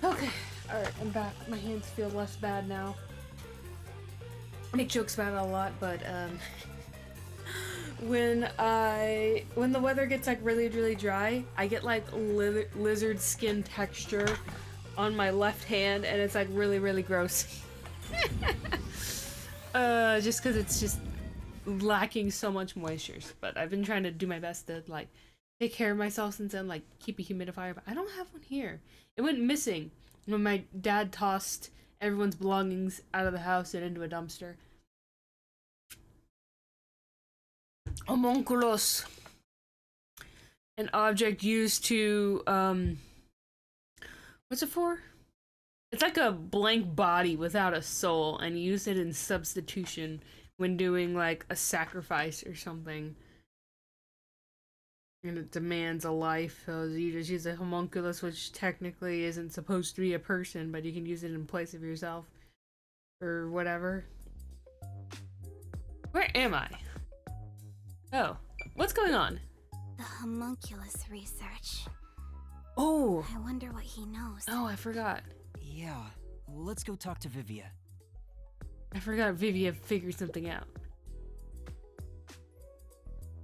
Okay, alright, I'm back. My hands feel less bad now. I make jokes about it a lot, but when the weather gets like really dry, I get like lizard skin texture on my left hand, and it's like really gross. Just because it's just lacking so much moisture. But I've been trying to do my best to like take care of myself since then, like keep a humidifier, but I don't have one here. It went missing when my dad tossed everyone's belongings out of the house and into a dumpster. Homunculus. An object used to, what's it for? It's like a blank body without a soul, and you use it in substitution when doing like a sacrifice or something. And it demands a life, so you just use a homunculus, which technically isn't supposed to be a person, but you can use it in place of yourself. Or whatever. Where am I? Oh, what's going on? The homunculus research. Oh! I wonder what he knows. Oh, I forgot. Yeah, let's go talk to Vivia. I forgot Vivia figured something out.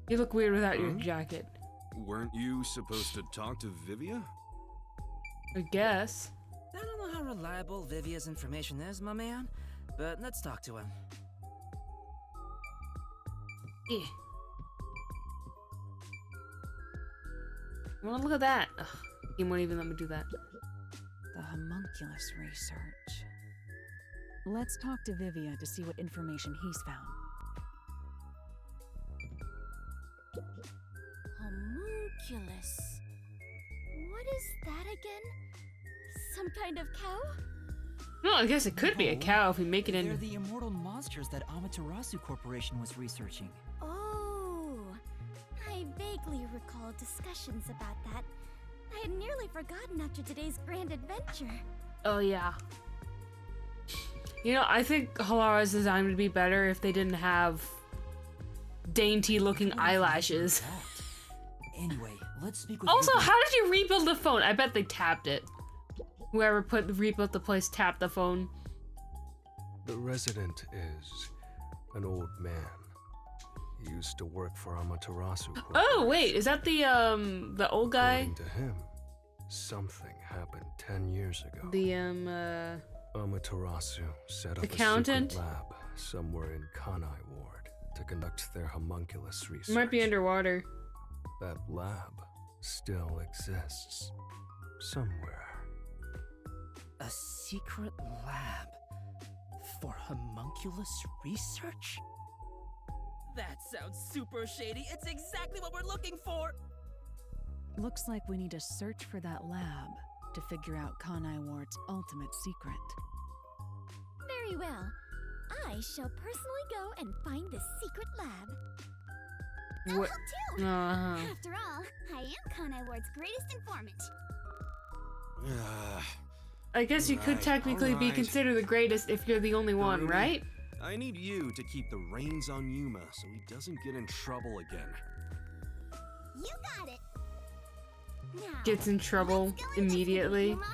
You look weird without your jacket. Weren't you supposed to talk to Vivia? I guess. I don't know how reliable Vivia's information is, my man, but let's talk to him. Yeah. Well, look at that. Ugh, he won't even let me do that. The homunculus research. Let's talk to Vivia to see what information he's found. Homunculus. What is that again? Some kind of cow? Well, I guess it could be a cow if we make it They're in. the immortal monsters that Amaterasu Corporation was researching. Oh, I vaguely recall discussions about that. I had nearly forgotten after today's grand adventure. Oh, yeah. You know, I think Halara's design would be better if they didn't have dainty-looking eyelashes. Anyway, let's speak with Also, Vivia. how did you rebuild the phone? I bet they tapped it. Whoever rebuilt the place tapped the phone. The resident is an old man. He used to work for Amaterasu. Oh, wait, is that the old guy? According to him, something happened 10 years ago. The, Amaterasu set up accountant? a secret lab somewhere in Kanai Ward to conduct their homunculus research. It might be underwater. That lab still exists somewhere. A secret lab for homunculus research? That sounds super shady. It's exactly what we're looking for. Looks like we need to search for that lab to figure out Kanai Ward's ultimate secret. Very well. I shall personally go and find the secret lab. I'll What? help too. After all, I am Kanai Ward's greatest informant. I guess you could Right, technically be alright. considered the greatest if you're the only one, Doremi, right? I need you to keep the reins on Yuma so he doesn't get in trouble again. You got it. Now, Gets in trouble let's go investigate, immediately. Yuma.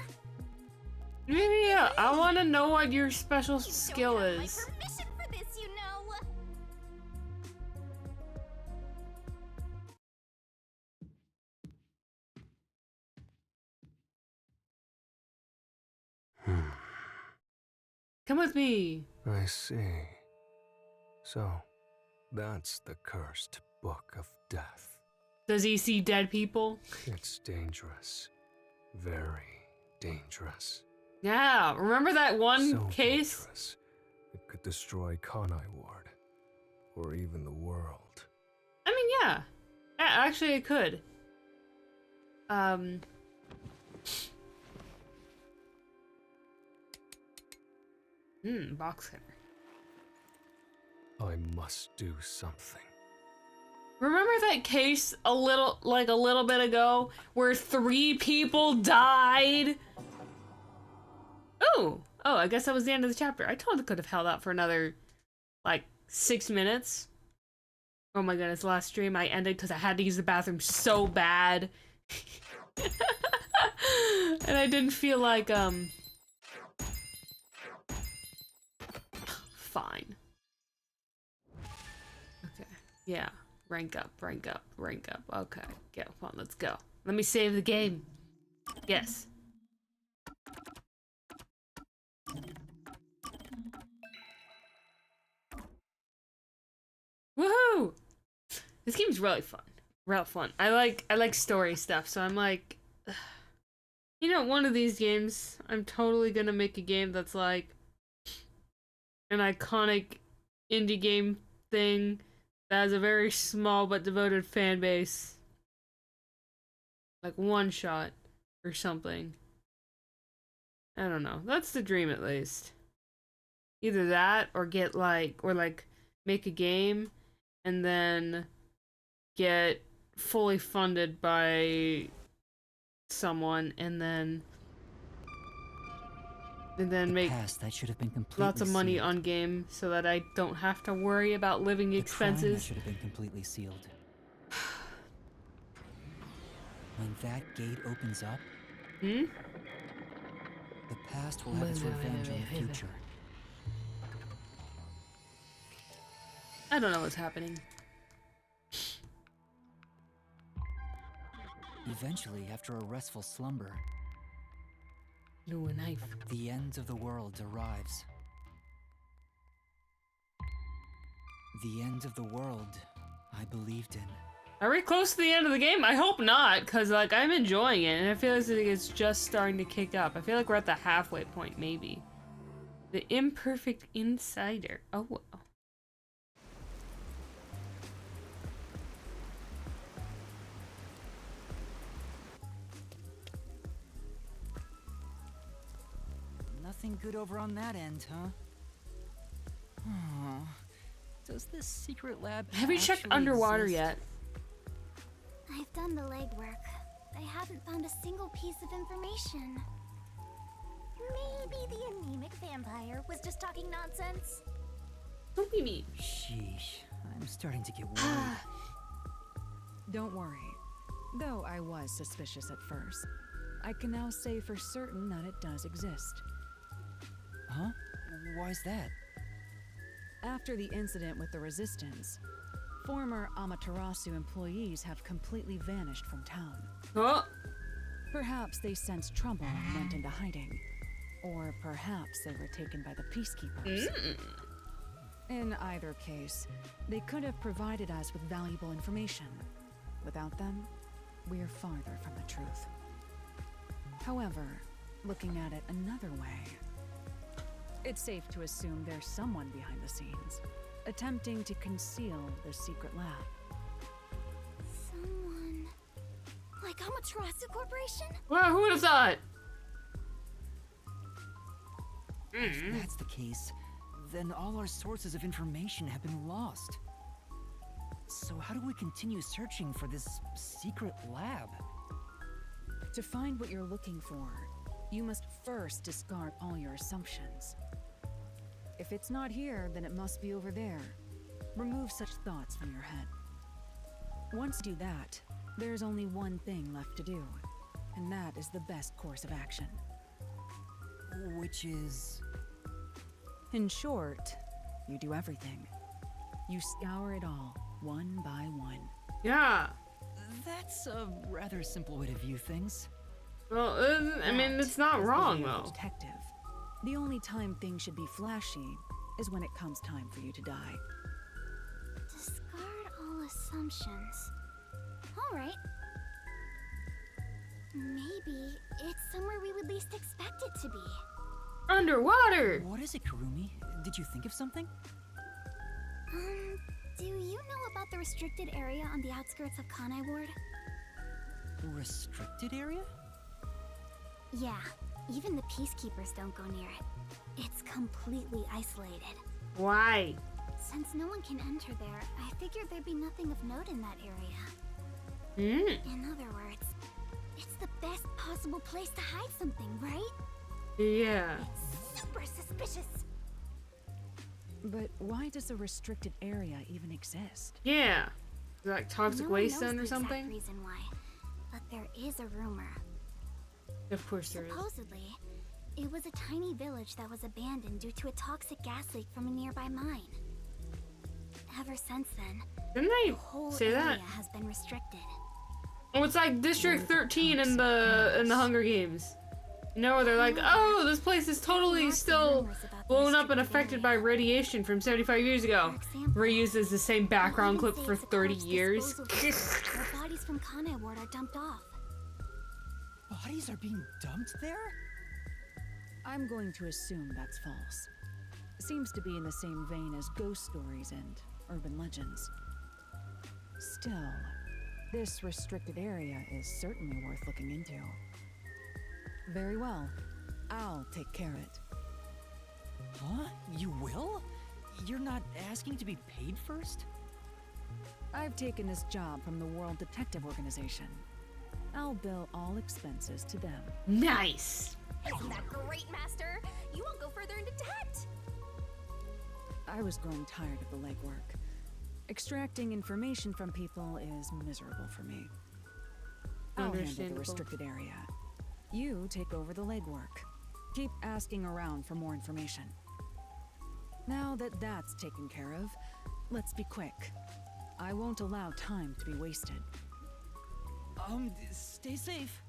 Maybe, yeah, I want to know what your special You don't skill have my is. permission for this, you know. Come with me. I see. So, that's the cursed book of death. Does he see dead people? It's dangerous. Very dangerous. Yeah, remember that one So case? dangerous, it could destroy Kanai Ward. Or even the world. I mean, yeah. Actually, it could. Box cutter. I must do something. Remember that case a little bit ago where 3 people died? Oh, I guess that was the end of the chapter. I totally could have held out for another, like, 6 minutes. Oh my goodness, last stream I ended because I had to use the bathroom so bad. And I didn't feel like, fine. Okay, yeah. Rank up, rank up, rank up. Okay, go, come on, let's go. Let me save the game. Yes. Woohoo! This game's really fun. Real fun. I like story stuff, so I'm like, you know, one of these games, I'm totally gonna make a game that's like an iconic indie game thing that has a very small but devoted fan base. Like One Shot or something. I don't know. That's the dream at least. Either that or get like, or like make a game and then get fully funded by someone and then make Past that should have been completely lots of money sealed. on game so that I don't have to worry about living The crime that expenses. should have been completely sealed. When that gate opens up, Hmm? the past will have its revenge on the future. I don't know what's happening. Eventually, after a restful slumber, Ooh, a knife. the end of the world arrives. The end of the world I believed in. Are we close to the end of the game? I hope not, because like I'm enjoying it and I feel like it's just starting to kick up. I feel like we're at the halfway point, maybe. The Imperfect Insider. Oh well. Nothing good over on that end, huh? Oh, does this secret lab Have you checked actually underwater exist? yet? I've done the legwork. I haven't found a single piece of information. Maybe the anemic vampire was just talking nonsense. Don't be mean. Sheesh, I'm starting to get worried. Don't worry. Though I was suspicious at first, I can now say for certain that it does exist. Huh? Why's that? After the incident with the Resistance, former Amaterasu employees have completely vanished from town. Oh, Perhaps they sensed trouble and went into hiding. Or perhaps they were taken by the peacekeepers. In either case, they could have provided us with valuable information. Without them, we're farther from the truth. However, looking at it another way, it's safe to assume there's someone behind the scenes, attempting to conceal the secret lab. Someone... like Amaterasu Corporation? well, who would have thought? If that's the case, then all our sources of information have been lost. So how do we continue searching for this secret lab? To find what you're looking for, you must first discard all your assumptions. If it's not here, then it must be over there. Remove such thoughts from your head. Once you do that, there's only one thing left to do, and that is the best course of action. Which is... In short, you do everything. You scour it all, one by one. Yeah. That's a rather simple way to view things. Well, I mean, That it's not is the wrong way of a though. detective. The only time things should be flashy is when it comes time for you to die. Discard all assumptions. Alright. Maybe it's somewhere we would least expect it to be. Underwater. What is it, Kurumi? Did you think of something? Do you know about the restricted area on the outskirts of Kanai Ward? Restricted area? Yeah, even the peacekeepers don't go near it. It's completely isolated. Why? Since no one can enter there, I figured there'd be nothing of note in that area. In other words, it's the best possible place to hide something, right? Yeah. It's super suspicious. But why does a restricted area even exist? Yeah. Like toxic No one waste knows zone the or exact something? reason why, but there is a rumor. Of course there is. Supposedly, it was a tiny village that was abandoned due to a toxic gas leak from a nearby mine. Ever since then, Didn't the they whole say area that? has been restricted. Oh, it's like District 13 in the Hunger Games. You know, where they're like, oh, this place is totally Lots of still rumors about the blown up and restricted affected by area. radiation from 75 years ago. For example, Reuses the same background they'll clip even for say it's a 30 corpse years. disposal where bodies from Kanai Ward are dumped off. Bodies are being dumped there? I'm going to assume that's false. Seems to be in the same vein as ghost stories and urban legends. Still, this restricted area is certainly worth looking into. Very well. I'll take care of it. Huh? You will? You're not asking to be paid first? I've taken this job from the World Detective Organization. I'll bill all expenses to them. Nice. Isn't that great, Master? You won't go further into debt. I was growing tired of the legwork. Extracting information from people is miserable for me. I'll handle the Understandable. restricted area. You take over the legwork. Keep asking around for more information. Now that that's taken care of, let's be quick. I won't allow time to be wasted. Stay safe.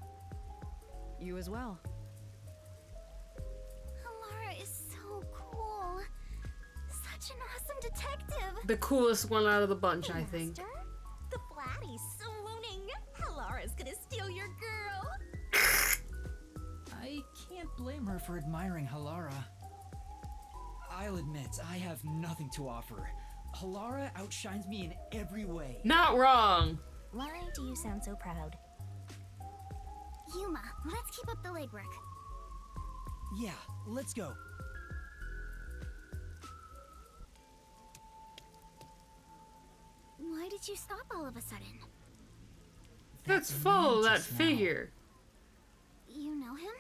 You as well. Alara is so cool. Such an awesome detective. The coolest one out of the bunch, I think. Master, the Flatty's swooning. Halara's gonna steal your girl. I can't blame her for admiring Halara. I'll admit, I have nothing to offer. Halara outshines me in every way. Not wrong. Why do you sound so proud? Yuma, let's keep up the legwork. Yeah, let's go. Why did you stop all of a sudden? Let's That follow man that just now. figure. You know him?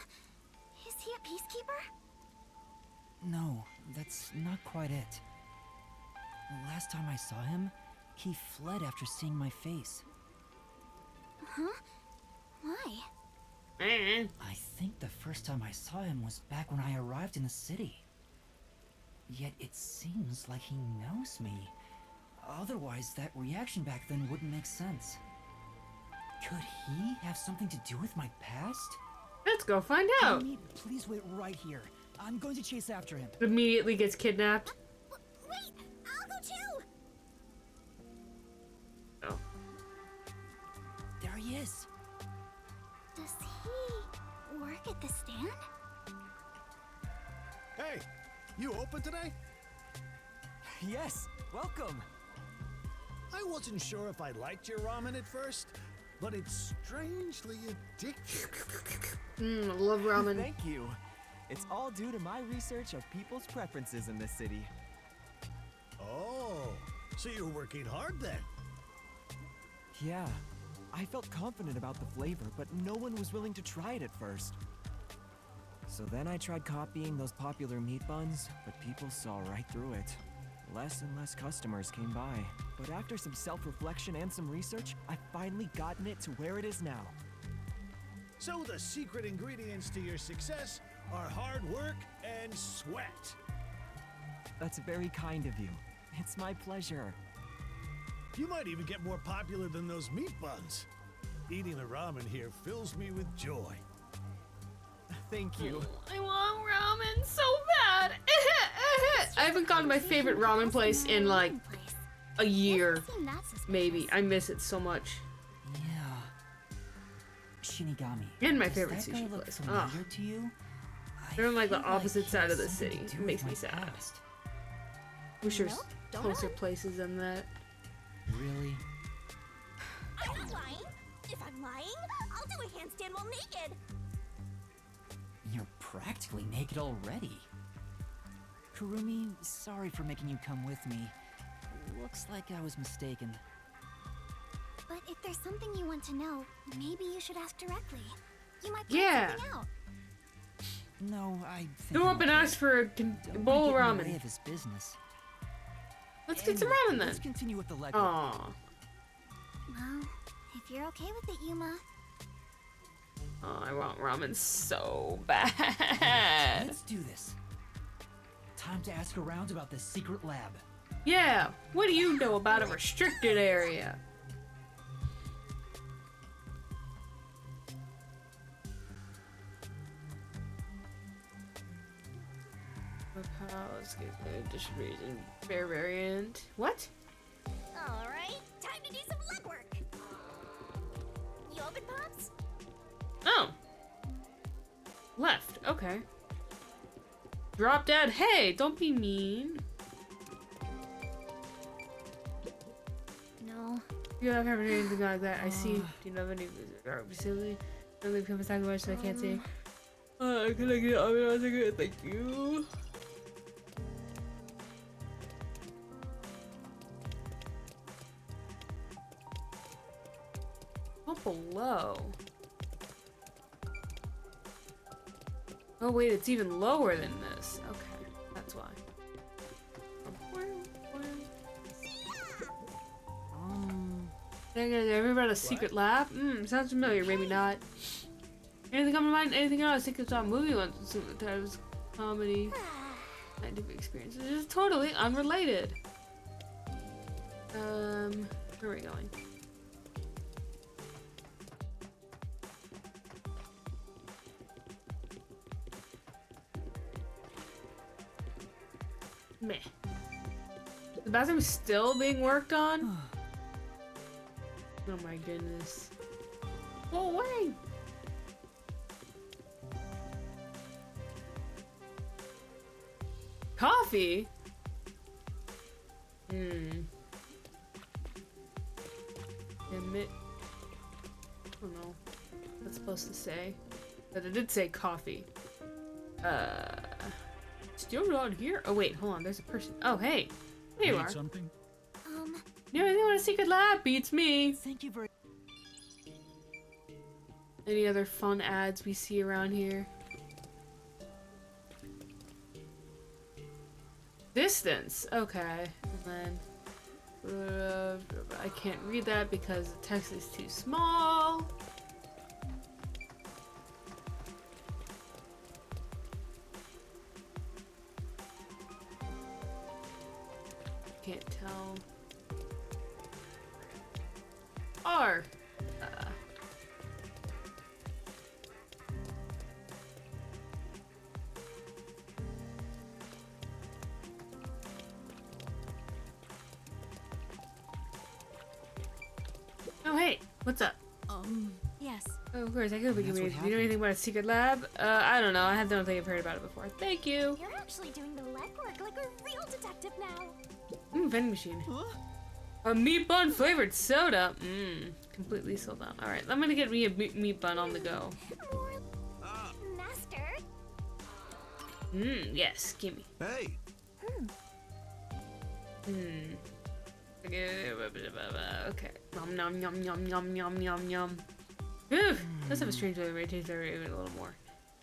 Is he a peacekeeper? No, that's not quite it. The last time I saw him, he fled after seeing my face. Huh? Why? I think the first time I saw him was back when I arrived in the city. Yet it seems like he knows me. Otherwise, that reaction back then wouldn't make sense. Could he have something to do with my past? Let's go find out. Amy, please wait right here. I'm going to chase after him. Immediately gets kidnapped. Wait! I'll go too! Oh. There he is. Does he work at the stand? Hey, you open today? Yes, welcome. I wasn't sure if I liked your ramen at first, but it's strangely addictive. I love ramen. Thank you. It's all due to my research of people's preferences in this city. Oh, so you're working hard then? Yeah, I felt confident about the flavor, but no one was willing to try it at first. So then I tried copying those popular meat buns, but people saw right through it. Less and less customers came by. But after some self-reflection and some research, I've finally gotten it to where it is now. So the secret ingredients to your success are hard work and sweat. That's very kind of you. It's my pleasure. You might even get more popular than those meat buns. Eating the ramen here fills me with joy. Thank you. I want ramen so bad. I haven't gone to my favorite ramen place in like a year. Doesn't seem that suspicious. Maybe. I miss it so much. Yeah. Shinigami. And my does favorite that guy sushi look place. familiar Ugh. to you? They're on, like, the feel opposite he side has of the something city. to It do makes with me my sad. past. Wish there's No, don't closer run. places than that. Really? I'm not lying. If I'm lying, I'll do a handstand while naked. You're practically naked already. Kurumi, sorry for making you come with me. Looks like I was mistaken. But if there's something you want to know, maybe you should ask directly. You might find Yeah. something out. No, I think Go I'm up and okay. ask for a Don't bowl of wanna get in the way ramen. of his business. Let's get some Anyway, ramen then. Let's continue with the legwork. Aww. Well, if you're okay with it, Yuma. Oh, I want ramen so bad. Let's do this. Time to ask around about this secret lab. Yeah, what do you know about a restricted area? Let's get the distribution fair variant. What? Alright, time to do some legwork. You open, Pops? Oh. Left. Okay. Drop dead. Hey, don't be mean. No. You don't have anything like that. I see. Do you know of any facility? Don't leave comments talking much, so I can't see. Can I get it? Thank you. Up below. Oh wait, it's even lower than this. Okay, that's why. Dang it, ever about a secret lab? Sounds familiar, maybe not. Anything come to mind? Anything else? I think it's on movie once. That was comedy. Scientific experiences. It's totally unrelated. Where are we going? Meh. The bathroom's still being worked on? Oh my goodness. Go away! Coffee? Admit. I don't know what that's supposed to say. But it did say coffee. Still around here? Oh wait, hold on, there's a person. Oh hey! There you are. Something? You know anything about a secret lab? Beats me. Thank you very. Any other fun ads we see around here? Distance. Okay. And then I can't read that because the text is too small. Can't tell. R. Oh hey, what's up? Yes. Oh, of course, I could be That's curious. what Do you know anything about a secret lab? I don't know. I don't think I've heard about it before. Thank you. You're actually doing the legwork like a real detective now. Vending machine. A meat bun flavored soda. Completely sold out. Alright, I'm gonna get me a meat bun on the go. More master. Yes, gimme. Hey, Okay. Nom nom nom nom nom nom nom. Ooh, does have a strange flavor. It tastes very even a little more.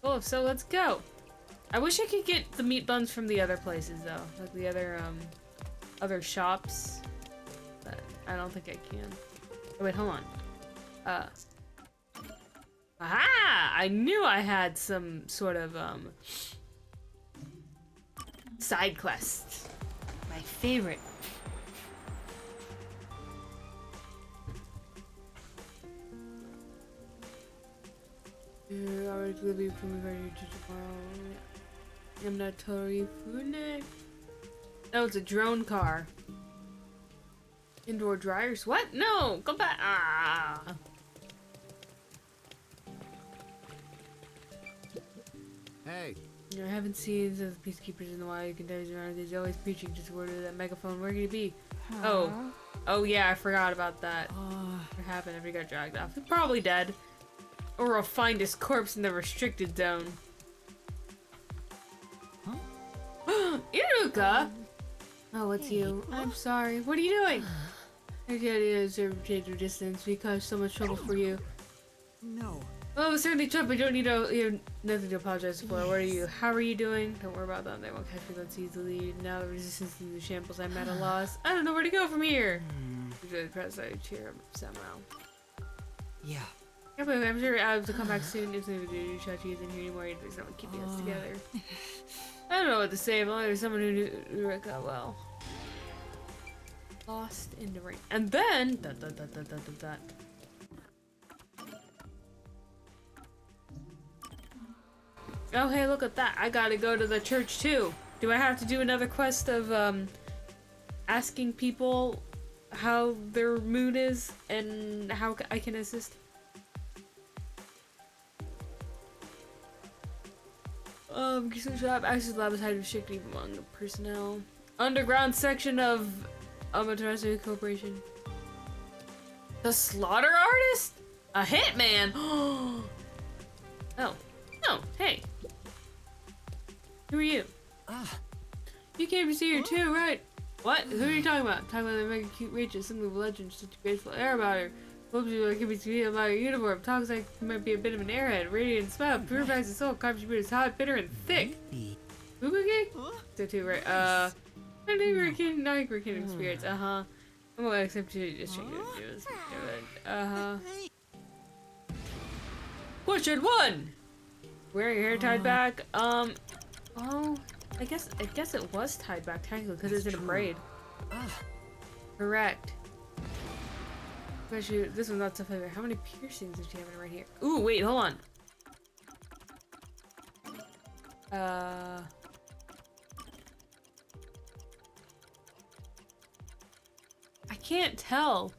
Oh, so let's go. I wish I could get the meat buns from the other places though, like the other shops, but I don't think I can. Oh wait, hold on. Aha! I knew I had some sort of side quest. My favorite. I already leave from the very tomorrow. I'm not totally food. Oh, it's a drone car. Indoor dryers? What? No! Go back! Ah! hey, I haven't seen the peacekeepers in a while. You can tell he's around. He's always preaching just word of that megaphone. Where could he be? Oh yeah, I forgot about that. What happened after he got dragged off? He's probably dead. Or I'll find his corpse in the restricted zone. Huh? Iruka! Oh, it's you. I'm sorry. What are you doing? I can't even change your distance. We caused so much trouble for you. No. Oh, certainly tough, but you don't need to, you have nothing to apologize for. What are you? How are you doing? Don't worry about them. They won't catch me once easily. Now the resistance to the shambles, I'm at a loss. I don't know where to go from here. You really press I cheer him somehow. Yeah, Yeah, but I'm sure I have to come back soon if they do Chachi isn't here anymore. There's no one keeping us together. I don't know what to say, if only there's someone who knew Rika well. Lost in the rain. And then oh hey, look at that. I gotta go to the church too. Do I have to do another quest of asking people how their mood is and how I can assist? Research lab, access lab is highly restricted among the personnel. Underground section of Amaterasu Corporation. The slaughter artist? A hitman? Oh, hey. Who are you? You came to see her too, right? What? Who are you talking about? Talking about the mega cute Rachel, something of legend, such a graceful air about her. Hopes you like me to be about her uniform. Talks like you might be a bit of an airhead. Radiant smile, purifies the soul, contributes hot, bitter, and thick. Bluesky? So too, right? I think we're kidding spirits. I'm gonna accept you just trying to do this. Question 1! Wearing your hair tied back? Oh, I guess it was tied back technically because it's in a braid. Correct. Especially, this one's not so favorite. How many piercings does she have in right here? Ooh, wait, hold on. I can't tell.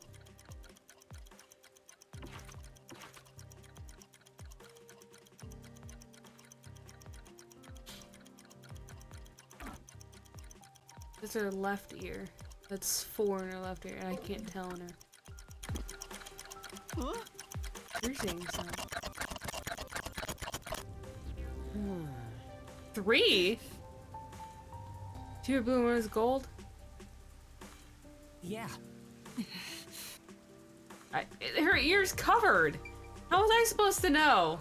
That's her left ear. That's 4 in her left ear, and I can't tell in her. You're saying something. 3? 2 are blue and 1 is gold? Yeah. Her ear's covered! How was I supposed to know?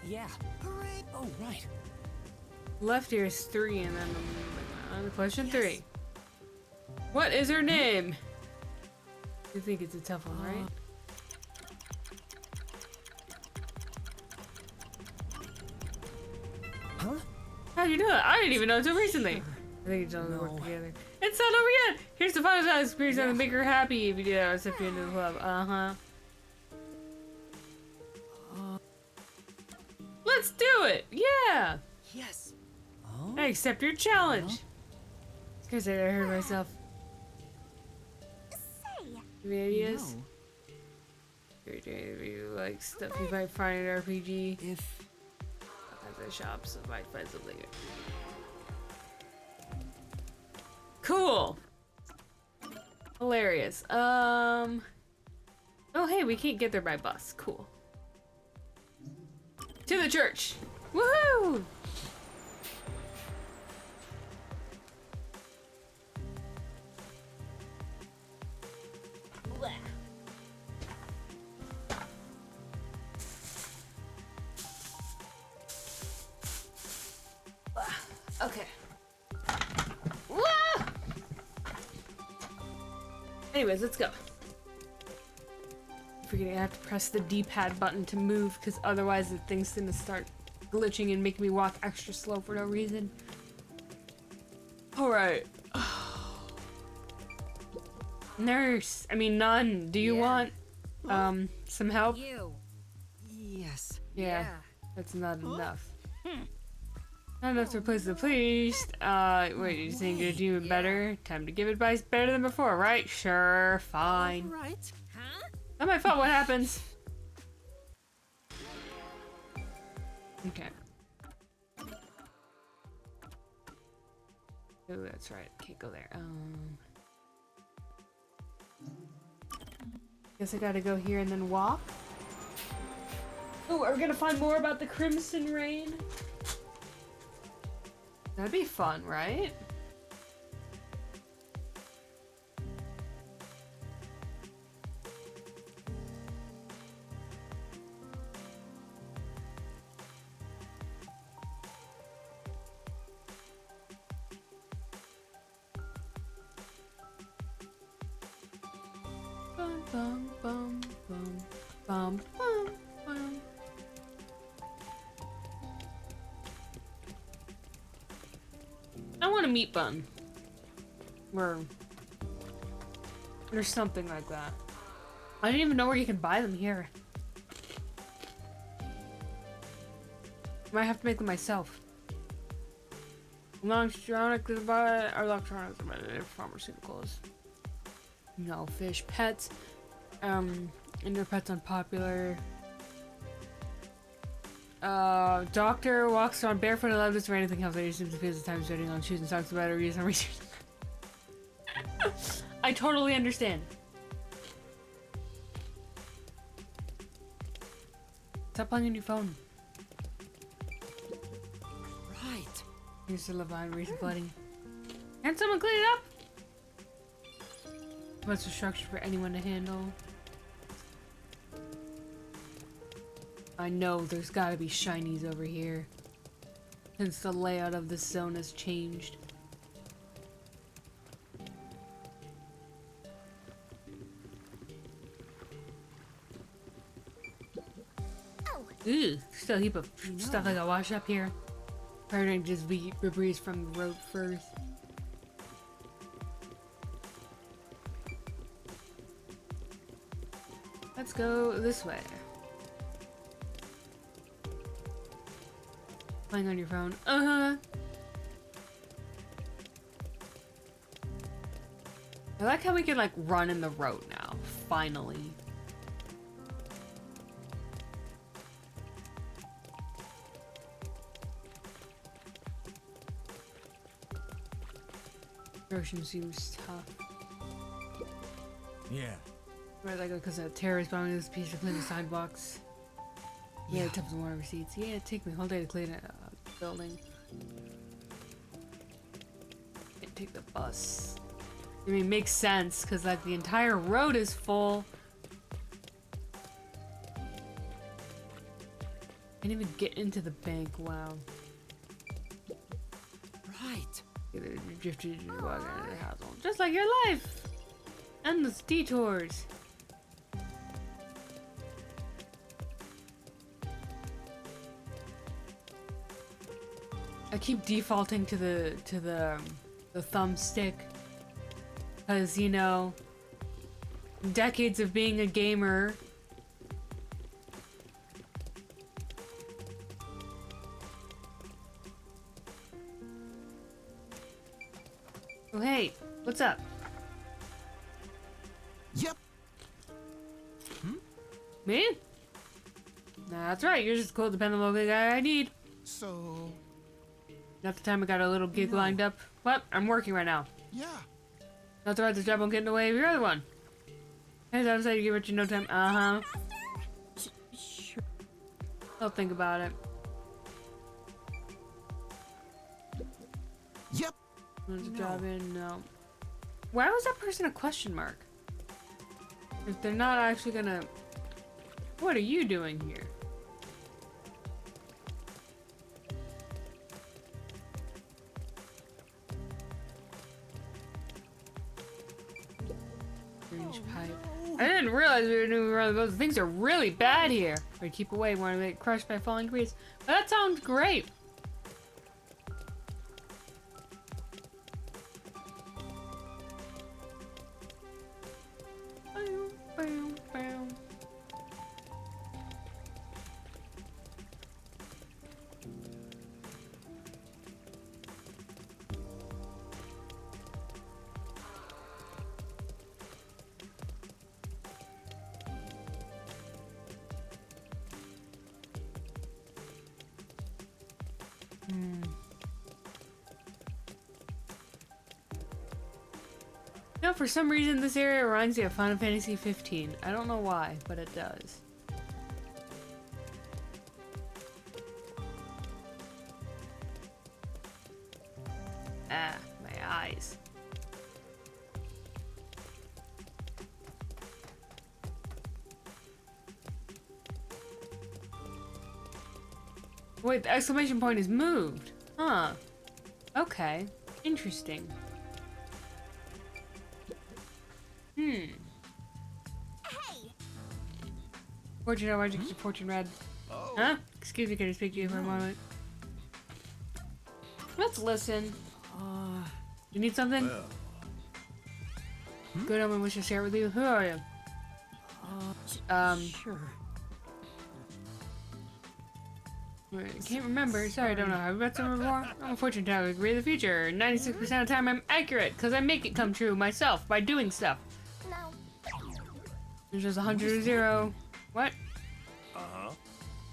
Yeah. Hooray! Oh, right. Left ear is 3, and then question 3. What is her name? You think it's a tough one, right? Huh? How'd you do it? I didn't even know until recently. I think it's all work together. It's not over yet! Here's the final shot experience that will make her happy if you do that. I'll accept you into the club. Let's do it! Yeah! Yes. I accept your challenge! Because I heard myself. Say, Any ideas? You like stuff you might find in RPG? If At the shops, I might find something. Cool! Hilarious. Oh hey, we can't get there by bus. Cool. To the church! Woohoo! Okay. Wah! Anyways, let's go. I'm forgetting I have to press the D-pad button to move because otherwise the thing's gonna start glitching and making me walk extra slow for no reason. Alright. Nurse! I mean, nun, do you want some help? yes. Yeah, that's not enough. Not enough to replace the priest. Wait, you think you're doing better? Time to give advice better than before, right? Sure, fine. Right. Not my fault, what happens? Okay. Oh, that's right. Can't go there. Guess I gotta go here and then walk. Oh, are we gonna find more about the Crimson Rain? That'd be fun, right? bum, bum, bum, bum, bum, bum. I want a meat bun. Or something like that. I didn't even know where you can buy them here. Might have to make them myself. Electronics or electronics pharmaceuticals. No fish. Pets. Indoor pets unpopular. Doctor walks around barefoot and loves for anything else. I usually feels the time spending on shoes and socks about a reason. I totally understand. Stop playing on your phone. Right. Here's the Levine reason flooding. Can someone clean it up? What's the structure for anyone to handle? I know there's gotta be shinies over here. Since the layout of this zone has changed. Ooh, still a heap of stuff I gotta wash up here. Probably just be debris from the road first. Let's go this way. Playing on your phone. I like how we can like run in the road now. Finally. Ocean seems tough. Yeah. Where I go because a terrorist bombing this piece to clean the sidewalks. Yeah, tubs of water receipts. Yeah, it take me a whole day to clean a building. Can't take the bus. I mean, it makes sense because like the entire road is full. Can't even get into the bank. Wow. Right. Drifted your wagon in the house. Just like your life. Endless detours. I keep defaulting to the thumbstick because you know, decades of being a gamer. Oh hey, what's up? Yep. Me? Nah, that's right. You're just cool, depending on the guy I need. So. Not the time I got a little gig lined up. What? I'm working right now. Yeah. Not the right, this job won't get in the way of your other one. Hey, I was like, you give Richard no time. Sure. I'll think about it. Yep. There's a job in, no. Why was that person a question mark? If they're not actually gonna... What are you doing here? Strange pipe. I didn't realize we were doing one of those. Things are really bad here. We keep away, want to get crushed by falling trees. But that sounds great. No, for some reason this area reminds me of Final Fantasy 15. I don't know why, but it does. Ah, my eyes. Wait, the exclamation point is moved. Huh. Okay. Interesting. Fortune, why'd you get fortune red? Huh? Excuse me, can I speak to you for a moment? Let's listen. You need something? Good, I'm gonna wish to share with you. Who are you? Sure. I can't remember. Sorry, I don't know. Have you read some before? I'm a fortune teller. Read the future. 96% of the time, I'm accurate because I make it come true myself by doing stuff. No. There's just 100 or 0. What? Uh-huh.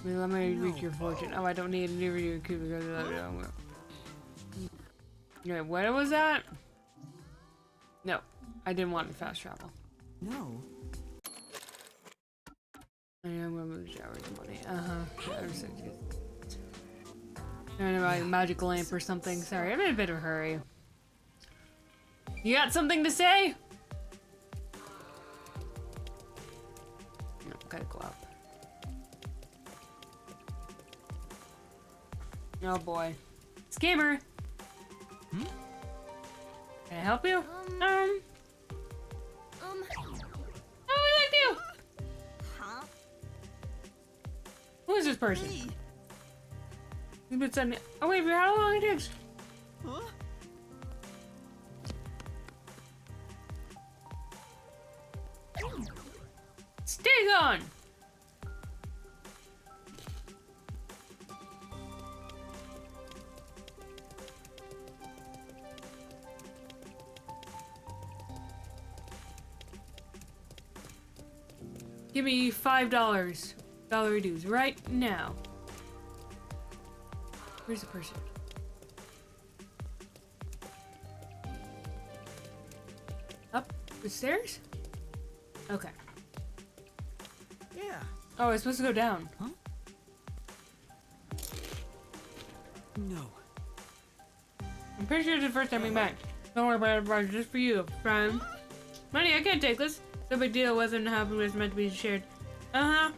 Let me read your fortune. Oh, I don't need a new review because of that. Wait, what was that? No, I didn't want to fast travel. No. I am gonna move showers money. Showers. I don't know about a magic lamp or something. Sorry, I'm in a bit of a hurry. You got something to say? No, gotta go up. Oh boy. Scammer! Can I help you? How would I do? Huh? Who is this person? You've been sending. Oh wait, how long it takes? Huh? Stay gone! Give me $5 dollar dues right now. Where's the person? Up the stairs? Okay. Yeah. Oh, it's supposed to go down. Huh? No. I'm pretty sure it's the first time we met. Don't worry about it, bro. Just for you, friend. Money, I can't take this. No big deal. Wasn't happening. Was meant to be shared. What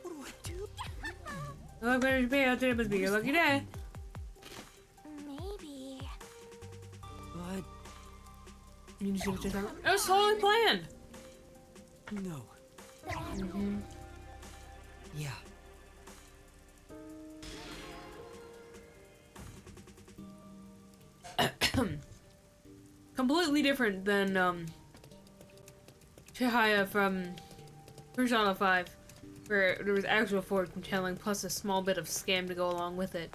do I do? Look, better to pay out today must be your lucky day. Maybe. But You need to see what you're talking about. It was totally planned. no. Yeah. Completely different than Chihaya from Persona 5, where there was actual fortune telling plus a small bit of scam to go along with it.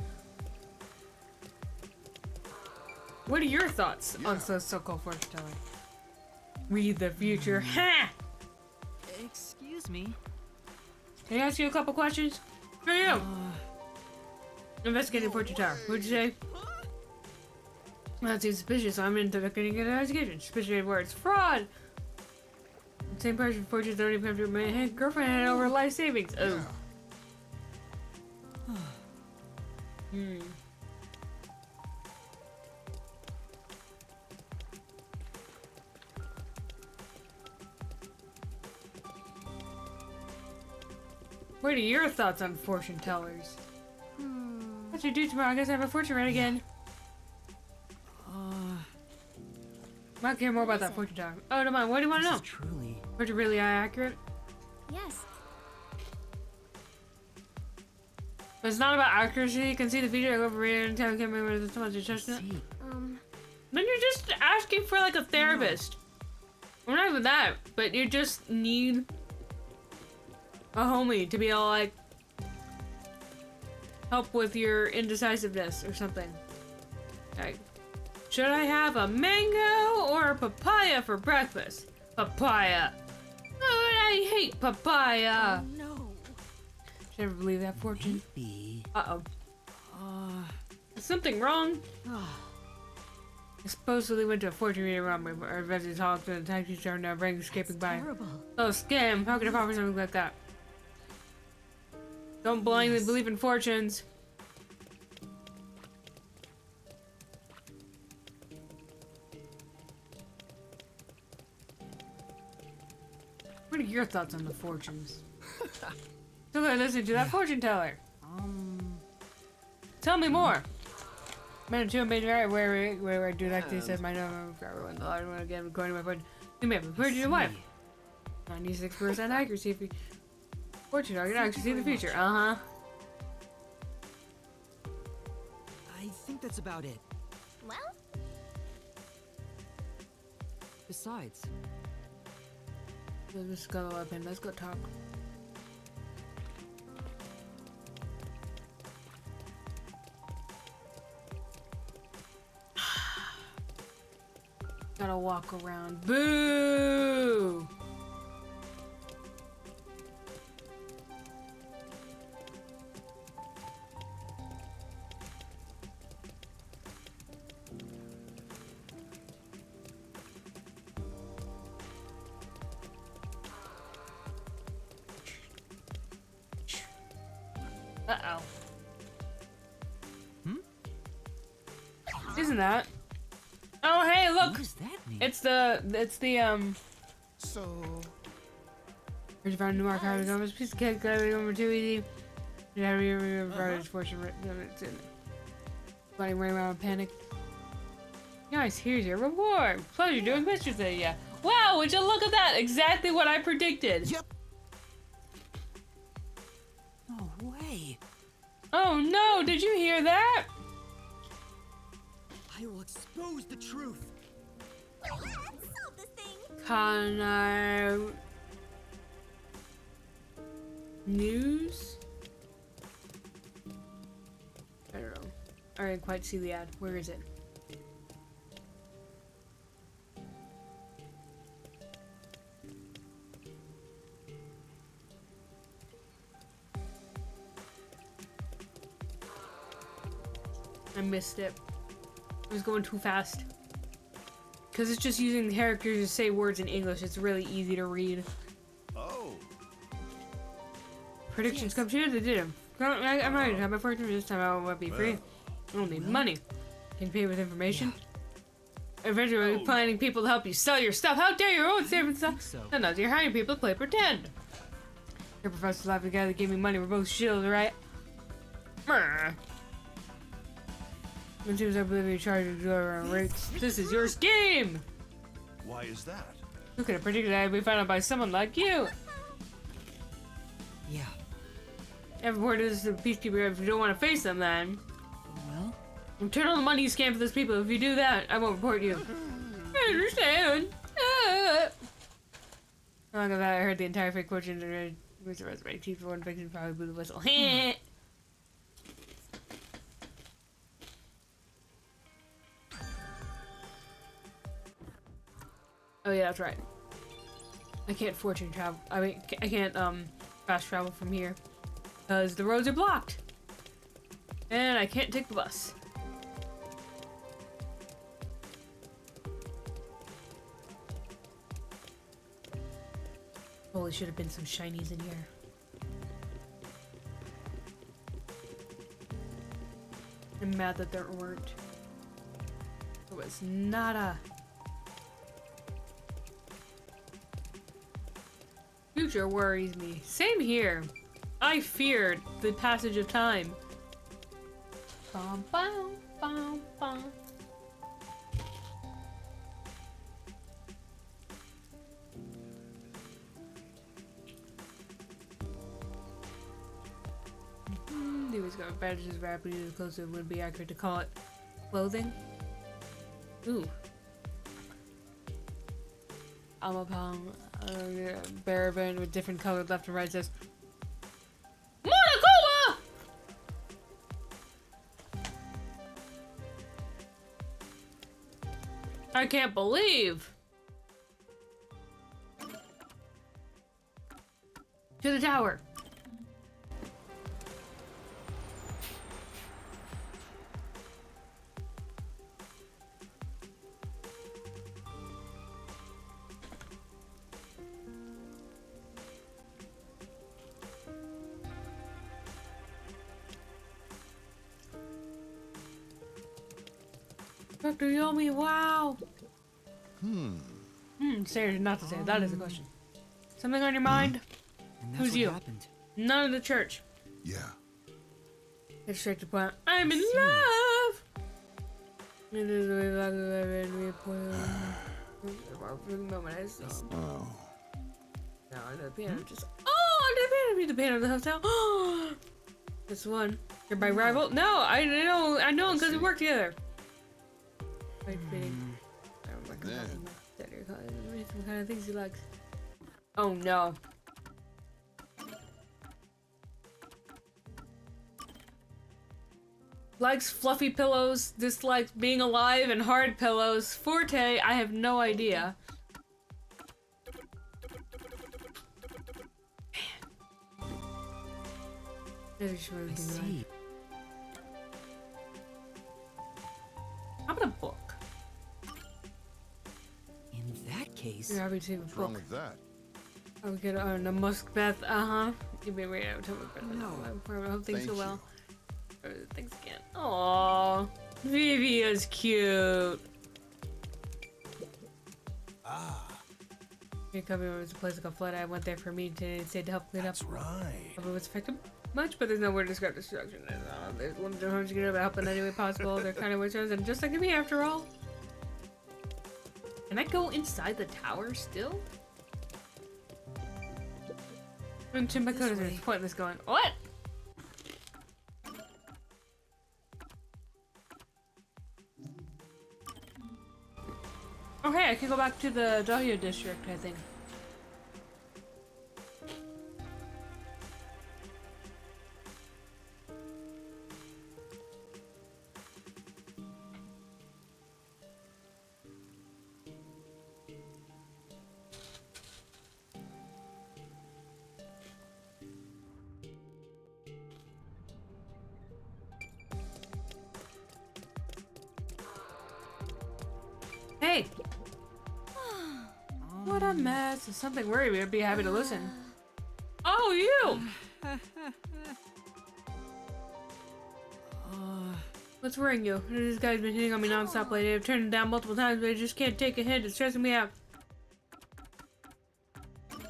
What are your thoughts on so-called fortune telling? Read the future. Ha! Excuse me. Can I ask you a couple questions? For you! Investigating fortune teller. What'd you say? That seems suspicious, so I'm investigating an investigation. Suspicious words. Fraud! Same person fortunes don't even come to my girlfriend had over life savings. Oh. What are your thoughts on fortune tellers? What should I do tomorrow? I guess I have a fortune read again. Might care more about that fortune teller. Oh, don't mind. What do you want to know? Truly. Fortune really accurate? Yes. But it's not about accuracy. You can see the future. I go over it and tell you whether it's someone's judgment. See. Then you're just asking for like a therapist. Well, not even that, but you just need a homie to be able to like help with your indecisiveness or something. Like, should I have a mango or a papaya for breakfast? Papaya. Oh, I hate papaya. No. Should I ever believe that fortune? Maybe. Uh-oh. Is something wrong? I supposedly went to a fortune reading around my resident talked and the taxi turned down brain escaping by. Terrible. Oh, scam. How could I offer something like that? Don't blindly believe in fortunes. What are your thoughts on the fortunes? So good, listen to that fortune teller. Tell me more. Man, two major area where I do like this as my number. I won the large one again, according to my fortune. You may have referred to your wife. 96% accuracy. If you fortune target actually see the future. Uh-huh. I think that's about it. Well, Besides, Let's go up and let's go talk. Gotta walk around. Boo! Uh-oh. Isn't that? Oh, hey, look! What does that mean? It's the So, Where's you found a new archive? It's almost piece of cake, over too easy. You have your brother's fortune written. It's in Bunny running around in panic. Nice, here's your reward. Pleasure doing business with you. Wow, would you look at that? Exactly what I predicted. yep. No way. Oh no, did you hear that? I will expose the truth. let's solve this thing. Connor. News? I don't know. I didn't quite see the ad. Where is it? I missed it. I was going too fast. Because it's just using the characters to say words in English. It's really easy to read. Oh, Predictions come true. They did them. I'm ready to have my fortune this time. I won't be free. I don't need money. Can pay with information. Eventually, planning people to help you sell your stuff. How dare you own saving stuff? So. No, you're hiring people to play pretend. Your professor's laughing. The guy that gave me money. We're both shills, right? Brr. When seems I believe you charge of your rates. This is your scheme. why is that? Who could have predicted that I'd be found out by someone like you? Yeah. Every word is the peacekeeper if you don't want to face them, then. Well, Turn on the money you scam for those people. If you do that, I won't report you. I understand. Ah. Along with that, I heard the entire fake fortune and was the resume. Chief for one fiction probably blew the whistle. Oh yeah, that's right. I can't fortune travel. I mean, I can't fast travel from here because the roads are blocked, and I can't take the bus. Holy, should have been some shinies in here. I'm mad that there weren't. There was nada. Future worries me. Same here. I feared the passage of time. Bum, bum, bum, bum. They always got bandages rapidly as close as it would be accurate to call it clothing. Ooh. Almapalm, Barabin with different colored left and right says Monokuma! I can't believe. To the tower. Dr. Yomi, wow. Say not to say. That is a question. Something on your mind? and that's Who's what you? happened. None of the church. Yeah. Get straight to the point. I'm in love. It is the way back that I read me a poem. For the moment, I saw. Oh. No, the piano just. Oh, the piano of the hotel. This one. You're my rival? No, I know because we work together. Like fitting. I don't recommend what kind of things he likes. Oh no. Likes fluffy pillows, dislikes being alive and hard pillows. Forte, I have no idea. Man. I see. How about a book? In that case, You're happy to see a What's book. wrong with that? I would get on a musk bath. You've been reading out to me, but no. I hope things Thank go well. you. Thanks again. Aww. Vivi is cute. Your company was a place that got flooded. I went there for a meeting today and stayed to help clean up. That's right. It was affected much, but there's no word to describe destruction. There's limited harms you can do about help in any way possible. They're kind of witches and just like me after all. Can I go inside the tower still? And to my code is pointless going. What? Oh hey, I can go back to the Dahlia district, I think. Hey! What a mess. If something worried me, I'd be happy to listen. Oh, you! What's worrying you? This guy's been hitting on me non-stop lately. I've turned him down multiple times, but I just can't take a hint. It's stressing me out.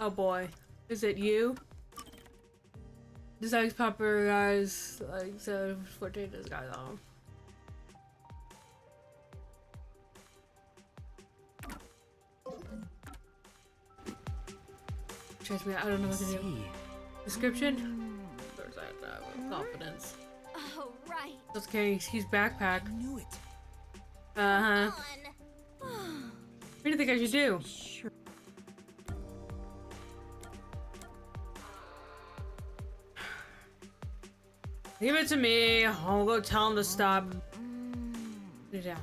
Oh boy. Is it you? This likes popular guys, like, so 14 this guy's on. Trust me, I don't know what to do. Description? There's that confidence. Oh, right. Let's carry his backpack. I knew it. Uh-huh. On. What do you think I should do? Sure. Leave it to me. I'll go tell him to stop. Yeah.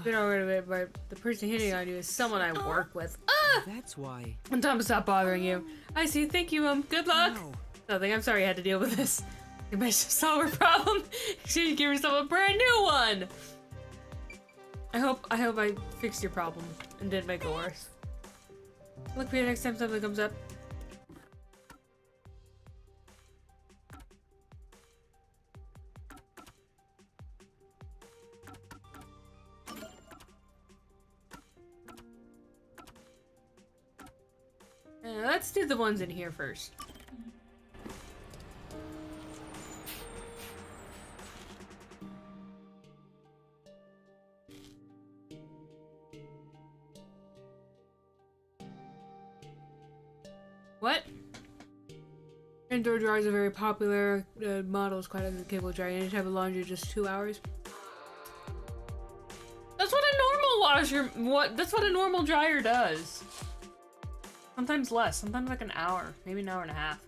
Get over it, but the person hitting on you is someone I work with. Ah! That's why. And tell him to stop bothering you. I see. Thank you, Good luck. No. Nothing. I'm sorry you had to deal with this. You might solve a problem. You should give yourself a brand new one. I hope I fixed your problem and didn't make it worse. Look for you next time something comes up. Let's do the ones in here first. What? Indoor dryers are very popular. The model is quite a capable dryer. You need to have a laundry just 2 hours. That's what a normal washer. That's what a normal dryer does. Sometimes less. Sometimes like an hour, maybe an hour and a half.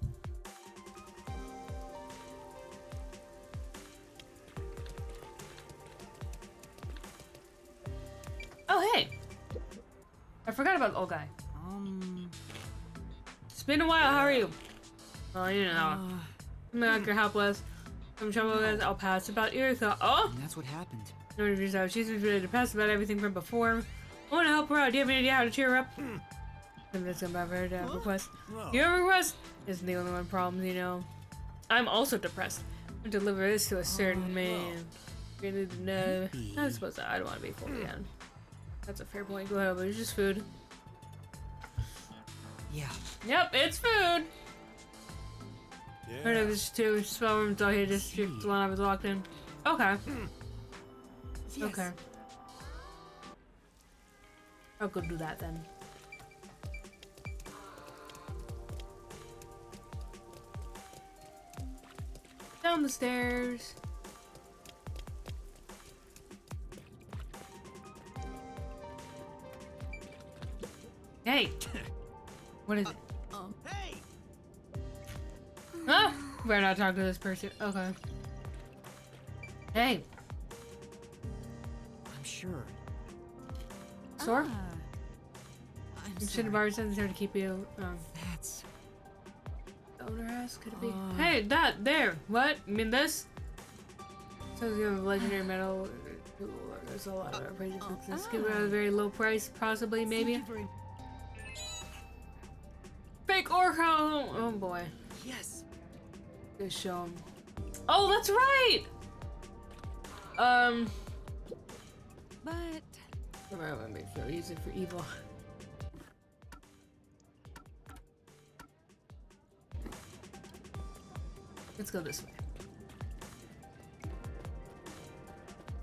Oh hey! I forgot about the old guy. It's been a while. How are you? Well, you know. I'm like you're helpless. Some trouble with I'll pass about Erika. Oh! And that's what happened. No reviews out. She's really depressed about everything from before. I want to help her out. Do you have any idea how to cheer her up? I'm just about her to have a request. You have a request? Isn't the only one problem, you know. I'm also depressed. I deliver this to a certain man. You need to know. I suppose I don't want to be full again. That's a fair point. Go ahead, but it's just food. Yeah. Yep, it's food. Yeah. Heard of this too. Small room Dahlia district. The one I was locked in. Okay. Yes. Okay. I'll go do that then. Down the stairs. Hey! What is it? Hey! Ah! Better not talk to this person. Okay. Hey! I'm sure. Sore? I'm You should sorry. have already sent there to keep you. That's... Owner house? Could it be? Hey, that! There! What? You mean this? So it's gonna have legendary metal. There's a lot of praise to fix this. Give it at a very low price, possibly, maybe. Fake Orco! Oh boy. Yes. Just show him. Oh, that's right! But I'm gonna make sure I use it for evil. Let's go this way.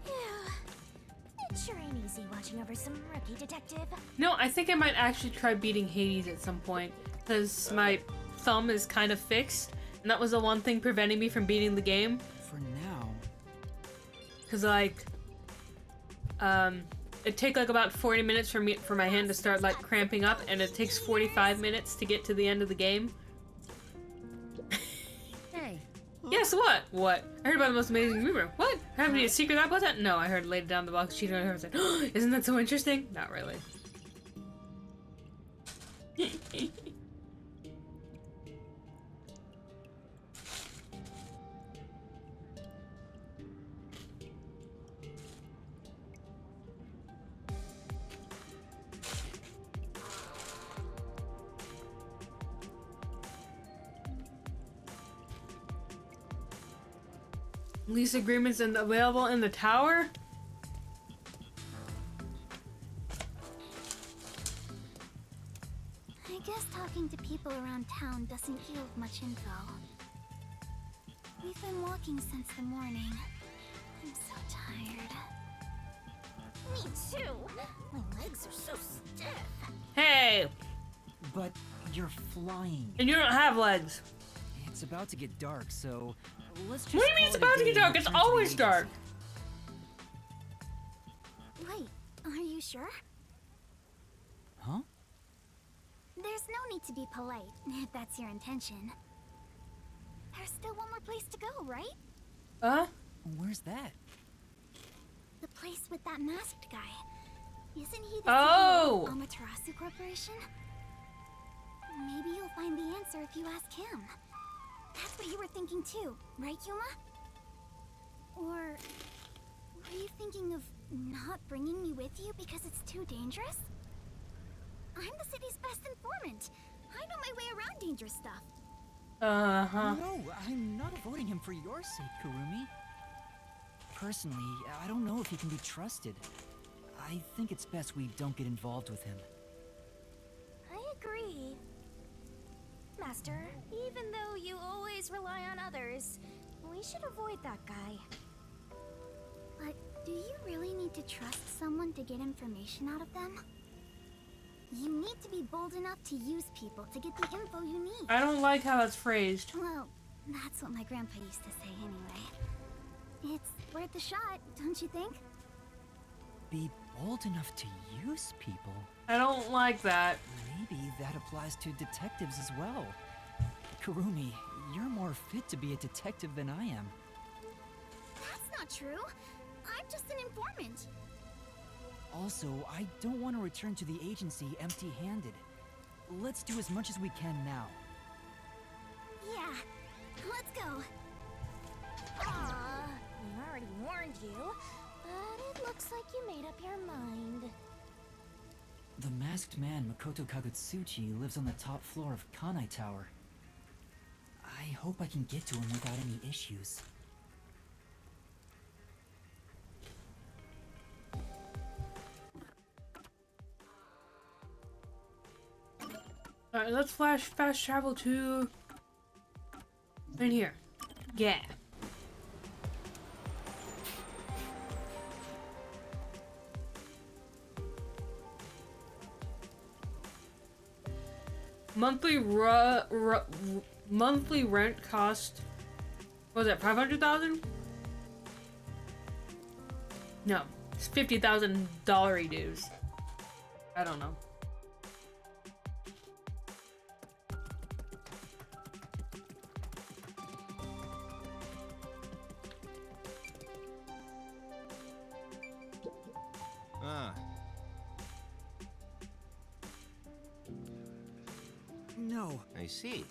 It sure ain't easy watching over some rookie detective. No, I think I might actually try beating Hades at some point, because my thumb is kind of fixed, and that was the one thing preventing me from beating the game. For now. Cause like, it take like about 40 minutes for my hand to start like cramping up, and it takes 45 minutes to get to the end of the game. hey, Yes, what? What? I heard about the most amazing rumor. What? Have any secret that was that? No, I heard laid down the box cheating on her and said, oh, isn't that so interesting? Not really. Lease agreements available in the tower? I guess talking to people around town doesn't yield much info. We've been walking since the morning. I'm so tired. Me too. My legs are so stiff. Hey! But you're flying. And you don't have legs. It's about to get dark, so let's just What do you mean it's about to get dark? It's always dark. Wait, are you sure? Huh? There's no need to be polite, if that's your intention. There's still one more place to go, right? Huh? Where's that? The place with that masked guy. Isn't he the Oh! CEO of Amaterasu Corporation? Maybe you'll find the answer if you ask him. That's what you were thinking too, right, Yuma? Or were you thinking of not bringing me with you because it's too dangerous? I'm the city's best informant. I know my way around dangerous stuff. Uh-huh. No, I'm not avoiding him for your sake, Kurumi. Personally, I don't know if he can be trusted. I think it's best we don't get involved with him. I agree. Master, even though you always rely on others, we should avoid that guy. But do you really need to trust someone to get information out of them? You need to be bold enough to use people to get the info you need. I don't like how that's phrased. Well, that's what my grandpa used to say anyway. It's worth a shot, don't you think? Be bold enough to use people? I don't like that. Maybe that applies to detectives as well. Kurumi, you're more fit to be a detective than I am. That's not true. I'm just an informant. Also, I don't want to return to the agency empty-handed. Let's do as much as we can now. Yeah, let's go. Aw, I already warned you, but it looks like you made up your mind. The masked man Makoto Kagutsuchi lives on the top floor of Kanai Tower. I hope I can get to him without any issues. Alright, let's fast travel to... in here. Yeah. Monthly monthly rent cost, what was it, 500,000? No, it's $50,000 dues. I don't know. Ah. No. I see.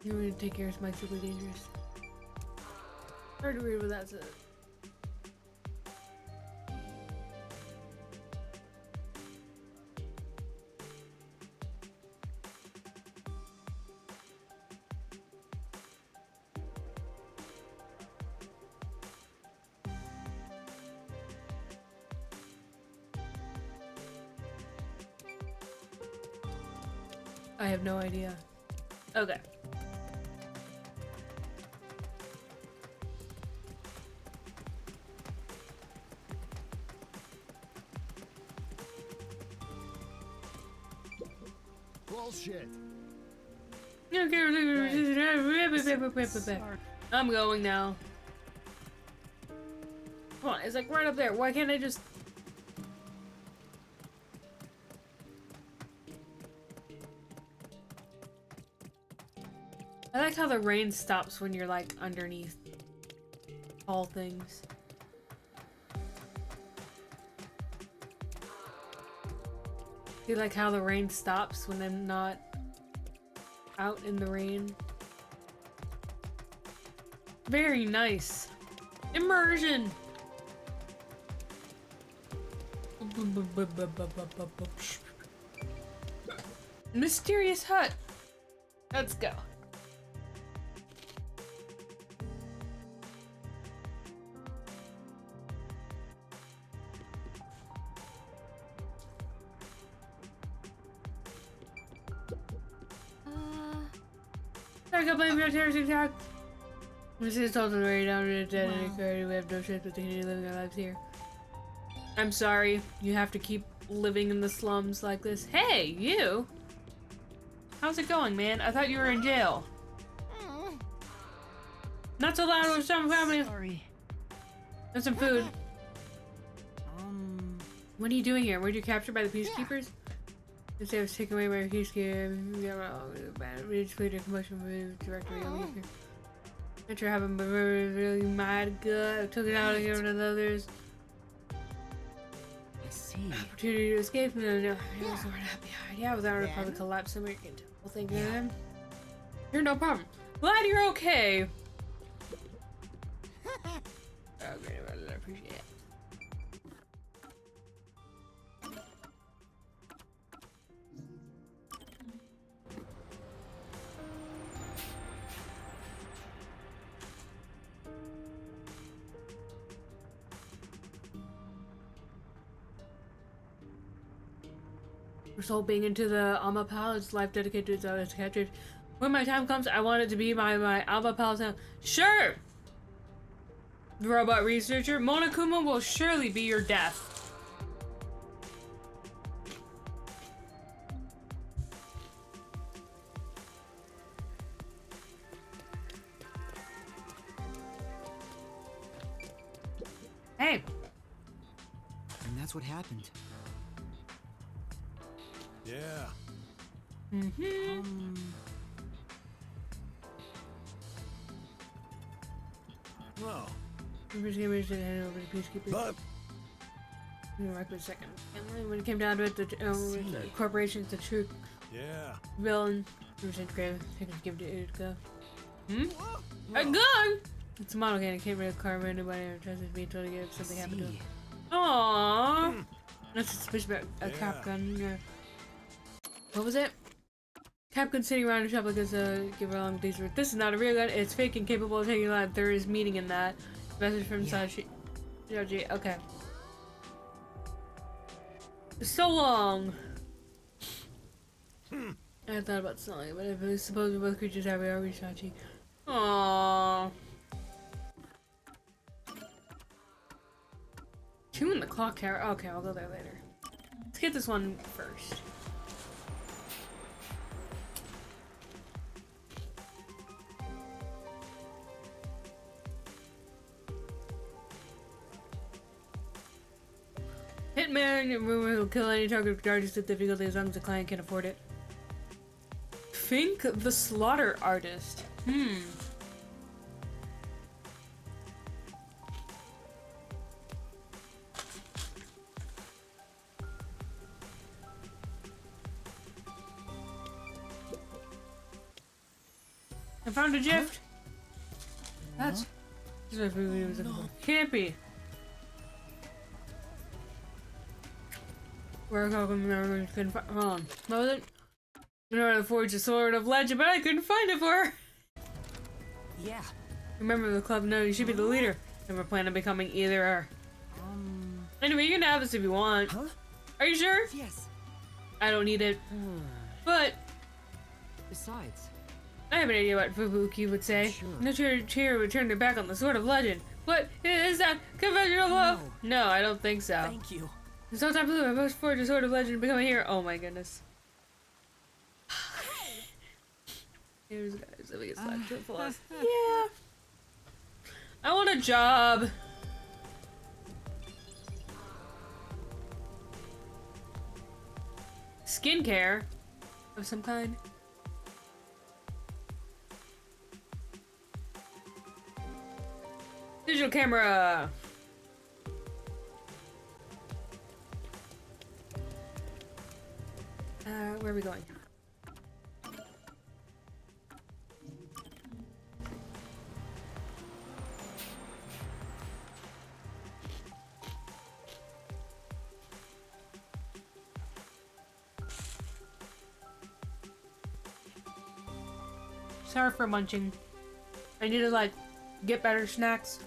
You want to take care of somebody super dangerous. Hard to read what that says. I have no idea. Okay. Bullshit. I'm going now. Come on, it's like right up there. Why can't I just... I like how the rain stops when you're like underneath tall things. You like how the rain stops when I'm not out in the rain? Very nice. Immersion! Mysterious hut. Let's go. I got blamed for terrorist attack. This is totally way down to the dead and occurred. We have no chance of continuing living our lives here. I'm sorry. You have to keep living in the slums like this. Hey, you! How's it going, man? I thought you were in jail. Not so loud with some family. Sorry. And some food. What are you doing here? Were you captured by the peacekeepers? Instead of taken away by a peacekeeper, we just played a commotion with the directory over here. After having been really mad good, I took it out again with others. I see. Opportunity to escape and then I was not happy. Yeah, I was out of probably collapse somewhere. You can tell. Well, thank you. You're no problem. Glad you're okay. Oh, great. I appreciate it. We're soul being into the Alma Palace, life dedicated to its captured. When my time comes, I want it to be my Alma Palace now. Sure! The robot researcher, Monokuma will surely be your death. Hey! And that's what happened. Yeah. Well, I'm just gonna hand over to peacekeepers. but Right for a second. And when it came down to it, the corporation's the true yeah. villain. I'm just gonna give it a go. A gun! It's a model gun. It can't really carve anybody or tries to be totally good if something happened to him. Aww! That's suspicious about a cap gun. Yeah. What was it? Capcom sitting around a shop like this, give her along these words. This is not a real gun, it's fake and capable of taking life. There is meaning in that. Message from Sashi. Okay. So long! I thought about selling it, but I suppose we both creatures have our Sachi. Aww. 2 in the clock tower. Okay, I'll go there later. Let's get this one first. hitman. Will kill any target regardless of difficulty as long as the client can afford it. Fink the slaughter artist. I found a gift. That's can't be. Where I couldn't find. Hold on. What was it? In order to forge a sword of legend, but I couldn't find it for her. Yeah. Remember the club? No, you should be the leader. Never plan on becoming either or. Anyway, you can have this if you want. Huh? Are you sure? Yes. I don't need it. But Besides, I have an idea what Fubuki would say. Sure. No cheer would turn their back on the sword of legend. What is that? Conventional love? No, I don't think so. thank you. Sometime blue, I must forge a sword of legend and become a hero. Oh my goodness. Here's guys, let me get slapped to the floor. Yeah. I want a job. Skincare of some kind. Digital camera. Where are we going? Sorry for munching. I need to like get better snacks.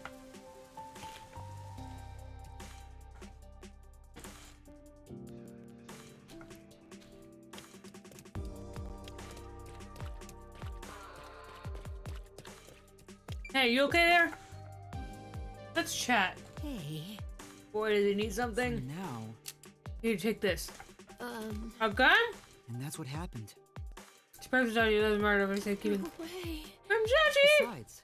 Hey, you okay there? Let's chat. Hey. Boy, does he need something? Now. Here, take this. Um, A gun? And that's what happened. It's perfect on you, doesn't matter if I say keeping. way. I'm Chachi! Besides,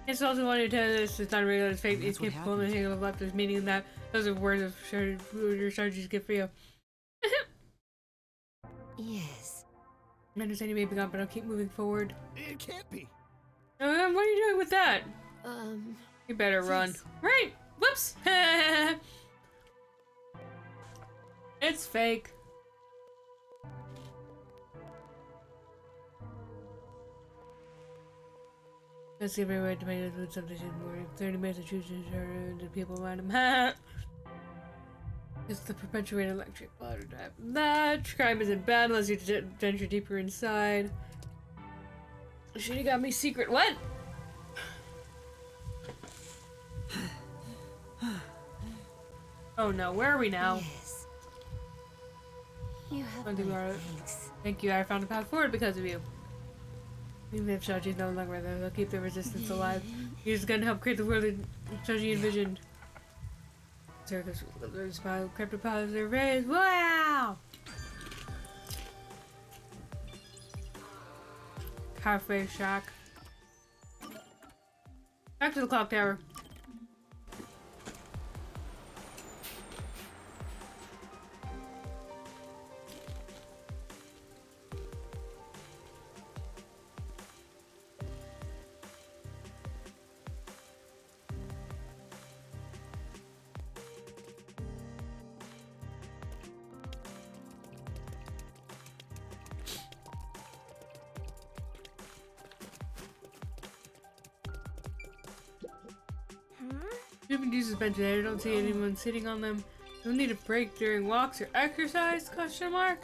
It's also one to tell this it's not real, it's fake, And it's that's what capable of happened. taking of left, meaning that those are words of your strategies get for you. Yes. I understand you may be gone, but I'll keep moving forward. It can't be. What are you doing with that? You better run. Yes. Right! Whoops! It's fake. Let's give everybody tomatoes with subdivision more 30 minutes of choosing the people around him. It's the perpetuated electric water drive. That crime isn't bad unless you venture deeper inside. Should've got me secret. What? Oh no, where are we now? Yes. You have I think my we're- thanks. Thank you, I found a path forward because of you. Even if Shachi's no longer there, they'll keep the resistance alive. You're just gonna help create the world that Shachi envisioned. Circus, cryptopods are raised. Wow! Cafe shack. Back to the clock tower. You can use this bench today. I don't see anyone sitting on them. You'll need a break during walks or exercise? Question mark.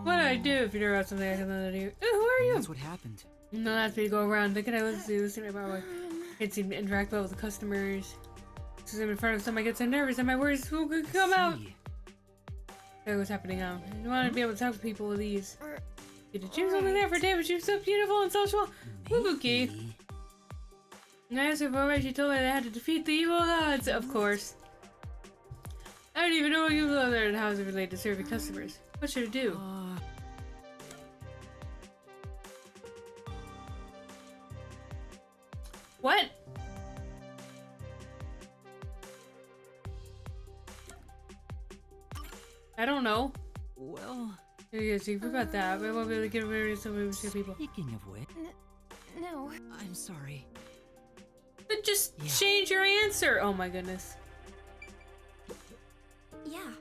What do I do if you know about something I can lend to you? Who are you? That's what happened. No, that's me to go around. Then can I listen to you? Listen to my way. Can't seem to interact well with the customers. Since I'm in front of someone, I get so nervous and my words will come out. See. Hey, what's happening now? I want to be able to talk to people with ease. Did you choose something there for David? She was so beautiful and social. Fubuki. Maybe. I asked her for why she told me they had to defeat the evil gods, of course. I don't even know what evil are and how is it related to serving customers. What should I do? What? I don't know. Well, Yes, you forgot that. We won't be able to get rid of some of these people. speaking of which, No. I'm sorry. But just Yeah. change your answer. Oh my goodness. Yeah.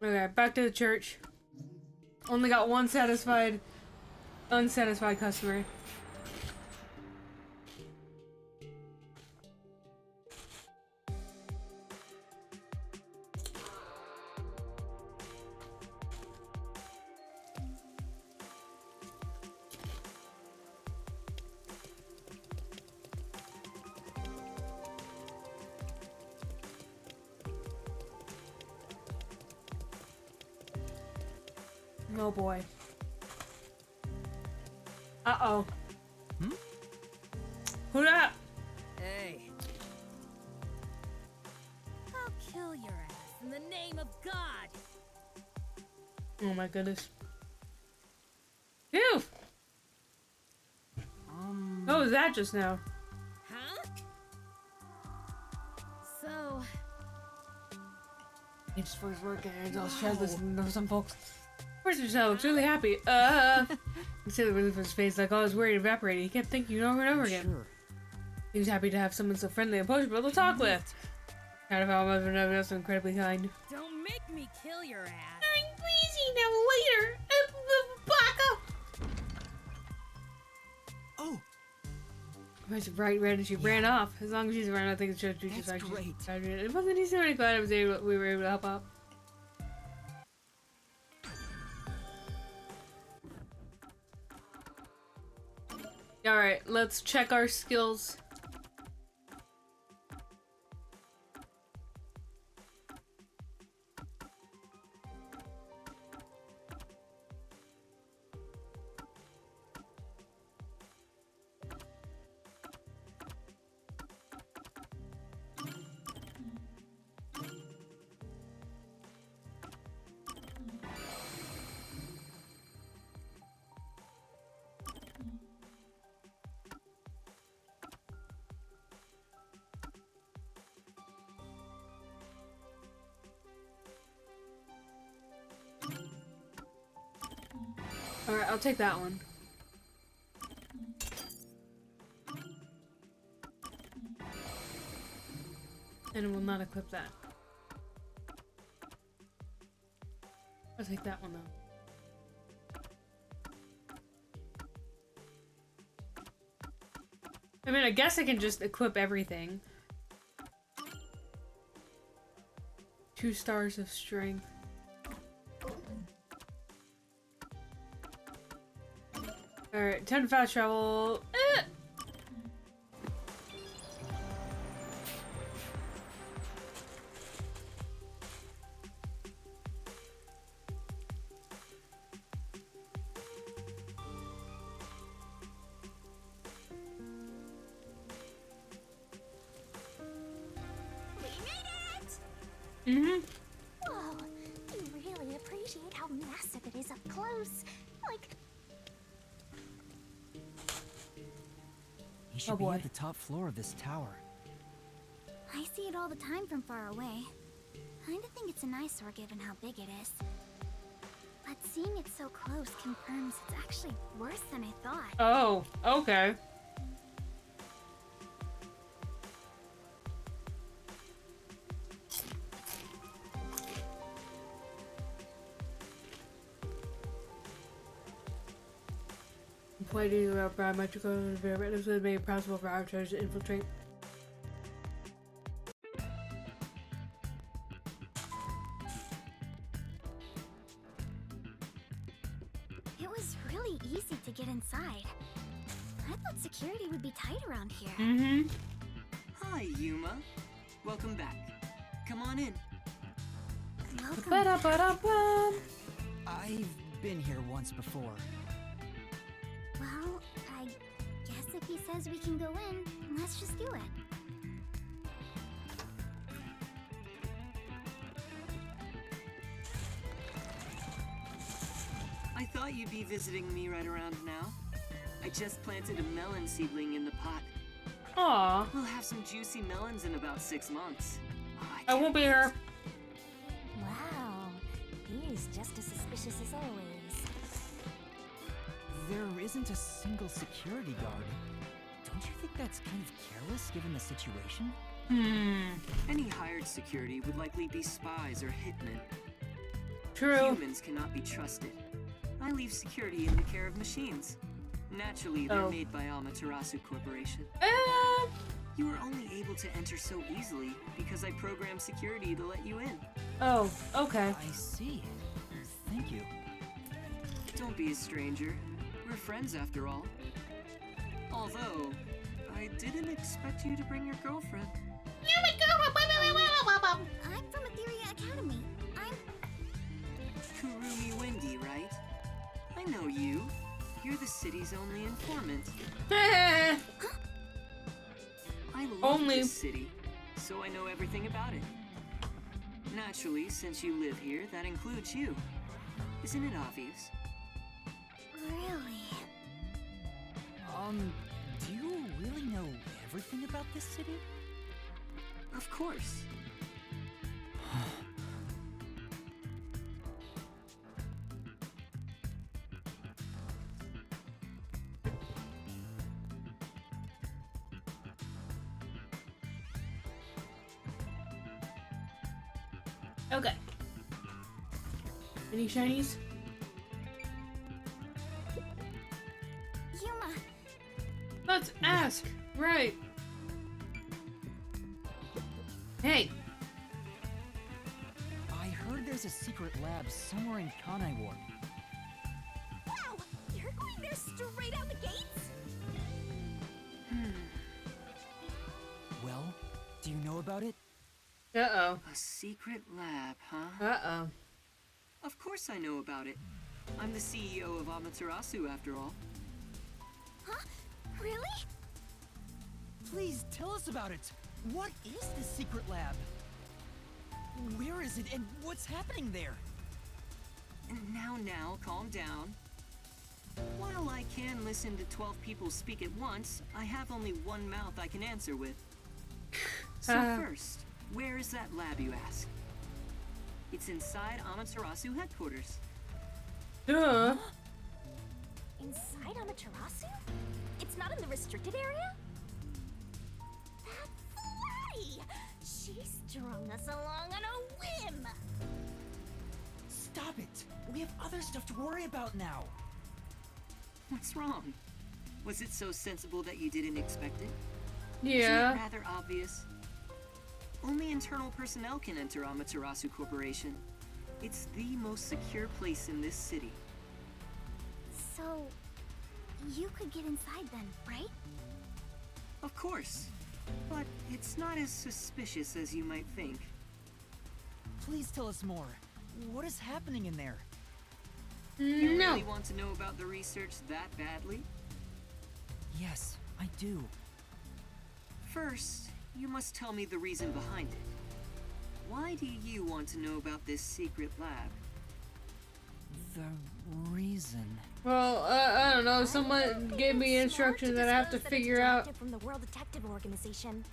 Okay, back to the church. Only got one unsatisfied customer. Oh boy. Uh-oh. Hmm? Who that? Hey. I'll kill your ass in the name of God. Oh my goodness. Phew! What was that just now? Huh? So, He just first working and I was trying to listen to some folks. Person just looks really happy. You see the relief on his face, like all his worry evaporated. He kept thinking over and over again. Sure. He was happy to have someone so friendly and approachable to talk with. Kind of how my mother was so incredibly kind. don't make me kill your ass. I'm crazy now later. Back up. Oh, She's bright red and she ran off. As long as she's around, I think it's just That's great. It wasn't easy. I'm glad we were able to help out. Alright, let's check our skills. Alright, I'll take that one. And it will not equip that. I'll take that one though. I mean, I guess I can just equip everything. 2 stars of strength. Alright, 10 fast travel. We made it! Mm-hmm. Whoa, you really appreciate how massive it is up close. Like, He should Oh, be boy. at the top floor of this tower. I see it all the time from far away. Kinda think it's an eyesore given how big it is. But seeing it so close confirms it's actually worse than I thought. Oh, okay. Completing about biometrical environment, this would make it possible for outsiders to infiltrate. It was really easy to get inside. I thought security would be tight around here. Mm-hmm. Hi, Yuma. Welcome back. Come on in. Welcome. Ba-da-ba-da-bum. I've been here once before. Well, I guess if he says we can go in, let's just do it. I thought you'd be visiting me right around now. I just planted a melon seedling in the pot. Aw, We'll have some juicy melons in about 6 months. Oh, I won't be here. Wow, he's just as suspicious as always. There isn't a single security guard. Don't you think that's kind of careless given the situation? Any hired security would likely be spies or hitmen. True. Humans cannot be trusted. I leave security in the care of machines. Naturally, they're Oh. made by Amaterasu Corporation. Um, You were only able to enter so easily because I programmed security to let you in. oh, okay. I see. Thank you. Don't be a stranger. We're friends after all. Although, I didn't expect you to bring your girlfriend. I'm from Etheria Academy. I'm... Kurumi Wendy, right? I know you. You're the city's only informant. I love Only. this city, so I know everything about it. Naturally, since you live here, that includes you. Isn't it obvious? Really? Do you really know everything about this city? Of course. Okay. Any shinies? Yuma, Let's ask. Right. Hey. I heard there's a secret lab somewhere in Kanai Ward. Wow, you're going there straight out the gates? Well, do you know about it? Uh-oh. A secret lab, huh? Uh-oh. Of course I know about it. I'm the CEO of Amaterasu, after all. huh? Really? Please tell us about it. What is this secret lab? Where is it and what's happening there? Now, calm down. While I can listen to 12 people speak at once, I have only one mouth I can answer with. So first, where is that lab, you ask? It's inside Amaterasu headquarters. Duh. Inside Amaterasu? It's not in the restricted area? That's Lottie! She strung us along on a whim! Stop it! We have other stuff to worry about now. What's wrong? Was it so sensible that you didn't expect it? Yeah. Isn't it rather obvious? Only internal personnel can enter Amaterasu Corporation. It's the most secure place in this city. So, you could get inside then, right? Of course. But it's not as suspicious as you might think. Please tell us more. What is happening in there? You No. really want to know about the research that badly? Yes, I do. First, you must tell me the reason behind it. Why do you want to know about this secret lab? The reason. Well, I don't know. Someone gave me instructions that I have to figure out. From the World Detective Organization.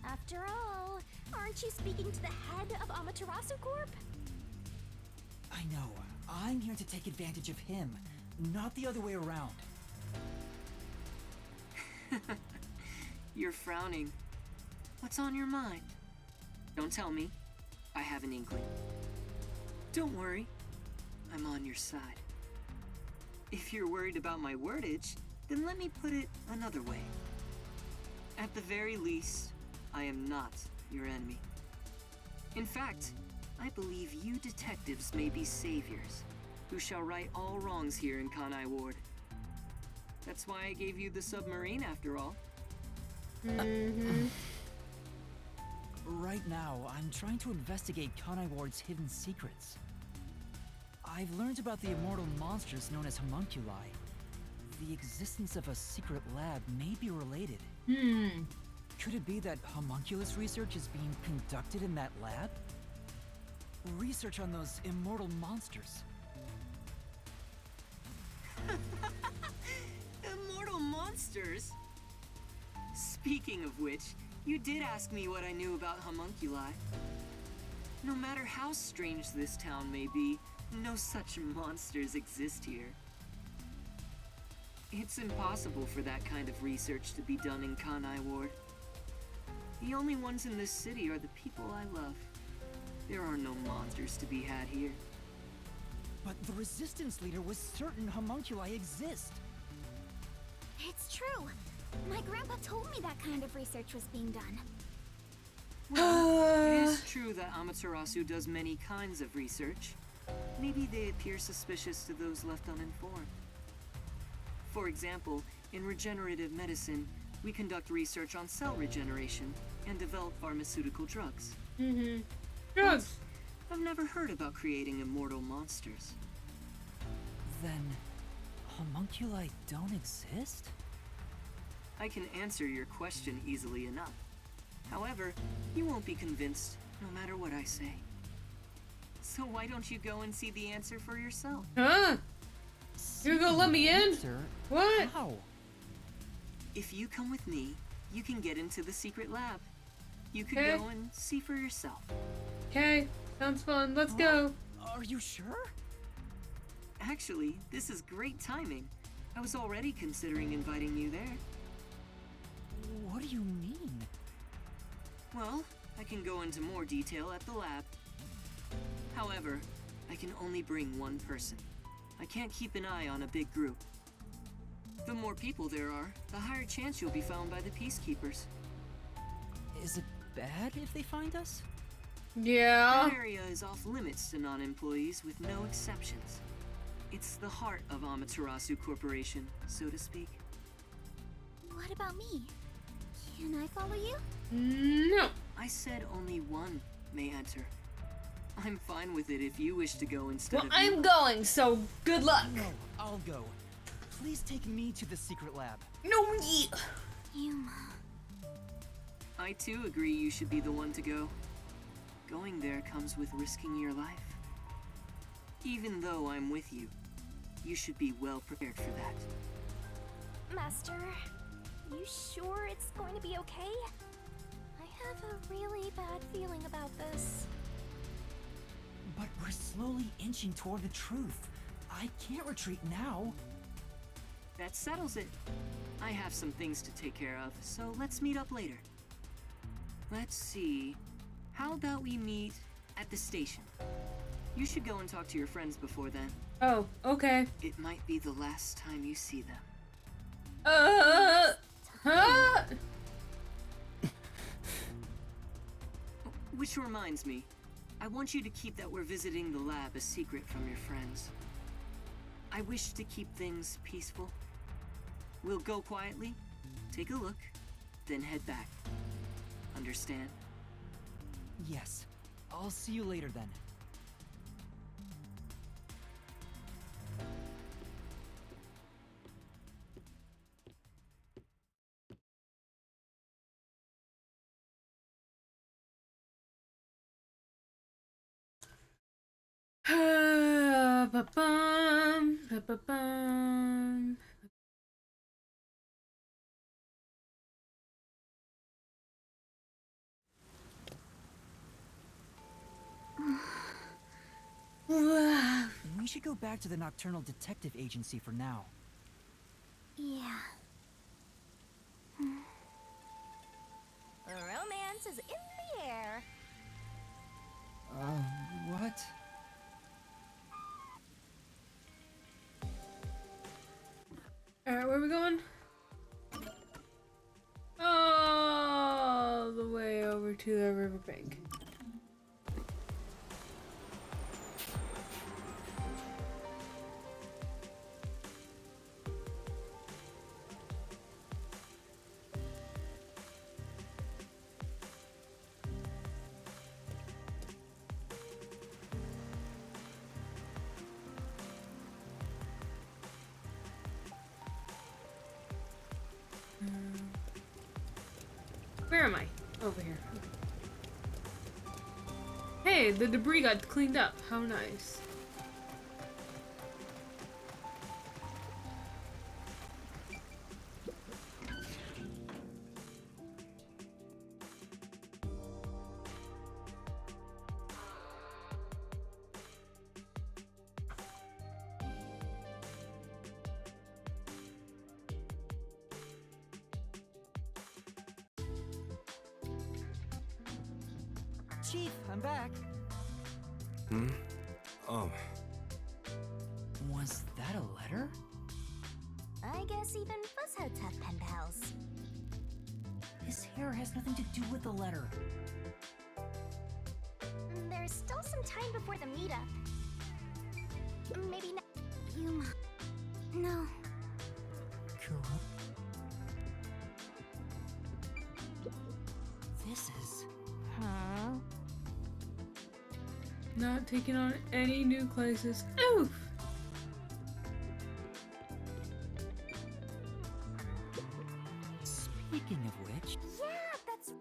After all, aren't you speaking to the head of Amaterasu Corp? I know. I'm here to take advantage of him, not the other way around. You're frowning. What's on your mind? Don't tell me. I have an inkling. Don't worry. I'm on your side. If you're worried about my wordage, then let me put it another way. At the very least, I am not your enemy. In fact, I believe you detectives may be saviors, who shall right all wrongs here in Kanai Ward. That's why I gave you the submarine, after all. Right now, I'm trying to investigate Kanai Ward's hidden secrets. I've learned about the immortal monsters known as homunculi. The existence of a secret lab may be related. Could it be that homunculus research is being conducted in that lab? Research on those immortal monsters. Immortal monsters? Speaking of which, you did ask me what I knew about homunculi. No matter how strange this town may be, no such monsters exist here. It's impossible for that kind of research to be done in Kanai Ward. The only ones in this city are the people I love. There are no monsters to be had here. But the Resistance leader was certain homunculi exist. It's true. My grandpa told me that kind of research was being done. Well, it is true that Amaterasu does many kinds of research. Maybe they appear suspicious to those left uninformed. For example, in regenerative medicine, we conduct research on cell regeneration and develop pharmaceutical drugs. Drugs! I've never heard about creating immortal monsters. Then, homunculi don't exist? I can answer your question easily enough. However, you won't be convinced no matter what I say. So why don't you go and see the answer for yourself? Huh? You're gonna let me in? Sir, What? how? If you come with me, you can get into the secret lab. You could Okay. go and see for yourself. Okay, sounds fun. Let's go. Are you sure? Actually, this is great timing. I was already considering inviting you there. What do you mean? Well, I can go into more detail at the lab. However, I can only bring one person. I can't keep an eye on a big group. The more people there are, the higher chance you'll be found by the peacekeepers. Is it bad if they find us? Yeah. That area is off limits to non-employees with no exceptions. It's the heart of Amaterasu Corporation, so to speak. What about me? Can I follow you? No. I said only one may enter. I'm fine with it if you wish to go instead Well, of I'm going, so good luck. No, I'll go. Please take me to the secret lab. No. Yuma. I too agree you should be the one to go. Going there comes with risking your life. Even though I'm with you, you should be well prepared for that. Master, you sure it's going to be okay? I have a really bad feeling about this. But we're slowly inching toward the truth. I can't retreat now. That settles it. I have some things to take care of, so let's meet up later. Let's see. How about we meet at the station? You should go and talk to your friends before then. Oh, okay. It might be the last time you see them. Huh? Which reminds me, I want you to keep that we're visiting the lab a secret from your friends. I wish to keep things peaceful. We'll go quietly, take a look, then head back. Understand? Yes. I'll see you later then. Ba-bum, ba-ba-bum. We should go back to the Nocturnal Detective Agency for now. Yeah. Romance is in the air. What? Alright, where are we going? All the way over to the riverbank. Where am I? Over here. Hey, the debris got cleaned up. How nice. Chief, I'm back. Hmm? Oh, Was that a letter? I guess even fuzzheads have pen pals. His hair has nothing to do with the letter. There's still some time before the meetup. Maybe not. Yuma. No. Cool. This is... Huh? Not taking on any new classes. Oof! Speaking of which... Yeah, that's...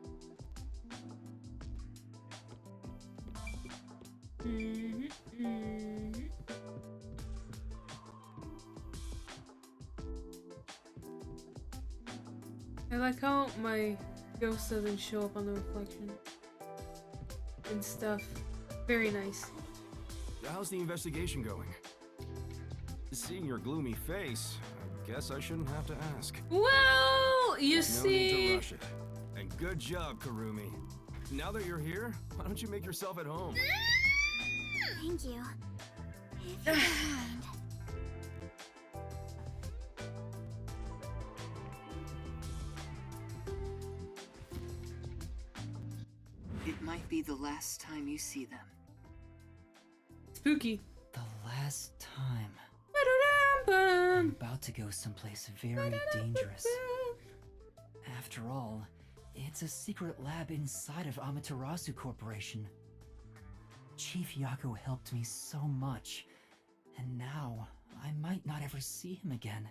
I like how my ghost doesn't show up on the reflection and stuff. Very nice. How's the investigation going? Seeing your gloomy face, I guess I shouldn't have to ask. Well, you No see. need to rush it. And good job, Karumi. Now that you're here, why don't you make yourself at home? Thank you. If you don't mind. It might be the last time you see them. Spooky. The last time. I'm about to go someplace very dangerous. After all, it's a secret lab inside of Amaterasu Corporation. Chief Yako helped me so much, and now I might not ever see him again.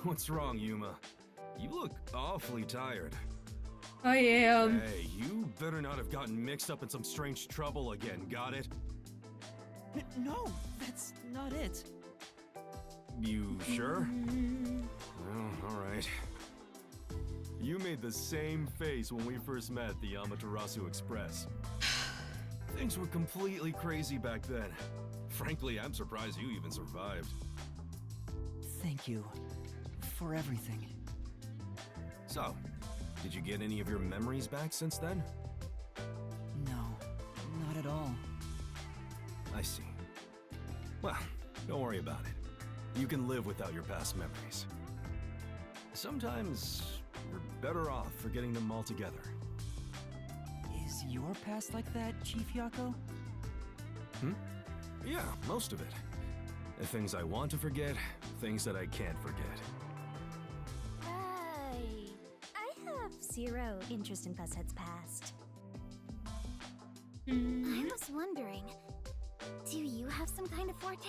What's wrong, Yuma? You look awfully tired. I am. Hey, you better not have gotten mixed up in some strange trouble again, got it? No, that's not it. You sure? Oh, alright. You made the same face when we first met at the Amaterasu Express. Things were completely crazy back then. Frankly, I'm surprised you even survived. Thank you for everything. So, did you get any of your memories back since then? No, not at all. I see. Well, don't worry about it. You can live without your past memories. Sometimes you're better off forgetting them altogether. Is your past like that, Chief Yako? Yeah, most of it. The things I want to forget, things that I can't forget. I have zero interest in Fuzzhead's past. I was wondering, do you have some kind of forte?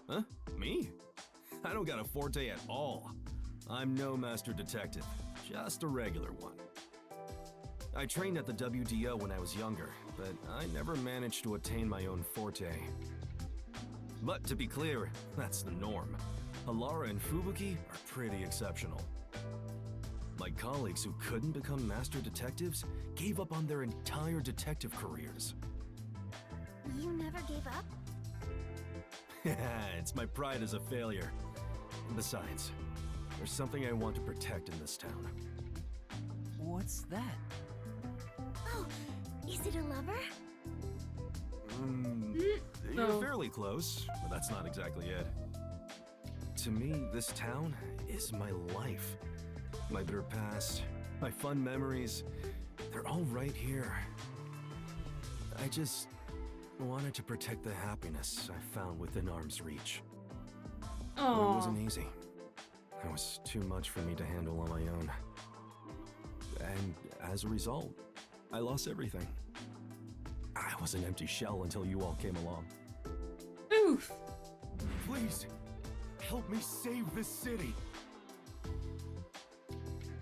Huh? Me? I don't got a forte at all. I'm no master detective, just a regular one. I trained at the WDO when I was younger, but I never managed to attain my own forte. But to be clear, that's the norm. Halara and Fubuki are pretty exceptional. My colleagues who couldn't become master detectives gave up on their entire detective careers. You never gave up? It's my pride as a failure. Besides, there's something I want to protect in this town. What's that? Oh, is it a lover? You're No. fairly close, but that's not exactly it. To me, this town is my life. My bitter past, my fun memories, they're all right here. I just wanted to protect the happiness I found within arm's reach. But it Oh. wasn't easy. It was too much for me to handle on my own. And as a result, I lost everything. I was an empty shell until you all came along. Oof. Please, help me save this city.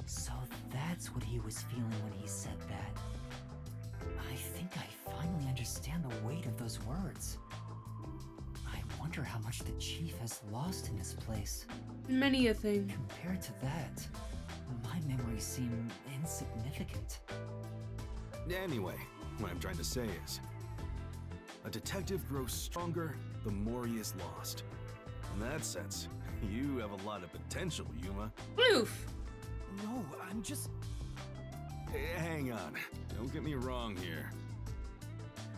So that's what he was feeling when he said that. I think I finally understand the weight of those words. I wonder how much the chief has lost in this place. Many a thing. Compared to that, my memories seem insignificant. Anyway, what I'm trying to say is, a detective grows stronger the more he is lost. In that sense, you have a lot of potential, Yuma. Oof. No, I'm just... Hang on. Don't get me wrong here.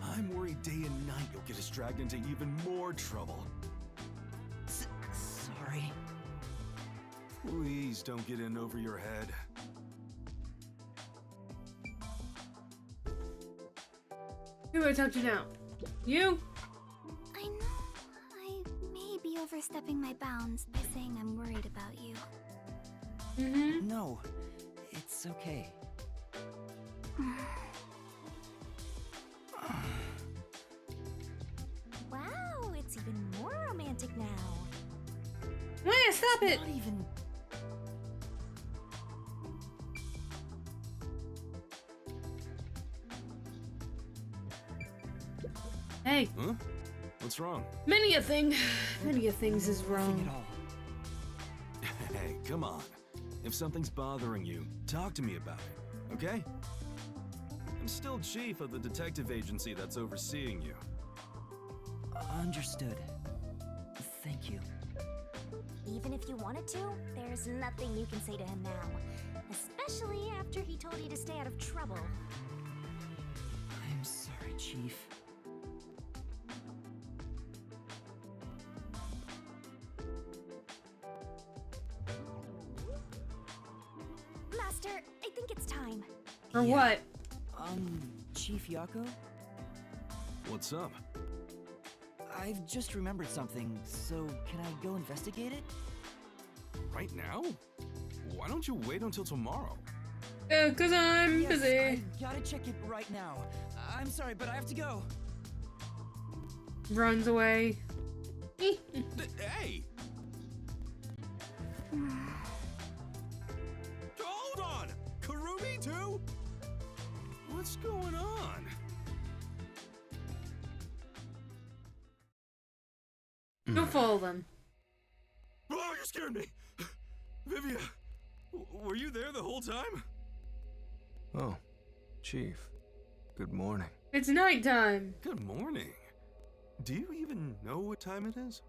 I'm worried day and night you'll get us dragged into even more trouble. Sorry. Please don't get in over your head. Who do I talk to now? You? I know I may be overstepping my bounds by saying I'm worried about you. Mm-hmm. No, it's okay. Wow, it's even more romantic now. Wait, stop it! Not even. Hey, Huh? What's wrong? many a thing is Nothing wrong. at all. Hey, come on. If something's bothering you, talk to me about it, okay? I'm still chief of the detective agency that's overseeing you. Understood. Thank you. Even if you wanted to, there's nothing you can say to him now. Especially after he told you to stay out of trouble. I'm sorry, Chief. Master, I think it's time. For Yeah. what? Chief Yako? What's up? I've just remembered something, so can I go investigate it? Right now? Why don't you wait until tomorrow? Cause I'm Yes, busy. I gotta check it right now. I'm sorry, but I have to go. Runs away. Hey! Hold on! Karumi too? What's going on? Don't follow them. Oh, you scared me! Vivia, were you there the whole time? Oh, Chief. Good morning. It's nighttime. Good morning. Do you even know what time it is?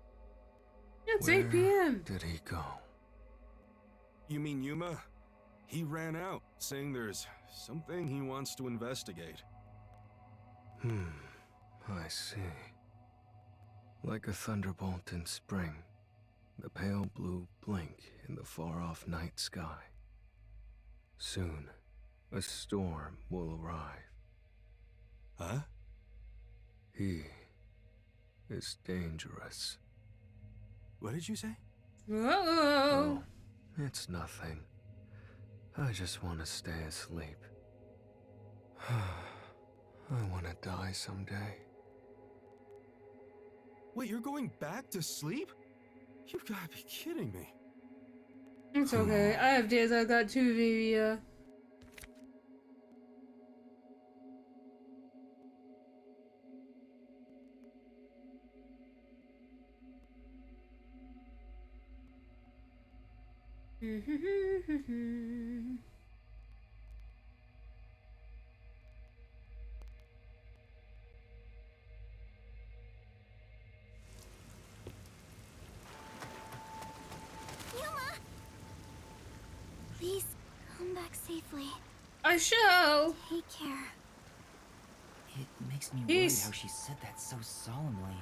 It's Where 8 p.m. did he go? You mean Yuma? He ran out, saying there's something he wants to investigate. I see. Like a thunderbolt in spring, the pale blue blink in the far-off night sky. Soon, a storm will arrive. Huh? He is dangerous. What did you say? Uh-oh. Oh, it's nothing. I just want to stay asleep. I want to die someday. Wait, you're going back to sleep? You've got to be kidding me. It's okay. I have days I got two Vivia. Yuma! Please come back safely. I shall. Take care. It makes me worried Peace. how she said that so solemnly.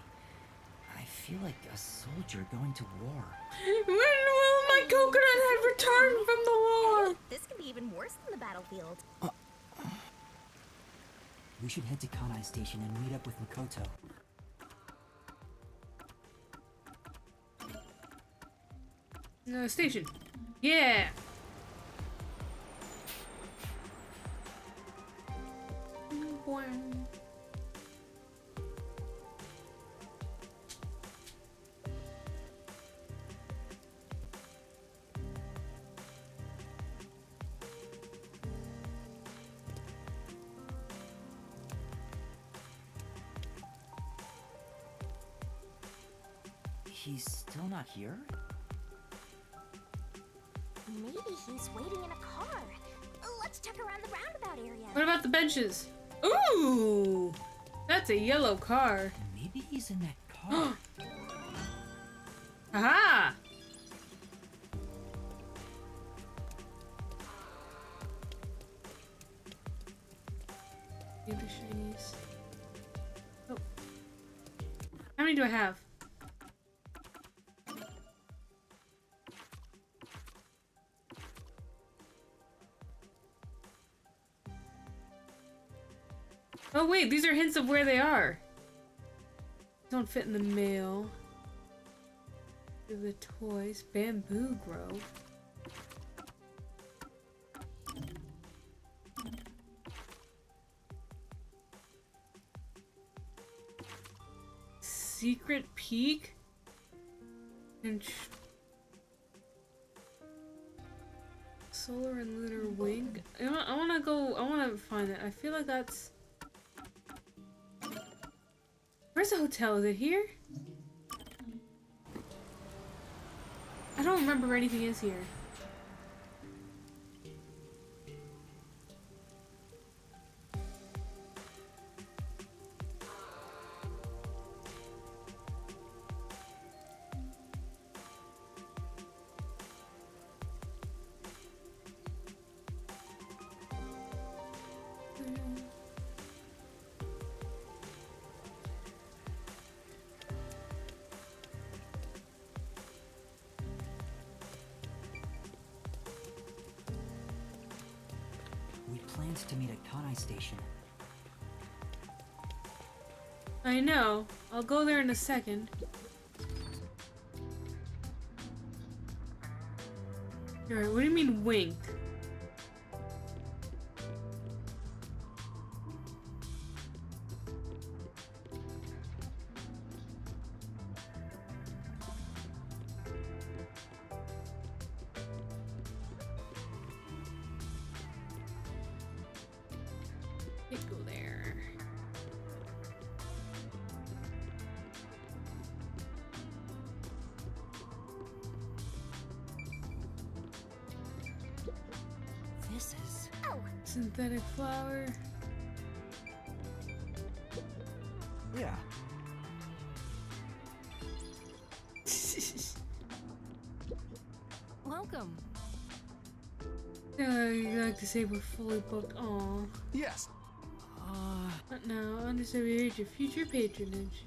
I feel like a soldier going to war. When will my coconut head return from the war? This could be even worse than the battlefield. We should head to Kanai Station and meet up with Makoto. Station. Yeah. He's still not here? Maybe he's waiting in a car. Let's check around the roundabout area. What about the benches? Ooh, that's a yellow car. Maybe he's in that car. Aha! The other shinies. Oh. How many do I have? Oh wait, these are hints of where they are. Don't fit in the mail. The toys. Bamboo Grove. Secret Peak? And Solar and Lunar Wing? I wanna go, I wanna find it. I feel like that's... Where's the hotel? Is it here? I don't remember where anything is here. We planned to meet at Kanai Station. I know. I'll go there in a second. Alright, what do you mean wink? Can't go there. This is... Oh, Synthetic flower. Yeah. Welcome. You like to say we're fully booked. Aw. Yes. Not now. Understand we urge your future patronage.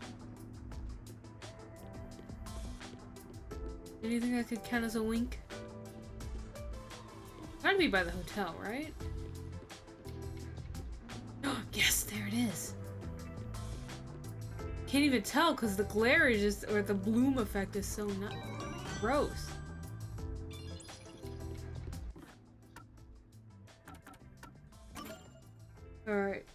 Anything that could count as a wink? Gotta be by the hotel, right? Yes, there it is. Can't even tell because the glare is just, or the bloom effect is so not gross. Alright.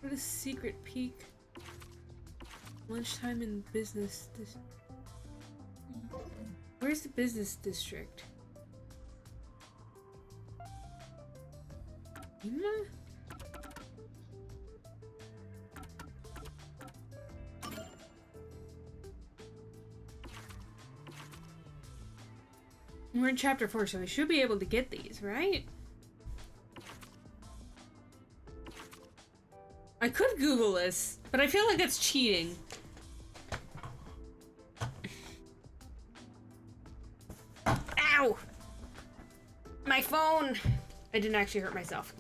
What is Secret Peak? Lunchtime in business. Where's the business district? Yuma? We're in chapter 4, so we should be able to get these, right? I could Google this, but I feel like that's cheating. Ow! My phone! I didn't actually hurt myself.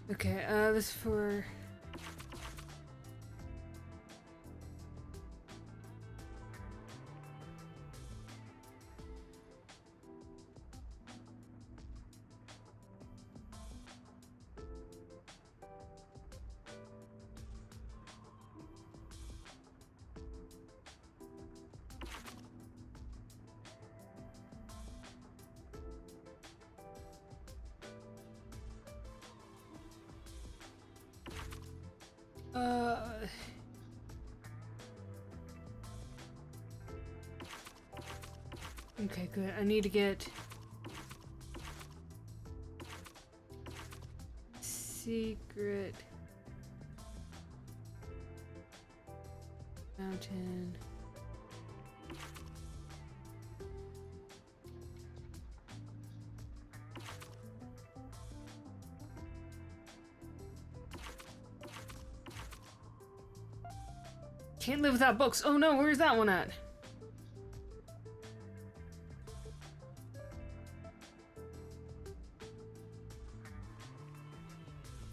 Okay, this for... Okay, good. I need to get secret mountain. Can't live without books. Oh no, where's that one at?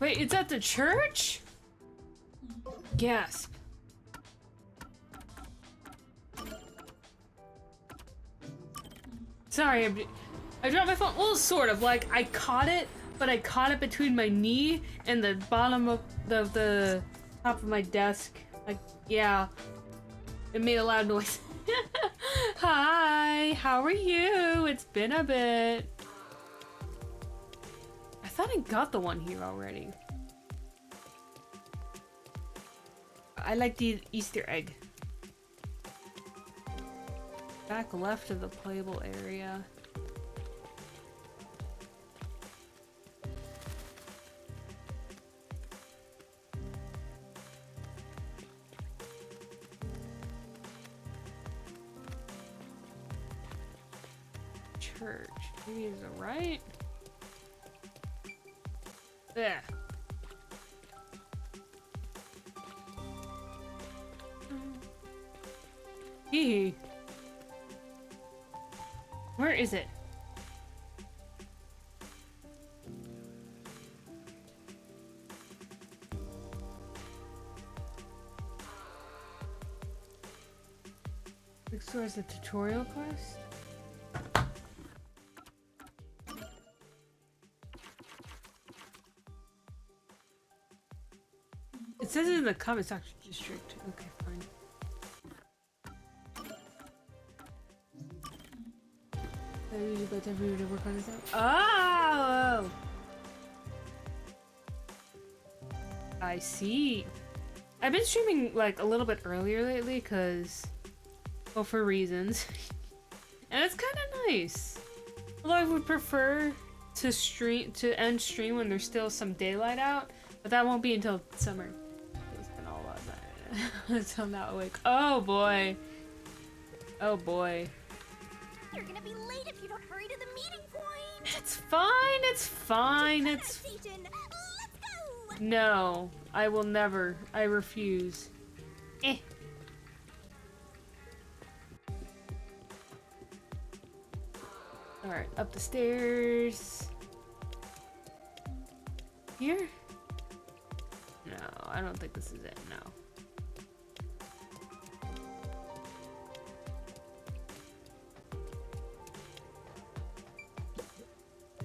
Wait, it's at the church? Gasp. Sorry, I dropped my phone. Well, sort of. Like, I caught it, but I caught it between my knee and the bottom of the top of my desk. Like, yeah. It made a loud noise. Hi, how are you? It's been a bit. I thought I got the one here already. I like the Easter egg. Back left of the playable area. Church. Maybe it's right. There. Hee. Where is it? Next door is the tutorial quest. It says it in the comment section district. Okay, fine. I usually got time for you to work on this out. Oh! I see. I've been streaming like a little bit earlier lately because, well, for reasons. And it's kind of nice. Although I would prefer to end stream when there's still some daylight out, but that won't be until summer. It's been all about that until I'm not awake. Oh boy. Oh boy. You're gonna be late if you don't hurry to the meeting point. It's fine. It's fine. It's. Station. Let's go. No, I will never. I refuse. Eh. Alright, up the stairs. Here? No, I don't think this is it, no.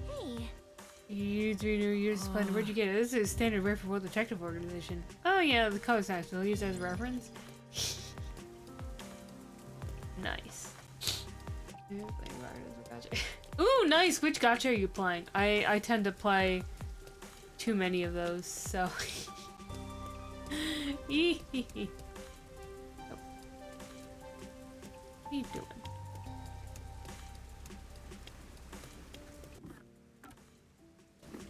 Hey. You 3 new years plan. Where'd you get it? This is standard rare for World Detective Organization. Oh yeah, the color signs. We'll use that as a reference. Nice. Ooh, nice! Which gacha are you playing? I tend to play too many of those, so... What are you doing?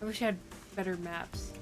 I wish I had better maps.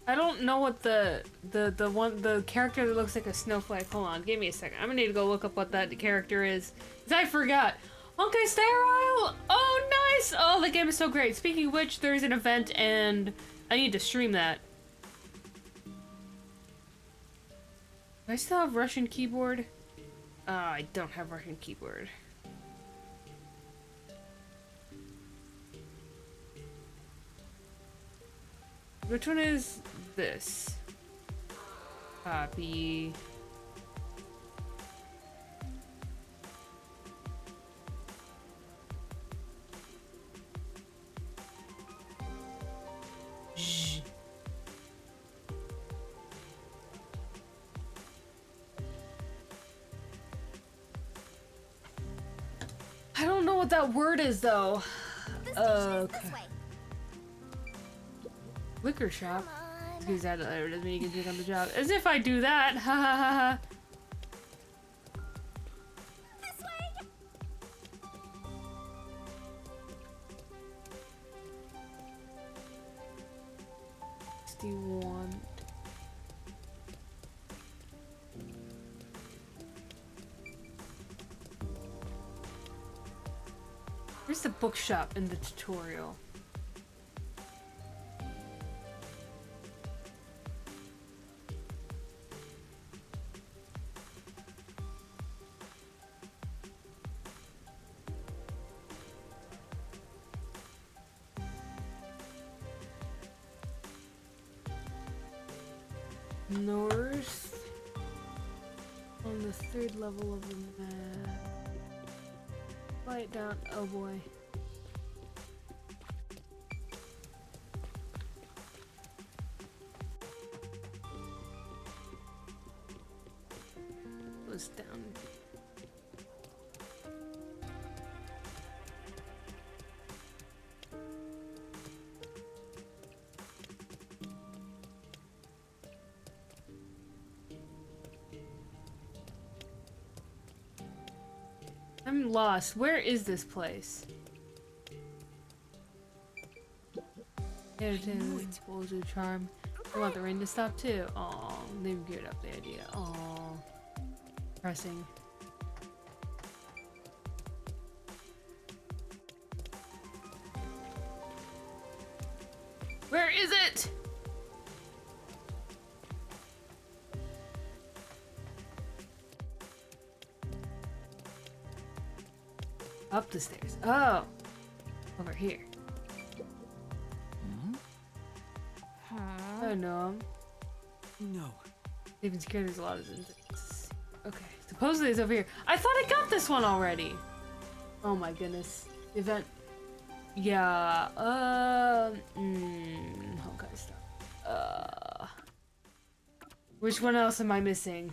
I don't know what the character that looks like a snowflake. Hold on, give me a second. I'm gonna need to go look up what that character is. 'Cause I forgot. Okay, sterile. Oh, nice. Oh, the game is so great. Speaking of which, there's an event and I need to stream that. Do I still have Russian keyboard? I don't have Russian keyboard. Which one is this? Copy. Zzz. I don't know what that word is though. Okay. Liquor shop. Because that doesn't mean you can take on the job. As if I do that. Ha ha ha ha. This way. 61. Where's the bookshop in the tutorial? North on the 3rd level of the map. Light down. Oh boy. Goes down. I'm lost. Where is this place? Editing, Bozu charm. I want the rain to stop too. Oh, they've geared up the idea. Oh, pressing. Where is it? Up the stairs. Oh, over here. Oh no. No. They've been scared. There's a lot of things. Okay, supposedly it's over here. I thought I got this one already. Oh my goodness. Event. Yeah. Okay, stop. Which one else am I missing?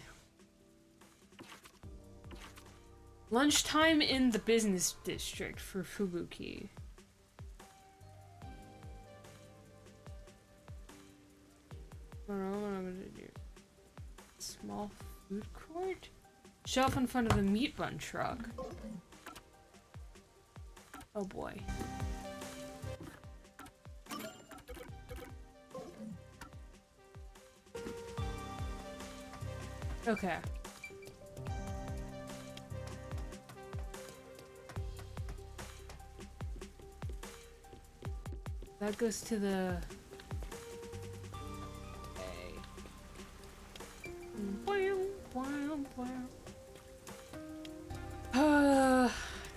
Lunchtime in the business district for Fubuki. I don't know what I'm gonna do. Small food court? Shelf in front of the meat bun truck. Oh boy. Okay. That goes to the...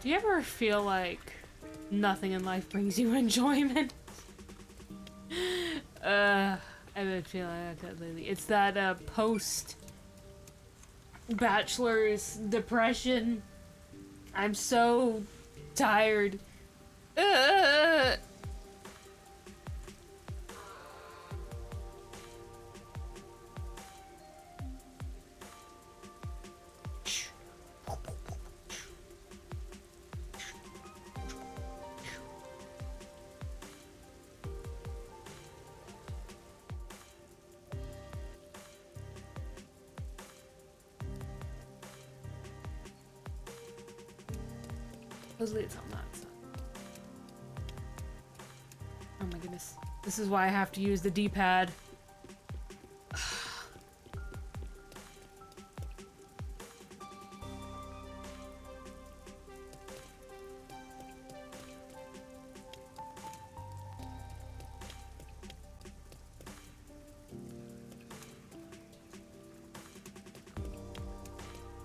Do you ever feel like nothing in life brings you enjoyment? I've been feeling like that lately. It's that post bachelor's depression. I'm so tired. Supposedly it's on that side. Oh my goodness. This is why I have to use the D-pad.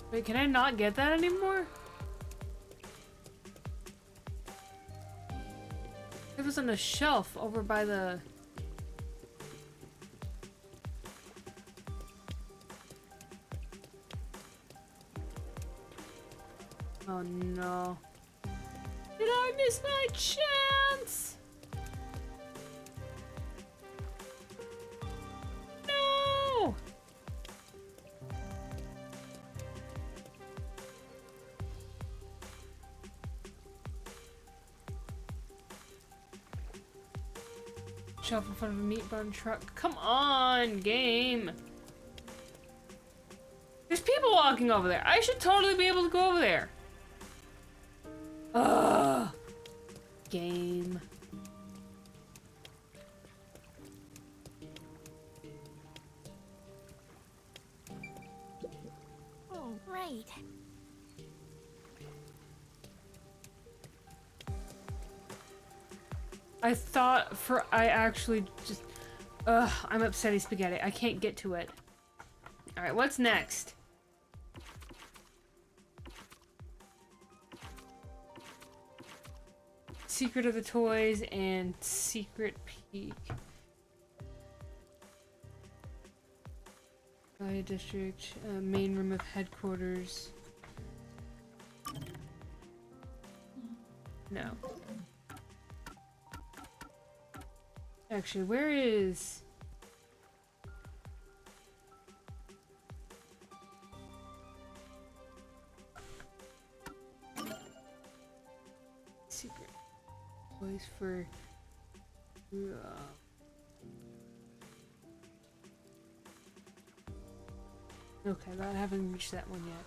Wait, can I not get that anymore? It was on a shelf over by the... Oh no. Did I miss my chance? No! Shelf in front of a meat bun truck. Come on, game. There's people walking over there. I should totally be able to go over there. Ugh. Game. Oh, right. I thought I actually just... Ugh, I'm upsetty spaghetti. I can't get to it. Alright, what's next? Secret of the Toys and Secret Peak. Fire District, main room of headquarters. No. Actually, where is... Secret Toys for... Okay, but I haven't reached that one yet.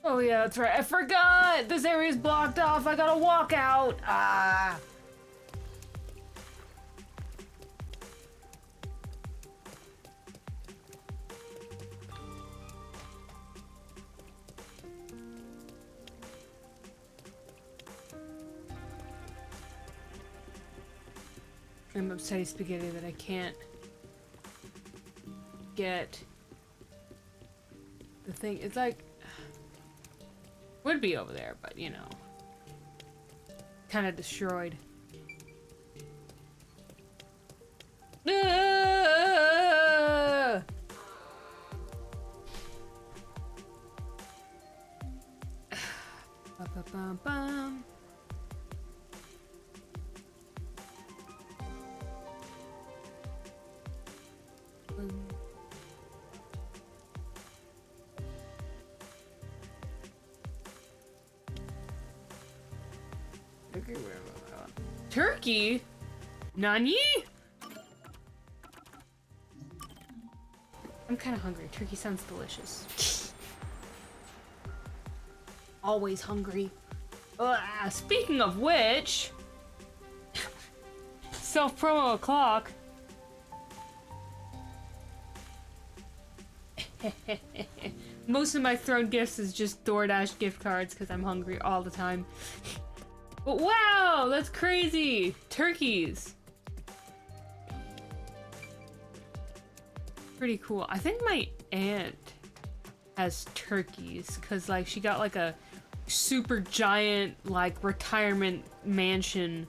Oh yeah, that's right. I forgot! This area's blocked off. I gotta walk out. Ah. I'm upsetty spaghetti that I can't get the thing. It's like... Would be over there, but you know. Kind of destroyed. Ah! Ba-ba-bum-bum. Turkey? Nani? I'm kind of hungry. Turkey sounds delicious. Always hungry. Speaking of which... Self-promo o'clock. Most of my thrown gifts is just DoorDash gift cards because I'm hungry all the time. But wow, that's crazy! Turkeys! Pretty cool. I think my aunt has turkeys because like she got like a super giant like retirement mansion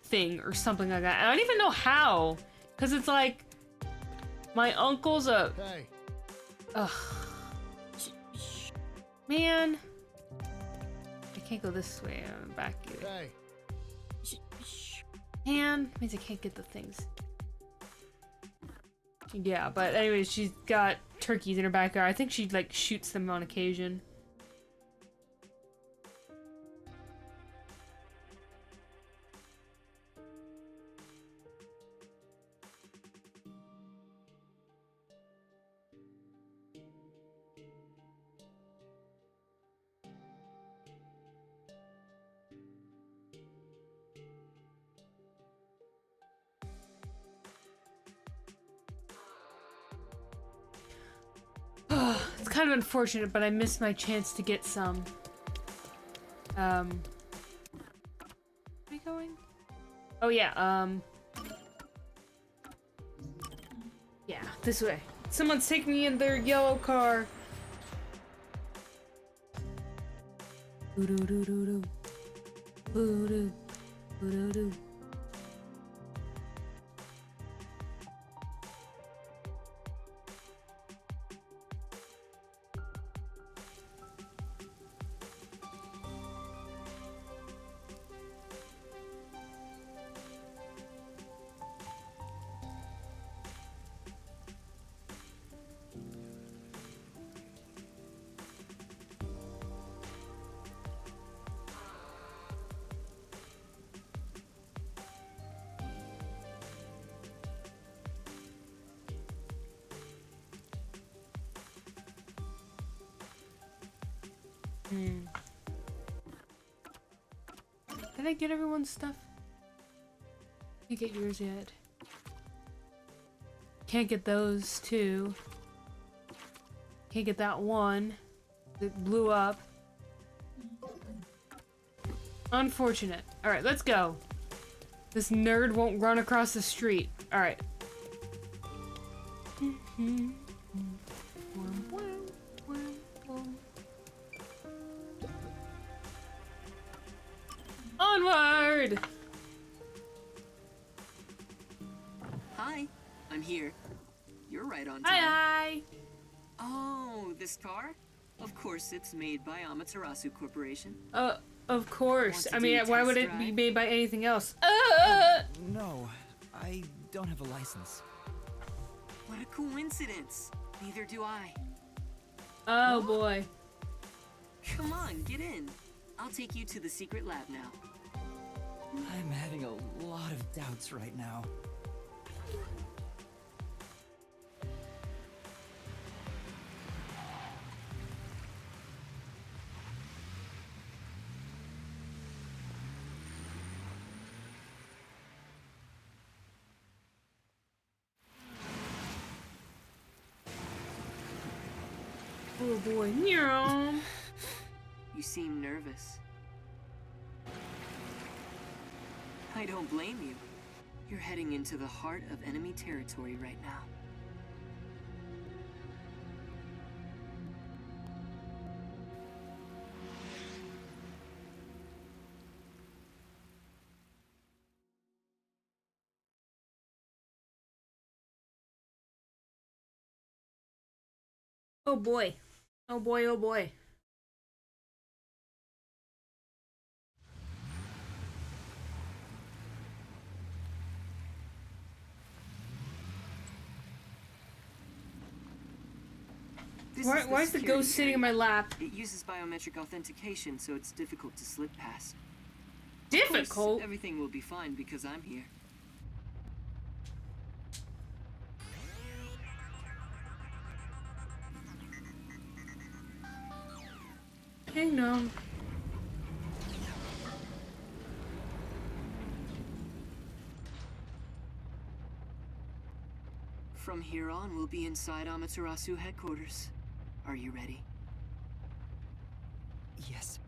thing or something like that. I don't even know how because it's like my uncle's a... Hey. Ugh. Man. I can't go this way. I'm back either. Hey. Man, means I can't get the things. Yeah, but anyways, she's got turkeys in her backyard. I think she like shoots them on occasion. It's kind of unfortunate, but I missed my chance to get some. Where am I going? Oh yeah, this way. Someone's taking me in their yellow car. Boo-doo-doo-doo-doo. Boo-doo. Boo-doo-doo. Did I get everyone's stuff? Can't get yours yet. Can't get those two. Can't get that one that blew up. Unfortunate. Alright, let's go. This nerd won't run across the street. Alright. Onward! Hi, I'm here. You're right on time. Hi! Oh, this car? Of course, it's made by Amaterasu Corporation. Of course. Want to I do mean, a why test would it be drive? made by anything else? No, I don't have a license. What a coincidence. Neither do I. Oh boy. Come on, get in. I'll take you to the secret lab now. I'm having a lot of doubts right now. Oh boy. Meow. You seem nervous. I don't blame you. You're heading into the heart of enemy territory right now. Oh boy. Oh boy, oh boy. This Why is the security ghost sitting in my area. lap? It uses biometric authentication, so it's difficult to slip past. Of course, Difficult? everything will be fine because I'm here. Kingdom. From here on, we'll be inside Amaterasu headquarters. Are you ready? Yes.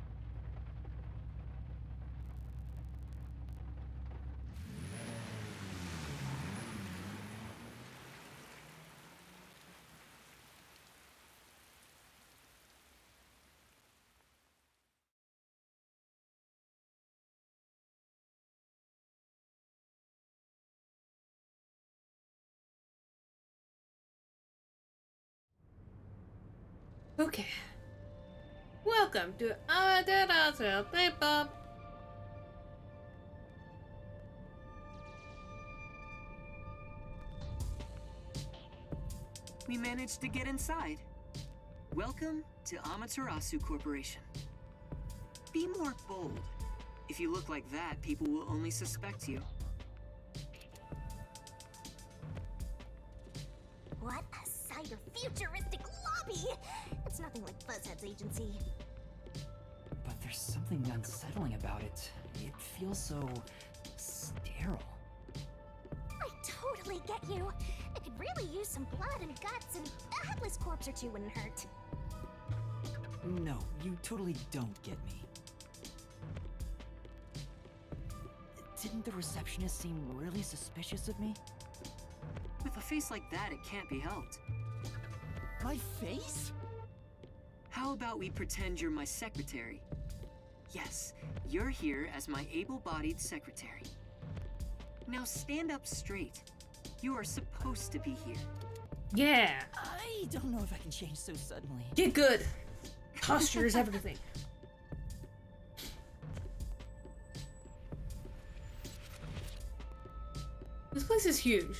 Okay. Welcome to Amaterasu Paper. We managed to get inside. Welcome to Amaterasu Corporation. Be more bold. If you look like that, people will only suspect you. What a sight of futuristic lobby! It's nothing like Buzzhead's agency. But there's something unsettling about it. It feels so sterile. I totally get you. I could really use some blood and guts, and a headless corpse or two wouldn't hurt. No, you totally don't get me. Didn't the receptionist seem really suspicious of me? With a face like that, it can't be helped. My face? How about we pretend you're my secretary? Yes, you're here as my able-bodied secretary. Now stand up straight. You are supposed to be here. Yeah. I don't know if I can change so suddenly. Get good. Posture is everything. This place is huge.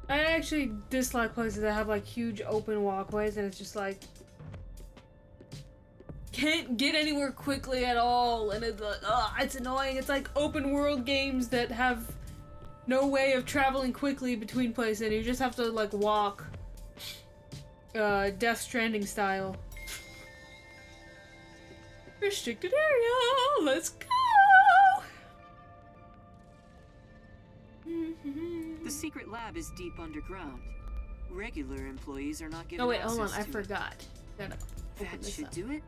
I actually dislike places that have like huge open walkways and it's just like can't get anywhere quickly at all, and it's like, it's annoying. It's like open world games that have no way of traveling quickly between places and you just have to like walk Death Stranding style. Restricted area, let's go. The secret lab is deep underground. Regular employees are not given Oh wait, hold on, access I to it. forgot. Gotta open That this should up. do it.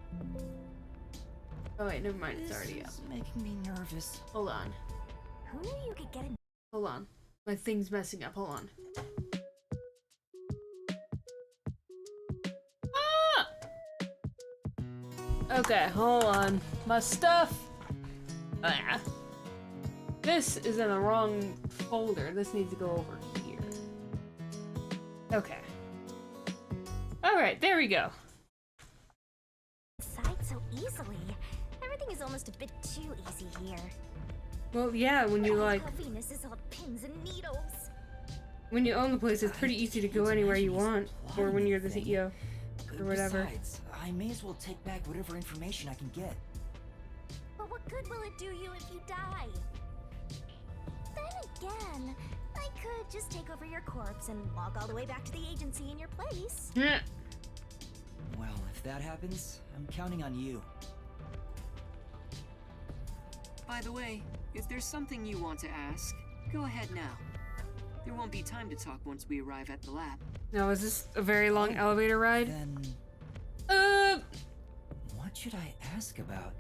Oh wait, never mind, it's already up. This is making me nervous. Hold on. Who knew you could get in? Hold on. My thing's messing up, hold on. Ah! Okay, hold on. My stuff. Ah. This is in the wrong folder. This needs to go over here. Okay. Alright, there we go. Side so easily. Everything is almost a bit too easy here. Well, yeah, when you like, How Venus is all pins and needles. when you own the place, it's pretty easy to go anywhere you want. Or when you're the Anything. CEO. Or whatever. Besides, I may as well take back whatever information I can get. But what good will it do you if you die? Then again, I could just take over your corpse and walk all the way back to the agency in your place. Yeah. Well, if that happens, I'm counting on you. By the way, if there's something you want to ask, go ahead now. There won't be time to talk once we arrive at the lab. Now, is this a very long elevator ride? Then, what should I ask about?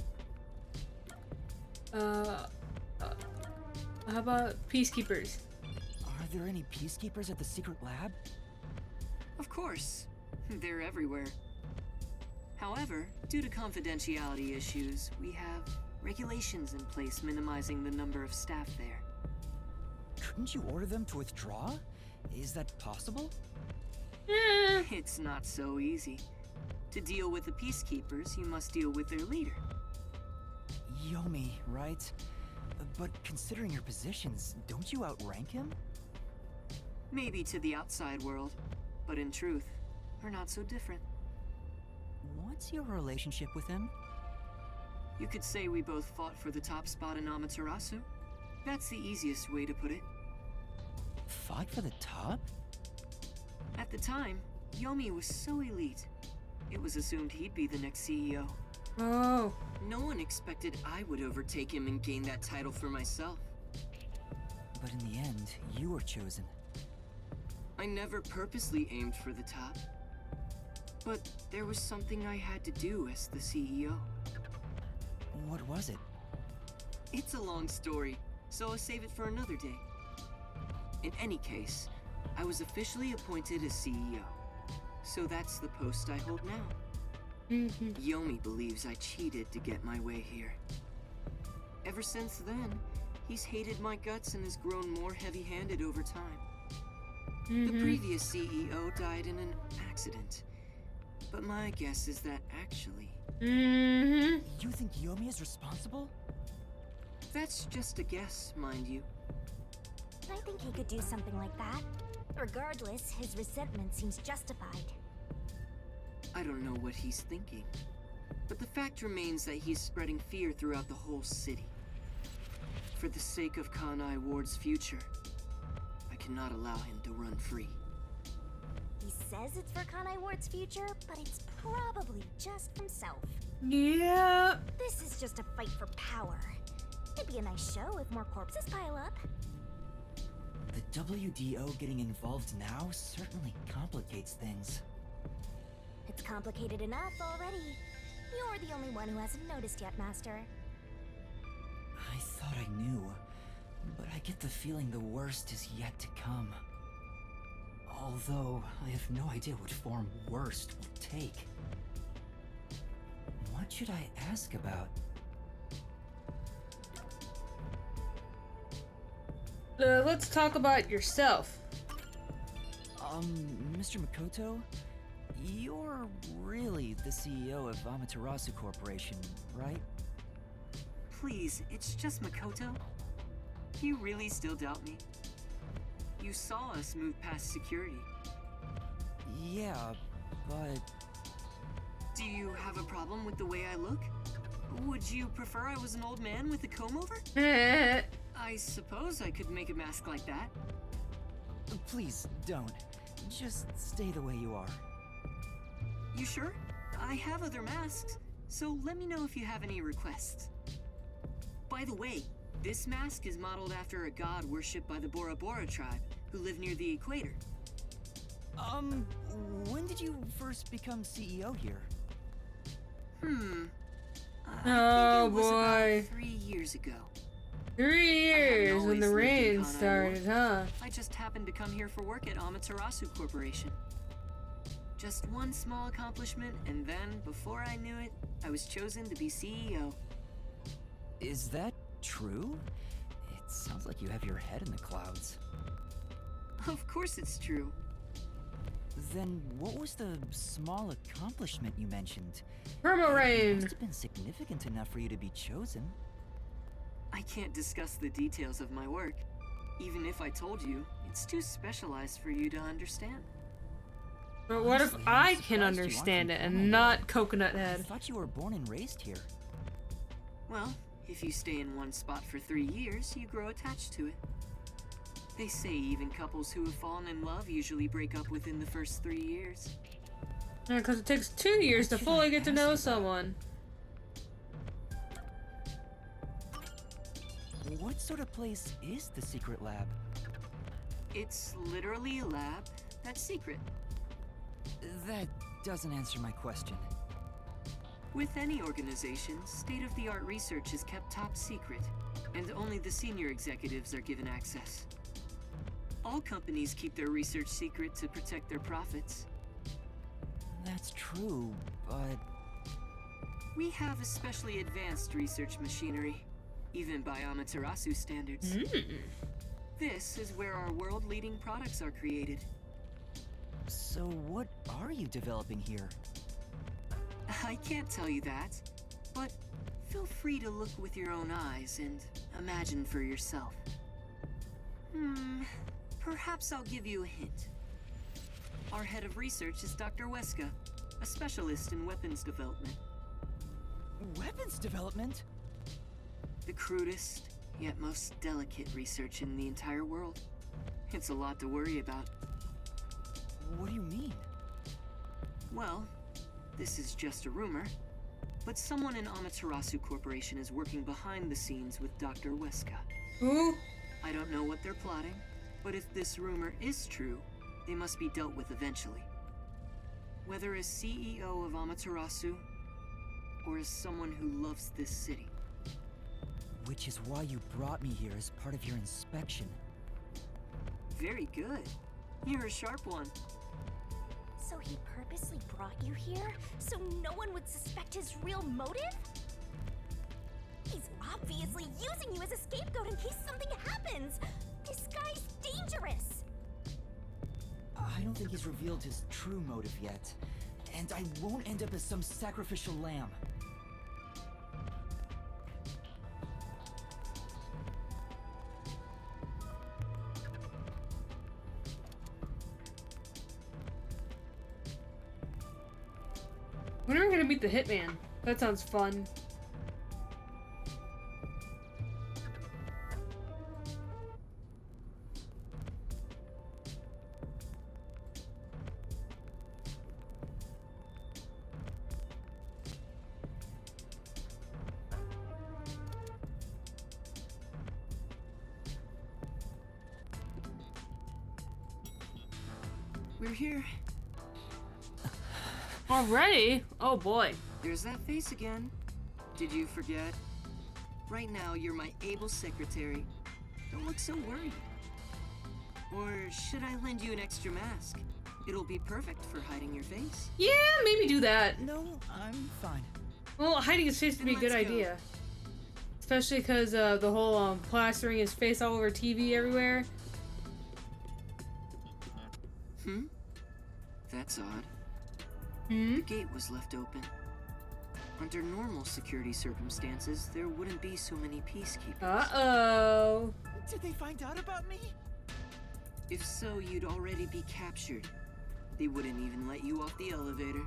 How about peacekeepers? Are there any peacekeepers at the secret lab? Of course, they're everywhere. However, due to confidentiality issues, we have regulations in place minimizing the number of staff there. Couldn't you order them to withdraw? Is that possible? It's not so easy. To deal with the peacekeepers, you must deal with their leader. Yomi, right? But considering your positions, don't you outrank him? Maybe to the outside world, but in truth, we're not so different. What's your relationship with him? You could say we both fought for the top spot in Amaterasu. That's the easiest way to put it. Fought for the top? At the time, Yomi was so elite. It was assumed he'd be the next CEO. Oh. No one expected I would overtake him and gain that title for myself. But in the end, you were chosen. I never purposely aimed for the top. But there was something I had to do as the CEO. What was it? It's a long story, so I'll save it for another day. In any case, I was officially appointed as CEO. So that's the post I hold now. Yomi believes I cheated to get my way here. Ever since then, he's hated my guts and has grown more heavy-handed over time. The previous CEO died in an accident. But my guess is that actually... You think Yomi is responsible? That's just a guess, mind you. I think he could do something like that. Regardless, his resentment seems justified. I don't know what he's thinking. But the fact remains that he's spreading fear throughout the whole city. For the sake of Kanai Ward's future, I cannot allow him to run free. He says it's for Kanai Ward's future, but it's probably just himself. Yeah. This is just a fight for power. It'd be a nice show if more corpses pile up. The WDO getting involved now certainly complicates things. It's complicated enough already. You're the only one who hasn't noticed yet, Master. I thought I knew, but I get the feeling the worst is yet to come. Although, I have no idea what form worst will take. What should I ask about? Let's talk about yourself. Mr. Makoto? You're really the CEO of Amaterasu Corporation, right? Please, it's just Makoto. You really still doubt me? You saw us move past security. Yeah, but... Do you have a problem with the way I look? Would you prefer I was an old man with a comb-over? I suppose I could make a mask like that. Please, don't. Just stay the way you are. You sure? I have other masks, so let me know if you have any requests. By the way, this mask is modeled after a god worshipped by the Bora Bora tribe, who live near the equator. When did you first become CEO here? Oh I think it was boy. about 3 years ago. 3 years when the always lived in rain Kanai started, huh? I just happened to come here for work at Amaterasu Corporation. Just one small accomplishment, and then, before I knew it, I was chosen to be CEO. Is that true? It sounds like you have your head in the clouds. Of course it's true. Then what was the small accomplishment you mentioned? Perma It rain. must have been significant enough for you to be chosen. I can't discuss the details of my work. Even if I told you, it's too specialized for you to understand. But what if Honestly, I'm I surprised can you aren't understand it from and Kanai. not Coconut I Head? thought you were born and raised here. Well, if you stay in one spot for 3 years, you grow attached to it. They say even couples who have fallen in love usually break up within the first 3 years. Yeah, because it takes 2 years to should fully I get to ask know about? someone. What sort of place is the secret lab? It's literally a lab that's secret. That doesn't answer my question. With any organization, state-of-the-art research is kept top secret, and only the senior executives are given access. All companies keep their research secret to protect their profits. That's true, but... We have especially advanced research machinery, even by Amaterasu standards. This is where our world-leading products are created. So what are you developing here? I can't tell you that, but feel free to look with your own eyes and imagine for yourself. Perhaps I'll give you a hint. Our head of research is Dr. Weska, a specialist in weapons development. Weapons development? The crudest, yet most delicate research in the entire world. It's a lot to worry about. What do you mean? Well, this is just a rumor, but someone in Amaterasu Corporation is working behind the scenes with Dr. Weska. Who? I don't know what they're plotting, but if this rumor is true, they must be dealt with eventually. Whether as CEO of Amaterasu, or as someone who loves this city. Which is why you brought me here as part of your inspection. Very good. You're a sharp one. So he purposely brought you here so no one would suspect his real motive? He's obviously using you as a scapegoat in case something happens. This guy's dangerous. I don't think he's revealed his true motive yet. And I won't end up as some sacrificial lamb. When are we gonna meet the hitman? That sounds fun. We're here. Already? Oh boy. There's that face again. Did you forget? Right now, you're my able secretary. Don't look so worried. Or should I lend you an extra mask? It'll be perfect for hiding your face. Yeah, maybe do that. No, I'm fine. Well, hiding his face would be a good idea. Especially because the whole plastering his face all over TV everywhere. That's odd. Hmm? The gate was left open. Under normal security circumstances, there wouldn't be so many peacekeepers. Uh-oh. Did they find out about me? If so, you'd already be captured. They wouldn't even let you off the elevator.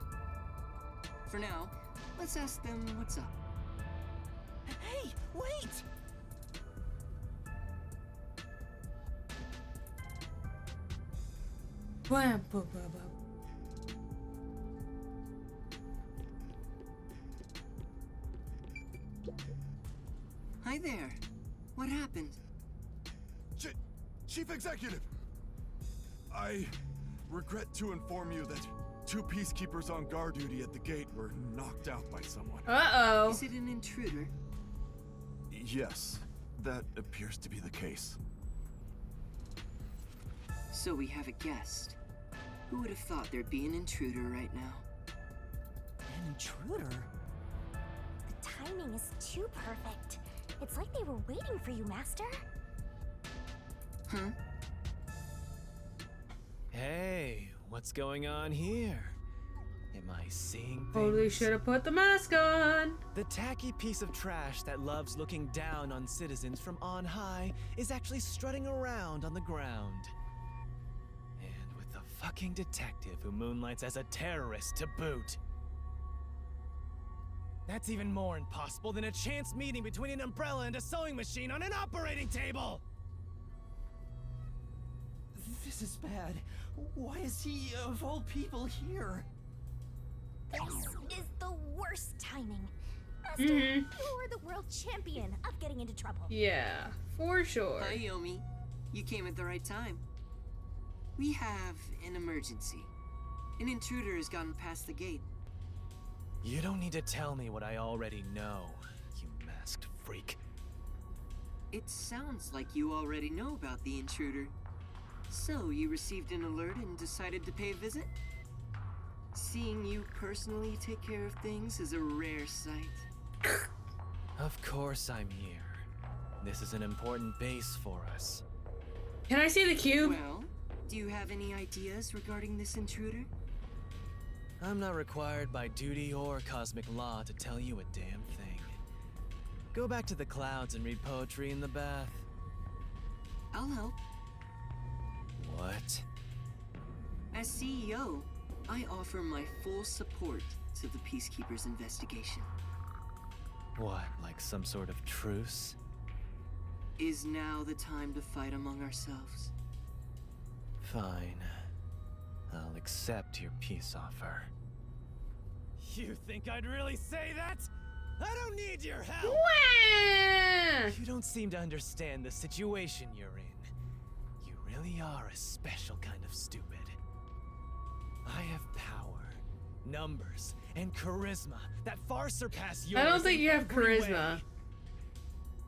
For now, let's ask them what's up. Hey, wait! Blam, blah, blah, blah. Hi there. What happened? Chief Executive! I regret to inform you that 2 peacekeepers on guard duty at the gate were knocked out by someone. Uh-oh. Is it an intruder? Yes, that appears to be the case. So we have a guest. Who would have thought there'd be an intruder right now? An intruder? The timing is too perfect. It's like they were waiting for you, Master. Huh? Hey, what's going on here? Am I seeing things? Totally should have put the mask on. The tacky piece of trash that loves looking down on citizens from on high is actually strutting around on the ground. And with the fucking detective who moonlights as a terrorist to boot. That's even more impossible than a chance meeting between an umbrella and a sewing machine on an operating table! This is bad. Why is he, of all people, here? This is the worst timing. Master, Mm-hmm. you were the world champion of getting into trouble. Yeah, for sure. Hi, Yomi. You came at the right time. We have an emergency. An intruder has gotten past the gate. You don't need to tell me what I already know, you masked freak. It sounds like you already know about the intruder. So, you received an alert and decided to pay a visit? Seeing you personally take care of things is a rare sight. Of course I'm here. This is an important base for us. Can I see the cube? Well, do you have any ideas regarding this intruder? I'm not required by duty or cosmic law to tell you a damn thing. Go back to the clouds and read poetry in the bath. I'll help. What? As CEO, I offer my full support to the Peacekeepers' investigation. What, like some sort of truce? Is now the time to fight among ourselves? Fine. I'll accept your peace offer. You think I'd really say that? I don't need your help! Wah! You don't seem to understand the situation you're in. You really are a special kind of stupid. I have power, numbers, and charisma that far surpass yours. I don't think in you have every charisma. way.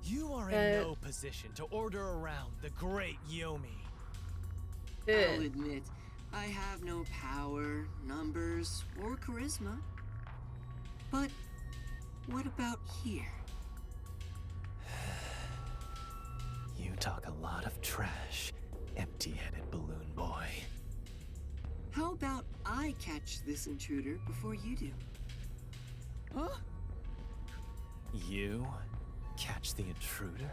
You are in no position to order around the great Yomi. I'll admit, I have no power, numbers, or charisma. But what about here? You talk a lot of trash, empty-headed balloon boy. How about I catch this intruder before you do? Huh? You catch the intruder?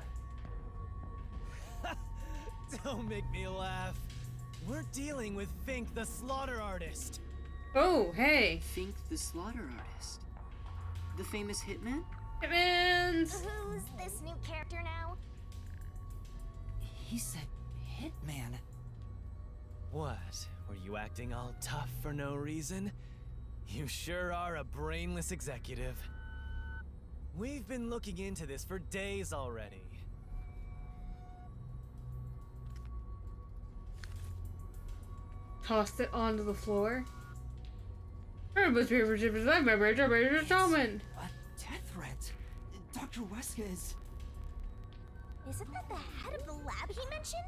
Don't make me laugh. We're dealing with Fink the Slaughter Artist. Oh, hey. Fink the Slaughter Artist. The famous hitman? Hitmans! Who's this new character now? He said hitman. What? Were you acting all tough for no reason? You sure are a brainless executive. We've been looking into this for days already. Tossed it onto the floor. What? What? Death threat? Dr. Weska is... Isn't that the head of the lab he mentioned?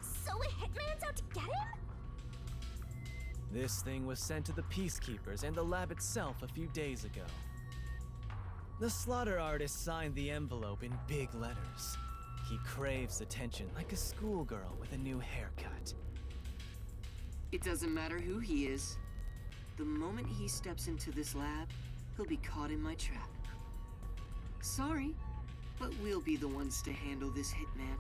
So a hitman's out to get him? This thing was sent to the Peacekeepers and the lab itself a few days ago. The slaughter artist signed the envelope in big letters. He craves attention like a schoolgirl with a new haircut. It doesn't matter who he is. The moment he steps into this lab, he'll be caught in my trap. Sorry, but we'll be the ones to handle this hitman.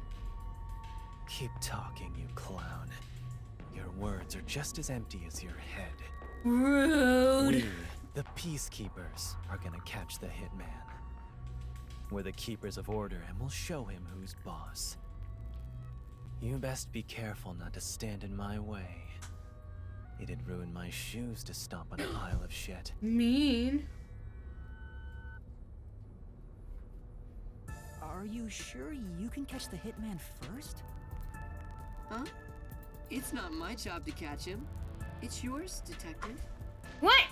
Keep talking, you clown. Your words are just as empty as your head. Rude. We, the Peacekeepers, are gonna catch the hitman. We're the keepers of order, and we'll show him who's boss. You best be careful not to stand in my way. It'd ruin my shoes to stomp on a pile of shit. Mean. Are you sure you can catch the hitman first? Huh? It's not my job to catch him. It's yours, detective. What?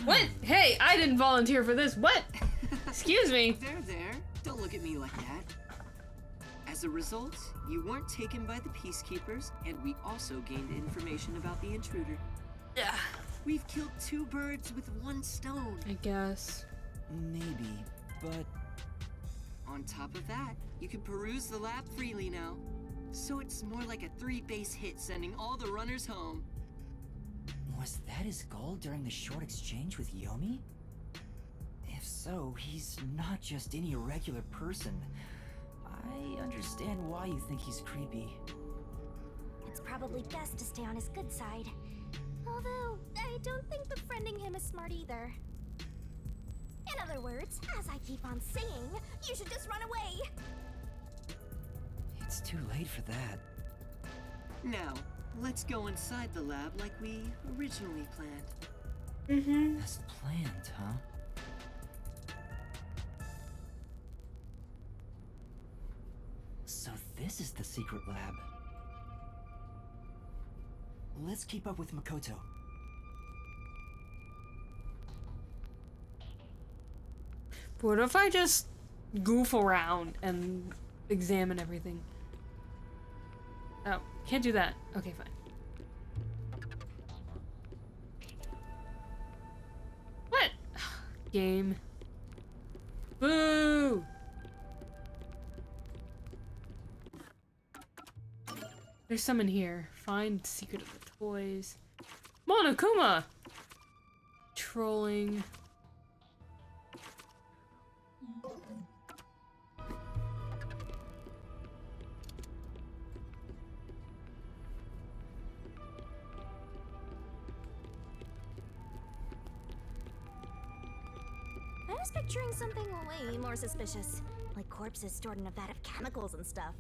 What? Hey, I didn't volunteer for this. What? Excuse me. There. Don't look at me like that. As a result, you weren't taken by the Peacekeepers, and we also gained information about the intruder. Yeah. We've killed 2 birds with 1 stone. I guess. Maybe, but... On top of that, you can peruse the lab freely now. So it's more like a 3-base hit, sending all the runners home. Was that his goal during the short exchange with Yomi? If so, he's not just any regular person. I understand why you think he's creepy. It's probably best to stay on his good side. Although, I don't think befriending him is smart either. In other words, as I keep on saying, you should just run away! It's too late for that. Now, let's go inside the lab like we originally planned. Mm-hmm. As planned, huh? So this is the secret lab. Let's keep up with Makoto. What if I just goof around and examine everything? Oh, can't do that. Okay, fine. What? Game. Boo! There's some in here. Find secret of the toys. Monokuma! Trolling. I was picturing something way more suspicious. Like corpses stored in a vat of chemicals and stuff.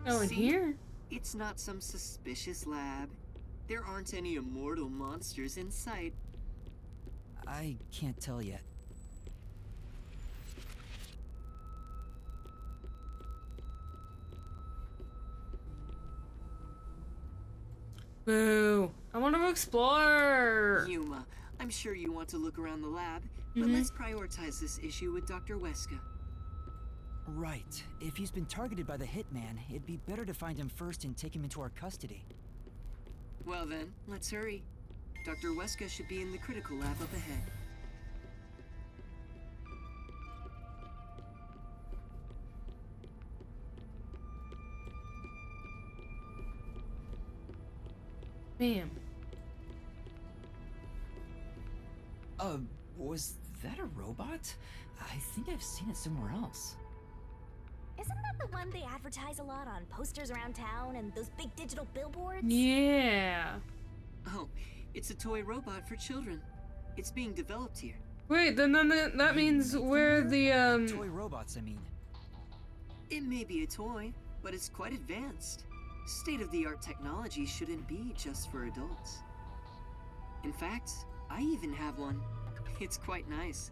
Oh, in See? here? It's not some suspicious lab. There aren't any immortal monsters in sight. I can't tell yet. Boo! I want to explore! Yuma, I'm sure you want to look around the lab, but let's prioritize this issue with Dr. Weska. Right. If he's been targeted by the hitman, it'd be better to find him first and take him into our custody. Well then, let's hurry. Dr. Weska should be in the critical lab up ahead. Bam. Was that a robot? I think I've seen it somewhere else. Isn't that the one they advertise a lot on posters around town and those big digital billboards? Yeah. Oh, it's a toy robot for children. It's being developed here. Wait, then that means we're the, Toy robots, I mean. It may be a toy, but it's quite advanced. State-of-the-art technology shouldn't be just for adults. In fact, I even have one. It's quite nice.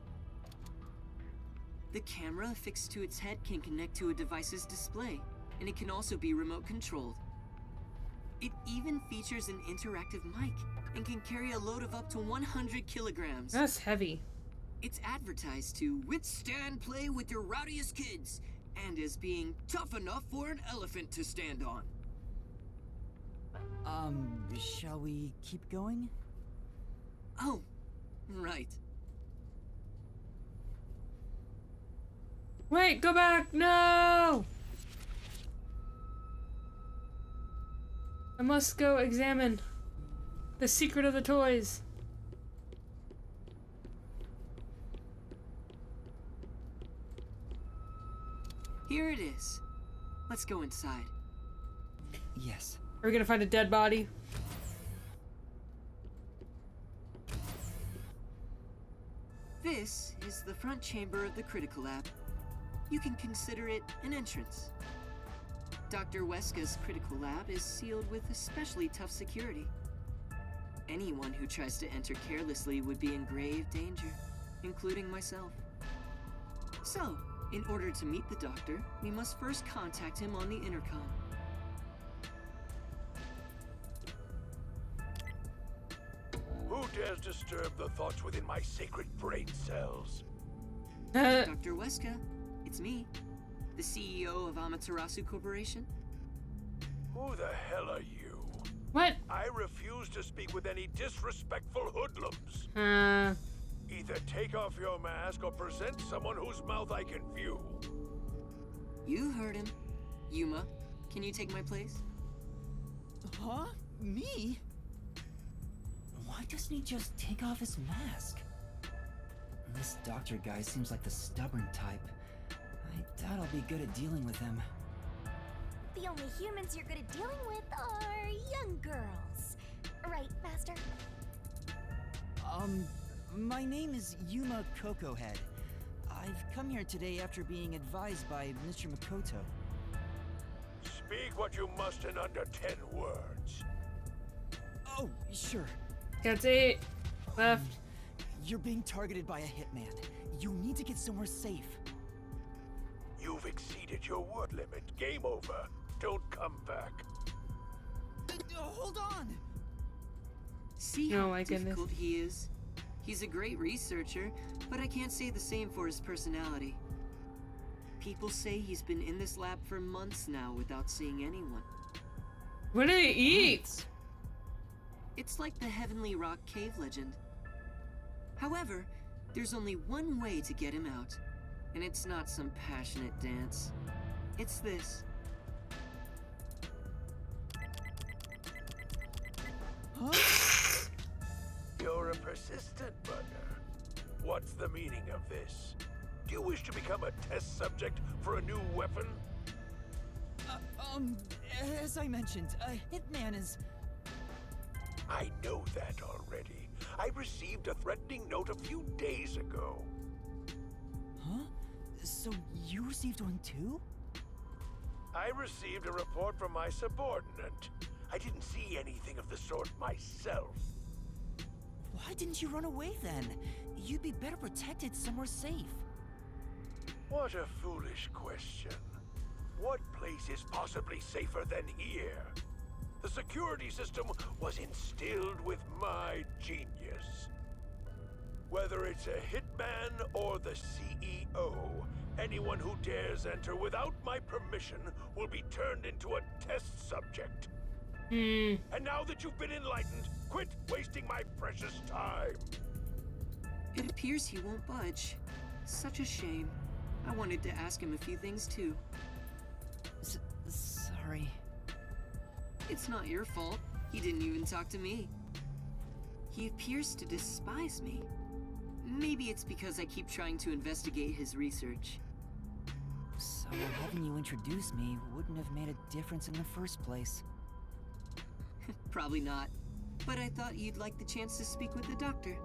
The camera affixed to its head can connect to a device's display, and it can also be remote controlled. It even features an interactive mic and can carry a load of up to 100 kilograms. That's heavy. It's advertised to withstand play with your rowdiest kids and as being tough enough for an elephant to stand on. Shall we keep going? Oh, right. Wait, go back! No! I must go examine the secret of the toys. Here it is. Let's go inside. Yes. Are we gonna find a dead body? This is the front chamber of the Critical Lab. You can consider it an entrance. Dr. Weska's Critical Lab is sealed with especially tough security. Anyone who tries to enter carelessly would be in grave danger, including myself. So, in order to meet the doctor, we must first contact him on the intercom. Who dares disturb the thoughts within my sacred brain cells? Dr. Weska, it's me, the CEO of Amaterasu Corporation. Who the hell are you? What? I refuse to speak with any disrespectful hoodlums. Either take off your mask or present someone whose mouth I can view. You heard him. Yuma, can you take my place? Huh? Me? Why doesn't he just take off his mask? This doctor guy seems like the stubborn type. I doubt I'll be good at dealing with him. The only humans you're good at dealing with are young girls. Right, Master? My name is Yuma Cocohead. I've come here today after being advised by Mr. Makoto. Speak what you must in under 10 words. Oh, sure. That's it. Left. You're being targeted by a hitman. You need to get somewhere safe. You've exceeded your word limit. Game over. Don't come back. Hold on! See how difficult he is? He's a great researcher, but I can't say the same for his personality. People say he's been in this lab for months now without seeing anyone. What do they eat? It's like the Heavenly Rock cave legend. However, there's only one way to get him out, and it's not some passionate dance. It's this. Huh? You're a persistent bugger. What's the meaning of this? Do you wish to become a test subject for a new weapon? As I mentioned, a hitman is... I know that already. I received a threatening note a few days ago. Huh? So you received one too? I received a report from my subordinate. I didn't see anything of the sort myself. Why didn't you run away then? You'd be better protected somewhere safe. What a foolish question. What place is possibly safer than here? The security system was instilled with my genius. Whether it's a hitman or the CEO, anyone who dares enter without my permission will be turned into a test subject. And now that you've been enlightened, quit wasting my precious time. It appears he won't budge. Such a shame. I wanted to ask him a few things too. Sorry. It's not your fault. He didn't even talk to me. He appears to despise me. Maybe it's because I keep trying to investigate his research. So having you introduce me wouldn't have made a difference in the first place. Probably not. But I thought you'd like the chance to speak with the doctor.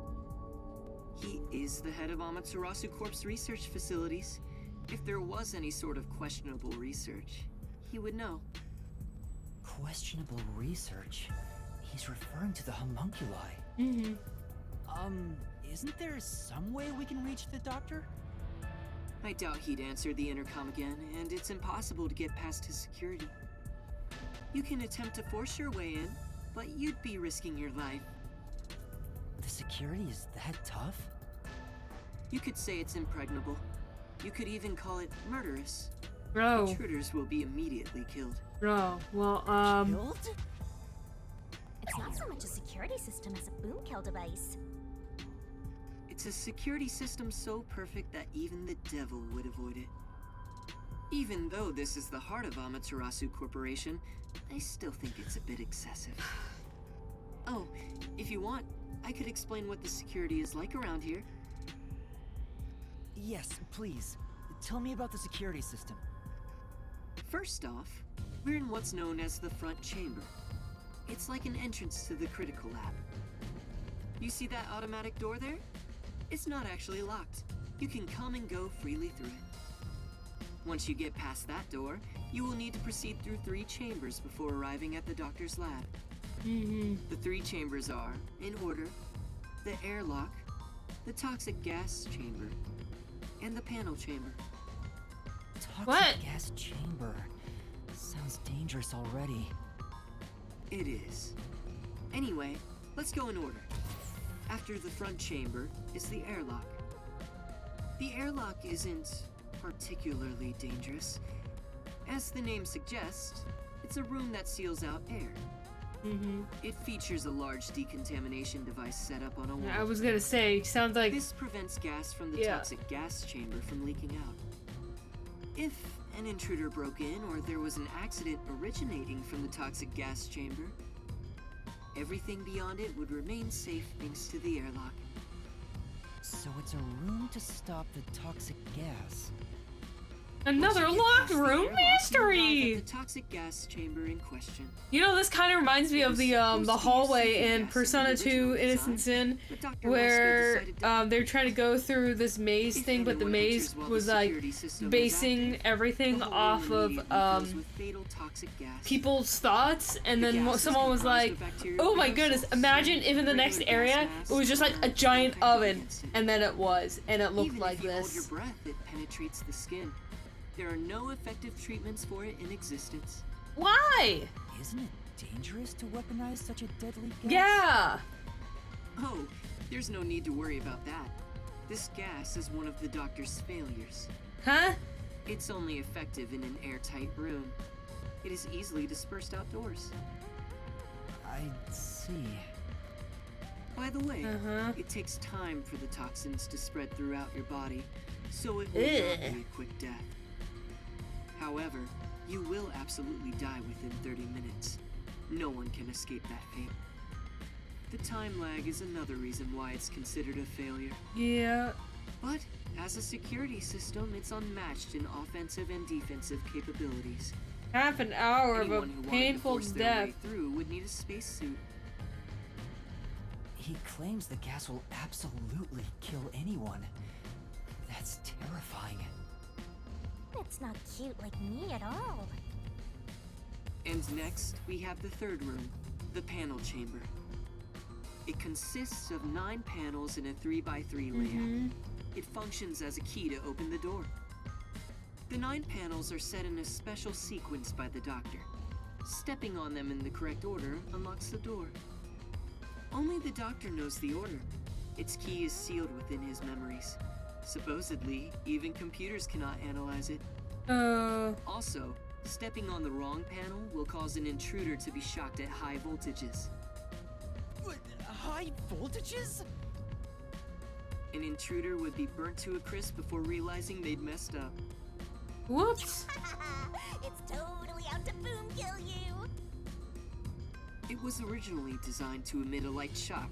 He is the head of Amaterasu Corp's research facilities. If there was any sort of questionable research, he would know. Questionable research? He's referring to the homunculi. Isn't there some way we can reach the doctor? I doubt he'd answer the intercom again, and it's impossible to get past his security. You can attempt to force your way in, but you'd be risking your life. The security is that tough? You could say it's impregnable. You could even call it murderous. Bro. Intruders will be immediately killed. Bro, well, Killed? It's not so much a security system as a boom kill device. It's a security system so perfect that even the devil would avoid it. Even though this is the heart of Amaterasu Corporation, I still think it's a bit excessive. Oh, if you want, I could explain what the security is like around here. Yes, please. Tell me about the security system. First off, we're in what's known as the front chamber. It's like an entrance to the critical lab. You see that automatic door there? It's not actually locked. You can come and go freely through it. Once you get past that door, you will need to proceed through 3 chambers before arriving at the doctor's lab. The 3 chambers are, in order, the airlock, the toxic gas chamber, and the panel chamber. Toxic gas chamber. Sounds dangerous already. It is. Anyway, let's go in order. After the front chamber is the airlock. The airlock isn't particularly dangerous. As the name suggests, it's a room that seals out air. It features a large decontamination device set up on a wall. I was gonna say, sounds like... This prevents gas from the toxic gas chamber from leaking out. If an intruder broke in or there was an accident originating from the toxic gas chamber, everything beyond it would remain safe thanks to the airlock. So it's a room to stop the toxic gas. Another locked room mystery! The toxic gas chamber in question. You know, this kind of reminds me of the hallway in Persona 2 Innocent Sin, where they're trying to go through this maze thing, but the maze was like basing everything off of people's thoughts, and then someone was like, oh my goodness, imagine if in the next area it was just like a giant oven, and then it was, and it looked like Even if you hold this. your breath, it penetrates the skin. There are no effective treatments for it in existence. Why? Isn't it dangerous to weaponize such a deadly gas? Yeah! Oh, there's no need to worry about that. This gas is one of the doctor's failures. Huh? It's only effective in an airtight room. It is easily dispersed outdoors. I see. By the way, it takes time for the toxins to spread throughout your body, so it will not be a quick death. However, you will absolutely die within 30 minutes. No one can escape that fate. The time lag is another reason why it's considered a failure. Yeah. But as a security system, it's unmatched in offensive and defensive capabilities. Half an hour Anyone of who a wanted to painful force their death. way through would need a spacesuit. He claims the gas will absolutely kill anyone. That's terrifying. That's not cute like me at all. And next, we have the third room, the panel chamber. It consists of 9 panels in a 3x3 layout. It functions as a key to open the door. The 9 panels are set in a special sequence by the doctor. Stepping on them in the correct order unlocks the door. Only the doctor knows the order. Its key is sealed within his memories. Supposedly, even computers cannot analyze it. Also, stepping on the wrong panel will cause an intruder to be shocked at high voltages. High voltages? An intruder would be burnt to a crisp before realizing they'd messed up. Whoops! It's totally out to boom kill you! It was originally designed to emit a light shock,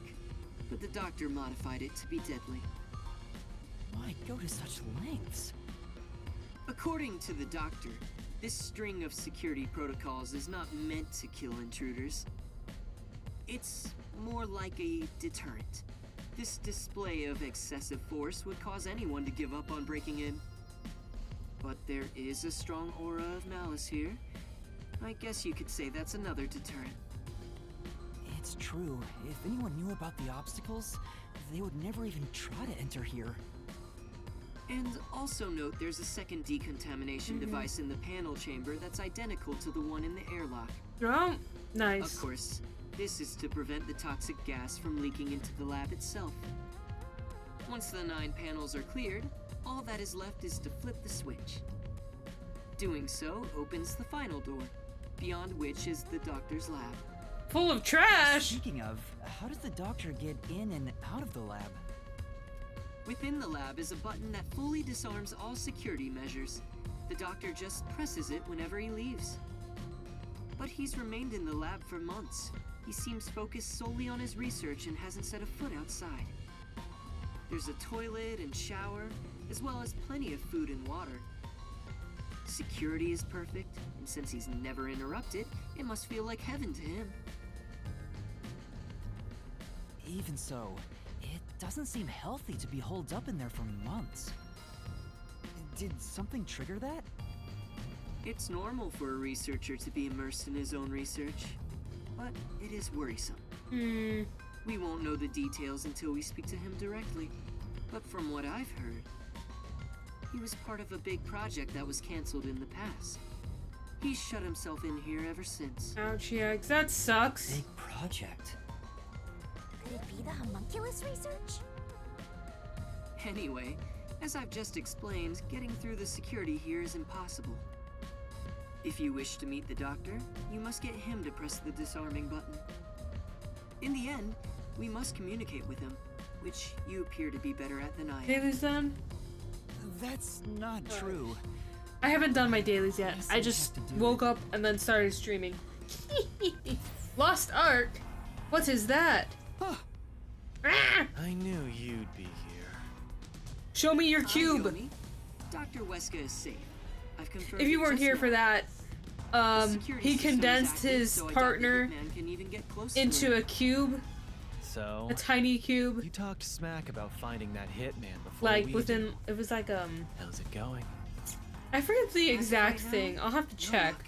but the doctor modified it to be deadly. Why go to such lengths? According to the doctor, this string of security protocols is not meant to kill intruders. It's more like a deterrent. This display of excessive force would cause anyone to give up on breaking in. But there is a strong aura of malice here. I guess you could say that's another deterrent. It's true. If anyone knew about the obstacles, they would never even try to enter here. And also note there's a second decontamination device in the panel chamber that's identical to the one in the airlock. Oh, nice. Of course, this is to prevent the toxic gas from leaking into the lab itself. Once the 9 panels are cleared, all that is left is to flip the switch. Doing so opens the final door, beyond which is the doctor's lab. Full of trash! Speaking of, how does the doctor get in and out of the lab? Within the lab is a button that fully disarms all security measures. The doctor just presses it whenever he leaves. But he's remained in the lab for months. He seems focused solely on his research and hasn't set a foot outside. There's a toilet and shower, as well as plenty of food and water. Security is perfect, and since he's never interrupted, it must feel like heaven to him. Even so, it doesn't seem healthy to be holed up in there for months. Did something trigger that? It's normal for a researcher to be immersed in his own research, but it is worrisome. We won't know the details until we speak to him directly, but from what I've heard, he was part of a big project that was cancelled in the past. He's shut himself in here ever since. Ouch, yikes, that sucks. Big project. Could it be the homunculus research? Anyway, as I've just explained, getting through the security here is impossible. If you wish to meet the doctor, you must get him to press the disarming button. In the end, we must communicate with him, which you appear to be better at than I am. Dailies done? That's not true. I haven't done my dailies yet. I just woke up and then started streaming. Lost Ark? What is that? I knew you'd be here. Show me your Hi, cube. Yomi. Dr. Weska is safe. I've confirmed If you it weren't just here now. for that, The security he system is condensed active, his so I doubt the partner hitman can even get close to into him. a cube, So, a tiny cube. you talked smack about finding that hitman before Like we within, did. it was like How's it going? I forget the As of exact right now, thing. I'll have to no check luck.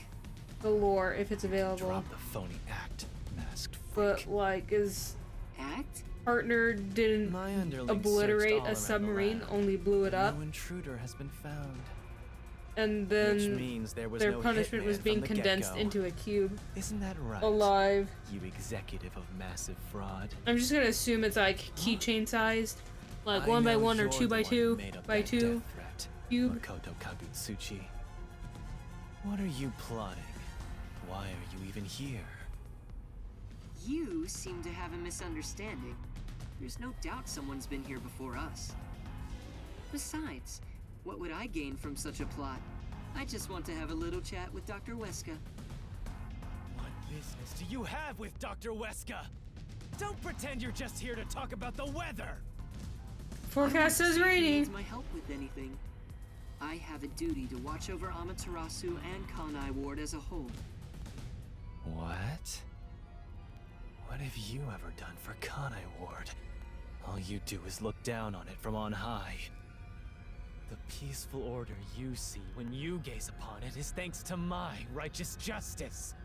the lore if it's available. Drop the phony act, masked freak. But like, his Act? partner didn't My underlings obliterate searched all a around the submarine, lab, only blew it but up, No intruder has been found. and Which then means there was their no punishment hitman was from being the condensed get-go. into a cube, Isn't that right? alive. You executive of massive fraud. I'm just gonna assume it's like keychain sized, like I 1 by know 1 or you're 2 the by one 2 who made up by that 2 death threat, cube. Makoto Kabutsuchi. What are you plotting? Why are you even here? You seem to have a misunderstanding. There's no doubt someone's been here before us. Besides, what would I gain from such a plot? I just want to have a little chat with Dr. Weska. What business do you have with Dr. Weska? Don't pretend you're just here to talk about the weather! Forecast says He rainy. needs my help with anything. I have a duty to watch over Amaterasu and Kanai Ward as a whole. What? What have you ever done for Kanai Ward? All you do is look down on it from on high. The peaceful order you see when you gaze upon it is thanks to my righteous justice.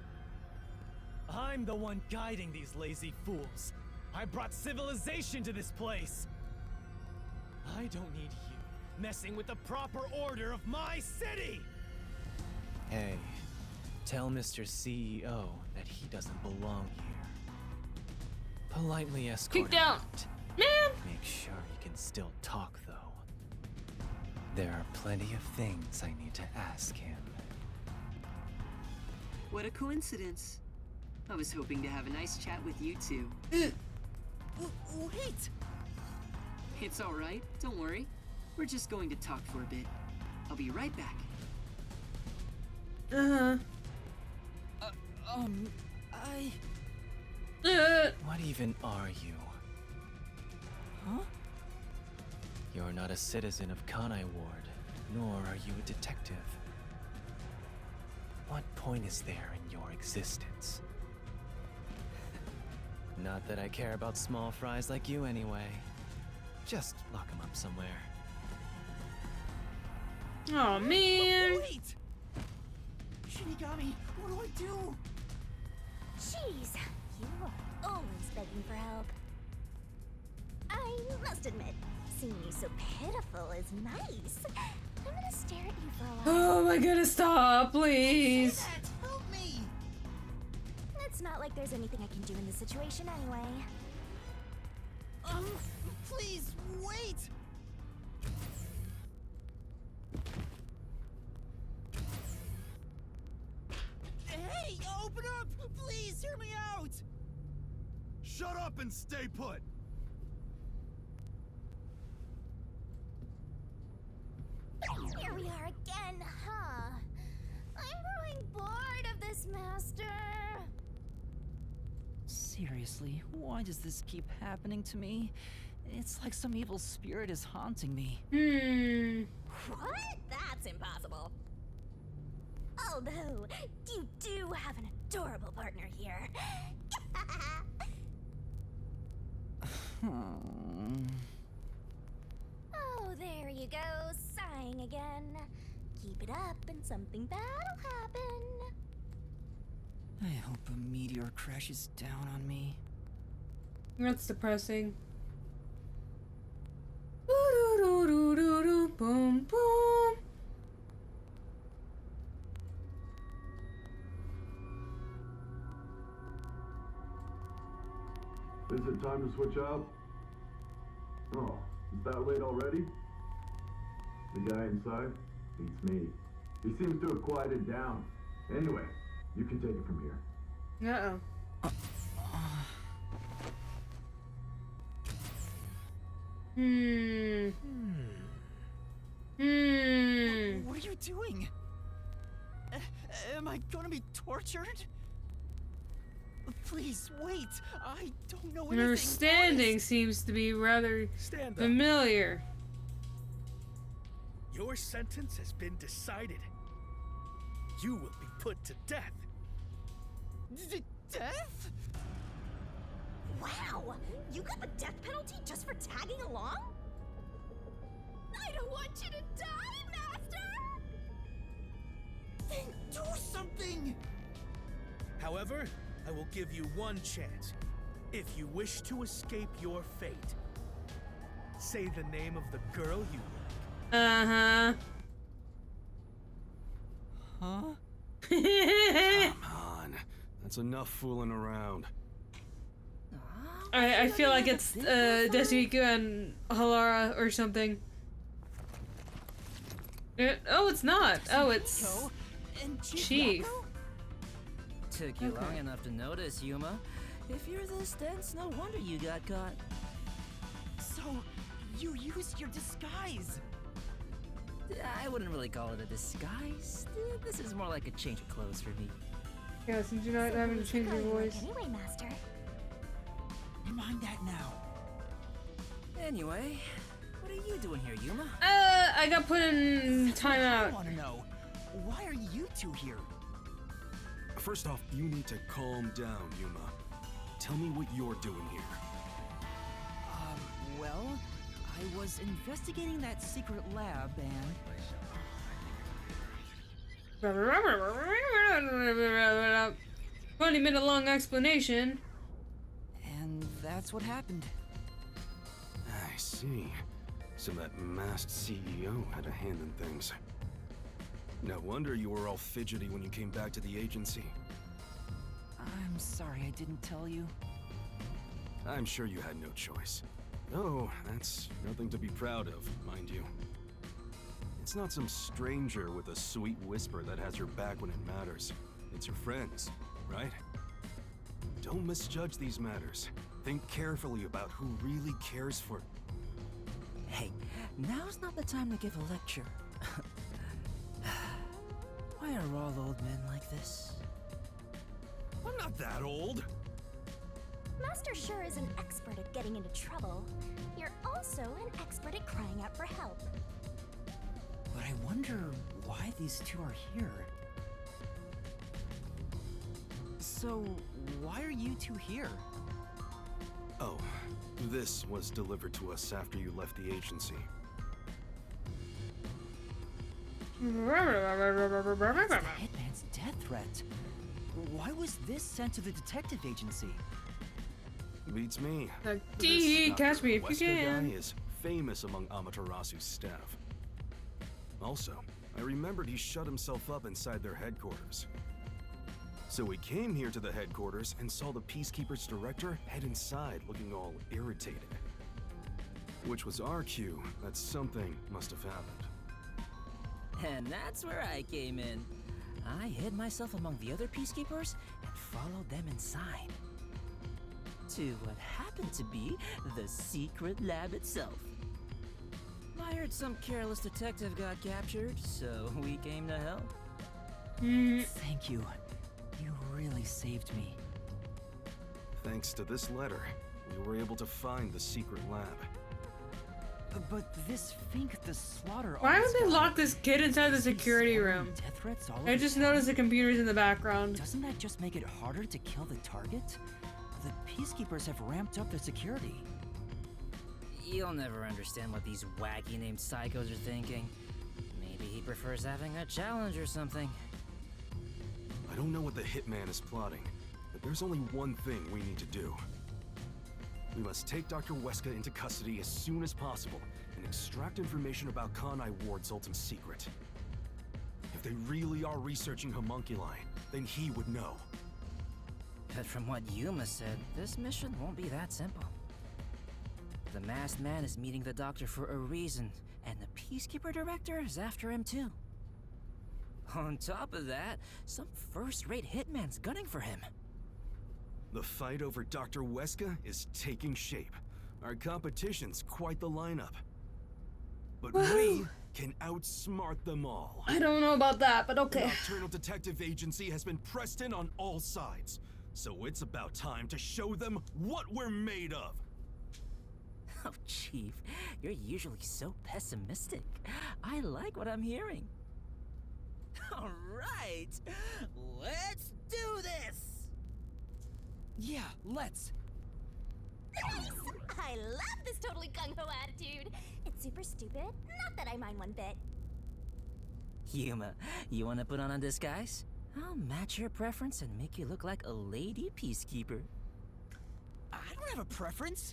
I'm the one guiding these lazy fools. I brought civilization to this place. I don't need you messing with the proper order of my city! Hey, tell Mr. CEO that he doesn't belong here. Politely escort Kicked him out. out. Man! Make sure he can still talk, though. There are plenty of things I need to ask him. What a coincidence. I was hoping to have a nice chat with you two. Wait! It's all right, don't worry. We're just going to talk for a bit. I'll be right back. What even are you? Huh? You're not a citizen of Kanai Ward, nor are you a detective. What point is there in your existence? Not that I care about small fries like you anyway. Just lock him up somewhere. Oh man! Wait! Shinigami, what do I do? Jeez, you are always begging for help. I must admit, seeing you so pitiful is nice. I'm gonna stare at you for a while. Oh my goodness, stop, please. Help me! It's not like there's anything I can do in this situation anyway. Please, wait! Hey, open up! Please, hear me out! Shut up and stay put! Here we are again, huh? I'm growing bored of this, Master. Seriously, why does this keep happening to me? It's like some evil spirit is haunting me. What? That's impossible. Although, you do have an adorable partner here. Oh, there you go, sighing again. Keep it up and something bad'll happen. I hope a meteor crashes down on me. That's depressing. Boom, boom. Is it time to switch out? Oh, is that late already? The guy inside? Beats me. He seems to have quieted down. Anyway, you can take it from here. Uh-oh. What are you doing? Am I gonna be tortured? Please, wait! I don't know anything. Her standing seems to be rather familiar. Your sentence has been decided. You will be put to death. Death? Wow! You got the death penalty just for tagging along? I don't want you to die, Master! Then do something! However, I will give you one chance. If you wish to escape your fate, say the name of the girl you like. Uh-huh. Huh? Come on. That's enough fooling around. I feel like it's Desuiku and Halara or something. Oh, it's not. Oh, it's Chief. Took you long enough to notice, Yuma. If you're this dense, no wonder you got caught. So, you used your disguise. I wouldn't really call it a disguise. This is more like a change of clothes for me. Yeah, since you're not having to change your voice. Anyway, Master. Mind that now. Anyway, what are you doing here, Yuma? I got put in timeout. I want to know, why are you two here? First off, you need to calm down, Yuma. Tell me what you're doing here. Well, I was investigating that secret lab and... 20-minute long explanation. And that's what happened. I see. So that masked CEO had a hand in things. No wonder you were all fidgety when you came back to the agency. I'm sorry I didn't tell you. I'm sure you had no choice. Oh, that's nothing to be proud of, mind you. It's not some stranger with a sweet whisper that has your back when it matters. It's your friends, right? Don't misjudge these matters. Think carefully about who really cares for... Hey, now's not the time to give a lecture. Why are all old men like this? I'm not that old. Master sure is an expert at getting into trouble. You're also an expert at crying out for help. But I wonder why these two are here. So, why are you two here? Oh, this was delivered to us after you left the agency. Hitman's death threat. Why was this sent to the detective agency? Beats me. Catch me if you Wesker can. guy is famous among Amaterasu's staff. Also, I remembered he shut himself up inside their headquarters. So we came here to the headquarters and saw the Peacekeeper's director head inside looking all irritated. Which was our cue that something must have happened. And that's where I came in. I hid myself among the other peacekeepers and followed them inside. To what happened to be the secret lab itself. I heard some careless detective got captured, so we came to help. Thank you. You really saved me. Thanks to this letter, we were able to find the secret lab. But this Fink the Slaughter... Why would they lock this kid inside the security room? Death threats all I over just town? noticed the computers in the background. Doesn't that just make it harder to kill the target? The Peacekeepers have ramped up their security. You'll never understand what these wacky named psychos are thinking. Maybe he prefers having a challenge or something. I don't know what the hitman is plotting, but there's only one thing we need to do. We must take Dr. Weska into custody as soon as possible and extract information about Kanai Ward's ultimate secret. If they really are researching homunculi, then he would know. But from what Yuma said, this mission won't be that simple. The masked man is meeting the doctor for a reason, and the Peacekeeper director is after him too. On top of that, some first-rate hitman's gunning for him. The fight over Dr. Weska is taking shape. Our competition's quite the lineup. But we can outsmart them all. I don't know about that, but okay. The Nocturnal Detective Agency has been pressed in on all sides. So it's about time to show them what we're made of. Oh, Chief, you're usually so pessimistic. I like what I'm hearing. All right, let's do this! Yeah, let's. Nice! I love this totally gung-ho attitude. It's super stupid, not that I mind one bit. Yuma, you want to put on a disguise? I'll match your preference and make you look like a lady peacekeeper. I don't have a preference.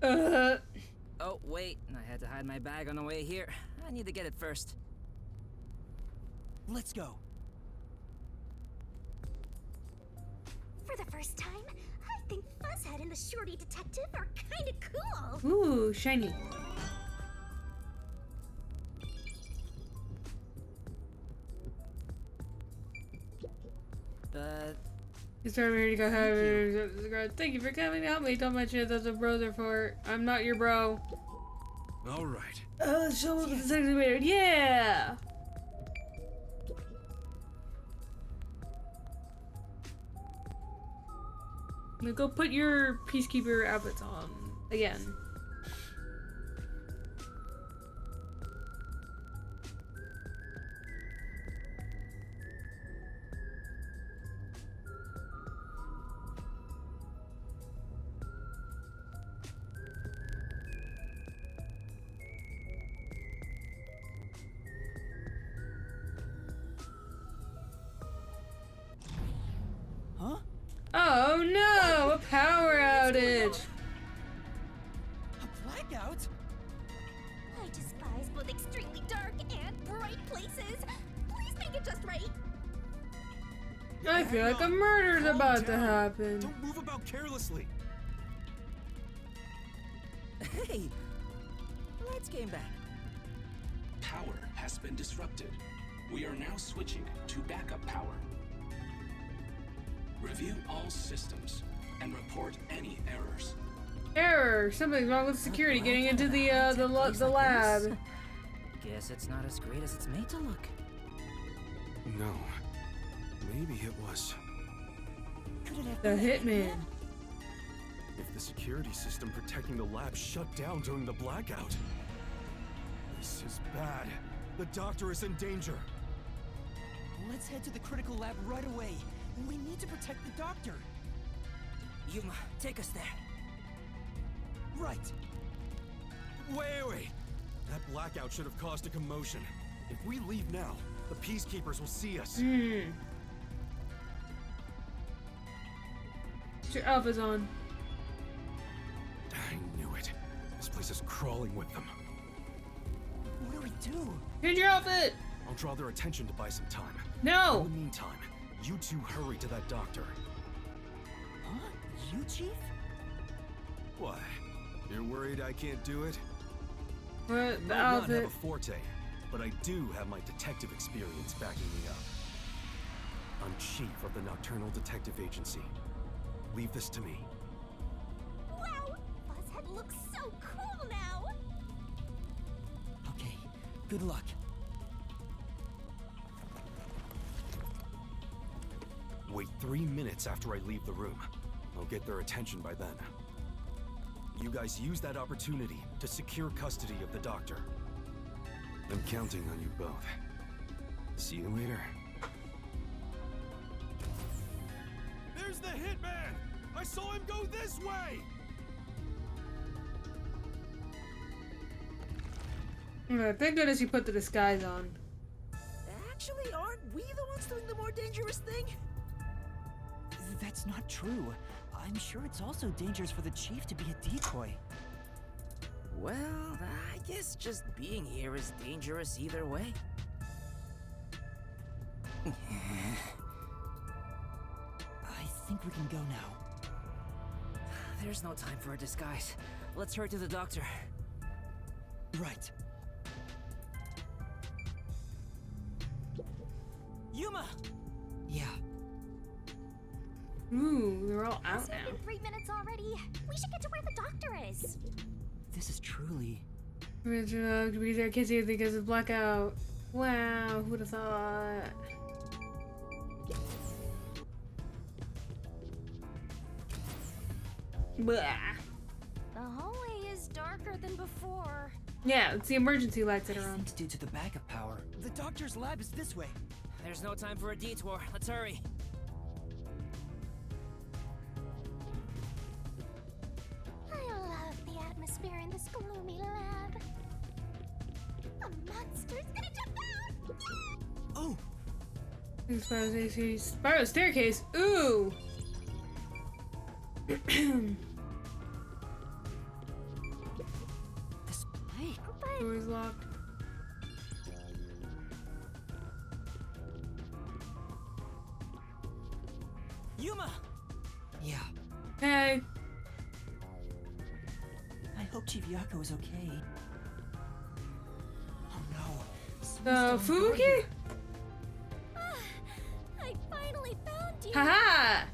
Oh, wait, I had to hide my bag on the way here. I need to get it first. Let's go. For the first time, I think Fuzzhead and the Shorty Detective are kinda cool. Ooh, shiny. Thank you for coming to help me. Don't mention it. That's a brother for. I'm not your bro. All right. Let's show up with the excavator. Yeah. Now go put your peacekeeper outfits on again. Huh? Oh no! A power outage! A blackout? I despise both extremely dark and bright places. Please make it just right. I feel like a murder's about to happen. Don't move about carelessly. Hey, lights came back. Power has been disrupted. We are now switching to backup power. Review all systems and report any errors. Error! Something's wrong with security getting into the lab. Guess it's not as great as it's made to look. No. Maybe it was. The hitman. If the security system protecting the lab shut down during the blackout. This is bad. The doctor is in danger. Let's head to the critical lab right away. We need to protect the doctor. Yuma, take us there. Right. Wait. That blackout should have caused a commotion. If we leave now, the peacekeepers will see us. Put your alphas on. I knew it. This place is crawling with them. do? Change your outfit! I'll draw their attention to buy some time. No! In the meantime, you two hurry to that doctor. Huh? You, Chief? Why? You're worried I can't do it? What? I The might not have outfit. a forte, but I do have my detective experience backing me up. I'm chief of the Nocturnal Detective Agency. Leave this to me. Wow! Buzzhead looks so cool now! Okay, good luck. Wait 3 minutes after I leave the room. I'll get their attention by then. You guys use that opportunity to secure custody of the doctor. I'm counting on you both. See you later. There's the hitman! I saw him go this way! Thank goodness you put the disguise on. Actually, aren't we the ones doing the more dangerous thing? That's not true. I'm sure it's also dangerous for the chief to be a decoy. Well, I guess just being here is dangerous either way. I think we can go now. There's no time for a disguise. Let's hurry to the doctor. Right. Yuma! Yeah. Ooh, they're all out It's now. been 3 minutes already. We should get to where the doctor is. This is truly... Original, because I can't see anything because of blackout. Wow, who would have thought? Blah. The hallway is darker than before. Yeah, it's the emergency lights that are I on. think it's due to the backup power. The doctor's lab is this way. There's no time for a detour. Let's hurry. I love the atmosphere in this gloomy lab. A monster's gonna jump out! Oh! Spiral staircase. Ooh. Display. But Door's locked. Yuma! Yeah. Hey. I hope Chief Yako is okay. Oh no. The Fubuki? I finally found you! Haha!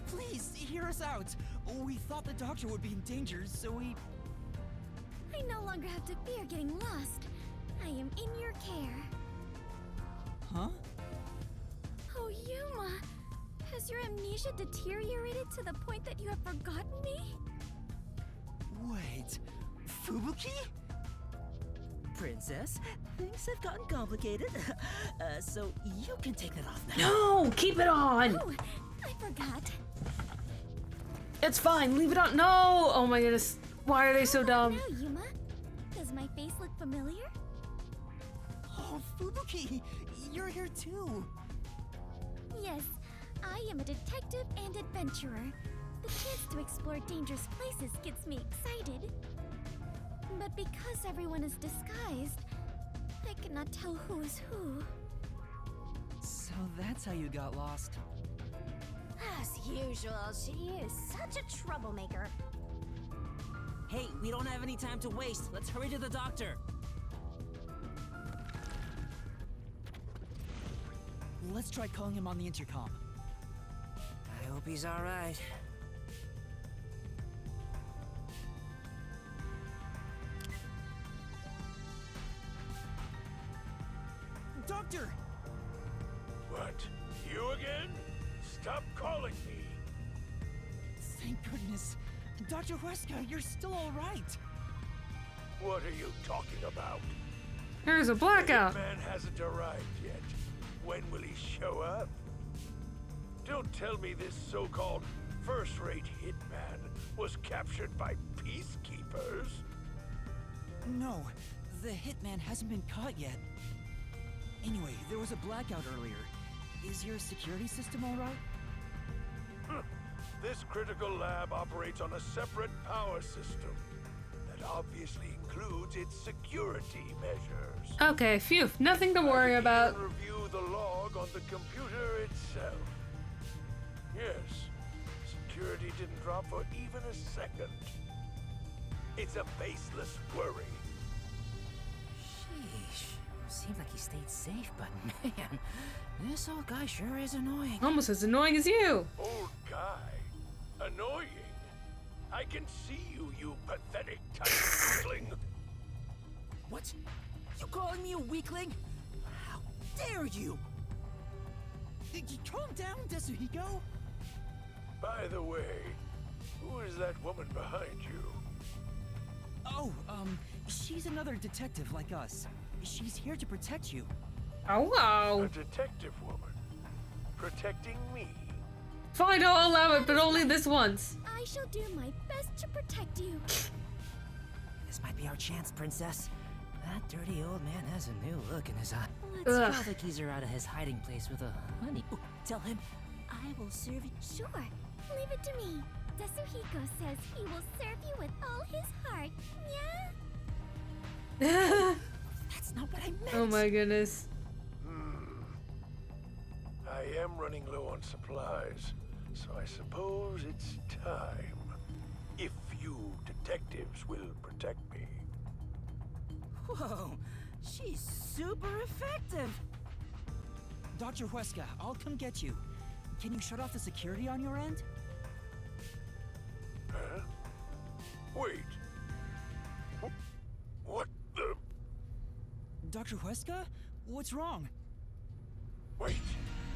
Please, hear us out. We thought the doctor would be in danger, so we... I no longer have to fear getting lost. I am in your care. Huh? Oh, Yuma! Has your amnesia deteriorated to the point that you have forgotten me? Wait, Fubuki? Princess, things have gotten complicated. So you can take that off now. No, keep it on. Oh, I forgot. It's fine. Leave it on. No. Oh my goodness. Why are they so dumb? Now, Yuma, does my face look familiar? Oh, Fubuki, you're here too. Yes, I am a detective and adventurer. The chance to explore dangerous places gets me excited. But because everyone is disguised, I cannot tell who is who. So that's how you got lost. As usual, she is such a troublemaker. Hey, we don't have any time to waste. Let's hurry to the doctor. Let's try calling him on the intercom. I hope he's alright. Doctor! What? You again? Stop calling me. Thank goodness. Dr. Huesca, you're still all right. What are you talking about? There's a blackout. Man hasn't arrived yet. When will he show up? Don't tell me this so-called first-rate hitman was captured by peacekeepers. No, the hitman hasn't been caught yet. Anyway, there was a blackout earlier. Is your security system all right? This critical lab operates on a separate power system that obviously includes its security measures. Okay, phew. Nothing to worry about. Review the log on the computer itself. Yes, security didn't drop for even a second. It's a baseless worry. Sheesh. Seems like he stayed safe, but man, this old guy sure is annoying. Almost as annoying as you. Old guy? Annoying? I can see you, you pathetic tiny weakling. What? You calling me a weakling? How dare you? Calm down, Desuhiko. By the way, who is that woman behind you? Oh, she's another detective like us. She's here to protect you. Oh, wow. A detective woman? Protecting me? Fine, I'll allow it, but only this once. I shall do my best to protect you. This might be our chance, princess. That dirty old man has a new look in his eye. Ugh. Let's call the geezer out of his hiding place with a honey. Ooh, tell him I will serve you. Sure, leave it to me. Desuhiko says he will serve you with all his heart. Yeah? That's not what I meant. Oh my goodness. I am running low on supplies, so I suppose it's time. If you detectives will protect me. Whoa, she's super effective. Dr. Huesca, I'll come get you. Can you shut off the security on your end? Huh? Wait. What the? Dr. Huesca? What's wrong? Wait,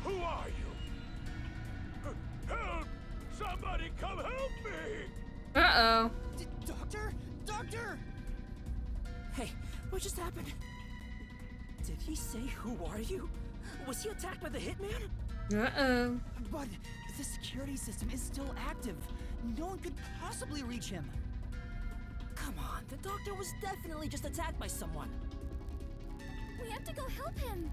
who are you? Help! Somebody come help me! Uh-oh. Doctor? Doctor! Hey, what just happened? Did he say who are you? Was he attacked by the hitman? Uh-oh. But the security system is still active. No one could possibly reach him. Come on, the doctor was definitely just attacked by someone. We have to go help him.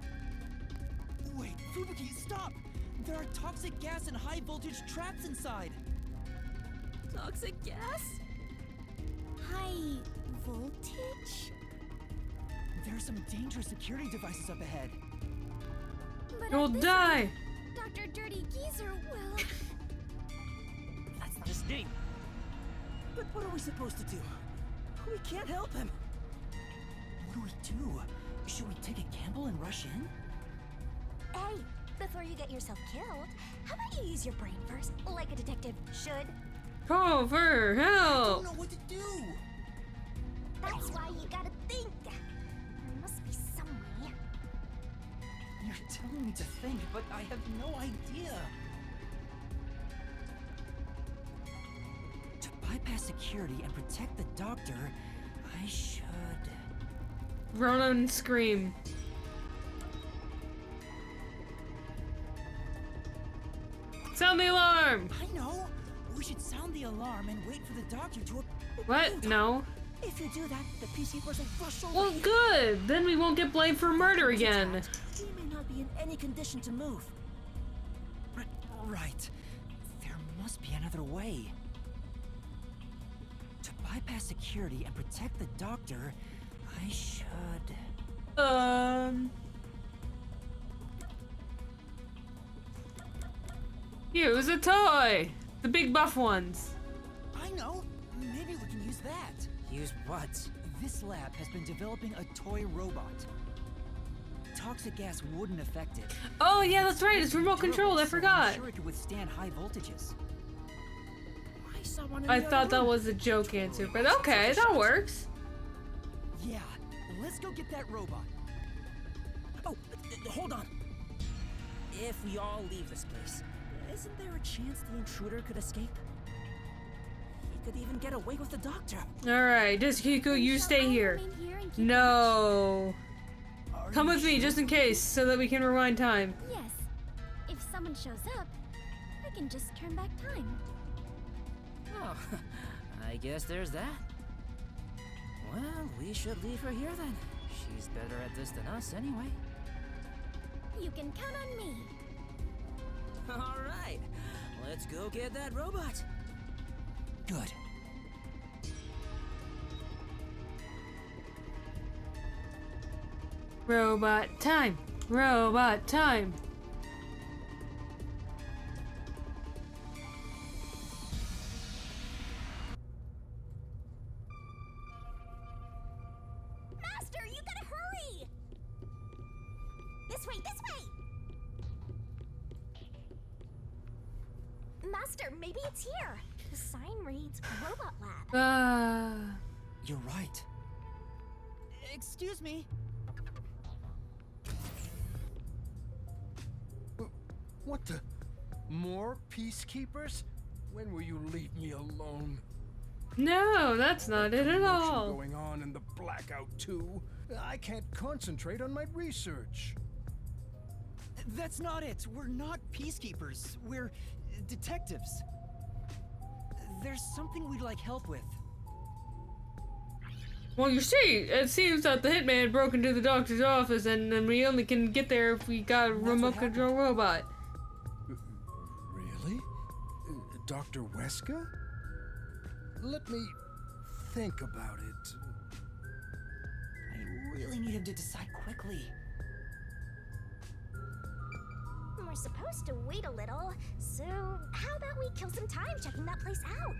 Wait, Fubuki, stop! There are toxic gas and high voltage traps inside. Toxic gas? High voltage? There are some dangerous security devices up ahead. But You'll at this die. rate, Dr. Dirty Geezer will... That's not his name. But what are we supposed to do? We can't help him. What do we do? Should we take a gamble and rush in? Hey, before you get yourself killed, how about you use your brain first, like a detective should? Call for I help. don't know what to do. That's why you gotta think. There must be some way. You're telling me to think, but I have no idea. To bypass security and protect the doctor, I should... Run and scream. Sound the alarm! I know! We should sound the alarm and wait for the doctor to... What? No. If you do that, the peacekeepers will rush over Well, here. good! Then we won't get blamed for murder again. We may not be in any condition to move. Right. There must be another way. To bypass security and protect the doctor, I should... Use a toy! The big buff ones. I know! Maybe we can use that. Use what? This lab has been developing a toy robot. Toxic gas wouldn't affect it. Oh yeah, that's right, it's remote controlled, I forgot. I'm sure it could withstand high voltages. I saw one in I the thought other that room. was a joke answer, but okay, that works. Yeah, let's go get that robot. Oh, hold on. If we all leave this place, isn't there a chance the intruder could escape? He could even get away with the doctor. Alright, Desuhiko, you stay here. No. Come with me, just in case, so that we can rewind time. Yes. If someone shows up, I can just turn back time. Oh, I guess there's that. Well, we should leave her here then. She's better at this than us anyway. You can count on me. All right, let's go get that robot. Good. Robot time! Robot time! Master, you gotta hurry! This way, this way! Master, maybe it's here. The sign reads Robot Lab. You're right. Excuse me. What the? More peacekeepers? When will you leave me alone? No, that's not it at all. Going on in the blackout too. I can't concentrate on my research. That's not it. We're not peacekeepers. We're detectives. There's something we'd like help with. Well, you see, it seems that the hitman broke into the doctor's office, and then we only can get there if we got a remote control robot. Really? Dr. Weska? Let me think about it. I really need him to decide quickly. We're supposed to wait a little, so how about we kill some time checking that place out?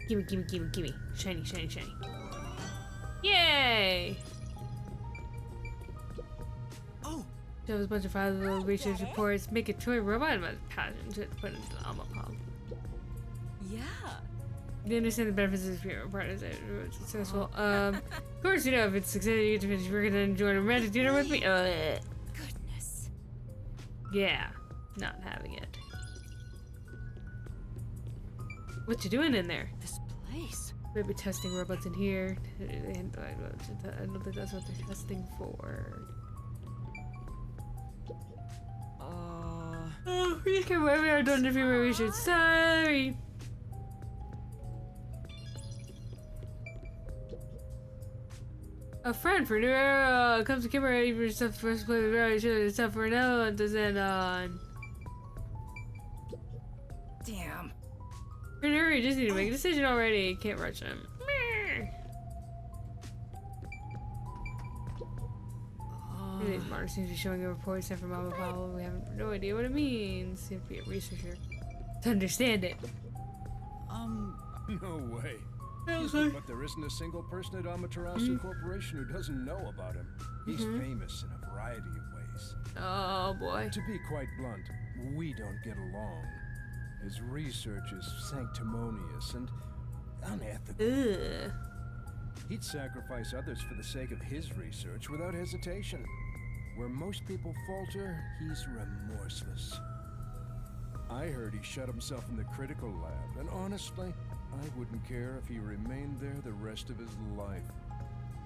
Gimme, gimme, gimme, gimme. Shiny, shiny, shiny. Yay! Oh! Shows a bunch of valuable research reports. Make a toy robot about pattern to put into the Alma palm. Yeah. You understand the benefits of your partners are successful. Of course, you know, if it's successful, you get to finish working and enjoy a romantic dinner with me. Goodness. Yeah, not having it. What you doing in there? This place. Maybe testing robots in here. I don't think that's what they're testing for. Oh, you can where we are done if you research. Sorry. A friend for new era comes to camera ready for stuff first play the very should stuff for now and doesn't on. Damn. In a hurry, just need to make a decision already. Can't rush him. These marks seem to be showing a report sent from Mama Powell. We have no idea what it means. You have to be a researcher to understand it. No way. But there isn't a single person at Amaterasu Corporation who doesn't know about him. He's famous in a variety of ways. Oh boy. To be quite blunt, we don't get along. His research is sanctimonious and unethical. Ugh. He'd sacrifice others for the sake of his research without hesitation. Where most people falter, he's remorseless. I heard he shut himself in the critical lab, and honestly, I wouldn't care if he remained there the rest of his life.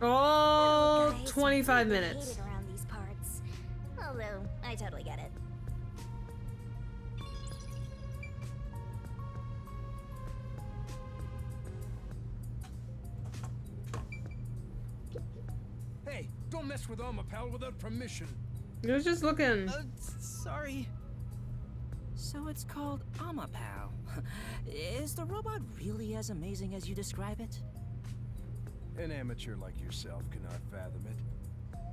Oh, Guys, 25 we minutes. hated around these parts. Although, I totally get it. Hey, don't mess with Alma, pal, without permission. He was just looking. Sorry. So it's called Amapao. Is the robot really as amazing as you describe it? An amateur like yourself cannot fathom it.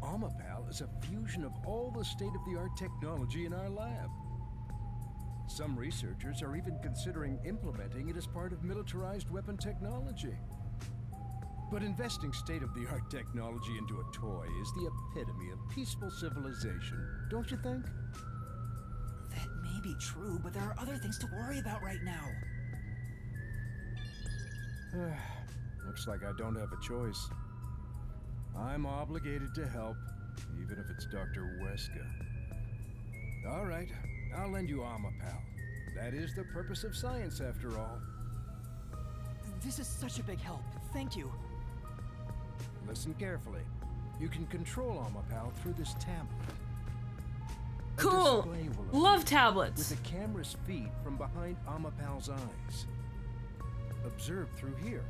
AmaPal is a fusion of all the state-of-the-art technology in our lab. Some researchers are even considering implementing it as part of militarized weapon technology. But investing state-of-the-art technology into a toy is the epitome of peaceful civilization, don't you think? That may be true, but there are other things to worry about right now. Looks like I don't have a choice. I'm obligated to help, even if it's Dr. Weska. All right, I'll lend you AmaPal. That is the purpose of science, after all. This is such a big help. Thank you. Listen carefully. You can control AmaPal through this tablet. A Cool. display will Love appear tablets. With the camera's feed from behind AmaPal's eyes. Observe through here.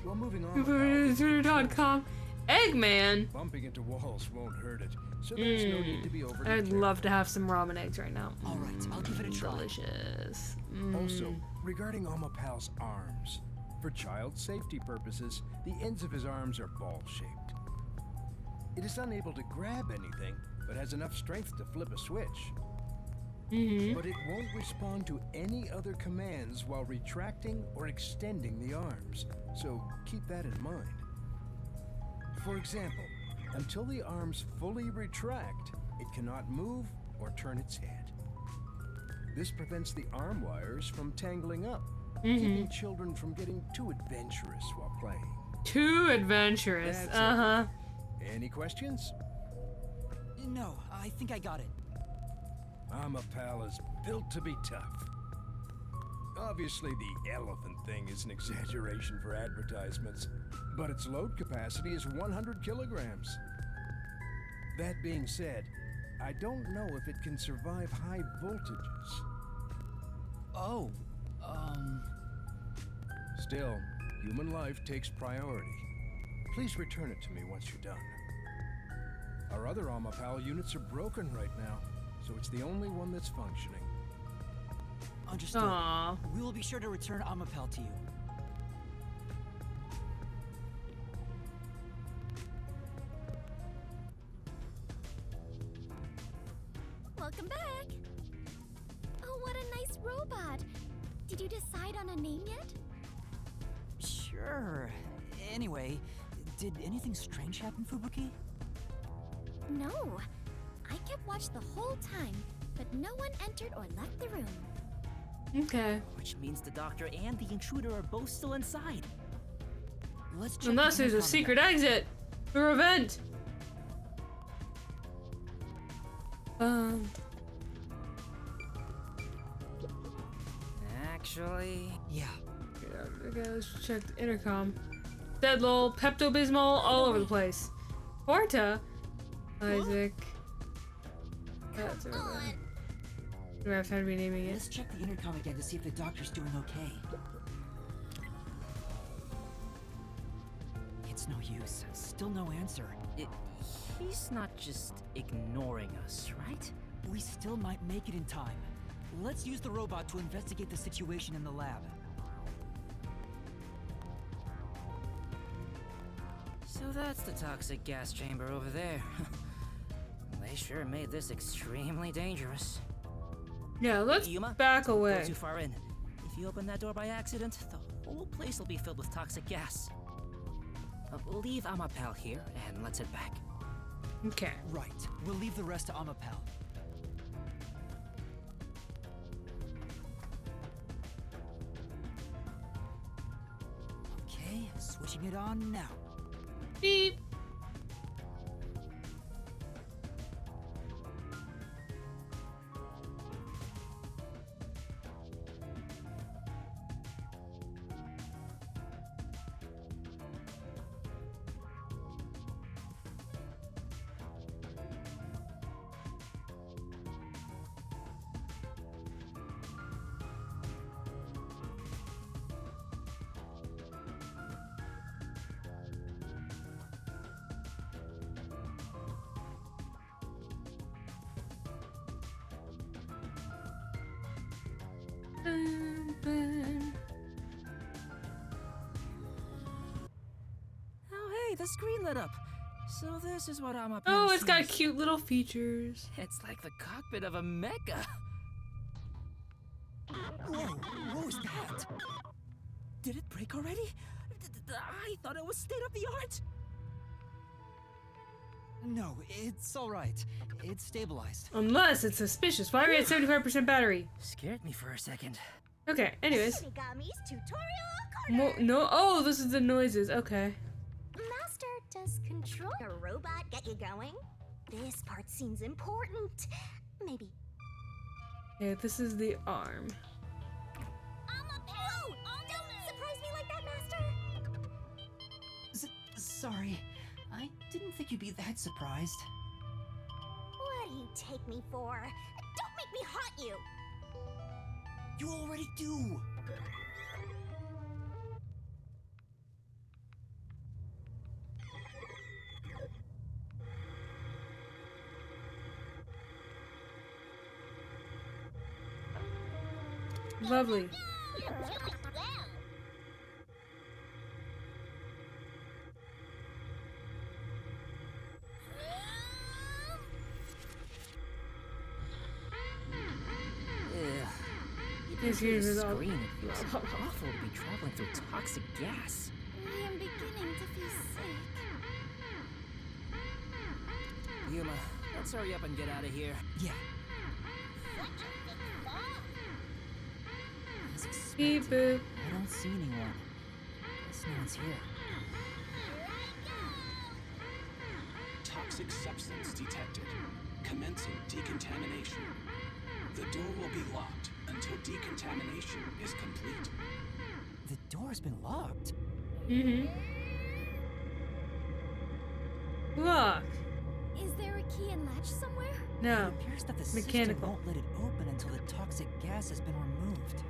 While moving on. .com. Eggman. Bumping into walls won't hurt it, so there's no need to be overly I'd careful. love to have some ramen eggs right now. All right, I'll give it a try. Delicious. Also, regarding AmaPal's arms, For child safety purposes, the ends of his arms are ball-shaped. It is unable to grab anything, but has enough strength to flip a switch. But it won't respond to any other commands while retracting or extending the arms, so keep that in mind. For example, until the arms fully retract, it cannot move or turn its head. This prevents the arm wires from tangling up, keeping children from getting too adventurous while playing. Too adventurous. That's it. Any questions? No, I think I got it. Amapal is built to be tough. Obviously, the elephant thing is an exaggeration for advertisements, but its load capacity is 100 kilograms. That being said, I don't know if it can survive high voltages. Oh, Still, human life takes priority. Please return it to me once you're done. Our other Amapal units are broken right now, so it's the only one that's functioning. Understood. Aww. We will be sure to return Amapel to you. Welcome back! Oh, what a nice robot! Did you decide on a name yet? Sure. Anyway, did anything strange happen, Fubuki? No. I kept watch the whole time, but no one entered or left the room. Okay. Which means the doctor and the intruder are both still inside. Let's check. Unless there's a secret exit through a vent. Actually, yeah. Okay, let's check the intercom. Deadlol, Pepto-Bismol, all over the place. Porta, Isaac. That's over there. Do I have time to be naming it? Let's check the intercom again to see if the doctor's doing okay. It's no use. Still no answer. He's not just ignoring us, right? We still might make it in time. Let's use the robot to investigate the situation in the lab. So that's the toxic gas chamber over there. They sure made this extremely dangerous. Yeah, let's Yuma, back don't away. Go too far in. If you open that door by accident, the whole place will be filled with toxic gas. Leave Amapal here, and let's head back. Okay. Right. We'll leave the rest to Amapal. Okay, switching it on now. Beep. Oh, hey, the screen lit up. So this is what Amapal Oh, it's got sees. cute little features. It's like the cockpit of a mecha. Whoa, what was that? Did it break already? I thought it was state of the art. No, it's all right. It's stabilized. Unless it's suspicious. Why are we at 75% battery? Scared me for a second. Okay, anyways. Shinigami's tutorial corner. No, oh, this is the noises. Okay. Master, does control a robot get you going? This part seems important. Maybe. Okay, this is the arm. Whoa! Don't surprise me like that, Master! Sorry. I didn't think you'd be that surprised. What do you take me for? Don't make me haunt you! You already do! Lovely. Looking through the screen, it feels awful to be traveling through toxic gas. I am beginning to feel sick. Yuma, let's hurry up and get out of here. Yeah. Beep boop. I don't see anyone. Guess no one's here. Toxic substance detected. Commencing decontamination. The door will be locked until decontamination is complete. The door's been locked. Mm-hmm. Look. Is there a key and latch somewhere? No. It appears that the Mechanical. system won't let it open until the toxic gas has been removed.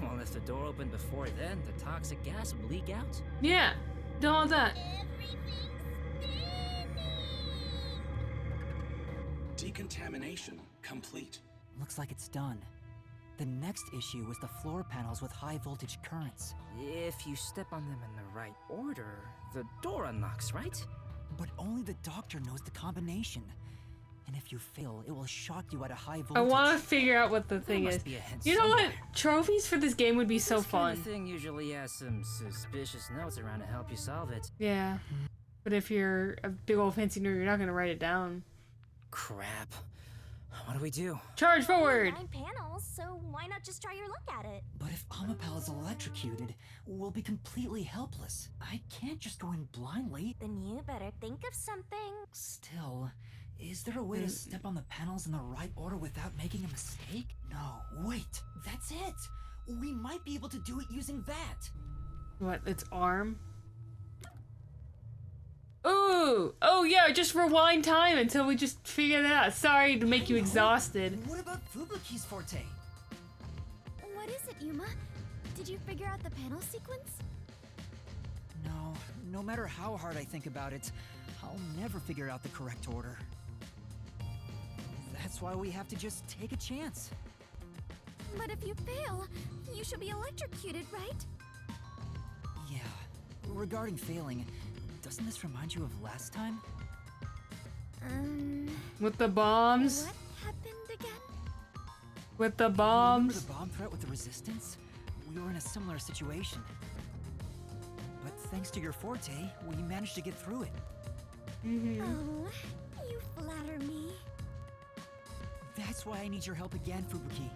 Well, if the door opened before then, the toxic gas would leak out. Yeah. Do all that. Decontamination complete. Looks like it's done. The next issue was the floor panels with high voltage currents. If you step on them in the right order, the door unlocks, right? But only the doctor knows the combination. And if you fail, it will shock you at a high voltage. I want to figure out what the thing is. You know what? Trophies for this game would be so This fun. kind of thing usually has some suspicious notes around to help you solve it. Yeah. But if you're a big old fancy nerd, you're not gonna write it down. Crap. What do we do? Charge forward! 9 panels, so why not just try your luck at it? But if Amapal is electrocuted, we'll be completely helpless. I can't just go in blindly. Then you better think of something. Still, is there a way to step on the panels in the right order without making a mistake? No, wait, that's it! We might be able to do it using that! What, its arm? Ooh! Oh yeah, just rewind time until we just figure it out. Sorry to make you exhausted. What about Fubuki's forte? What is it, Yuma? Did you figure out the panel sequence? No, no matter how hard I think about it, I'll never figure out the correct order. That's why we have to just take a chance. But if you fail, you should be electrocuted, right? Yeah. Regarding failing, doesn't this remind you of last time? With the bombs? What happened again? With the Remember bombs? the bomb threat with the resistance? We were in a similar situation. But thanks to your forte, we managed to get through it. Oh, you flatter me. That's why I need your help again, Fubuki.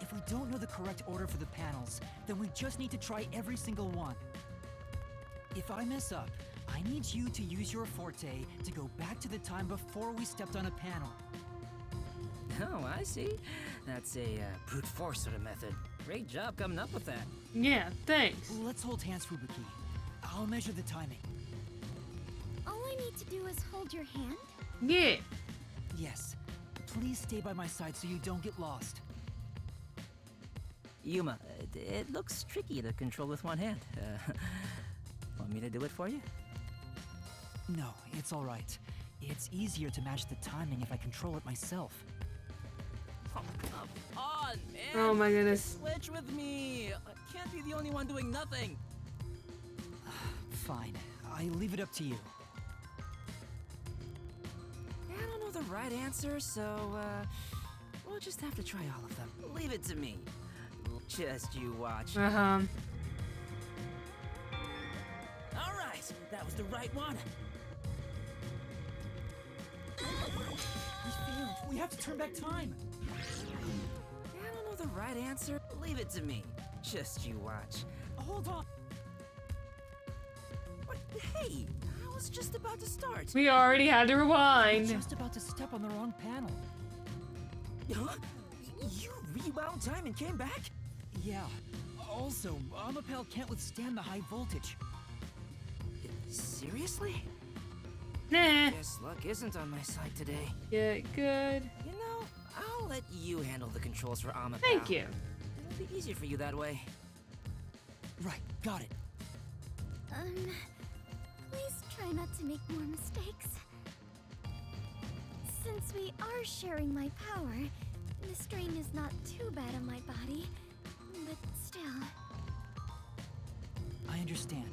If we don't know the correct order for the panels, then we just need to try every single one. If I mess up, I need you to use your forte to go back to the time before we stepped on a panel. Oh, I see. That's a brute force sort of method. Great job coming up with that. Yeah, thanks. Let's hold hands, Fubuki. I'll measure the timing. All I need to do is hold your hand? Yeah. Yes. Please stay by my side so you don't get lost. Yuma, it looks tricky to control with one hand. Want me to do it for you? No, it's all right. It's easier to match the timing if I control it myself. Oh, come on, man! Oh my goodness. Switch with me! I can't be the only one doing nothing! Fine. I leave it up to you. I don't know the right answer, so, we'll just have to try all of them. Leave it to me. Just you watch. Uh-huh. Alright, that was the right one. We failed. We have to turn back time. I don't know the right answer. Leave it to me. Just you watch. Hold on. What? Hey, I was just about to start. We already had to rewind. Just about to step on the wrong panel. Huh? You rewound time and came back? Yeah. Also, Amapal can't withstand the high voltage. Seriously? Nah. Guess luck isn't on my side today. Yeah, good. You know, I'll let you handle the controls for Amapal. Thank you. It'll be easier for you that way. Right, got it. Please try not to make more mistakes. Since we are sharing my power, the strain is not too bad on my body, but still. I understand.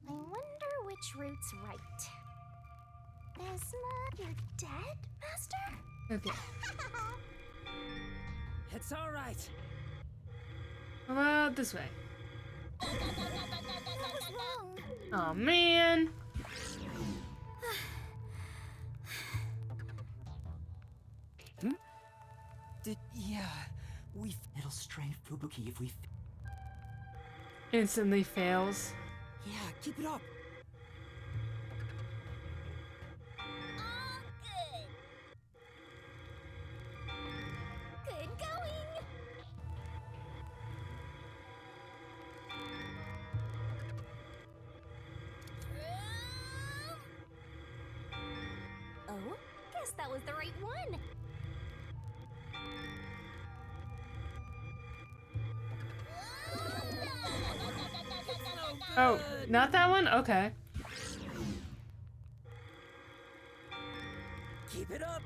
I wonder which route's right. Nesma, you're dead, Master? Okay. It's all right. How about this way? What was wrong? Oh man. Yeah, it'll strain Fubuki if we. Instantly fails. Yeah, keep it up. Good going! Oh, guess that was the right one. Oh, not that one? Okay. Keep it up.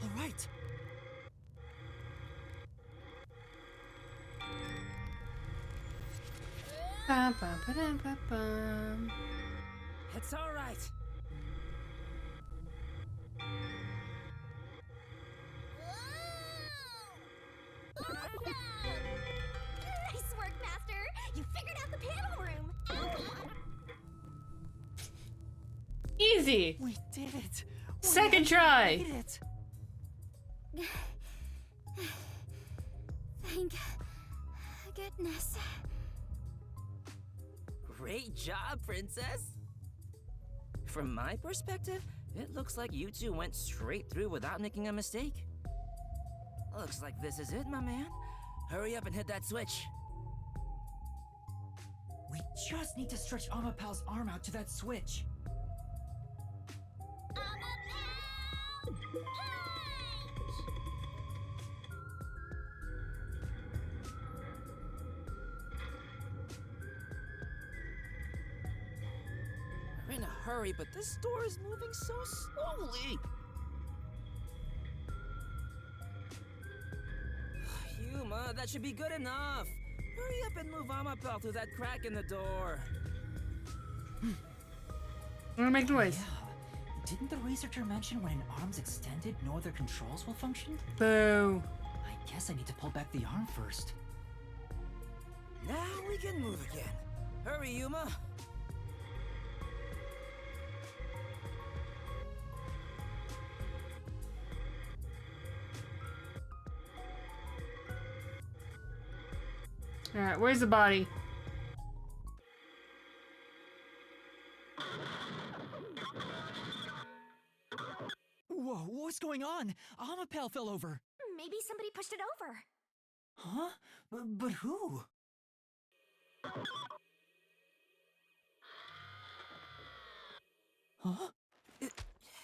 All right. Bum, bum, ba-dum, bum, bum. It's all right. Nice work, Master! You figured out the panel room! Easy. We did it. Second try. Did it. Thank goodness. Great job, Princess! From my perspective, it looks like you two went straight through without making a mistake. Looks like this is it, my man. Hurry up and hit that switch. We just need to stretch Amapal's arm out to that switch. We're in a hurry, but this door is moving so slowly. Yuma, that should be good enough. Hurry up and move Amapel through that crack in the door. I'm gonna make noise. Yeah. Didn't the researcher mention when an arm's extended, no other controls will function? Boo. I guess I need to pull back the arm first. Now we can move again. Hurry, Yuma. Alright, where's the body? Whoa, what's going on? Amapel fell over. Maybe somebody pushed it over. Huh? But who? Huh?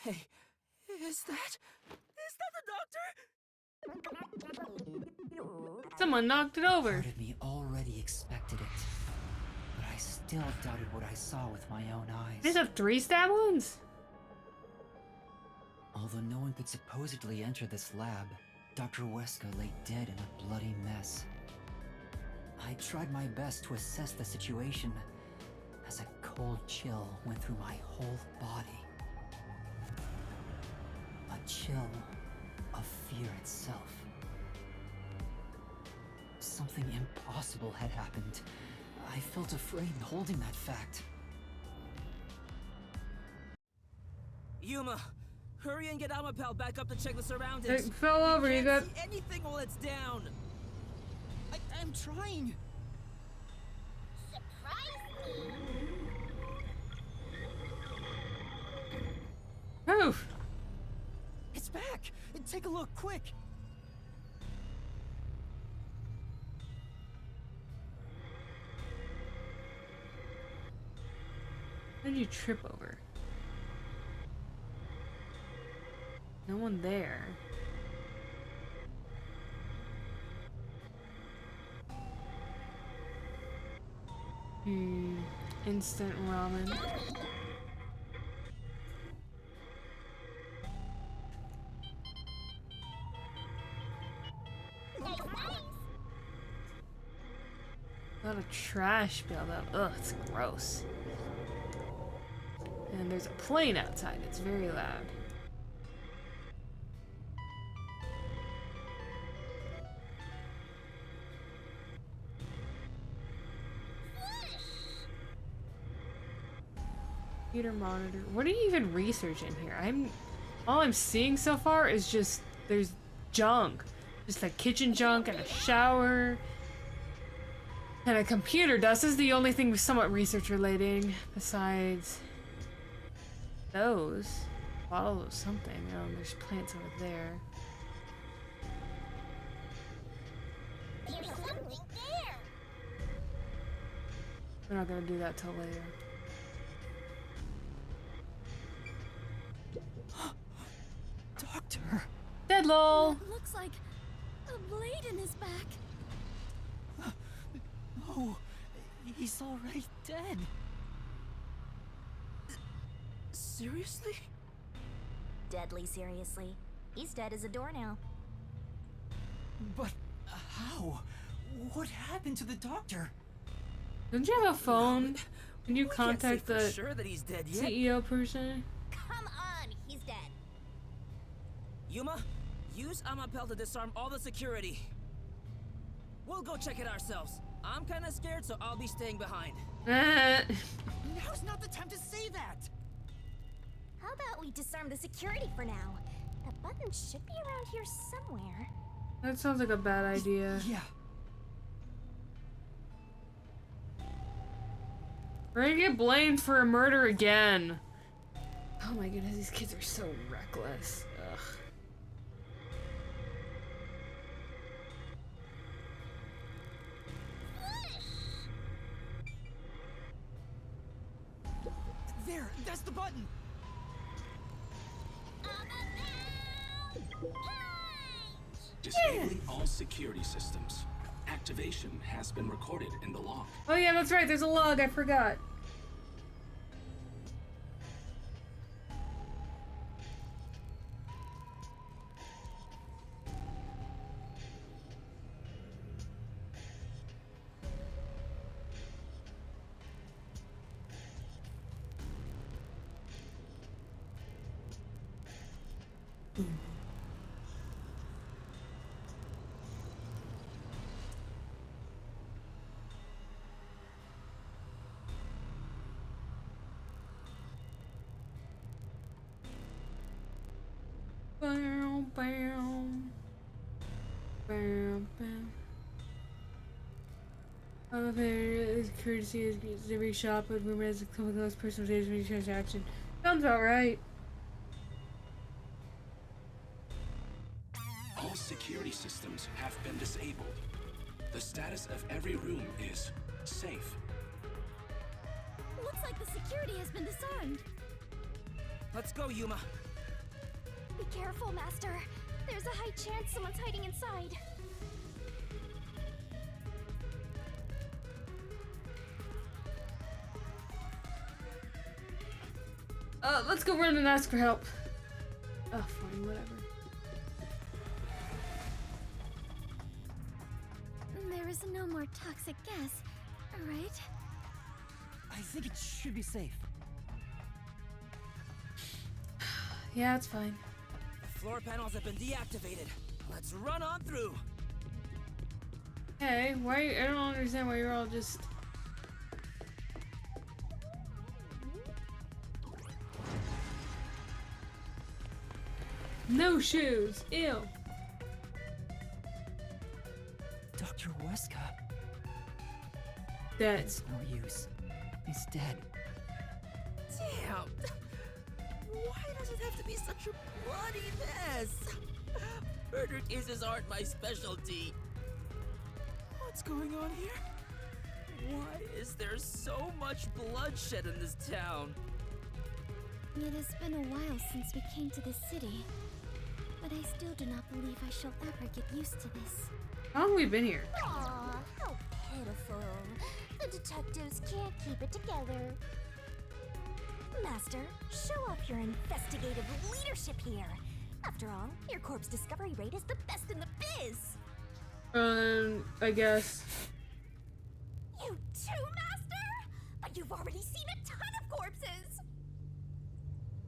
Hey, is that the doctor? Someone knocked it over. Part of me already expected it, but I still doubted what I saw with my own eyes. These have 3 stab wounds? Although no one could supposedly enter this lab, Dr. Weska lay dead in a bloody mess. I tried my best to assess the situation as a cold chill went through my whole body. A chill of fear itself. Something impossible had happened. I felt afraid holding that fact. Yuma, hurry and get Amapel back up to check the surroundings. It fell over, you got... See anything while it's down. I'm trying. Oof. It's back. Take a look, quick. What did you trip over? No one there. Instant ramen. a lot of trash buildup. Ugh, it's gross. And there's a plane outside. It's very loud. Computer monitor. What are you even researching here? All I'm seeing so far is just there's junk. Just like kitchen junk and a shower. And a computer dust. This is the only thing somewhat research relating besides those. Bottle of something. Oh, there's plants over there. There's something there. We're not gonna do that till later. Doctor! Dead lol! Looks like a blade in his back. No, he's already dead. Seriously? Deadly seriously. He's dead as a doornail. But how? What happened to the doctor? Don't you have a phone? Can you We can't say contact for the sure that he's dead yet. CEO person? Come on, he's dead. Yuma, use Amapel to disarm all the security. We'll go check it ourselves. I'm kinda scared, so I'll be staying behind. Now's not the time to say that! How about we disarm the security for now? The button should be around here somewhere. That sounds like a bad idea. Yeah. We're gonna get blamed for a murder again. Oh my goodness, these kids are so reckless. Ugh. There, that's the button! Disabling all security systems. Activation has been recorded in the log. Oh yeah, that's right, there's a log, I forgot. Bam, bam. Bam, bam. Is courtesy is every shop with rumor has come with those personal data for each transaction. Sounds about right. All security systems have been disabled. The status of every room is safe. Looks like the security has been disarmed. Let's go, Yuma. Be careful, Master. There's a high chance someone's hiding inside. Let's go run and ask for help. Oh, fine, whatever. There is no more toxic gas, right? I think it should be safe. Yeah, it's fine. The floor panels have been deactivated. Let's run on through. Hey, why? I don't understand why you're all just. No shoes. Ew. Dr. Weska. Dead. It's no use. He's dead. Damn. Why does it have to be such a bloody mess? Murder cases aren't my specialty. What's going on here? Why is there so much bloodshed in this town? It has been a while since we came to this city, but I still do not believe I shall ever get used to this. How long have we been here? Aw, how pitiful. The detectives can't keep it together. Master, show off your investigative leadership here. After all, your corpse discovery rate is the best in the biz. I guess. You You too, Master? But you've already seen a ton of corpses!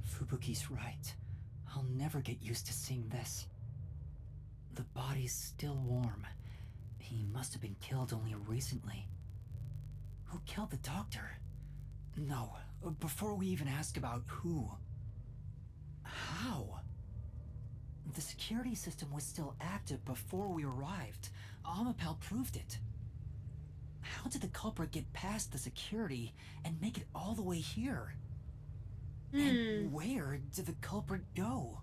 Fubuki's right. I'll never get used to seeing this. The body's still warm. He must have been killed only recently. Who killed the doctor? No, before we even ask about who. How? The security system was still active before we arrived. Amapal proved it. How did the culprit get past the security and make it all the way here? And where did the culprit go?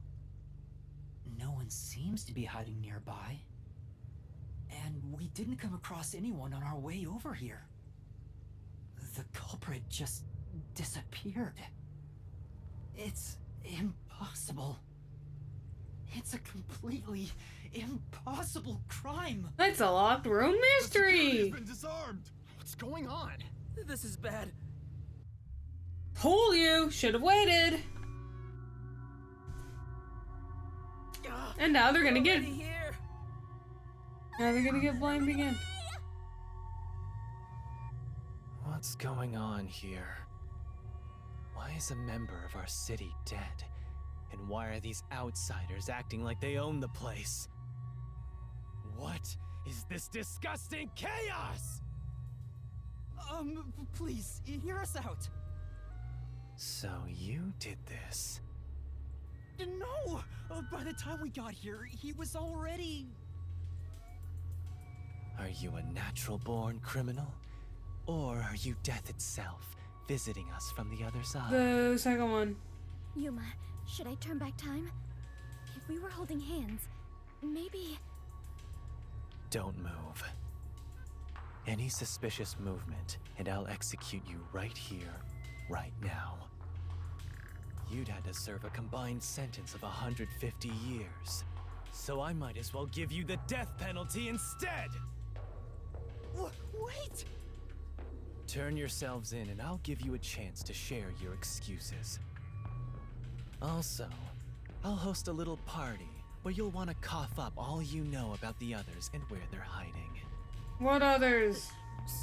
No one seems to be hiding nearby. And we didn't come across anyone on our way over here. The culprit just disappeared. It's impossible. It's a completely impossible crime. That's a locked room mystery. Been disarmed. What's going on? This is bad. Told you. Should have waited. And now they're gonna get. Now they're gonna get blamed again. What's going on here? Why is a member of our city dead? And why are these outsiders acting like they own the place? What is this disgusting chaos? Please, hear us out. So you did this? No! By the time we got here, he was already... Are you a natural-born criminal? Or are you death itself, visiting us from the other side? The second one. Yuma, should I turn back time? If we were holding hands, maybe... Don't move. Any suspicious movement, and I'll execute you right here, right now. You'd had to serve a combined sentence of 150 years. So I might as well give you the death penalty instead! Wait! Turn yourselves in and I'll give you a chance to share your excuses. Also, I'll host a little party where you'll want to cough up all you know about the others and where they're hiding. What others?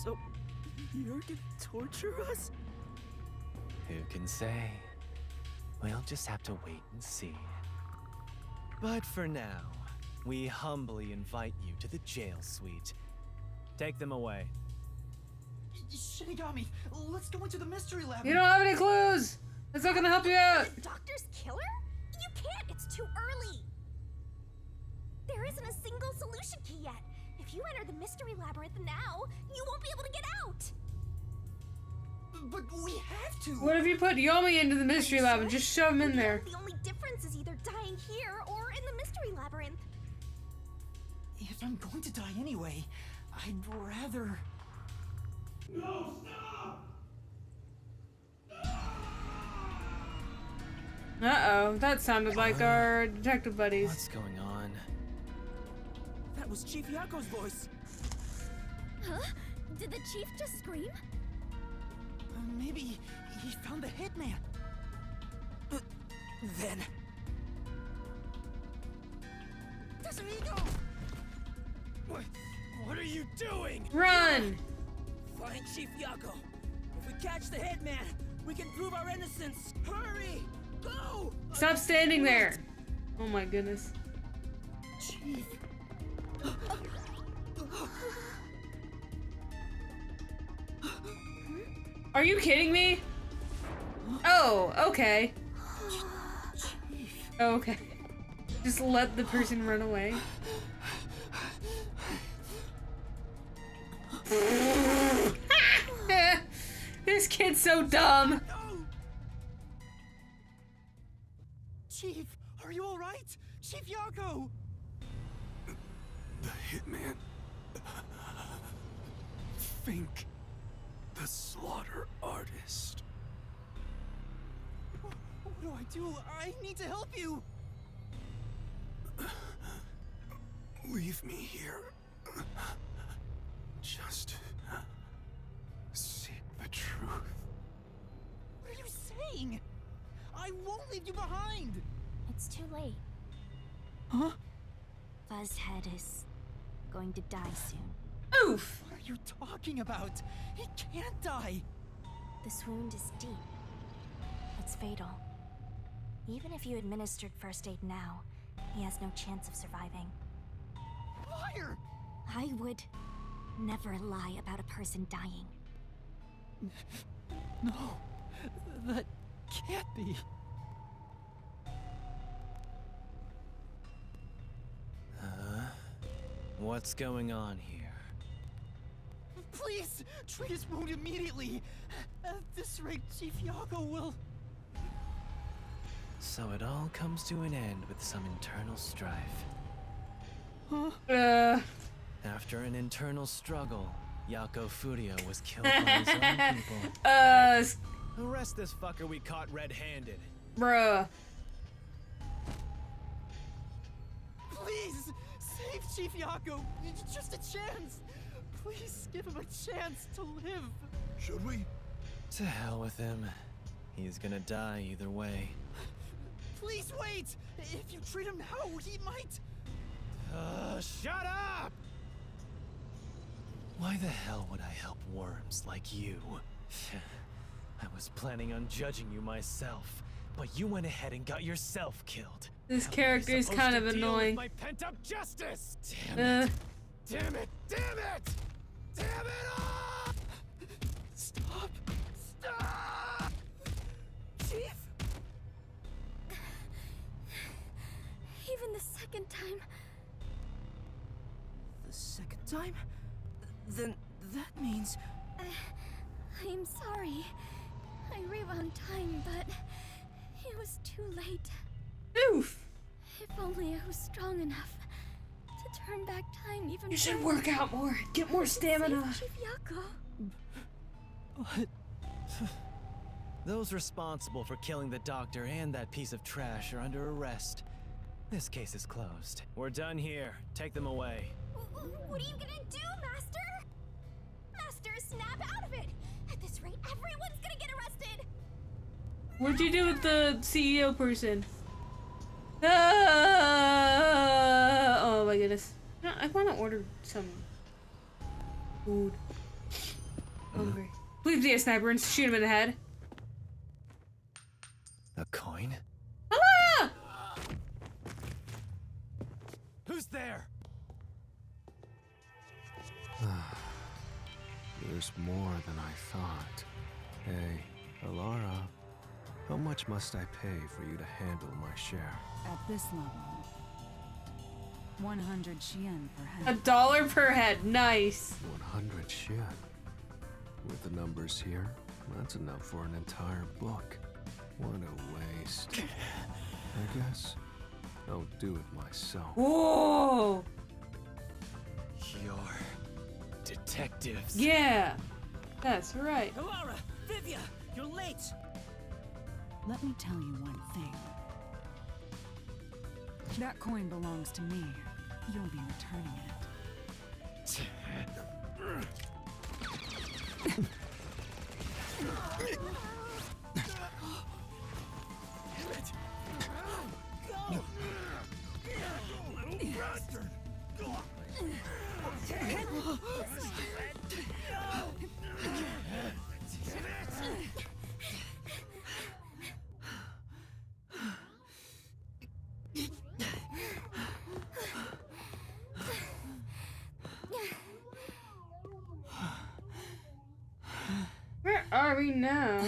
So, you're gonna torture us? Who can say? We'll just have to wait and see. But for now, we humbly invite you to the jail suite. Take them away. Shinigami, let's go into the mystery lab. You don't have any clues. That's not gonna help you out. The doctor's killer? You can't. It's too early. There isn't a single solution key yet. If you enter the mystery labyrinth now, you won't be able to get out. But we have to. What if you put Yomi into the mystery lab and just shove him in there? The only difference is either dying here or in the mystery labyrinth. If I'm going to die anyway, I'd rather... No, stop! Uh-oh, that sounded like our detective buddies. What's going on? That was Chief Yako's voice. Huh? Did the chief just scream? Maybe he found the hitman. Then... There's an ego! What are you doing? Run! Find Chief Yako. If we catch the headman, we can prove our innocence. Hurry! Go! Stop standing there. Oh my goodness. Chief. Are you kidding me? Oh, okay. Oh, okay. Just let the person run away. This kid's so dumb. Chief, are you all right? Chief Yako! The hitman. Fink. The slaughter artist. What do I do? I need to help you! Leave me here. Just seek the truth. What are you saying? I won't leave you behind! It's too late. Huh? Fuzzhead is going to die soon. Oof! What are you talking about? He can't die. This wound is deep. It's fatal. Even if you administered first aid now, he has no chance of surviving. Liar! I would never lie about a person dying. No, that can't be. What's going on here? Please, treat his wound immediately. At this rate, Chief Yago will... So it all comes to an end with some internal strife. After an internal struggle, Yako Furio was killed by his own people. Arrest this fucker we caught red-handed. Bruh. Please, save Chief Yago. Just a chance. Please give him a chance to live. Should we? To hell with him. He's gonna die either way. Please wait! If you treat him now, he might... Shut up! Why the hell would I help worms like you? I was planning on judging you myself, but you went ahead and got yourself killed. This How character am I is kind of supposed to deal annoying. with my pent-up justice! Damn it! Damn it! Damn it! Damn it all! Stop! Stop! Chief? Even the second time. The second time? Then that means... I am sorry. I rewound time, but it was too late. Oof. If only I was strong enough to turn back time even You should further. work out more. Get more stamina. Save Chief Yako. What? Those responsible for killing the doctor and that piece of trash are under arrest. This case is closed. We're done here. Take them away. What are you gonna do, Master? Master, snap out of it! At this rate, everyone's gonna get arrested! What'd you do with the CEO person? Oh my goodness. No, I want to order some food. Hungry. Please be a sniper and shoot him in the head. A coin? Ah! Who's there? There's more than I thought. Hey, Alara, how much must I pay for you to handle my share? At this level, 100 Xian per head. $1 per head. Nice. 100 Xian. With the numbers here, that's enough for an entire book. What a waste. I guess I'll do it myself. Whoa. You're detectives. Yeah. That's right. Alara! Vivia! You're late! Let me tell you one thing. That coin belongs to me. You'll be returning it. Where are we now?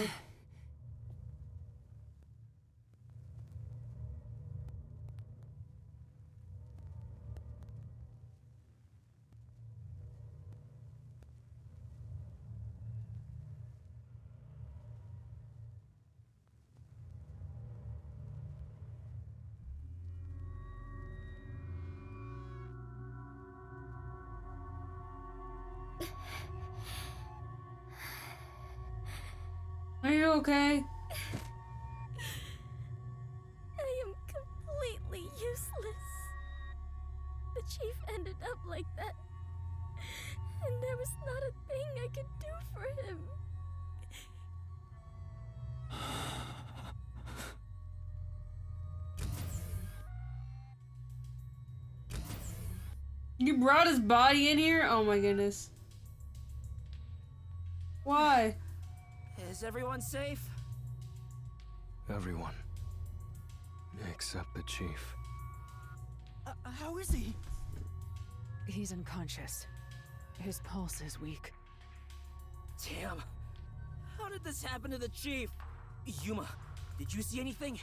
Are you okay? I am completely useless. The chief ended up like that. And there was not a thing I could do for him. You brought his body in here? Oh my goodness. Why? Is everyone safe? Everyone. Except the chief. How is he? He's unconscious. His pulse is weak. Damn. How did this happen to the chief? Yuma, did you see anything?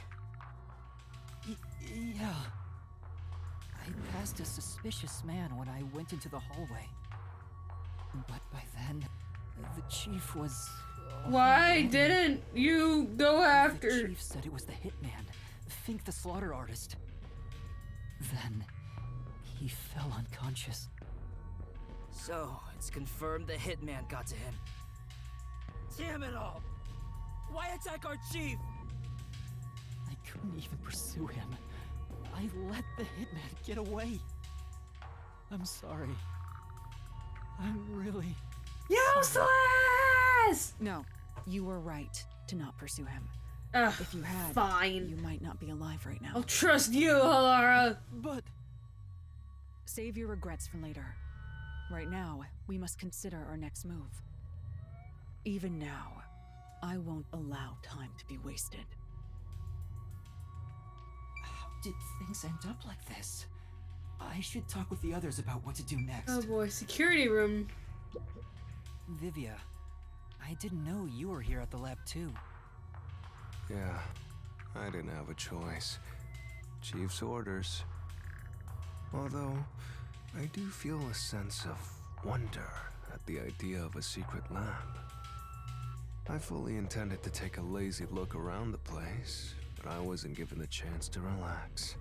Yeah. I passed a suspicious man when I went into the hallway. But by then, the chief was... Why didn't you go after? The chief said it was the hitman, Fink the slaughter artist. Then, he fell unconscious. So, it's confirmed the hitman got to him. Damn it all! Why attack our chief? I couldn't even pursue him. I let the hitman get away. I'm sorry. I'm really... Useless! No, you were right to not pursue him. Ugh, if you had, fine. You might not be alive right now. I'll trust you, Halara. But... Save your regrets for later. Right now, we must consider our next move. Even now, I won't allow time to be wasted. How did things end up like this? I should talk with the others about what to do next. Oh boy, security room. Vivia, I didn't know you were here at the lab too. Yeah, I didn't have a choice. Chief's orders. Although, I do feel a sense of wonder at the idea of a secret lab. I fully intended to take a lazy look around the place, but I wasn't given the chance to relax.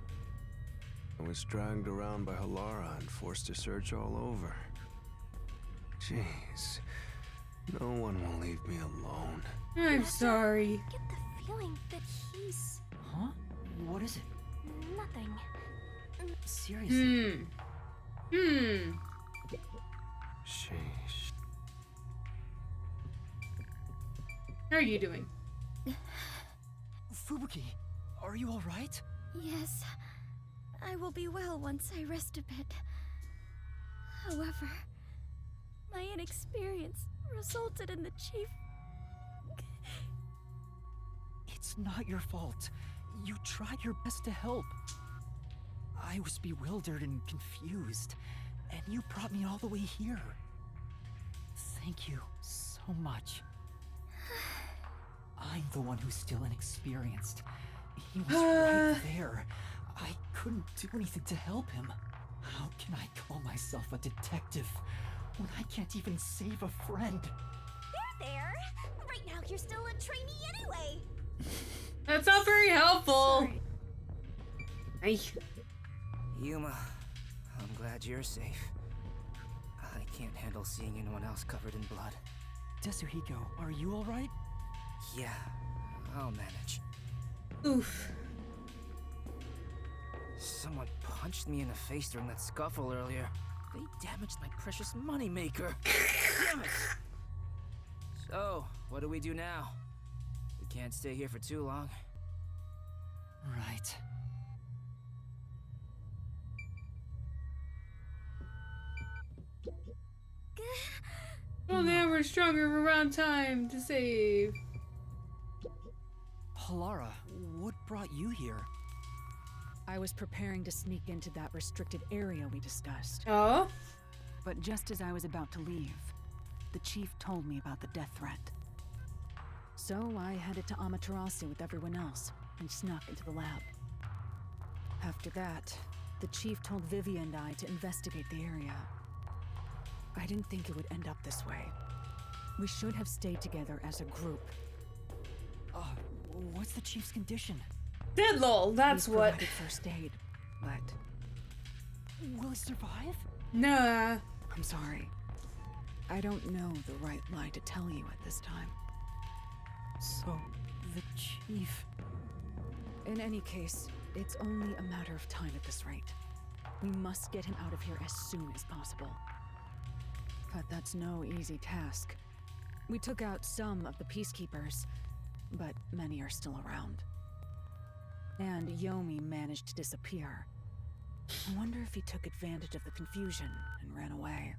I was dragged around by Halara and forced to search all over. Jeez, no one will leave me alone. I'm sorry. I get the feeling that he's... Huh? What is it? Nothing. Seriously? Sheesh. How are you doing? Fubuki, are you alright? Yes, I will be well once I rest a bit. However, my inexperience resulted in the chief... It's not your fault. You tried your best to help. I was bewildered and confused, and you brought me all the way here. Thank you so much. I'm the one who's still inexperienced. He was right there. I couldn't do anything to help him. How can I call myself a detective when I can't even save a friend? There! Right now you're still a trainee anyway! That's not very helpful. Ay. Yuma, I'm glad you're safe. I can't handle seeing anyone else covered in blood. Tetsuhiko, are you alright? Yeah, I'll manage. Oof. Someone punched me in the face during that scuffle earlier. They damaged my precious moneymaker. Damn it! So, what do we do now? We can't stay here for too long. Right. Only ever stronger around time to save. Halara, what brought you here? I was preparing to sneak into that restricted area we discussed. Oh? But just as I was about to leave, the chief told me about the death threat. So I headed to Amaterasu with everyone else and snuck into the lab. After that, the chief told Vivi and I to investigate the area. I didn't think it would end up this way. We should have stayed together as a group. What's the chief's condition? Dead lol, that's We what. provided first aid, but will he survive? Nah. I'm sorry. I don't know the right lie to tell you at this time. So, the chief... In any case, it's only a matter of time at this rate. We must get him out of here as soon as possible. But that's no easy task. We took out some of the peacekeepers, but many are still around. And Yomi managed to disappear. I wonder if he took advantage of the confusion and ran away.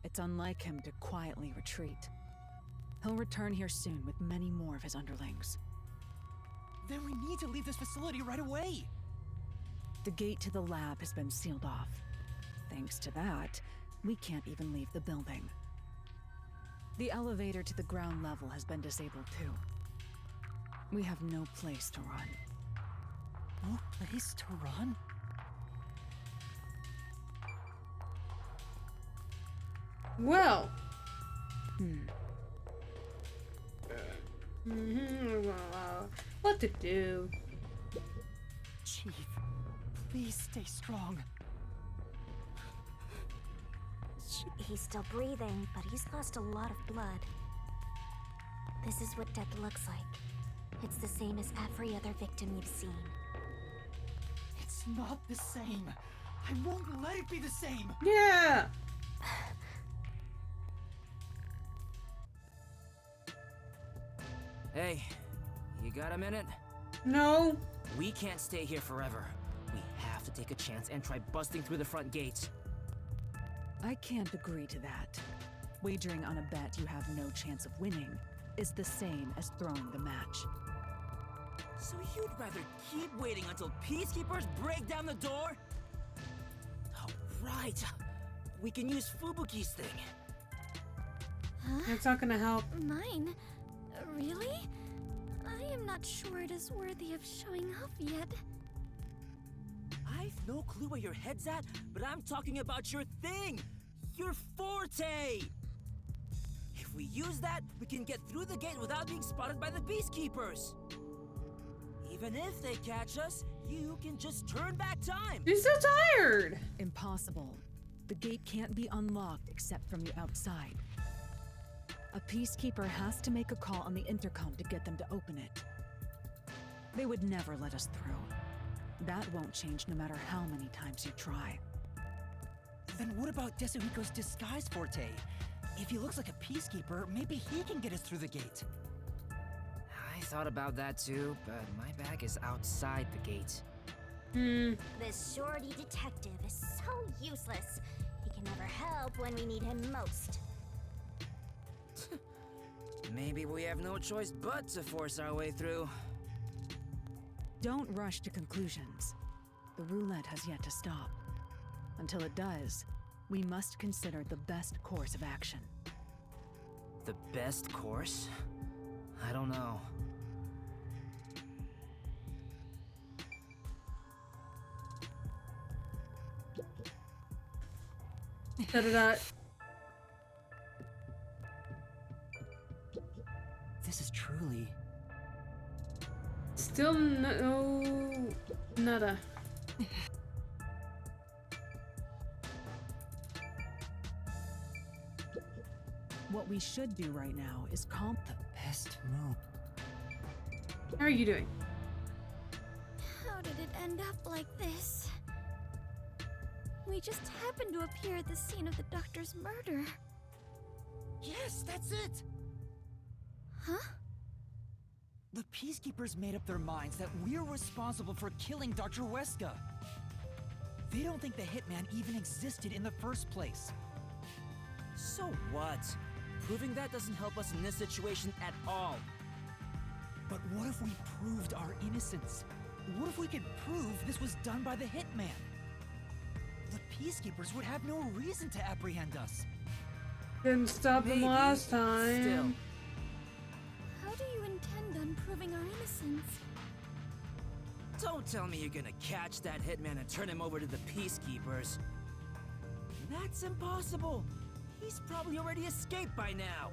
It's unlike him to quietly retreat. He'll return here soon with many more of his underlings. Then we need to leave this facility right away! The gate to the lab has been sealed off. Thanks to that, we can't even leave the building. The elevator to the ground level has been disabled too. We have no place to run. No place to run? Well. What to do? Chief, please stay strong. He's still breathing, but he's lost a lot of blood. This is what death looks like. It's the same as every other victim you've seen. It's not the same. I won't let it be the same. Yeah. Hey, you got a minute? No. We can't stay here forever. We have to take a chance and try busting through the front gates. I can't agree to that. Wagering on a bet you have no chance of winning is the same as throwing the match. So you'd rather keep waiting until peacekeepers break down the door? Oh, right. We can use Fubuki's thing. Huh? It's not gonna help. Mine? Really? I am not sure it is worthy of showing off yet. I've no clue where your head's at, but I'm talking about your thing! Your forte! If we use that, we can get through the gate without being spotted by the Peacekeepers! Even if they catch us, you can just turn back time! You're so tired! Impossible. The gate can't be unlocked except from the outside. A peacekeeper has to make a call on the intercom to get them to open it. They would never let us through. That won't change no matter how many times you try. Then what about Desuhiko's disguise forte? If he looks like a peacekeeper, maybe he can get us through the gate. I thought about that too, but my bag is outside the gate. This shorty detective is so useless. He can never help when we need him most. Maybe we have no choice but to force our way through. Don't rush to conclusions. The roulette has yet to stop. Until it does, we must consider the best course of action. The best course? I don't know. Da-da-da. This is truly... Still no... nada. What we should do right now is calm the best move. How are you doing? How did it end up like this? We just happened to appear at the scene of the doctor's murder. Yes, that's it! Huh? The Peacekeepers made up their minds that we're responsible for killing Dr. Weska. They don't think the Hitman even existed in the first place. So what? Proving that doesn't help us in this situation at all. But what if we proved our innocence? What if we could prove this was done by the Hitman? The Peacekeepers would have no reason to apprehend us. Didn't stop them last time. Still. How do you intend on proving our innocence? Don't tell me you're gonna catch that Hitman and turn him over to the Peacekeepers. That's impossible. He's probably already escaped by now.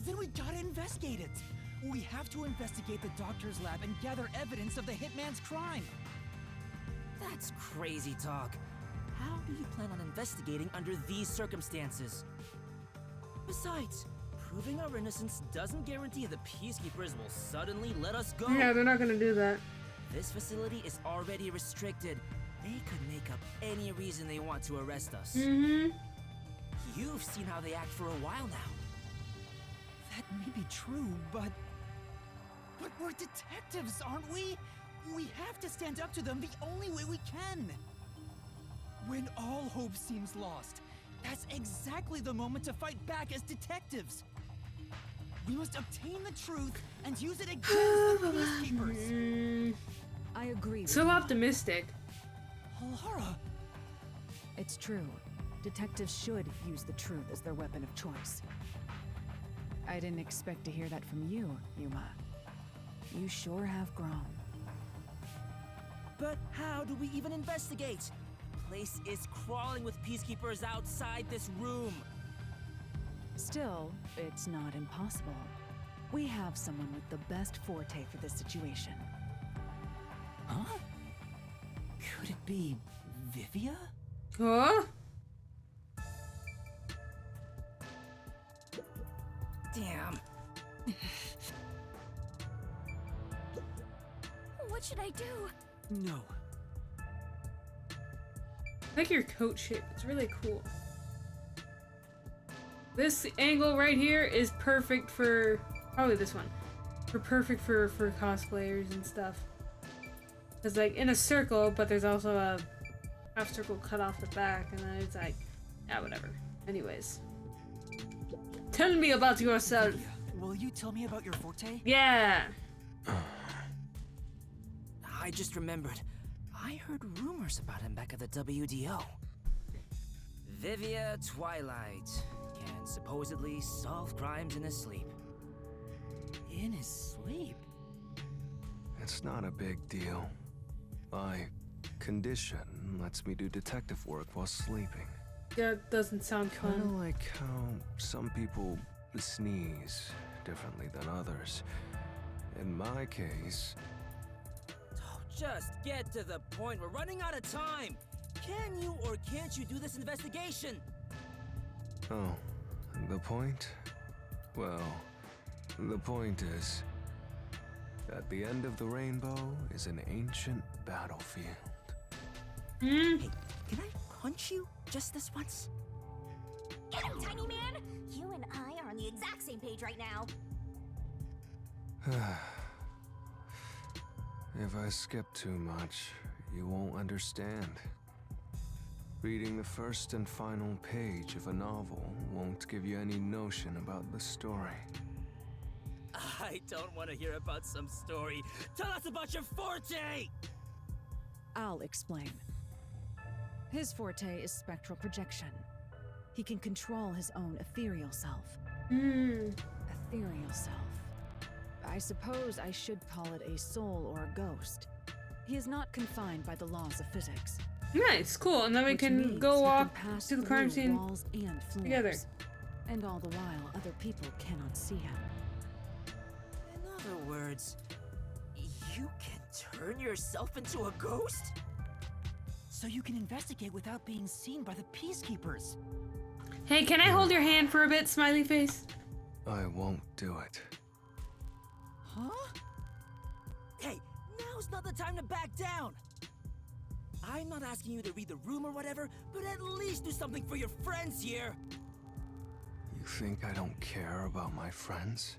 Then we gotta investigate it. We have to investigate the doctor's lab and gather evidence of the Hitman's crime. That's crazy talk. How do you plan on investigating under these circumstances? Besides, proving our innocence doesn't guarantee the Peacekeepers will suddenly let us go. Yeah, they're not gonna do that. This facility is already restricted. They could make up any reason they want to arrest us. You've seen how they act for a while now. That may be true, but we're detectives, aren't we? We have to stand up to them the only way we can. When all hope seems lost, that's exactly the moment to fight back as detectives. We must obtain the truth and use it against the peacekeepers. I agree with So you. optimistic. Alara! It's true. Detectives should use the truth as their weapon of choice. I didn't expect to hear that from you, Yuma. You sure have grown. But how do we even investigate? Place is crawling with peacekeepers outside this room. Still, it's not impossible. We have someone with the best forte for this situation. Huh? Could it be Vivia? Huh? Damn. What should I do? No. I like your coat shape. It's really cool. This angle right here is perfect for probably this one. Perfect for cosplayers and stuff. It's like in a circle, but there's also a half circle cut off the back, and then it's like, yeah, whatever. Anyways, tell me about yourself. Will you tell me about your forte? Yeah. I just remembered. I heard rumors about him back at the WDO. Vivia Twilight can supposedly solve crimes in his sleep. In his sleep? It's not a big deal. My condition lets me do detective work while sleeping. That doesn't sound Kinda fun. like how some people sneeze differently than others. In my case, Just get to the point. We're running out of time. Can you or can't you do this investigation? oh, the point? Well, the point is, at the end of the rainbow is an ancient battlefield. Hey, can I punch you just this once? Get him, tiny man! You and I are on the exact same page right now. If I skip too much, you won't understand. Reading the first and final page of a novel won't give you any notion about the story. I don't want to hear about some story. Tell us about your forte! I'll explain. His forte is spectral projection. He can control his own ethereal self. Ethereal self. I suppose I should call it a soul or a ghost. He is not confined by the laws of physics. Nice, cool. And then we which can means go he walk can pass to the crime through scene walls and floors. together. And all the while, other people cannot see him. In other words, you can turn yourself into a ghost? So you can investigate without being seen by the peacekeepers. Hey, can I hold your hand for a bit, smiley face? I won't do it. Huh? Hey, now's not the time to back down! I'm not asking you to read the room or whatever, but at least do something for your friends here! You think I don't care about my friends?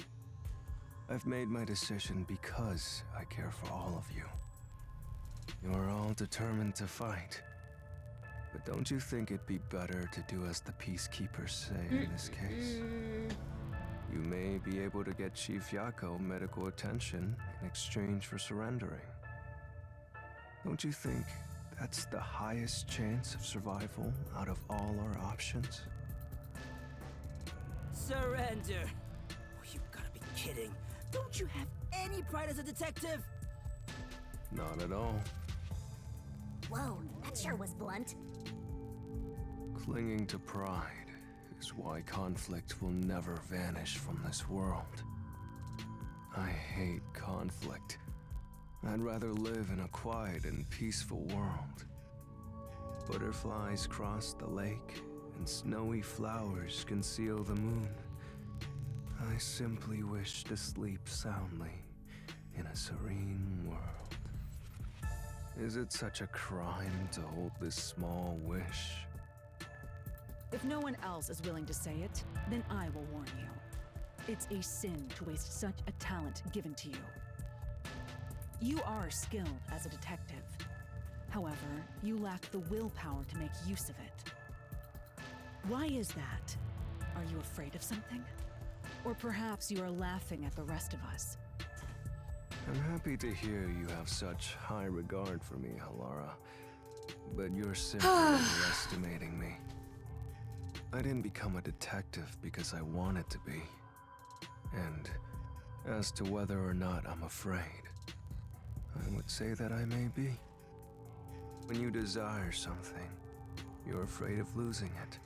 I've made my decision because I care for all of you. You're all determined to fight. But don't you think it'd be better to do as the peacekeepers say in this case? You may be able to get Chief Yako medical attention in exchange for surrendering. Don't you think that's the highest chance of survival out of all our options? Surrender! Oh, you gotta be kidding. Don't you have any pride as a detective? Not at all. Whoa, that sure was blunt. Clinging to pride is why conflict will never vanish from this world. I hate conflict. I'd rather live in a quiet and peaceful world. Butterflies cross the lake, and snowy flowers conceal the moon. I simply wish to sleep soundly in a serene world. Is it such a crime to hold this small wish? If no one else is willing to say it, then I will warn you. It's a sin to waste such a talent given to you. You are skilled as a detective. However, you lack the willpower to make use of it. Why is that? Are you afraid of something? Or perhaps you are laughing at the rest of us. I'm happy to hear you have such high regard for me, Halara. But you're simply underestimating me. I didn't become a detective because I wanted to be. And as to whether or not I'm afraid, I would say that I may be. When you desire something, you're afraid of losing it.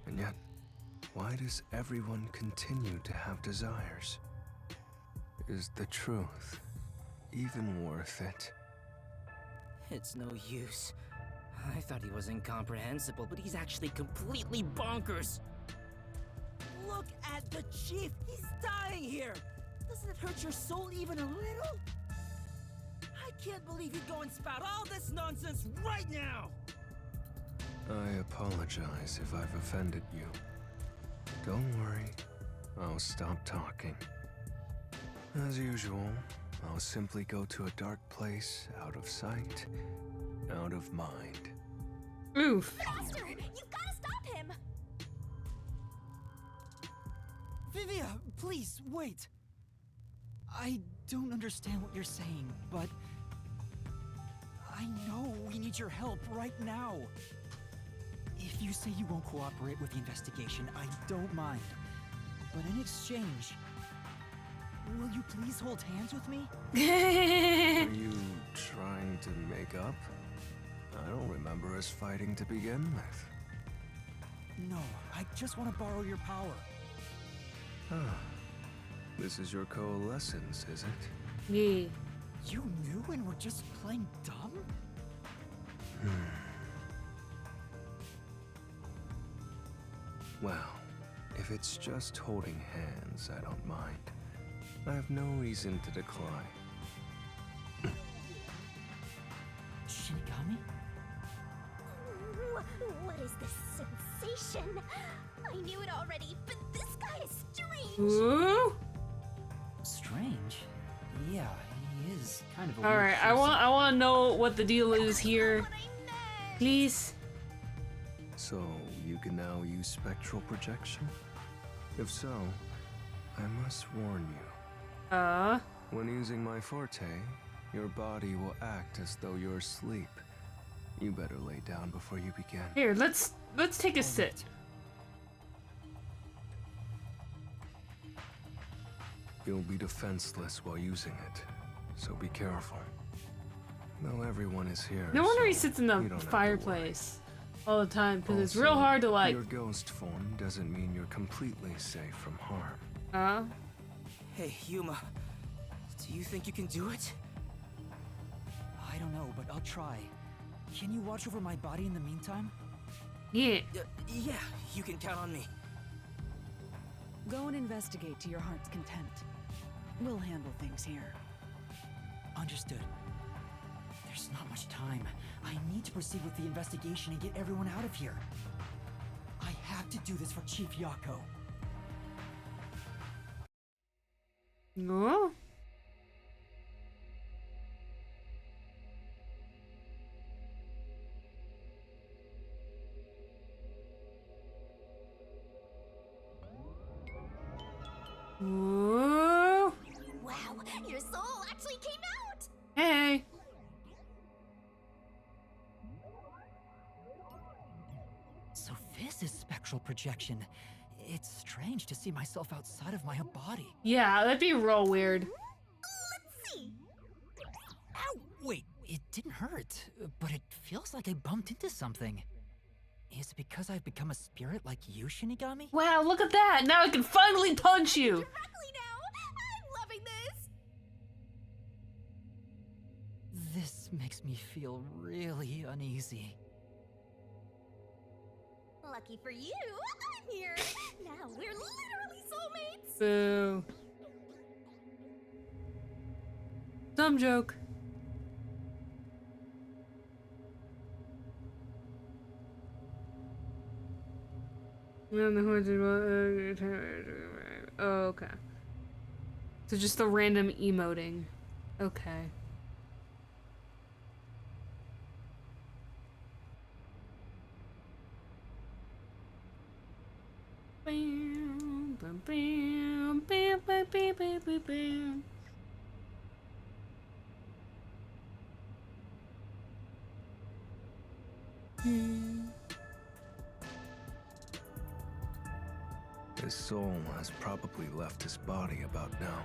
And yet, why does everyone continue to have desires? Is the truth even worth it? It's no use. I thought he was incomprehensible, but he's actually completely bonkers. Look at the chief! He's dying here! Doesn't it hurt your soul even a little? I can't believe you'd go and spout all this nonsense right now! I apologize if I've offended you. Don't worry, I'll stop talking. As usual, I'll simply go to a dark place, out of sight, out of mind. Oof. Faster! You gotta stop him! Vivia, please, wait. I don't understand what you're saying, but I know we need your help right now. If you say you won't cooperate with the investigation, I don't mind. But in exchange, will you please hold hands with me? Are you trying to make up? I don't remember us fighting to begin with. No, I just want to borrow your power. Ah, this is your coalescence, is it? Yeah. You knew and were just playing dumb? Well, if it's just holding hands, I don't mind. I have no reason to decline. Shinigami? What is this sensation? I knew it already, but this guy is strange. Ooh. Strange? Yeah, he is kind of a All weird right, I want to know what the deal is here. Please. So, you can now use spectral projection? If so, I must warn you. When using my forte, your body will act as though you're asleep. You better lay down before you begin. Here, let's take a sit. You'll be defenseless while using it, so be careful. Though everyone is here. No wonder he so sits in you the don't have to fireplace all the time, because it's Also, real hard to like. Your ghost form doesn't mean you're completely safe from harm. Hey, Yuma. Do you think you can do it? I don't know, but I'll try. Can you watch over my body in the meantime? Yeah. Yeah, you can count on me. Go and investigate to your heart's content. We'll handle things here. Understood. There's not much time. I need to proceed with the investigation and get everyone out of here. I have to do this for Chief Yako. No. Whoa. Wow, your soul actually came out! Hey. So this is spectral projection. It's strange to see myself outside of my body. Yeah, that'd be real weird. Let's see. Ow! Wait, it didn't hurt, but it feels like I bumped into something. Is it because I've become a spirit like you, Shinigami? Wow, look at that! Now I can finally punch you! Directly now! I'm loving this! This makes me feel really uneasy. Lucky for you, I'm here! Now we're literally soulmates! Boo. Dumb joke. Oh, okay. So just the random emoting. Okay. beep beep beep beep beep. His soul has probably left his body about now.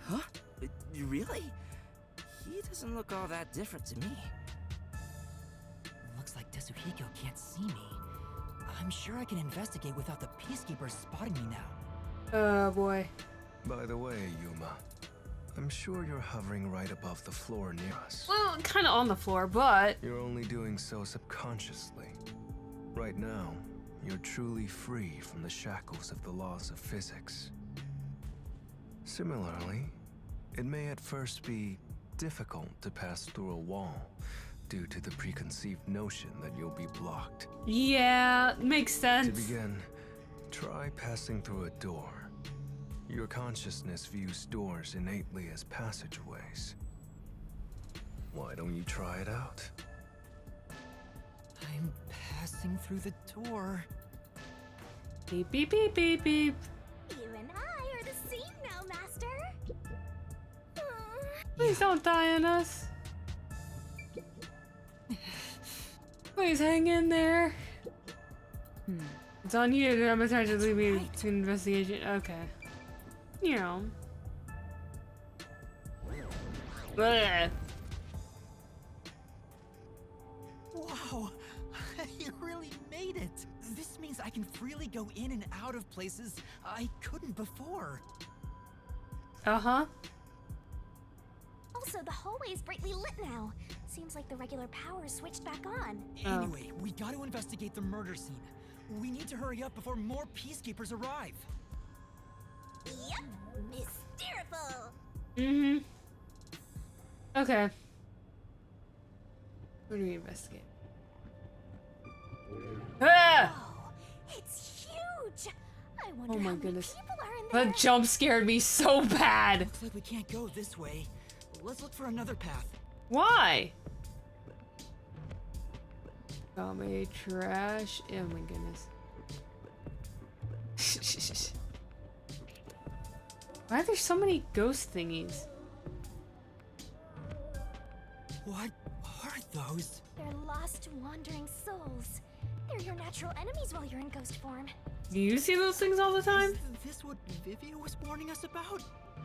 Huh? Really? He doesn't look all that different to me. Looks like Tetsuhiko can't see me. I'm sure I can investigate without the peacekeepers spotting me now. Oh boy. By the way, Yuma, I'm sure you're hovering right above the floor near us. Well, kind of on the floor, but... You're only doing so subconsciously. Right now, you're truly free from the shackles of the laws of physics. Similarly, it may at first be difficult to pass through a wall due to the preconceived notion that you'll be blocked. Yeah, makes sense. To begin, try passing through a door. Your consciousness views doors innately as passageways. Why don't you try it out? I'm passing through the door. Beep beep beep beep beep. You and I are the same now, Master. Please don't die on us. Please hang in there. It's on you. I'm gonna try to leave me to investigation. Okay. You know. Blech. Wow, you really made it. This means I can freely go in and out of places I couldn't before. Uh-huh. Also, the hallway is brightly lit now. Seems like the regular power switched back on. Anyway, we got to investigate the murder scene. We need to hurry up before more peacekeepers arrive. Yep, mysteriful. Mm-hmm. Okay. What do we investigate? Ah! Oh, it's huge. I wonder Oh how my many goodness. people are in there. That jump scared me so bad. Looks like we can't go this way. Let's look for another path. Why? Gummy trash. Oh my goodness. Why are there so many ghost thingies? What are those? They're lost, wandering souls. They're your natural enemies while you're in ghost form. Do you see those things all the time? Is this what Vivia was warning us about?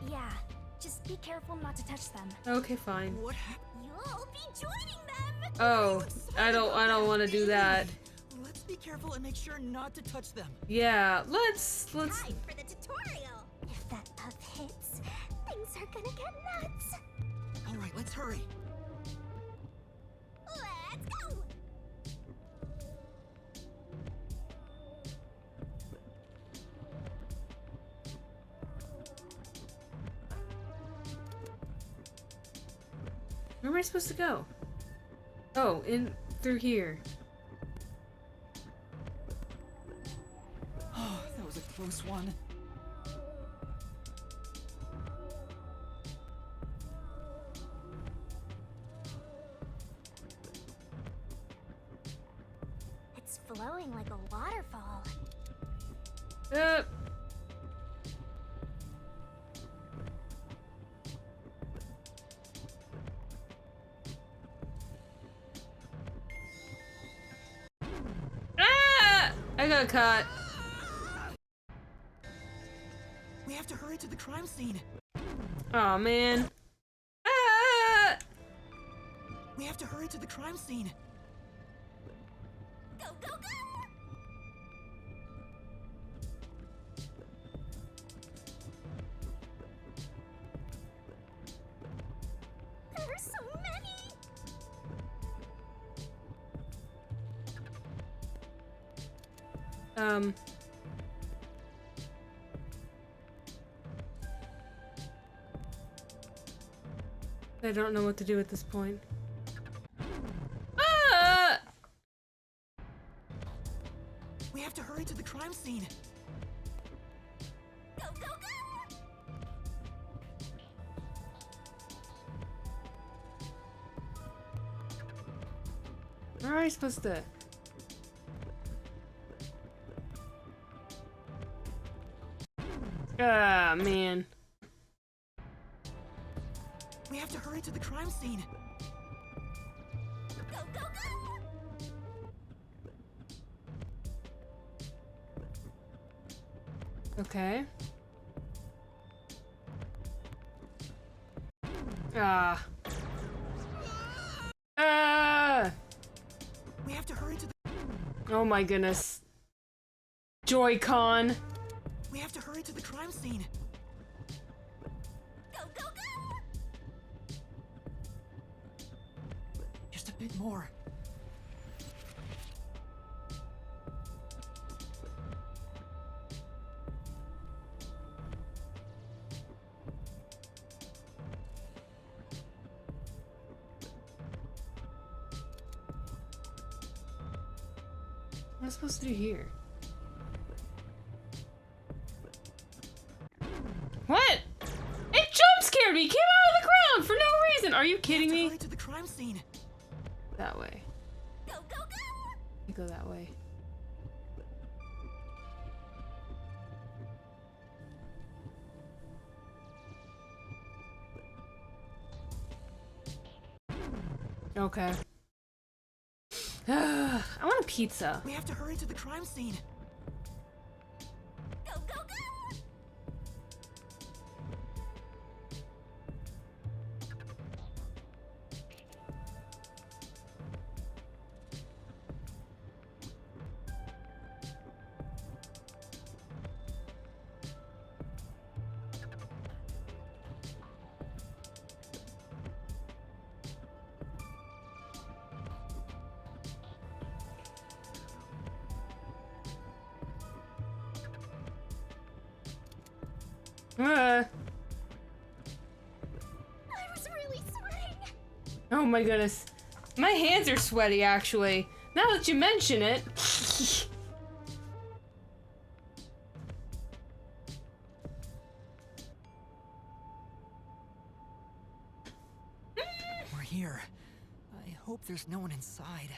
Yeah, just be careful not to touch them. Okay, fine. What happened? You'll be joining them. Oh, I don't want to do that. Let's be careful and make sure not to touch them. Yeah, let's. Time for the tutorial. If that puff hits, things are gonna get nuts. All right, let's hurry. Let's go. Where am I supposed to go? Oh, in through here. Oh, that was a close one. It's flowing like a waterfall. I got caught. We have to hurry to the crime scene. Oh man. We have to hurry to the crime scene. Go, go, go! There are so many! I don't know what to do at this point. We have to hurry to the crime scene. Go, go, go! Where am I supposed to? Ah, man. We have to hurry to the crime scene. Go, go, go! Okay. Ah. Ah! We have to hurry to the... Oh my goodness. Joy-Con. We have to hurry to the crime scene. Go, go, go! Just a bit more. What am I supposed to do here? What? It jump scared me! It came out of the ground for no reason! Are you kidding me? Hurry to the crime scene. That way. Go, go, go! You go that way. Okay. I want a pizza. We have to hurry to the crime scene. Go, go, go! Uh. I was really sweating. Oh my goodness. My hands are sweaty, actually. Now that you mention it. We're here. I hope there's no one inside.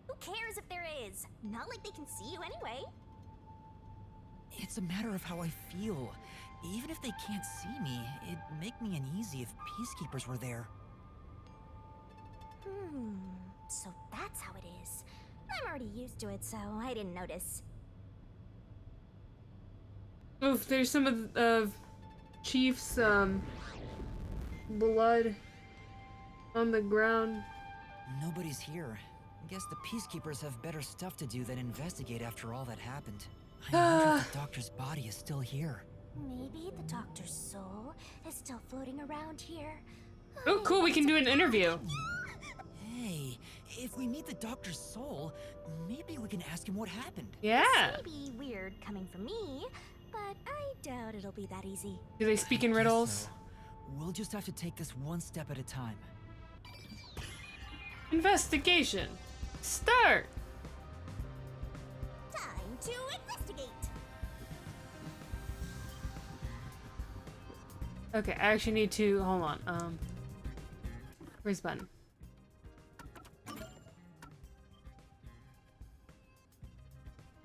Who cares if there is? Not like they can see you anyway. It's a matter of how I feel. Even if they can't see me, it'd make me uneasy if peacekeepers were there. So that's how it is. I'm already used to it, so I didn't notice. Oof, there's some of Chief's blood on the ground. Nobody's here. Guess the peacekeepers have better stuff to do than investigate after all that happened. I wonder if the doctor's body is still here. Maybe the doctor's soul is still floating around here. Oh, cool, we can do an interview. Hey, if we meet the doctor's soul, maybe we can ask him what happened. Yeah. This may be weird coming from me, but I doubt it'll be that easy. Do they speak in riddles? So. We'll just have to take this one step at a time. Investigation. Start. Time to investigate. Okay, I actually need to hold on. Where's the button?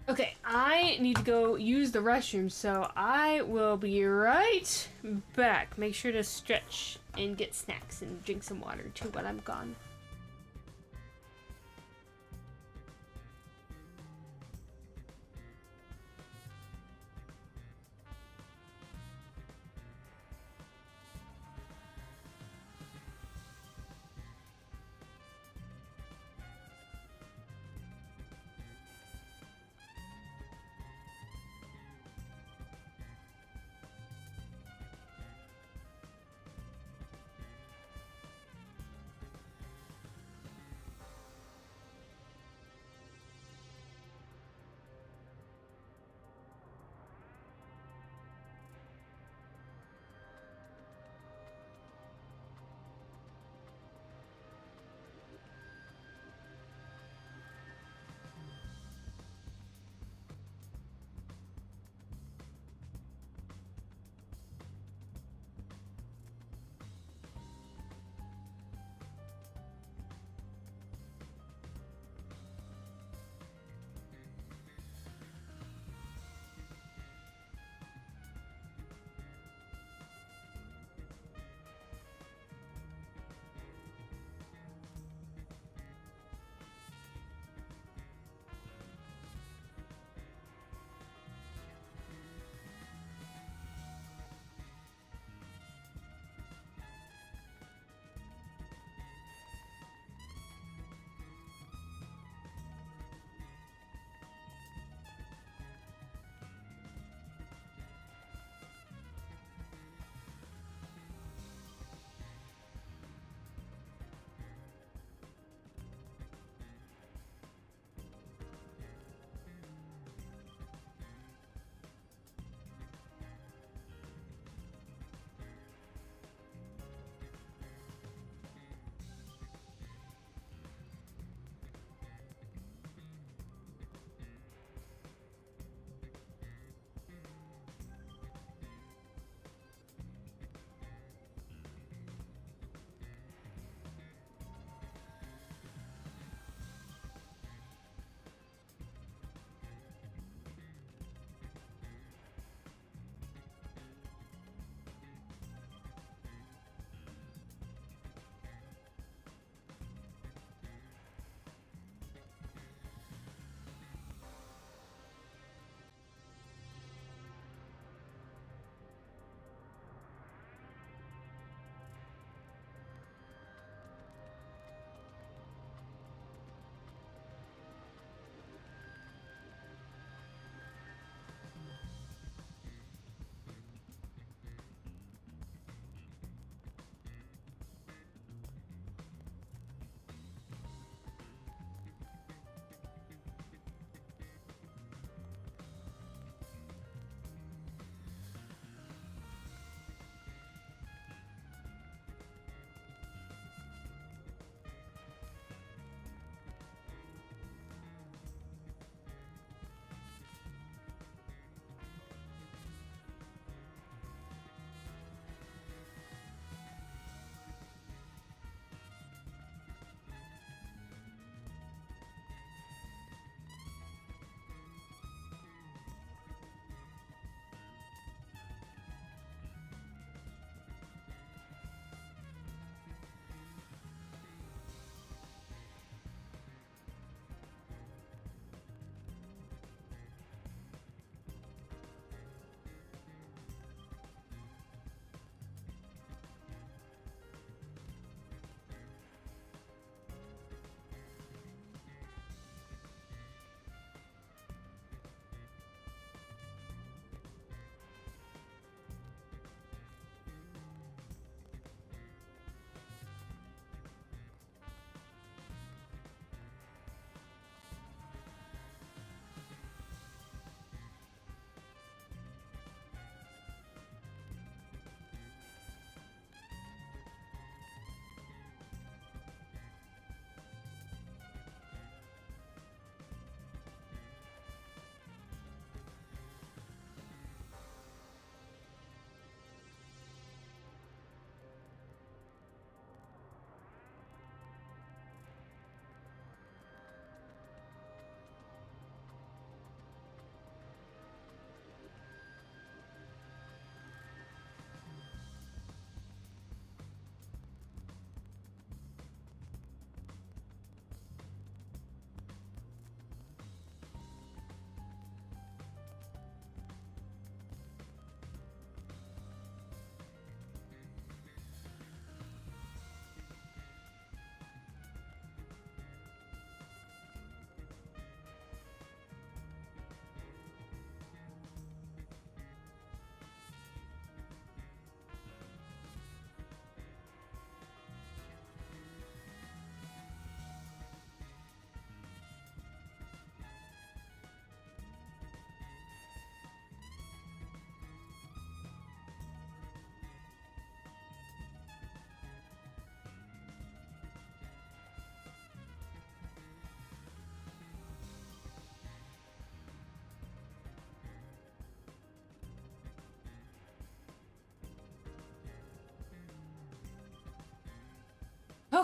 Okay, I need to go use the restroom, so I will be right back. Make sure to stretch and get snacks and drink some water too while I'm gone.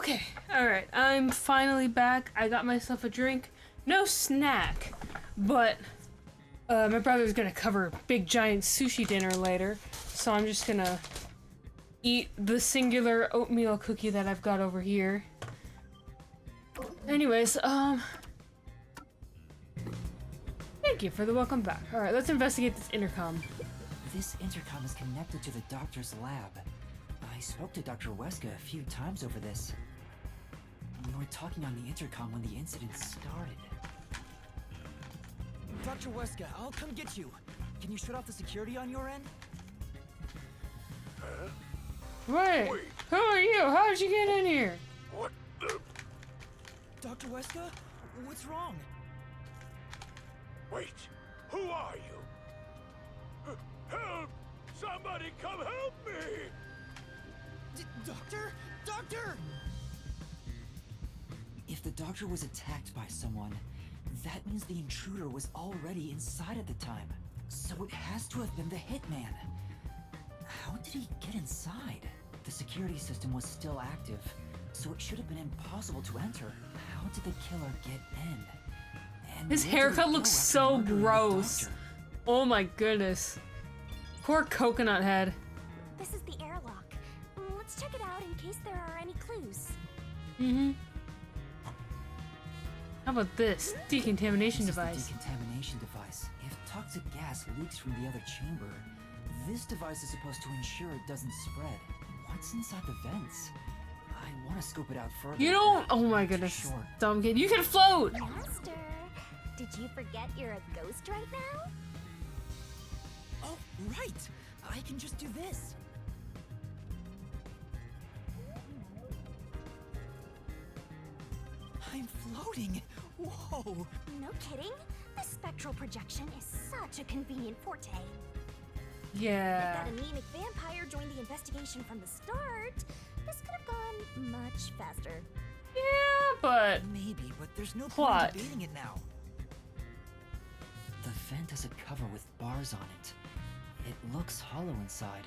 Okay, alright, I'm finally back. I got myself a drink. No snack, but my brother's gonna cover a big giant sushi dinner later, so I'm just gonna eat the singular oatmeal cookie that I've got over here. Anyways, thank you for the welcome back. Alright, let's investigate this intercom. This intercom is connected to the doctor's lab. I spoke to Dr. Weska a few times over this. We were talking on the intercom when the incident started. Dr. Weska, I'll come get you. Can you shut off the security on your end? Wait, who are you? How'd you get in here? What the? Dr. Weska? What's wrong? Wait, who are you? Help! Somebody come help me! Doctor? Doctor! If the doctor was attacked by someone, that means the intruder was already inside at the time. So it has to have been the hitman. How did he get inside? The security system was still active, so it should have been impossible to enter. How did the killer get in? And His where did haircut he looks go after so murdering the gross. doctor? Oh my goodness. Poor coconut head. This is the airlock. Let's check it out in case there are any clues. Mm-hmm. How about this? Decontamination device. Decontamination device. If toxic gas leaks from the other chamber, this device is supposed to ensure it doesn't spread. What's inside the vents? I want to scope it out further. You don't. Oh my goodness. Dumb kid. You can float! Master, did you forget you're a ghost right now? Oh, right! I can just do this. I'm floating! Whoa! No kidding. This spectral projection is such a convenient forte. Yeah. If that anemic vampire joined the investigation from the start, this could have gone much faster. Yeah, but maybe, but there's no plot. point in debating it now. The vent has a cover with bars on it. It looks hollow inside.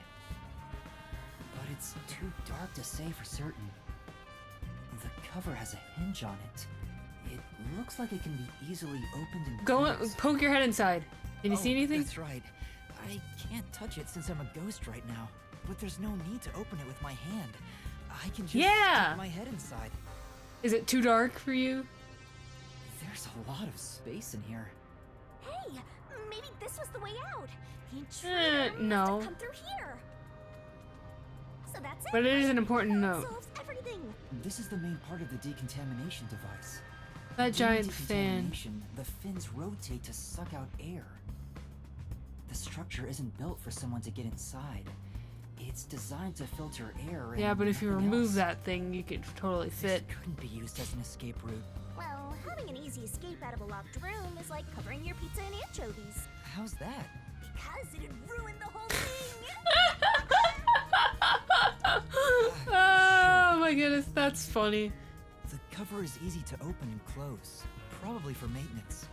But it's too dark to say for certain. The cover has a hinge on it. It looks like it can be easily opened and Go closed. poke your head inside. Can you see anything? That's right. I can't touch it since I'm a ghost right now. But there's no need to open it with my hand. I can just stick my head inside. Is it too dark for you? There's a lot of space in here. Hey, maybe this was the way out. The intruder No. must have come through here. So that's it. But it is an right? important That note. solves everything. This is the main part of the decontamination device. That During giant fan. decontamination, the fins rotate to suck out air. The structure isn't built for someone to get inside. It's designed to filter air and Yeah, but if you nothing remove else. that thing, you could totally fit. This couldn't be used as an escape route. Well, having an easy escape out of a locked room is like covering your pizza in anchovies. How's that? Because it'd ruin the whole thing. Oh my goodness, that's funny. The cover is easy to open and close, probably for maintenance.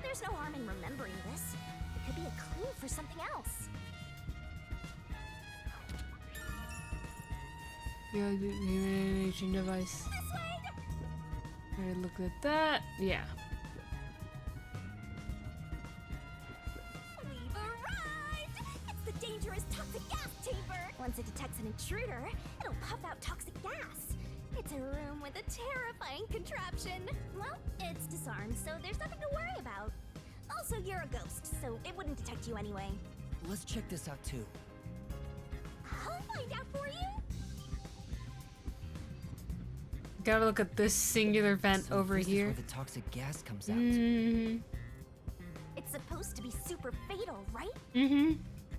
There's no harm in remembering this. It could be a clue for something else. Yeah, decontamination device. Alright, look at that. Yeah. We've arrived! It's the dangerous toxic gas chamber! Once it detects an intruder, it'll puff out toxic gas. It's a room with a terrifying contraption. Well, it's disarmed, so there's nothing to worry about. Also, you're a ghost, so it wouldn't detect you anyway. Let's check this out too. I'll find out for you! Gotta look at this singular vent So over this is here. where the toxic gas comes out. Mm-hmm. It's supposed to be super fatal, right? Mm-hmm.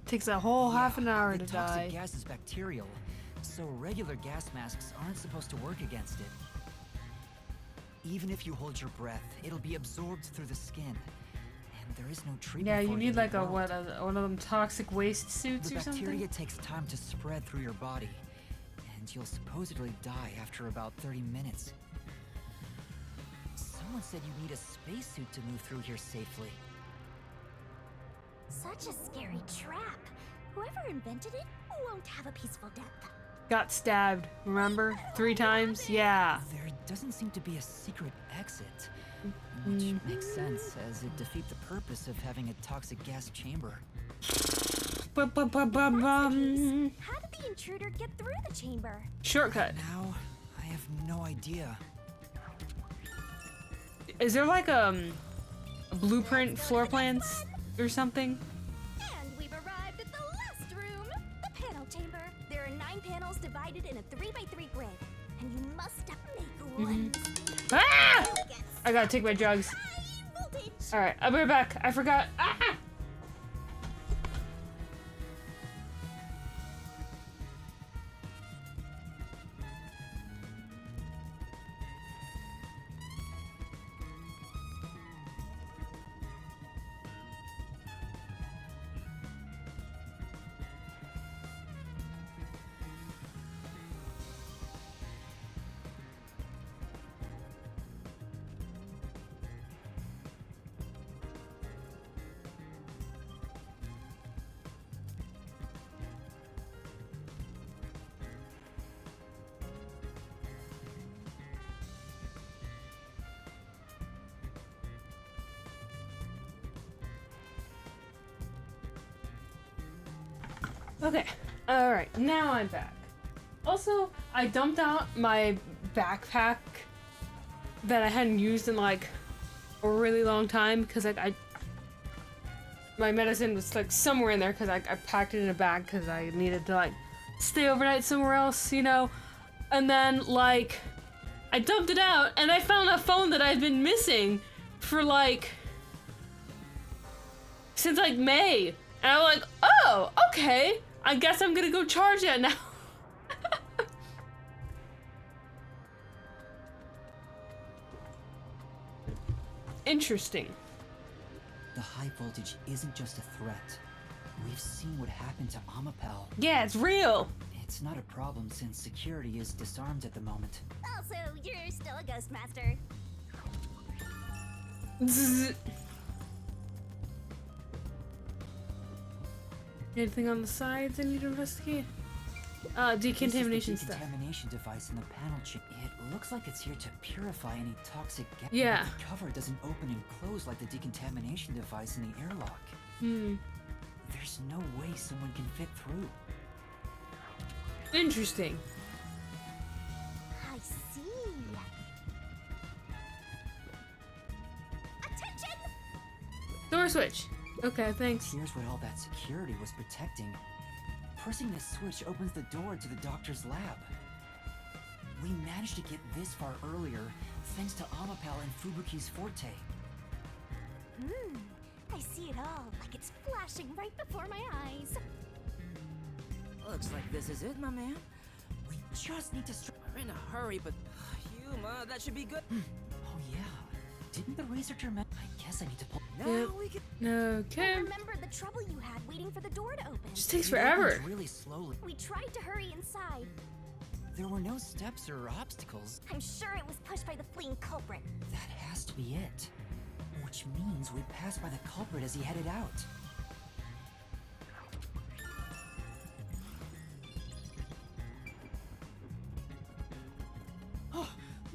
Takes a whole half an hour The to toxic die. gas is bacterial, so regular gas masks aren't supposed to work against it. Even if you hold your breath, it'll be absorbed through the skin. And there is no treatment Yeah, for you it need in the like a world. one of them toxic waste suits The or something. bacteria takes time to spread through your body, and you'll supposedly die after about 30 minutes. Someone said you need a spacesuit to move through here safely. Such a scary trap. Whoever invented it won't have a peaceful death. got stabbed, remember? 3 times? Yeah. There doesn't seem to be a secret exit, which makes sense as it defeats the purpose of having a toxic gas chamber. How did the intruder get through the chamber? Shortcut. Now, I have no idea. Is there like a blueprint floor plans or something? And we've arrived at the last room, the panel chamber. There are 9 panels divided in a 3x3 grid, and you must make one. Ah! I gotta take my drugs. Alright, I'll be right back. I forgot. Ah! Okay, alright, now I'm back. Also, I dumped out my backpack that I hadn't used in like a really long time because like my medicine was like somewhere in there because I packed it in a bag because I needed to like stay overnight somewhere else, you know? And then like I dumped it out and I found a phone that I've been missing for like since like May. And I'm like, oh, okay. I guess I'm gonna go charge it now. Interesting. The high voltage isn't just a threat. We've seen what happened to Amapel. Yeah, it's real. It's not a problem since security is disarmed at the moment. Also, you're still a ghost master. Zzz. Anything on the sides I need to investigate? Decontamination stuff. Decontamination device in the panel chip. It looks like it's here to purify any toxic gas. Yeah. The cover doesn't open and close like the decontamination device in the airlock. There's no way someone can fit through. Interesting. I see. Attention! Door switch. Okay, thanks. Here's what all that security was protecting. Pressing this switch opens the door to the doctor's lab. We managed to get this far earlier thanks to Amapel and Fubuki's forte. I see it all, like it's flashing right before my eyes. Looks like this is it, my man. We just need to We're in a hurry, but Yuma, that should be good. Oh yeah. Didn't the researcher I guess I need to pull. Now we can. Okay. Remember the trouble you had waiting for the door to open. Just takes forever. Really slowly. We tried to hurry inside. There were no steps or obstacles. I'm sure it was pushed by the fleeing culprit. That has to be it. Which means we passed by the culprit as he headed out. Oh,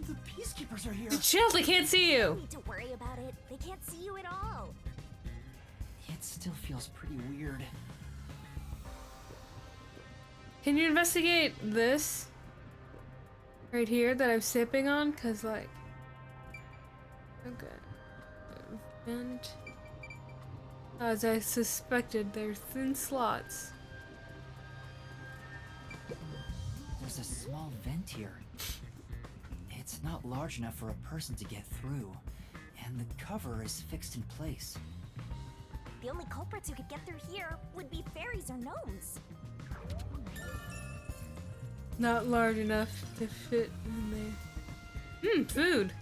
the peacekeepers are here. Chill, they can't see you. Don't need to worry about it. They can't see you at all. It still feels pretty weird. Can you investigate this? Right here that I'm sipping on? Cause like... Okay. Vent. As I suspected, they're thin slots. There's a small vent here. It's not large enough for a person to get through, and the cover is fixed in place. The only culprits who could get through here would be fairies or gnomes. Not large enough to fit in there. Food.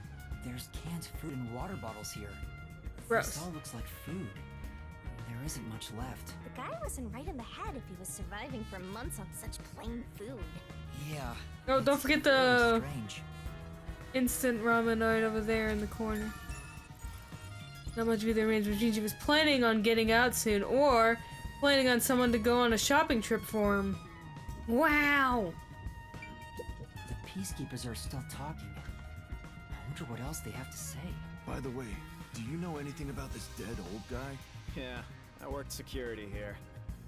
There's canned food and water bottles here. Gross. This all looks like food. There isn't much left. The guy wasn't right in the head if he was surviving for months on such plain food. Yeah. Oh, don't forget It's the strange. instant ramen right over there in the corner. Not much of either remains, which means he was planning on getting out soon, or planning on someone to go on a shopping trip for him. Wow! peacekeepers are still talking. I wonder what else they have to say. By the way, do you know anything about this dead old guy? Yeah, I worked security here.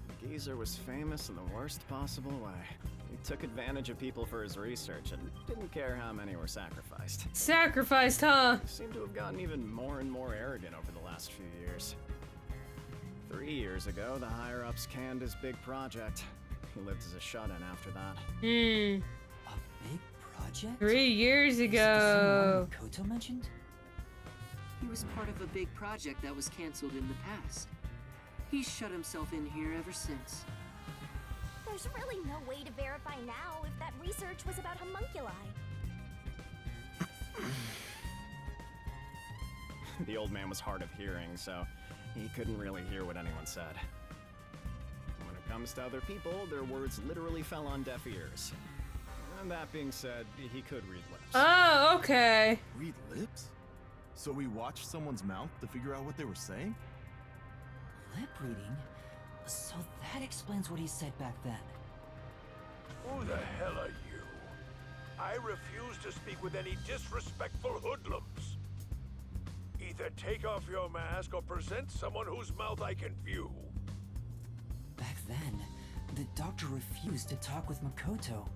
The geezer was famous in the worst possible way. He took advantage of people for his research and didn't care how many were sacrificed. Sacrificed, huh? He seemed to have gotten even more and more arrogant over the last few years. 3 years ago, the higher-ups canned his big project. He lived as a shut-in after that. A big project? 3 years ago. Koto mentioned? He was part of a big project that was canceled in the past. He's shut himself in here ever since. There's really no way to verify now if that research was about homunculi. The old man was hard of hearing, so he couldn't really hear what anyone said. When it comes to other people, their words literally fell on deaf ears. And that being said, he could read lips. Oh, okay. Read lips? So we watched someone's mouth to figure out what they were saying? Lip reading? So that explains what he said back then. Who the hell are you? I refuse to speak with any disrespectful hoodlums. Either take off your mask or present someone whose mouth I can view. Back then, the doctor refused to talk with Makoto.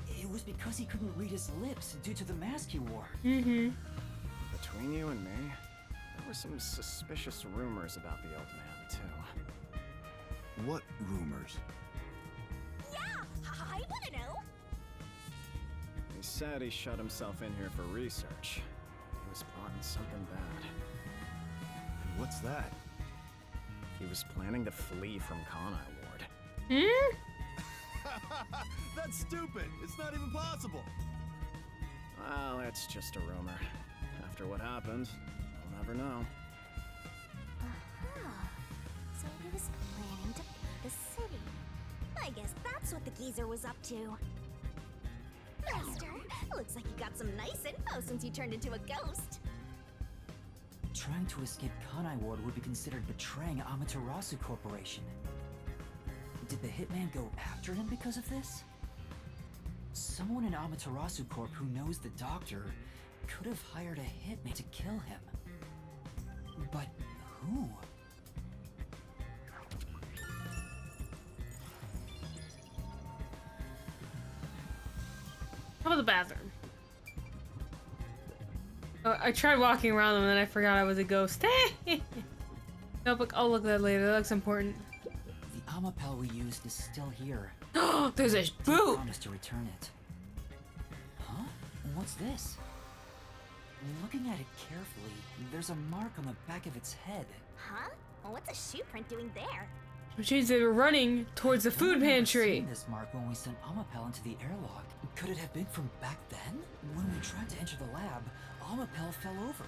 It was because he couldn't read his lips due to the mask he wore. Mm-hmm. Between you and me, there were some suspicious rumors about the old man, too. What rumors? Yeah, I want to know. He said he shut himself in here for research. He was plotting something bad. And what's that? He was planning to flee from Kanai Ward. Hmm? That's stupid! It's not even possible! Well, it's just a rumor. After what happened, we'll never know. So he was planning to flee the city. I guess that's what the geezer was up to. Master, looks like you got some nice info since you turned into a ghost. Trying to escape Kanai Ward would be considered betraying Amaterasu Corporation. Did the hitman go after him because of this? Someone in Amaterasu Corp who knows the doctor could have hired a hitman to kill him. But who? How about the bathroom? Oh, I tried walking around them and then I forgot I was a ghost. Nope, I'll look at that later. That looks important. The Amapel we used is still here. Oh, there's a boot! Promised to return it. Huh? What's this? Looking at it carefully, there's a mark on the back of its head. Huh? Well, what's a shoe print doing there? Which means they were running towards the food pantry. Seen this mark when we sent Amapel into the airlock. Could it have been from back then? When we tried to enter the lab, Amapel fell over.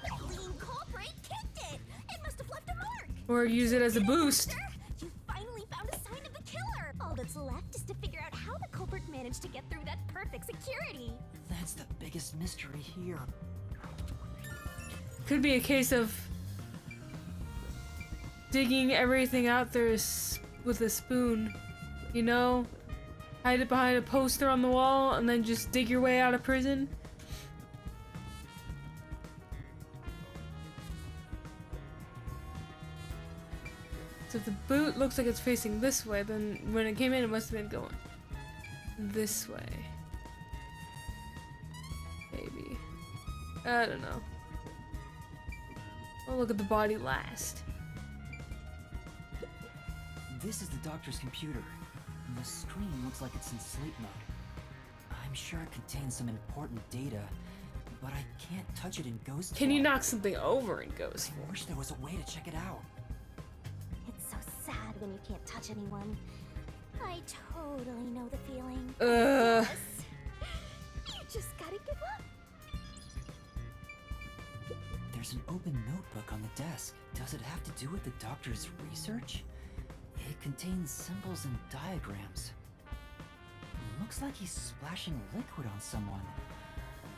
The lean culprit kicked it! It must have left a mark! Or use it as a boost. You finally found a sign of the killer! All that's left is to figure out how the culprit managed to get through that perfect security. That's the biggest mystery here. Could be a case of digging everything out there with a spoon. You know? Hide it behind a poster on the wall and then just dig your way out of prison. So if the boot looks like it's facing this way, then when it came in, it must have been going this way. Maybe. I don't know. I'll look at the body last. This is the doctor's computer. The screen looks like it's in sleep mode. I'm sure it contains some important data, but I can't touch it in Ghost Can you form. knock something over in Ghost I wish there was a way to check it out. It's so sad when you can't touch anyone. I totally know the feeling. Ugh. Yes. You just gotta give up. There's an open notebook on the desk. Does it have to do with the doctor's research? It contains symbols and diagrams. Looks like he's splashing liquid on someone.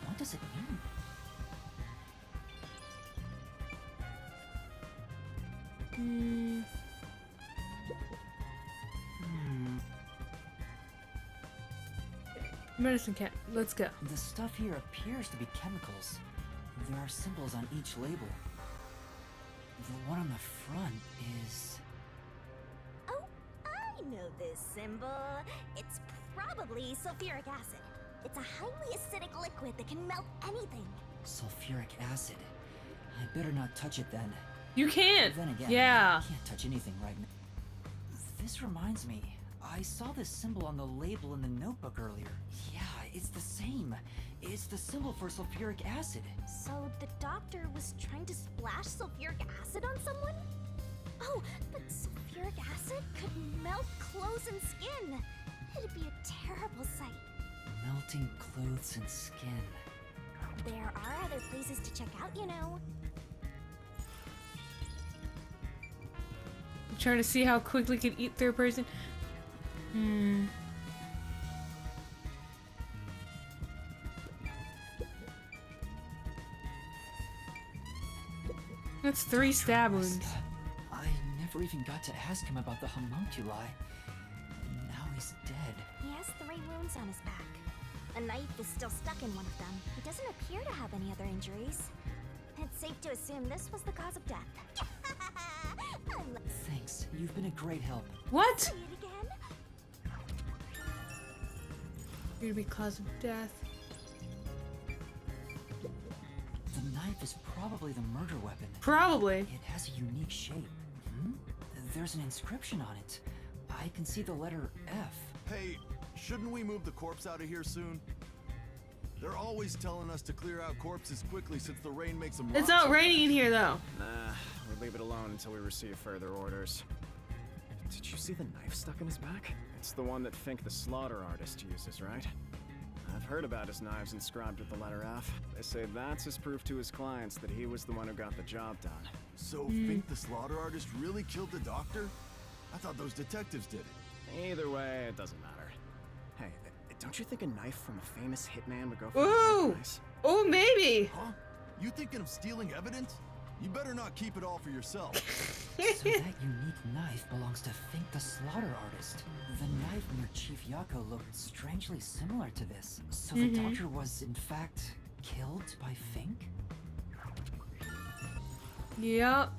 What does it mean? Medicine cat. Let's go. The stuff here appears to be chemicals. There are symbols on each label. The one on the front is... Oh, I know this symbol. It's probably sulfuric acid. It's a highly acidic liquid that can melt anything. sulfuric acid. I better not touch it then. You can't. Then again, yeah. I can't touch anything right now. This reminds me. I saw this symbol on the label in the notebook earlier. Yeah, it's the same. It's the symbol for sulfuric acid. So the doctor was trying to splash sulfuric acid on someone? Oh, but sulfuric acid could melt clothes and skin. It'd be a terrible sight. Melting clothes and skin. There are other places to check out, you know. I'm trying to see how quickly it can eat through a person. That's 3 stab wounds. I never even got to ask him about the homunculi. Now he's dead. He has 3 wounds on his back. A knife is still stuck in one of them. He doesn't appear to have any other injuries. It's safe to assume this was the cause of death. Thanks. You've been a great help. What? Say it again. Gonna be cause of death. The knife is probably the murder weapon. Probably. It has a unique shape. There's an inscription on it. I can see the letter F. Hey, shouldn't we move the corpse out of here soon? They're always telling us to clear out corpses quickly since the rain makes them rot. It's not raining in here though. Nah, we'll leave it alone until we receive further orders. Did you see the knife stuck in his back? It's the one that Fink the slaughter artist uses, right? I've heard about his knives inscribed with the letter F. They say that's his proof to his clients that he was the one who got the job done. So Fink the slaughter artist really killed the doctor? I thought those detectives did it. Either way, it doesn't matter. Hey, don't you think a knife from a famous hitman would go for Ooh! nice? Oh, maybe! Huh? You thinking of stealing evidence? You better not keep it all for yourself. So that unique knife belongs to Fink the slaughter artist. The knife near Chief Yako looked strangely similar to this. So the doctor was, in fact, killed by Fink? Yep.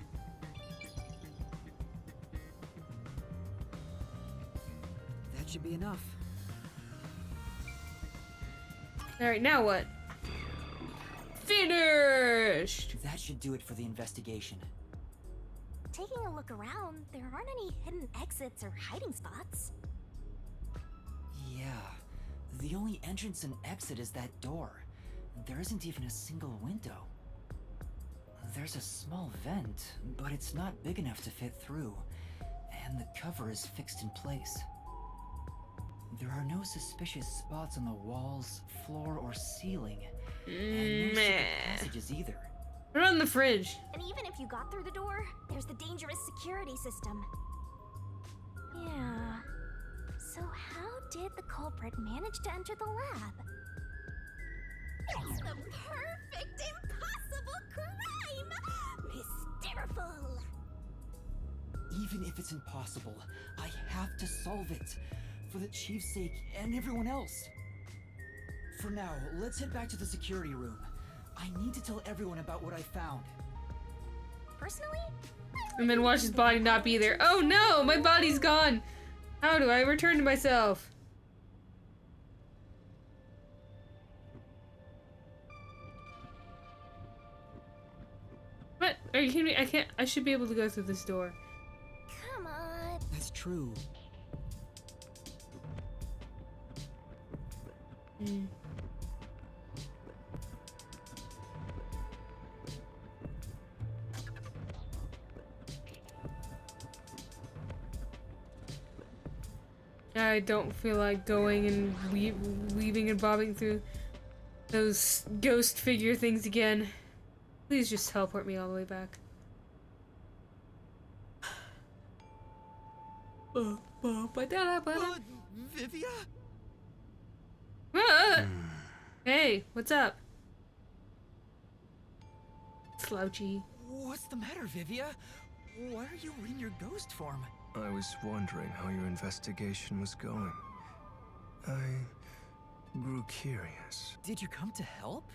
That should be enough. Alright, now what? Finished! That should do it for the investigation. Taking a look around, there aren't any hidden exits or hiding spots. Yeah. The only entrance and exit is that door. There isn't even a single window. There's a small vent, but it's not big enough to fit through, and the cover is fixed in place. There are no suspicious spots on the walls, floor, or ceiling, and no secret passages either. Put it on the fridge. And even if you got through the door, there's the dangerous security system. Yeah. So how did the culprit manage to enter the lab? It's the perfect impossible crime! Mysteriful! Even if it's impossible, I have to solve it. For the chief's sake and everyone else. For now, let's head back to the security room. I need to tell everyone about what I found. Personally? And then watch his body not be there. Oh no, my body's gone. How do I return to myself? What? Are you kidding me? I can't. I should be able to go through this door. Come on. That's true. I don't feel like going and weaving and bobbing through those ghost figure things again. Please just teleport me all the way back. Vivia? Hey, what's up? Slouchy. What's the matter, Vivia? Why are you in your ghost form? I was wondering how your investigation was going. I grew curious. Did you come to help?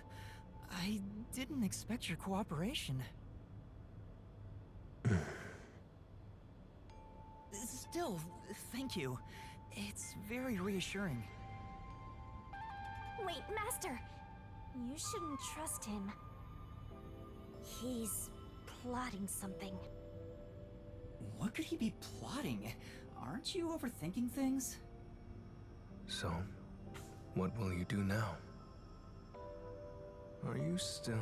I didn't expect your cooperation. Still, thank you. It's very reassuring. Wait, Master! You shouldn't trust him. He's plotting something. What could he be plotting? Aren't you overthinking things? So, what will you do now? Are you still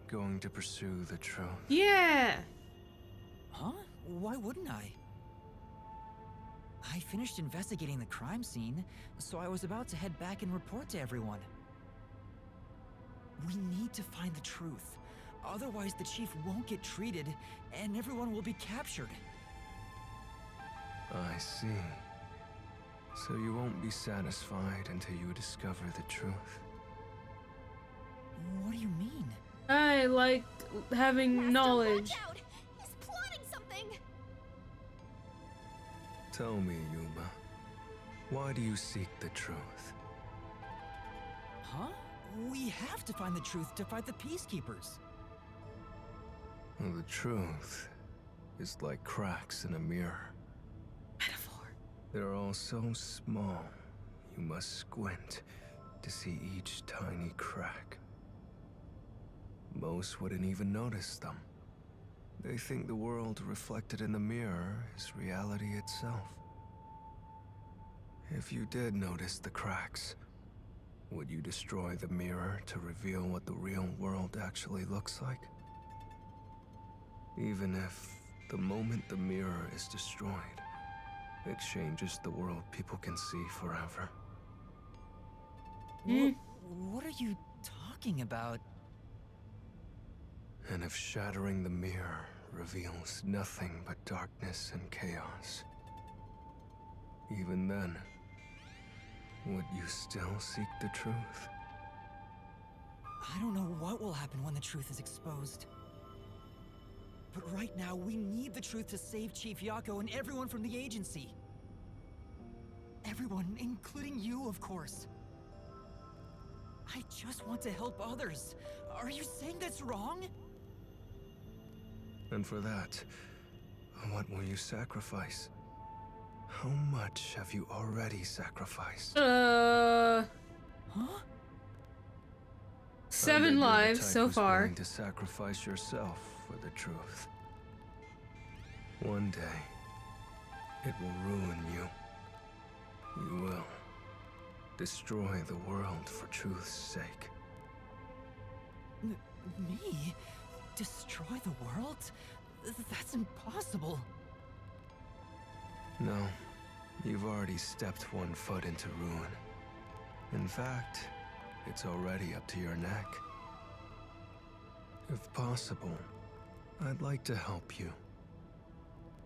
going to pursue the truth? Yeah! Huh? Why wouldn't I? I finished investigating the crime scene, so I was about to head back and report to everyone. We need to find the truth. Otherwise, the chief won't get treated, and everyone will be captured. I see. So you won't be satisfied until you discover the truth. What do you mean? I like having knowledge. Watch out! He's plotting something! Tell me, Yuma, why do you seek the truth? Huh? We have to find the truth to fight the peacekeepers. Well, the truth is like cracks in a mirror. Metaphor. They're all so small, you must squint to see each tiny crack. Most wouldn't even notice them. They think the world reflected in the mirror is reality itself. If you did notice the cracks, would you destroy the mirror to reveal what the real world actually looks like? Even if, the moment the mirror is destroyed, it changes the world people can see forever. What are you talking about? And if shattering the mirror reveals nothing but darkness and chaos, even then, would you still seek the truth? I don't know what will happen when the truth is exposed. But right now, we need the truth to save Chief Yako and everyone from the agency. Everyone, including you, of course. I just want to help others. Are you saying that's wrong? And for that, what will you sacrifice? How much have you already sacrificed? Huh? 7 lives so far. Willing to sacrifice yourself for the truth. One day, it will ruin you. You will destroy the world for truth's sake. Me? Destroy the world? That's impossible. No, you've already stepped one foot into ruin. In fact, it's already up to your neck. If possible, I'd like to help you.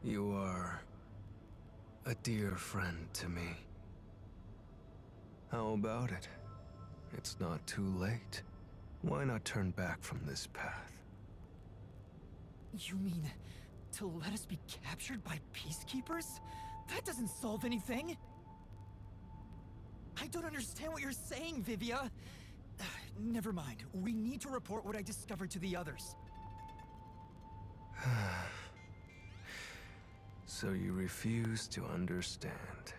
You are a dear friend to me. How about it? It's not too late. Why not turn back from this path? You mean to let us be captured by peacekeepers? That doesn't solve anything. I don't understand what you're saying, Vivia. Never mind. We need to report what I discovered to the others. So you refuse to understand.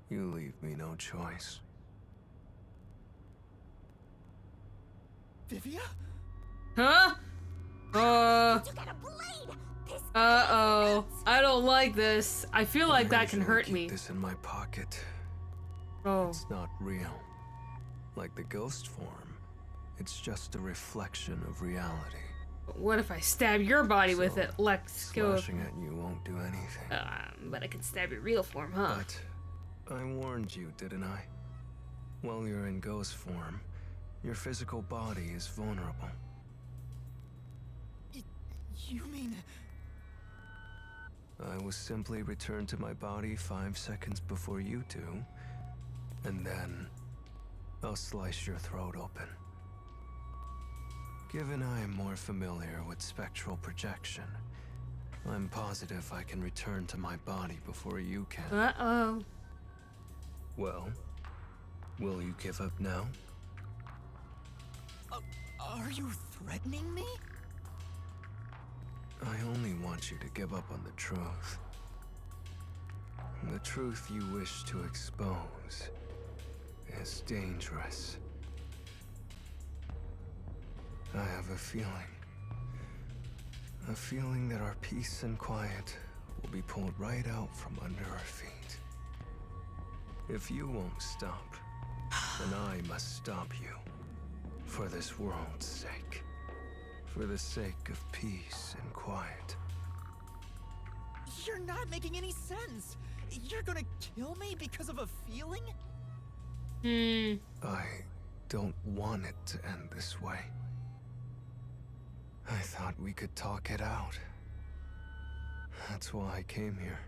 You leave me no choice. Vivia? Huh? Uh-oh. I don't like this. I feel like that can hurt me. Keep this in my pocket. Oh. It's not real. Like the ghost form, it's just a reflection of reality. What if I stab your body with it? Let's go. Slashing at you won't do anything. But I can stab your real form, huh? But I warned you, didn't I? While you're in ghost form, your physical body is vulnerable. You mean... I will simply return to my body 5 seconds before you do, and then I'll slice your throat open. Given I am more familiar with spectral projection, I'm positive I can return to my body before you can. Uh-oh. Well, Will you give up now? Are you threatening me? I only want you to give up on the truth. The truth you wish to expose is dangerous. I have a feeling that our peace and quiet will be pulled right out from under our feet. If you won't stop, then I must stop you. For this world's sake. For the sake of peace and quiet. You're not making any sense. You're gonna kill me because of a feeling? I don't want it to end this way. I thought we could talk it out. That's why I came here.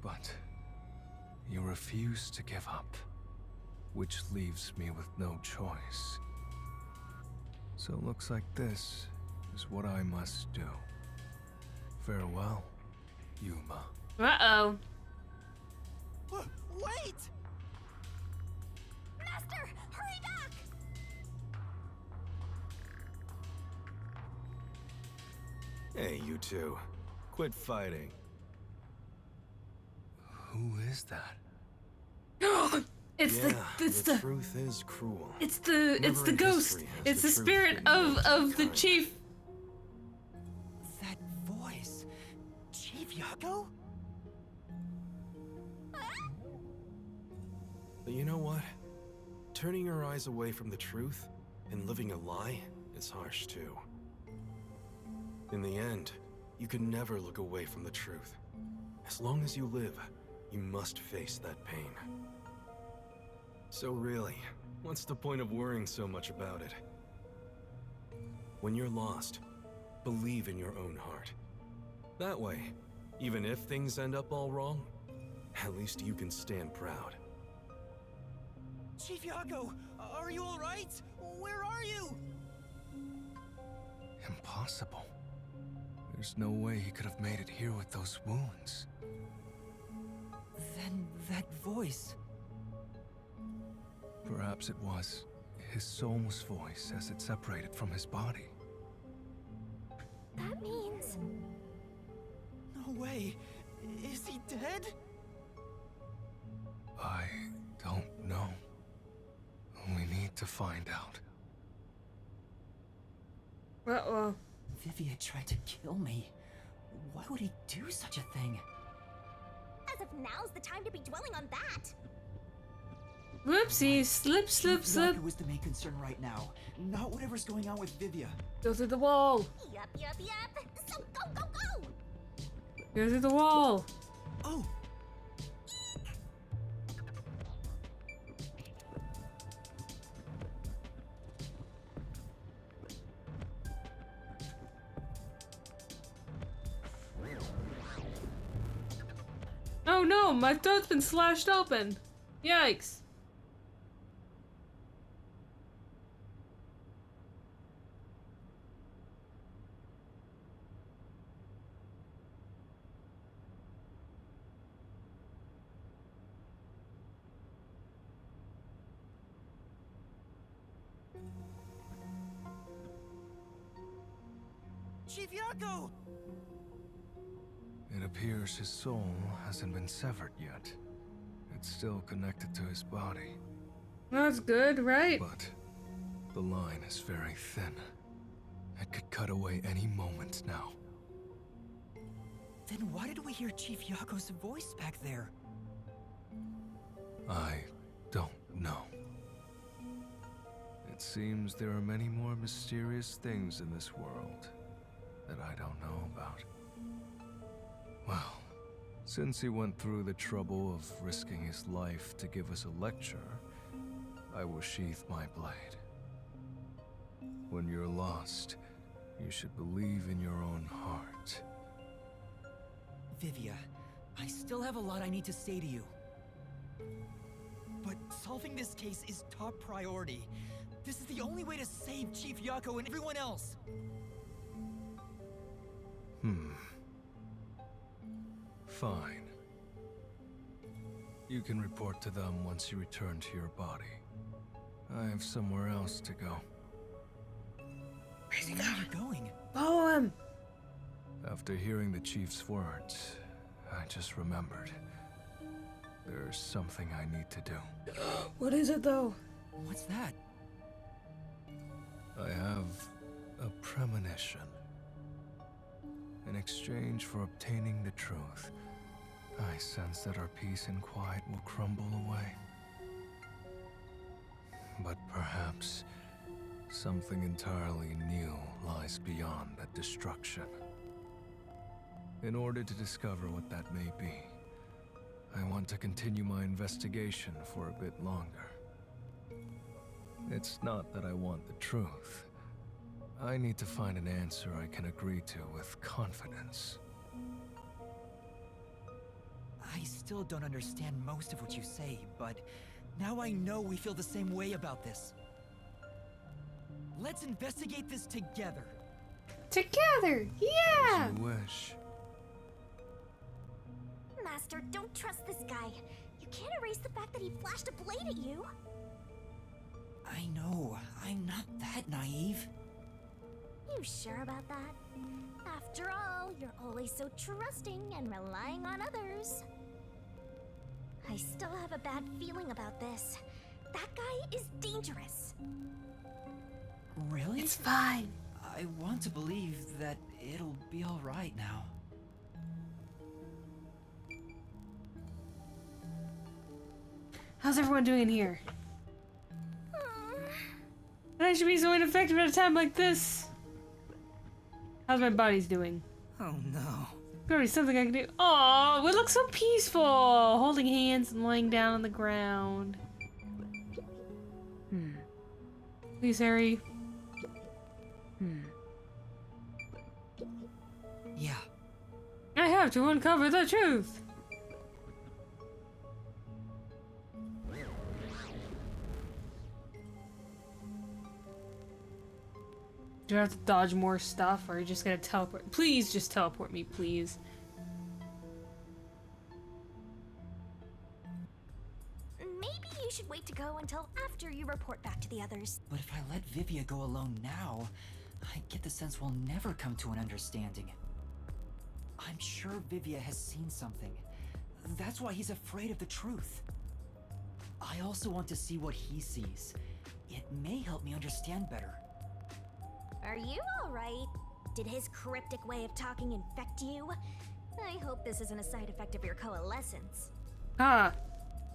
But you refuse to give up, which leaves me with no choice. So it looks like this is what I must do. Farewell, Yuma. Uh-oh. Wait! Master, hurry back! Hey, you two. Quit fighting. Who is that? It's yeah, the truth is cruel. It's the Never in ghost. history has It's the truth spirit been of more the kind. chief. That voice. Chief Yako? But you know what? Turning your eyes away from the truth and living a lie is harsh too. In the end, you can never look away from the truth. As long as you live, you must face that pain. So really, what's the point of worrying so much about it? When you're lost, believe in your own heart. That way, even if things end up all wrong, at least you can stand proud. Chief Yako, are you alright? Where are you? Impossible. There's no way he could have made it here with those wounds. Then that voice. Perhaps it was his soul's voice as it separated from his body. That means... No way. Is he dead? I don't know. We need to find out. Uh-oh. Vivia tried to kill me. Why would he do such a thing? As if now's the time to be dwelling on that. Whoopsie, slip. Yako was the main concern right now, not whatever's going on with Vivia. Go through the wall. Yup. So go! Go through the wall. Oh! Oh no, my throat's been slashed open. Yikes. Chief Yako! It appears his soul hasn't been severed yet. It's still connected to his body. That's good, right? But the line is very thin. It could cut away any moment now. Then why did we hear Chief Yako's voice back there? I don't know. It seems there are many more mysterious things in this world that I don't know about. Well, since he went through the trouble of risking his life to give us a lecture, I will sheath my blade. When you're lost, you should believe in your own heart. Vivia, I still have a lot I need to say to you. But solving this case is top priority. This is the only way to save Chief Yako and everyone else. Fine. You can report to them once you return to your body. I have somewhere else to go. Where's he Where are you going? Follow him! After hearing the chief's words, I just remembered. There's something I need to do. What is it though? What's that? I have a premonition. In exchange for obtaining the truth, I sense that our peace and quiet will crumble away. But perhaps something entirely new lies beyond that destruction. In order to discover what that may be, I want to continue my investigation for a bit longer. It's not that I want the truth. I need to find an answer I can agree to with confidence. I still don't understand most of what you say, but now I know we feel the same way about this. Let's investigate this together. Together! Yeah! As you wish. Master, don't trust this guy. You can't erase the fact that he flashed a blade at you. I know, I'm not that naive. You sure about that? After all, you're always so trusting and relying on others. I still have a bad feeling about this. That guy is dangerous. Really? It's fine. I want to believe that it'll be all right now. How's everyone doing in here? I should be so ineffective at a time like this. How's my body's doing? Oh no. Gotta be something I can do. Oh, we look so peaceful, holding hands and laying down on the ground. Please, Harry. Yeah. I have to uncover the truth. Do I have to dodge more stuff, or are you just gonna teleport? Please just teleport me, please. Maybe you should wait to go until after you report back to the others. But if I let Vivia go alone now, I get the sense we'll never come to an understanding. I'm sure Vivia has seen something. That's why he's afraid of the truth. I also want to see what he sees. It may help me understand better. Are you alright? Did his cryptic way of talking infect you? I hope this isn't a side effect of your coalescence. Ah.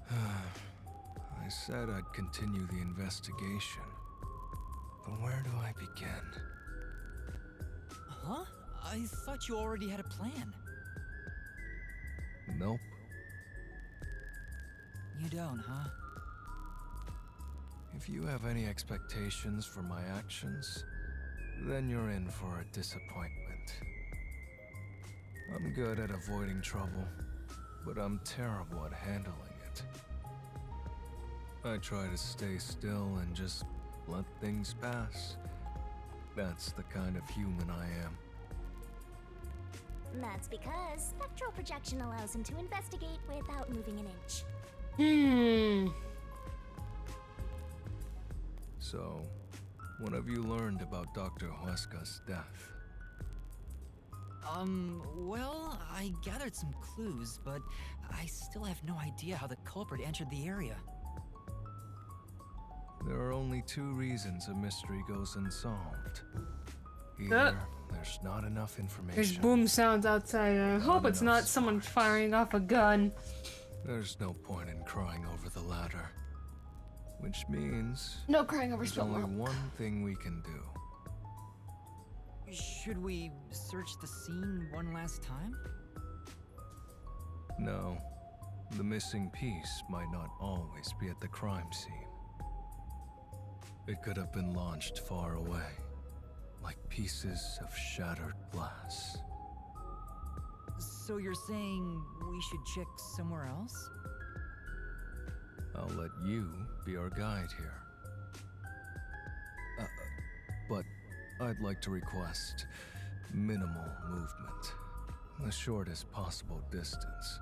I said I'd continue the investigation. But where do I begin? Huh? I thought you already had a plan. Nope. You don't, huh? If you have any expectations for my actions, then you're in for a disappointment. I'm good at avoiding trouble, but I'm terrible at handling it. I try to stay still and just let things pass. That's the kind of human I am. That's because spectral projection allows him to investigate without moving an inch. So, what have you learned about Dr. Huesca's death? Well, I gathered some clues, but I still have no idea how the culprit entered the area. There are only two reasons a mystery goes unsolved. Either there's not enough information. There's boom sounds outside. I hope it's not someone firing off a gun. There's no point in crying over the latter. Which means no crying over there's spilled only milk. one thing we can do. Should we search the scene one last time? No. The missing piece might not always be at the crime scene. It could have been launched far away, like pieces of shattered glass. So you're saying we should check somewhere else? I'll let you be our guide here. But I'd like to request minimal movement, the shortest possible distance.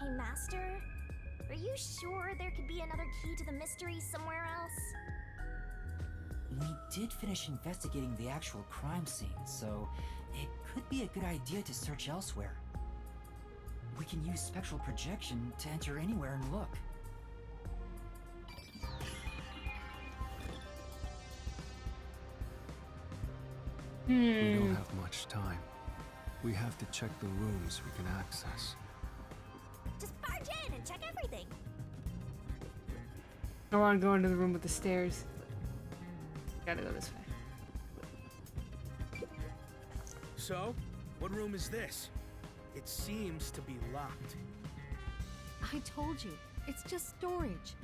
Hey, Master, are you sure there could be another key to the mystery somewhere else? We did finish investigating the actual crime scene, so it could be a good idea to search elsewhere. We can use spectral projection to enter anywhere and look. We don't have much time. We have to check the rooms we can access. Just barge in and check everything. I want to go into the room with the stairs. Gotta go this way. So, what room is this? It seems to be locked. I told you, it's just storage.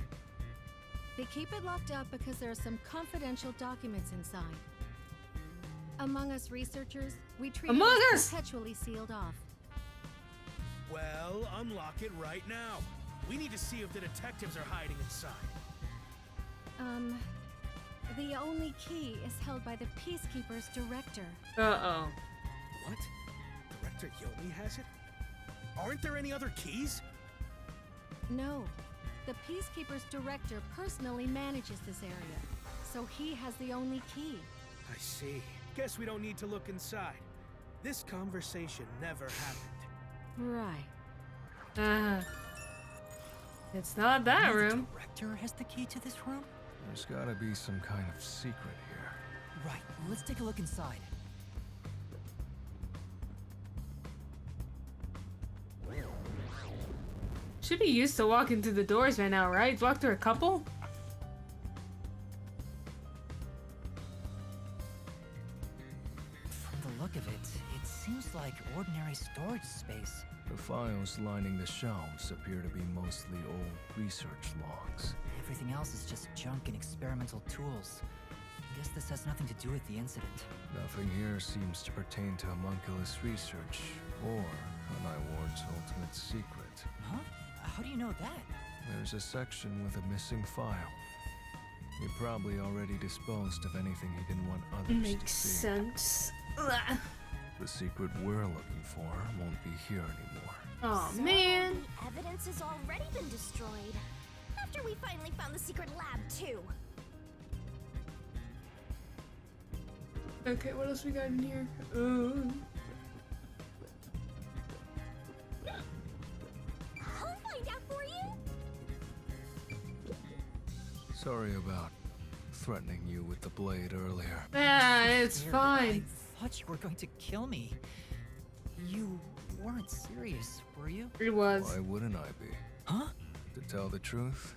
They keep it locked up because there are some confidential documents inside. Among us researchers, we treat it perpetually sealed off. Well, unlock it right now. We need to see if the detectives are hiding inside. The only key is held by the Peacekeeper's director. Uh-oh. What? Director Yomi has it? Aren't there any other keys? No. The Peacekeeper's director personally manages this area, so he has the only key. I see. Guess we don't need to look inside. This conversation never happened. Right. It's not that room. The director has the key to this room? There's gotta be some kind of secret here. Right, let's take a look inside. Should be used to walking through the doors by now, right? Walk through a couple? From the look of it, it seems like ordinary storage space. The files lining the shelves appear to be mostly old research logs. Everything else is just junk and experimental tools. Guess this has nothing to do with the incident. Nothing here seems to pertain to homunculus research or Kanai Ward's ultimate secret. Huh? How do you know that? There's a section with a missing file. He probably already disposed of anything he didn't want others to see. Makes sense. Ugh. The secret we're looking for won't be here anymore. Oh So, man. the evidence has already been destroyed. After we finally found the secret lab, too. Okay, what else we got in here? Ooh. I'll find out for you. Sorry about threatening you with the blade earlier. Ah, it's Weird. fine. I thought you were going to kill me. You weren't serious, were you? It was. Why wouldn't I be? Huh? To tell the truth,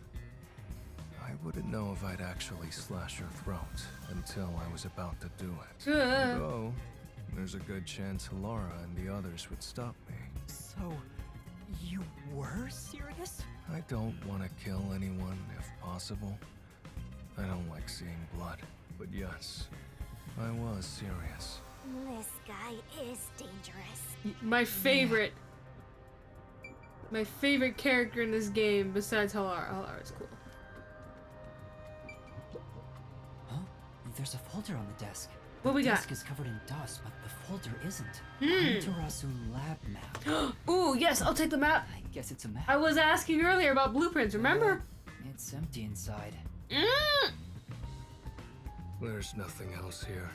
I wouldn't know if I'd actually slash your throat until I was about to do it. Although, there's a good chance Laura and the others would stop me. So, you were serious? I don't want to kill anyone if possible. I don't like seeing blood, but yes, I was serious. This guy is dangerous. My favorite. My favorite character in this game besides Halara. Halara's cool. Huh? There's a folder on the desk. What we the got? desk is covered in dust, but the folder isn't. Hmm. Amaterasu lab map. Ooh, yes, I'll take the map. I guess it's a map. I was asking earlier about blueprints, remember? It's empty inside. There's nothing else here.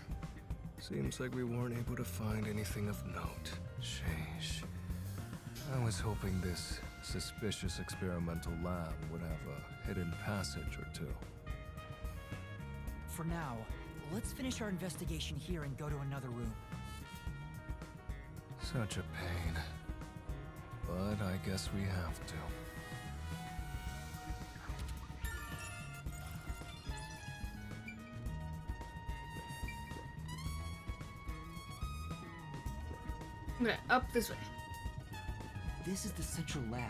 Seems like we weren't able to find anything of note. Sheesh. I was hoping this suspicious experimental lab would have a hidden passage or two. For now, let's finish our investigation here and go to another room. Such a pain. But I guess we have to. I'm gonna up this way. This is the central lab.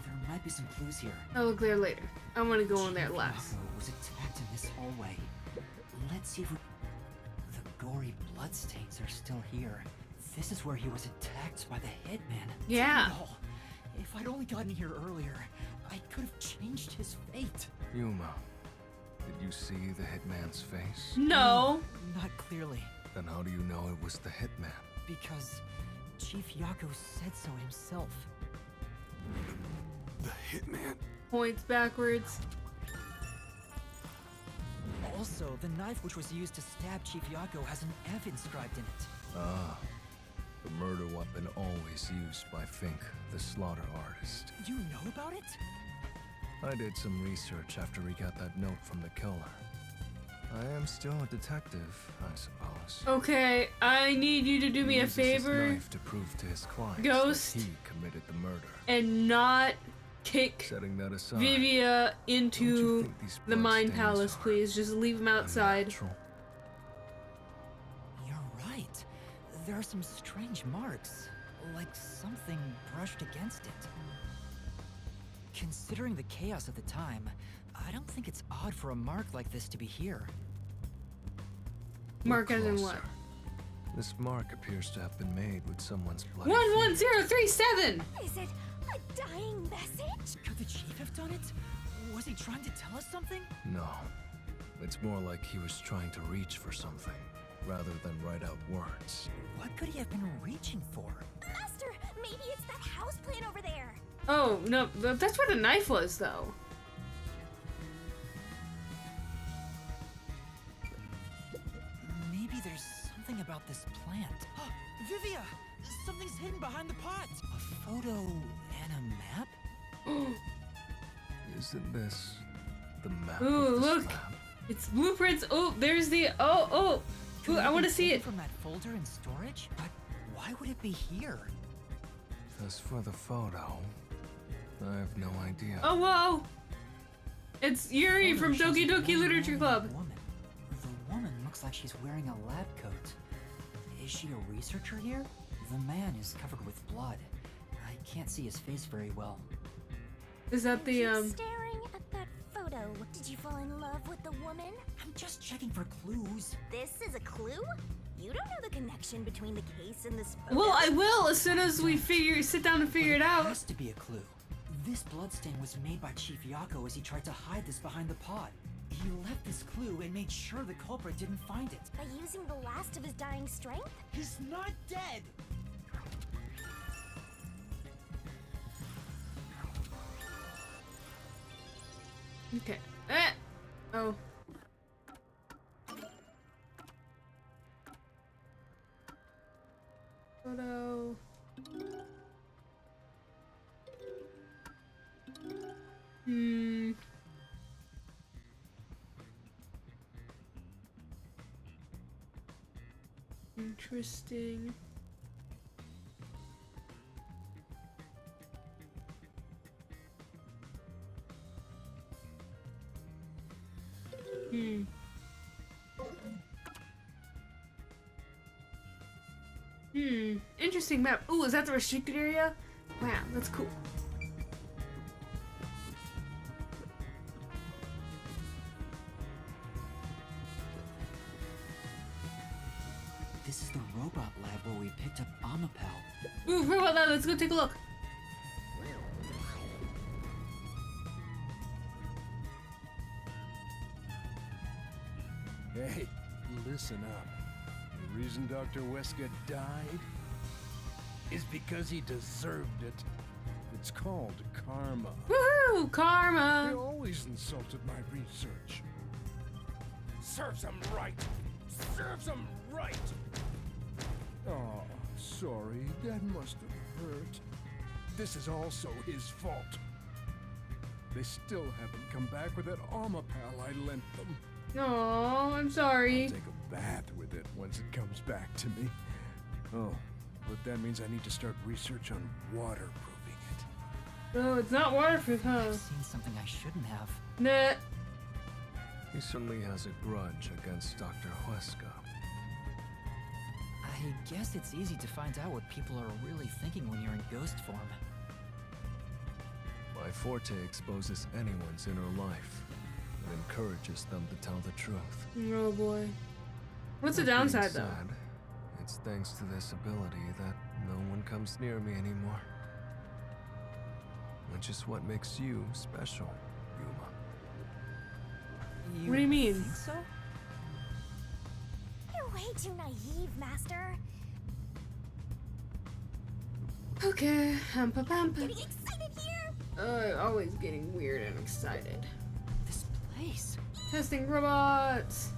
There might be some clues here. I'll look there later. I want to go in there last. Yako was attacked in this hallway. Let's see if we... The gory bloodstains are still here. This is where he was attacked by the hitman. Yeah. Damn it all. If I'd only gotten here earlier, I could have changed his fate. Yuma, did you see the hitman's face? No. Not clearly. Then how do you know it was the hitman? Because Chief Yako said so himself. The hitman. Points backwards. Also, the knife which was used to stab Chief Yako has an F inscribed in it. Ah, the murder weapon always used by Fink, the slaughter artist. You know about it? I did some research after we got that note from the killer. I am still a detective, I suppose. Okay, I need you to do me a Uses his favor, knife to prove to his clients Ghost, that he committed the murder. and not kick Setting that aside, Vivia into think these the Mind bloodstains Palace, please. Just leave him outside. You're right. There are some strange marks, like something brushed against it. Considering the chaos of the time, I don't think it's odd for a mark like this to be here. Mark as in what? This mark appears to have been made with someone's blood. 11037! Is it a dying message? Could the chief have done it? Was he trying to tell us something? No. It's more like he was trying to reach for something, rather than write out words. What could he have been reaching for? Master, maybe it's that house plant over there. Oh, no, that's where the knife was, though. Maybe there's something about this plant. Vivia! Something's hidden behind the pot! A photo and a map? Isn't this the map Ooh, of the look! slab? It's blueprints. Oh, there's the. Oh! Ooh, I want to see it. From that folder in storage? But why would it be here? As for the photo, I have no idea. Oh, whoa! It's Yuri from Doki Doki Literature Club. The woman looks like she's wearing a lab coat. Is she a researcher here? The man is covered with blood. I can't see his face very well. Is that the, Staring at that photo. Did you fall in love with the woman? I'm just checking for clues. This is a clue? You don't know the connection between the case and this photo? Well, I will as soon as we sit down and figure it out. There has to be a clue. This bloodstain was made by Chief Yako as he tried to hide this behind the pot. He left this clue and made sure the culprit didn't find it. By using the last of his dying strength? He's not dead! Okay. Oh. Photo. Interesting. Interesting map. Ooh, is that the restricted area? Wow, that's cool. This is the robot lab where we picked up Amapal. Ooh, robot lab, let's go take a look. Hey, listen up. The reason Dr. Weska died is because he deserved it. It's called karma. Woohoo! Karma! He always insulted my research. Serves him right! Serves him right! Oh, sorry. That must have hurt. This is also his fault. They still haven't come back with that Amapal I lent them. Oh, I'm sorry. I'll take a bath with it once it comes back to me. Oh, but that means I need to start research on waterproofing it. Oh, it's not waterproof, huh? I've seen something I shouldn't have. Nah. He certainly has a grudge against Dr. Weska. I guess it's easy to find out what people are really thinking when you're in ghost form. My forte exposes anyone's inner life and encourages them to tell the truth. Oh boy. What's the That being downside, though? said, it's thanks to this ability that no one comes near me anymore. Which is what makes you special, Yuma. What do you mean? Think so? You're way too naive, Master. Okay. Getting excited here. Always getting weird and excited. This place. Testing robots.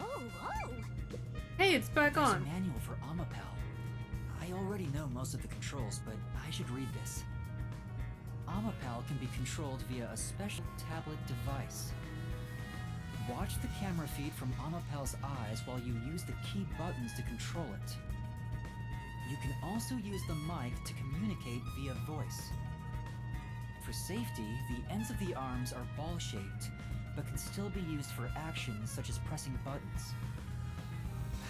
Oh. Hey, it's back There's on. a manual for Amapel. I already know most of the controls, but I should read this. Amapel can be controlled via a special tablet device. Watch the camera feed from Amapel's eyes while you use the key buttons to control it. You can also use the mic to communicate via voice. For safety, the ends of the arms are ball-shaped, but can still be used for actions such as pressing buttons.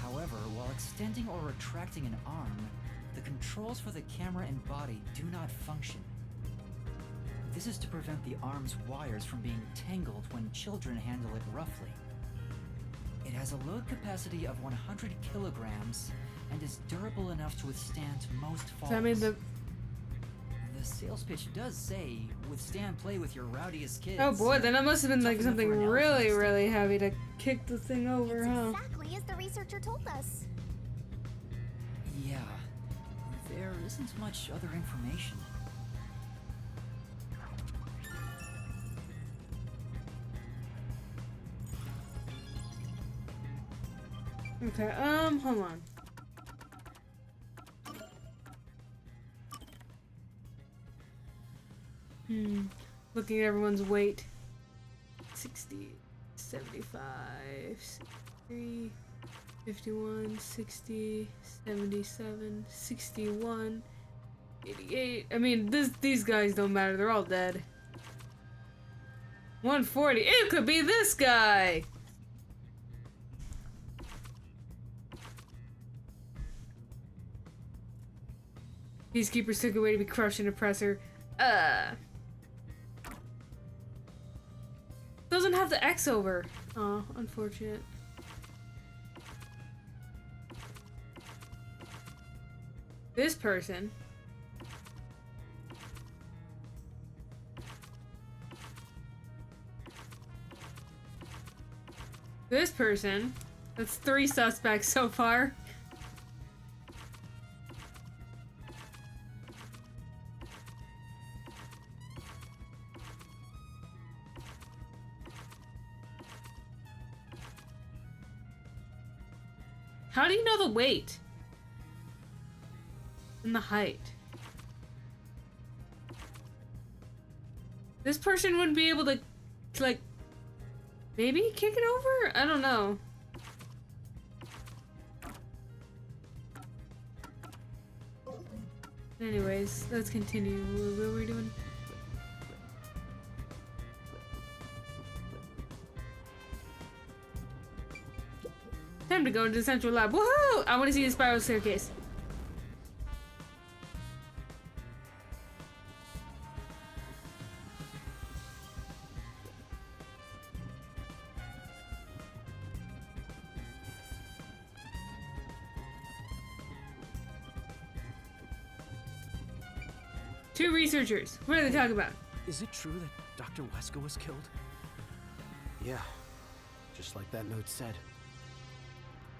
However, while extending or retracting an arm, the controls for the camera and body do not function. This is to prevent the arm's wires from being tangled when children handle it roughly. It has a load capacity of 100 kilograms and is durable enough to withstand most falls. So I mean the sales pitch does say, withstand play with your rowdiest kids. Oh boy, then it must have been like Tough enough something for an really, elephant. really heavy to kick the thing over, It's huh? exactly as the researcher told us. Yeah, there isn't much other information. Okay, hold on. Looking at everyone's weight. 60, 75, 63, 51, 60, 77, 61, 88. I mean, these guys don't matter. They're all dead. 140. It could be this guy! Peacekeepers took away to be crushed in oppressor. Doesn't have the X over. Oh, unfortunate. This person. This person. That's 3 suspects so far. How do you know the weight? And the height? This person wouldn't be able to, like, maybe kick it over? I don't know. Anyways, let's continue. What were we doing? Time to go into the central lab. Woohoo! I want to see the spiral staircase. Two researchers. What are they talking about? Is it true that Dr. Wesker was killed? Yeah, just like that note said.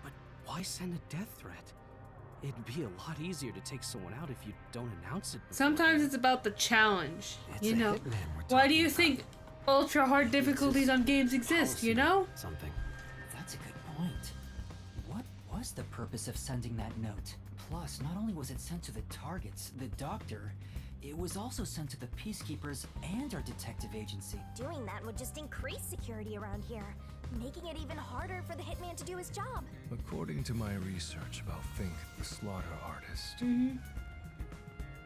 But why send a death threat? It'd be a lot easier to take someone out if you don't announce it. Sometimes it's about the challenge. It's You a know, hitman we're why do talking you about. think ultra hard difficulties on games exist? You know? Something. That's a good point. What was the purpose of sending that note? Plus, not only was it sent to the targets, the doctor, it was also sent to the peacekeepers and our detective agency. Doing that would just increase security around here, making it even harder for the hitman to do his job. According to my research about Fink, the slaughter artist,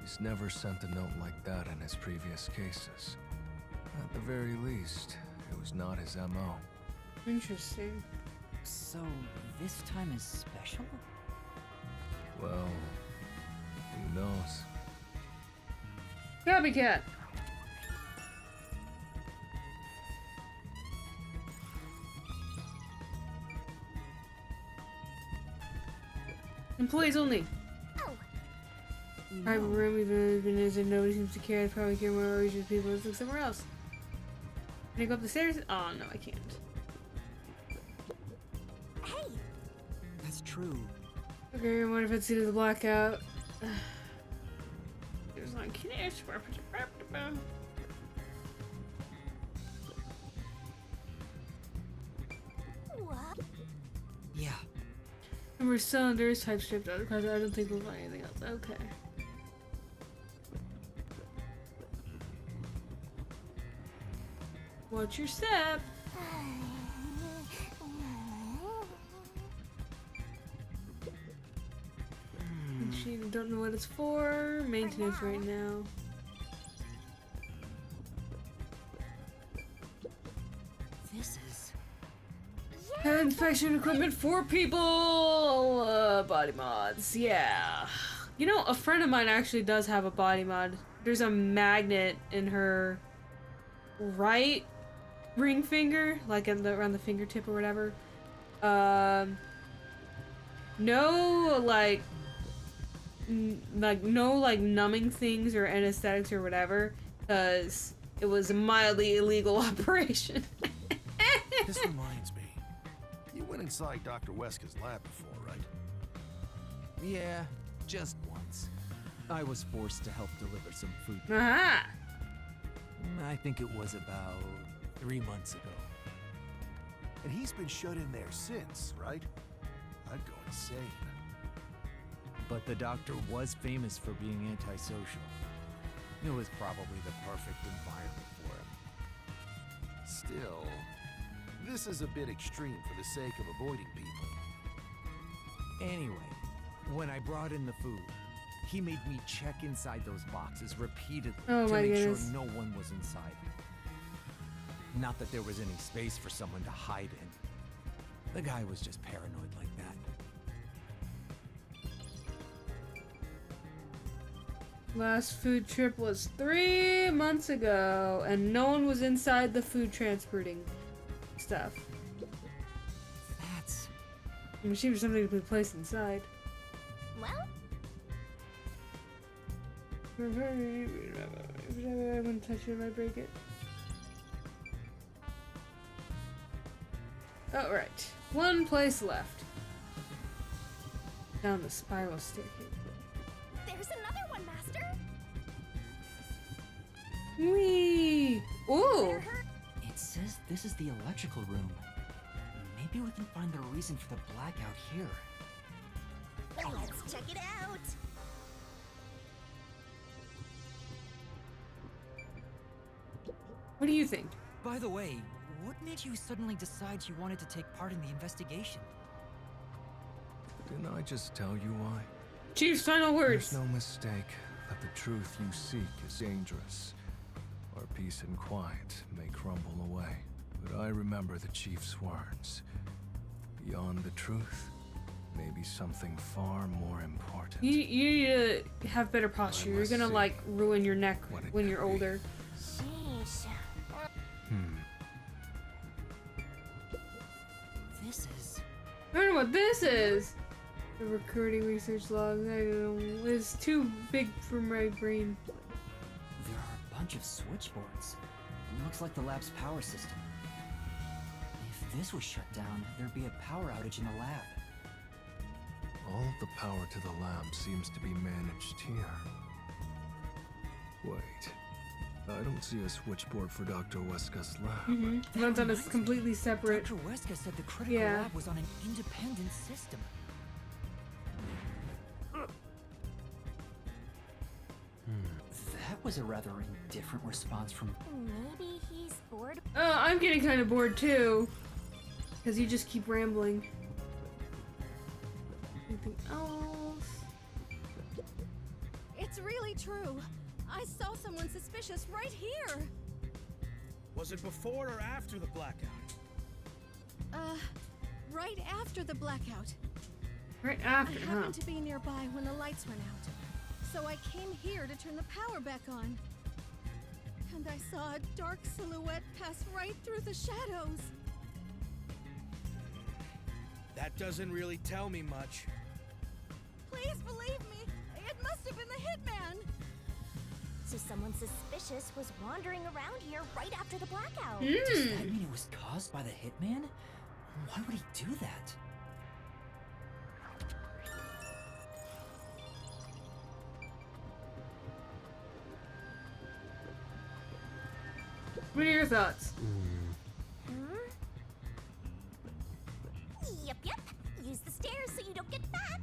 he's never sent a note like that in his previous cases. At the very least, it was not his MO. Interesting. So, this time is special? Well, who knows? Copycat. Employees only. Private room, even as nobody seems to care. Probably care more about reaching people. Let's look somewhere else. Can I go up the stairs? Oh no, I can't. Hey! That's true. Okay, what if it's due to the blackout? There's like What? Yeah. Number cylinders, type stripped out. I don't think we'll find anything else. Okay. Watch your step. Machine, don't know what it's for. Maintenance right now. This is... Inspection equipment for people! Body mods, yeah. You know, a friend of mine actually does have a body mod. There's a magnet in her right ring finger, like around the fingertip or whatever. No, like no numbing things or anesthetics or whatever, because it was a mildly illegal operation. This reminds me. You went inside Dr. Weska's lab before, right? Yeah, just once. I was forced to help deliver some food. Aha! I think it was about 3 months ago. And he's been shut in there since, right? I'd go insane. But the doctor was famous for being antisocial. It was probably the perfect environment for him. Still, this is a bit extreme for the sake of avoiding people. Anyway, when I brought in the food, he made me check inside those boxes repeatedly to make sure no one was inside. Not that there was any space for someone to hide in. The guy was just paranoid like that. Last food trip was 3 months ago, and no one was inside the food transporting stuff. That's... The machine for something to be placed inside. Well? I wouldn't touch it, I might break it. Oh, right. One place left. Down the spiral staircase. There's another one, Master! Whee! Ooh! It says this is the electrical room. Maybe we can find the reason for the blackout here. Let's check it out! What do you think? By the way, what made you suddenly decide you wanted to take part in the investigation? Didn't I just tell you why? Chief's final words. There's no mistake that the truth you seek is dangerous. Our peace and quiet may crumble away, but I remember the Chief's words. Beyond the truth, may be something far more important. You need to have better posture. You're gonna like ruin your neck when you're older. Sheesh. This is... I don't know what this is. The recruiting research logs. I don't know. It's too big for my brain. There are a bunch of switchboards. Looks like the lab's power system. If this was shut down, there'd be a power outage in the lab. All of the power to the lab seems to be managed here. Wait. I don't see a switchboard for Dr. Weska's lab. Runs on a completely separate. Dr. Weska said the critical lab was on an independent system. That was a rather indifferent response from... Maybe he's bored. I'm getting kind of bored too. Because you just keep rambling. Anything else? It's really true. I saw someone suspicious right here. Was it before or after the blackout? Right after the blackout. Right after, I happened to be nearby when the lights went out. So I came here to turn the power back on. And I saw a dark silhouette pass right through the shadows. That doesn't really tell me much. Please believe me, it must have been the hitman. So someone suspicious was wandering around here right after the blackout. Does that mean it was caused by the hitman? Why would he do that? What are your thoughts? Yep. Use the stairs so you don't get fat.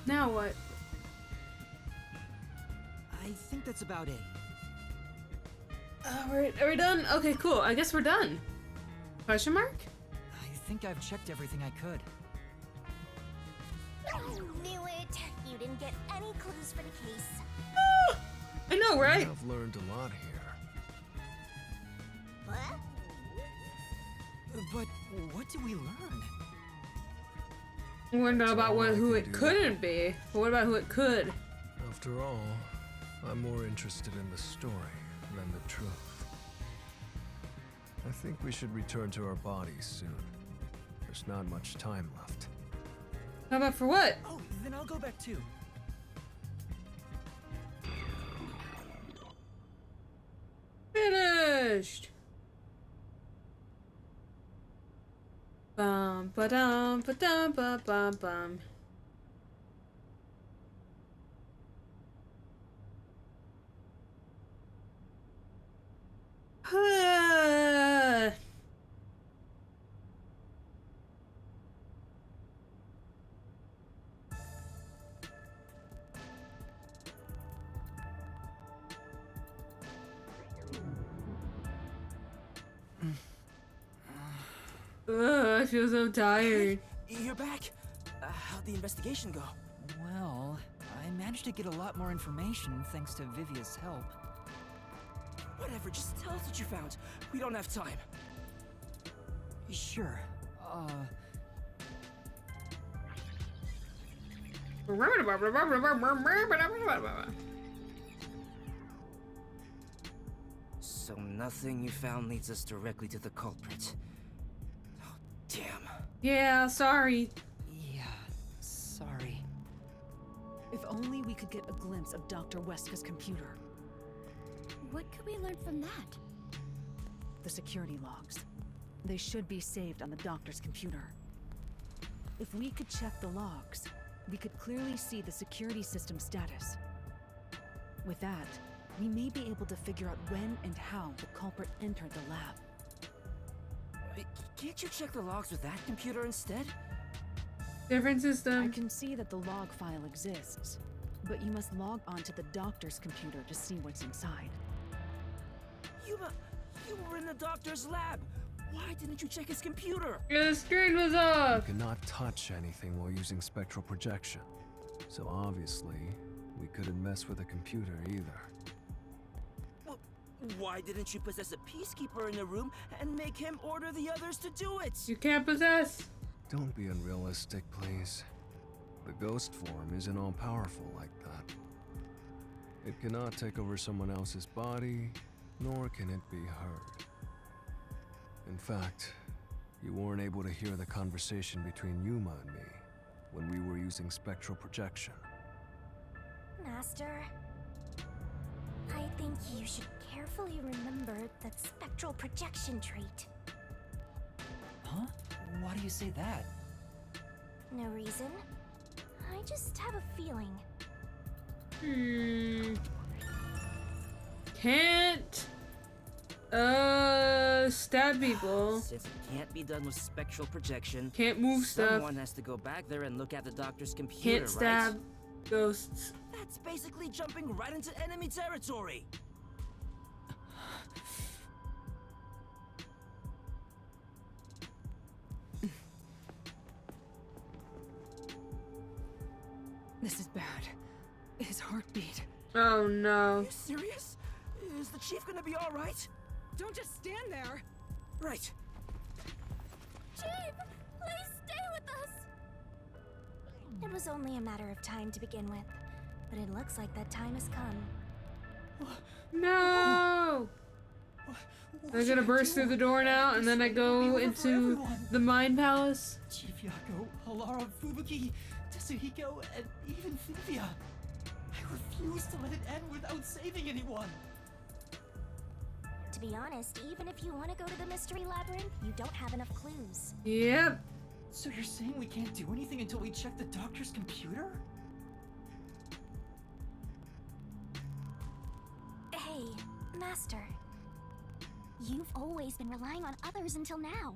Now what? I think that's about it. Alright, are we done? Okay, cool. I guess we're done. Question mark? I think I've checked everything I could. Knew it. You didn't get any clues for the case. I know, right? I've learned a lot here. What? But what did we learn? We learned about all I who can it do. couldn't be. But what about who it could? After all, I'm more interested in the story than the truth. I think we should return to our bodies soon. There's not much time left. How about for what? Oh, then I'll go back too. Finished! Bum ba dum ba dum ba bum bum. I feel so tired. You're back. How'd the investigation go? Well, I managed to get a lot more information thanks to Vivia's help. Whatever, just tell us what you found. We don't have time. Sure. So nothing you found leads us directly to the culprit. Oh, damn. Yeah, sorry. Yeah, sorry. If only we could get a glimpse of Dr. Weska's computer. What could we learn from that? The security logs. They should be saved on the doctor's computer. If we could check the logs, we could clearly see the security system status. With that, we may be able to figure out when and how the culprit entered the lab. Can't you check the logs with that computer instead? Different system. I can see that the log file exists, but you must log onto the doctor's computer to see what's inside. You were in the doctor's lab. Why didn't you check his computer? The screen was off. You cannot touch anything while using spectral projection. So obviously, we couldn't mess with a computer either. Well, why didn't you possess a peacekeeper in the room and make him order the others to do it? You can't possess. Don't be unrealistic, please. The ghost form isn't all powerful like that. It cannot take over someone else's body, nor can it be heard. In fact, you weren't able to hear the conversation between Yuma and me when we were using spectral projection. Master, I think you should carefully remember that spectral projection trait. Huh? Why do you say that? No reason. I just have a feeling. Can't stab people. Since it can't be done with spectral projection, Can't move stuff. someone has to go back there and look at the doctor's computer, Can't stab ghosts. That's basically jumping right into enemy territory. This is bad. His heartbeat. Oh no. Are you serious? Is the chief gonna be all right? Don't just stand there. Right. Chief, please stay with us. It was only a matter of time to begin with, but it looks like that time has come. No! I'm gonna burst through the door now, and then I go into the Mind Palace. Chief Yako, Alara, Fubuki, Tetsuhiko, and even Vivia. I refuse to let it end without saving anyone. To be honest, even if you want to go to the mystery labyrinth, you don't have enough clues. Yep. So you're saying we can't do anything until we check the doctor's computer? Hey, Master. You've always been relying on others until now.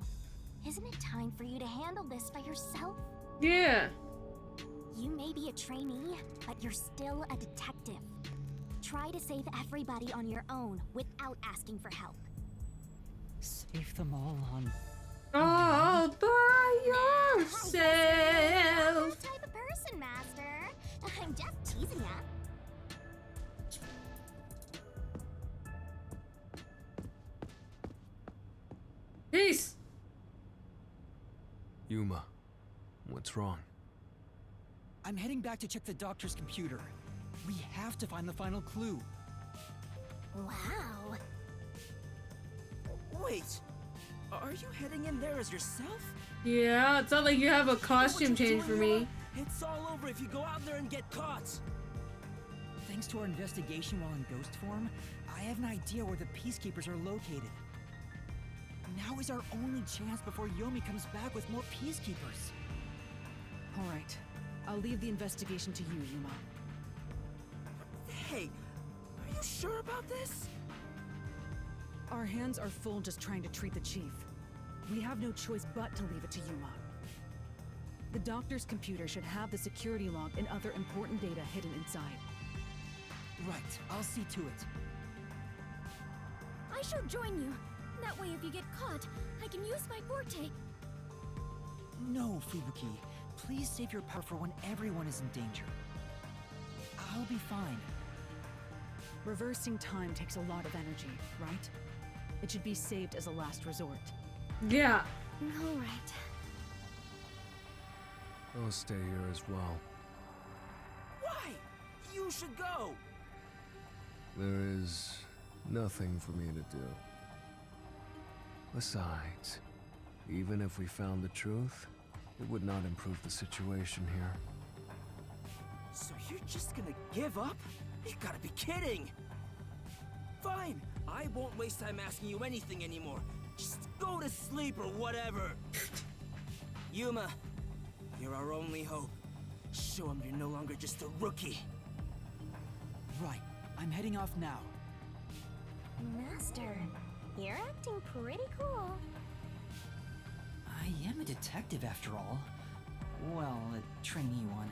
Isn't it time for you to handle this by yourself? Yeah. You may be a trainee, but you're still a detective. Try to save everybody on your own without asking for help. Save them all on... All by yourself. That type of person, Master. I'm just teasing ya. Peace. Yuma, what's wrong? I'm heading back to check the doctor's computer. We have to find the final clue. Wow. Wait, are you heading in there as yourself? Yeah, it's not like you have a costume change for me. It's all over if you go out there and get caught. Thanks to our investigation while in ghost form, I have an idea where the peacekeepers are located. Now is our only chance before Yomi comes back with more peacekeepers. All right, I'll leave the investigation to you, Yuma. Hey, are you sure about this? Our hands are full just trying to treat the chief. We have no choice but to leave it to Yuma. The doctor's computer should have the security log and other important data hidden inside. Right, I'll see to it. I should join you. That way if you get caught, I can use my forte. No, Fubuki. Please save your power for when everyone is in danger. I'll be fine. Reversing time takes a lot of energy, right? It should be saved as a last resort. Yeah. All right. I'll stay here as well. Why? You should go. There is nothing for me to do. Besides, even if we found the truth, it would not improve the situation here. So you're just gonna give up? You gotta be kidding! Fine, I won't waste time asking you anything anymore. Just go to sleep or whatever. Yuma, you're our only hope. Show him you're no longer just a rookie. Right, I'm heading off now. Master, you're acting pretty cool. I am a detective after all. Well, a trainee one.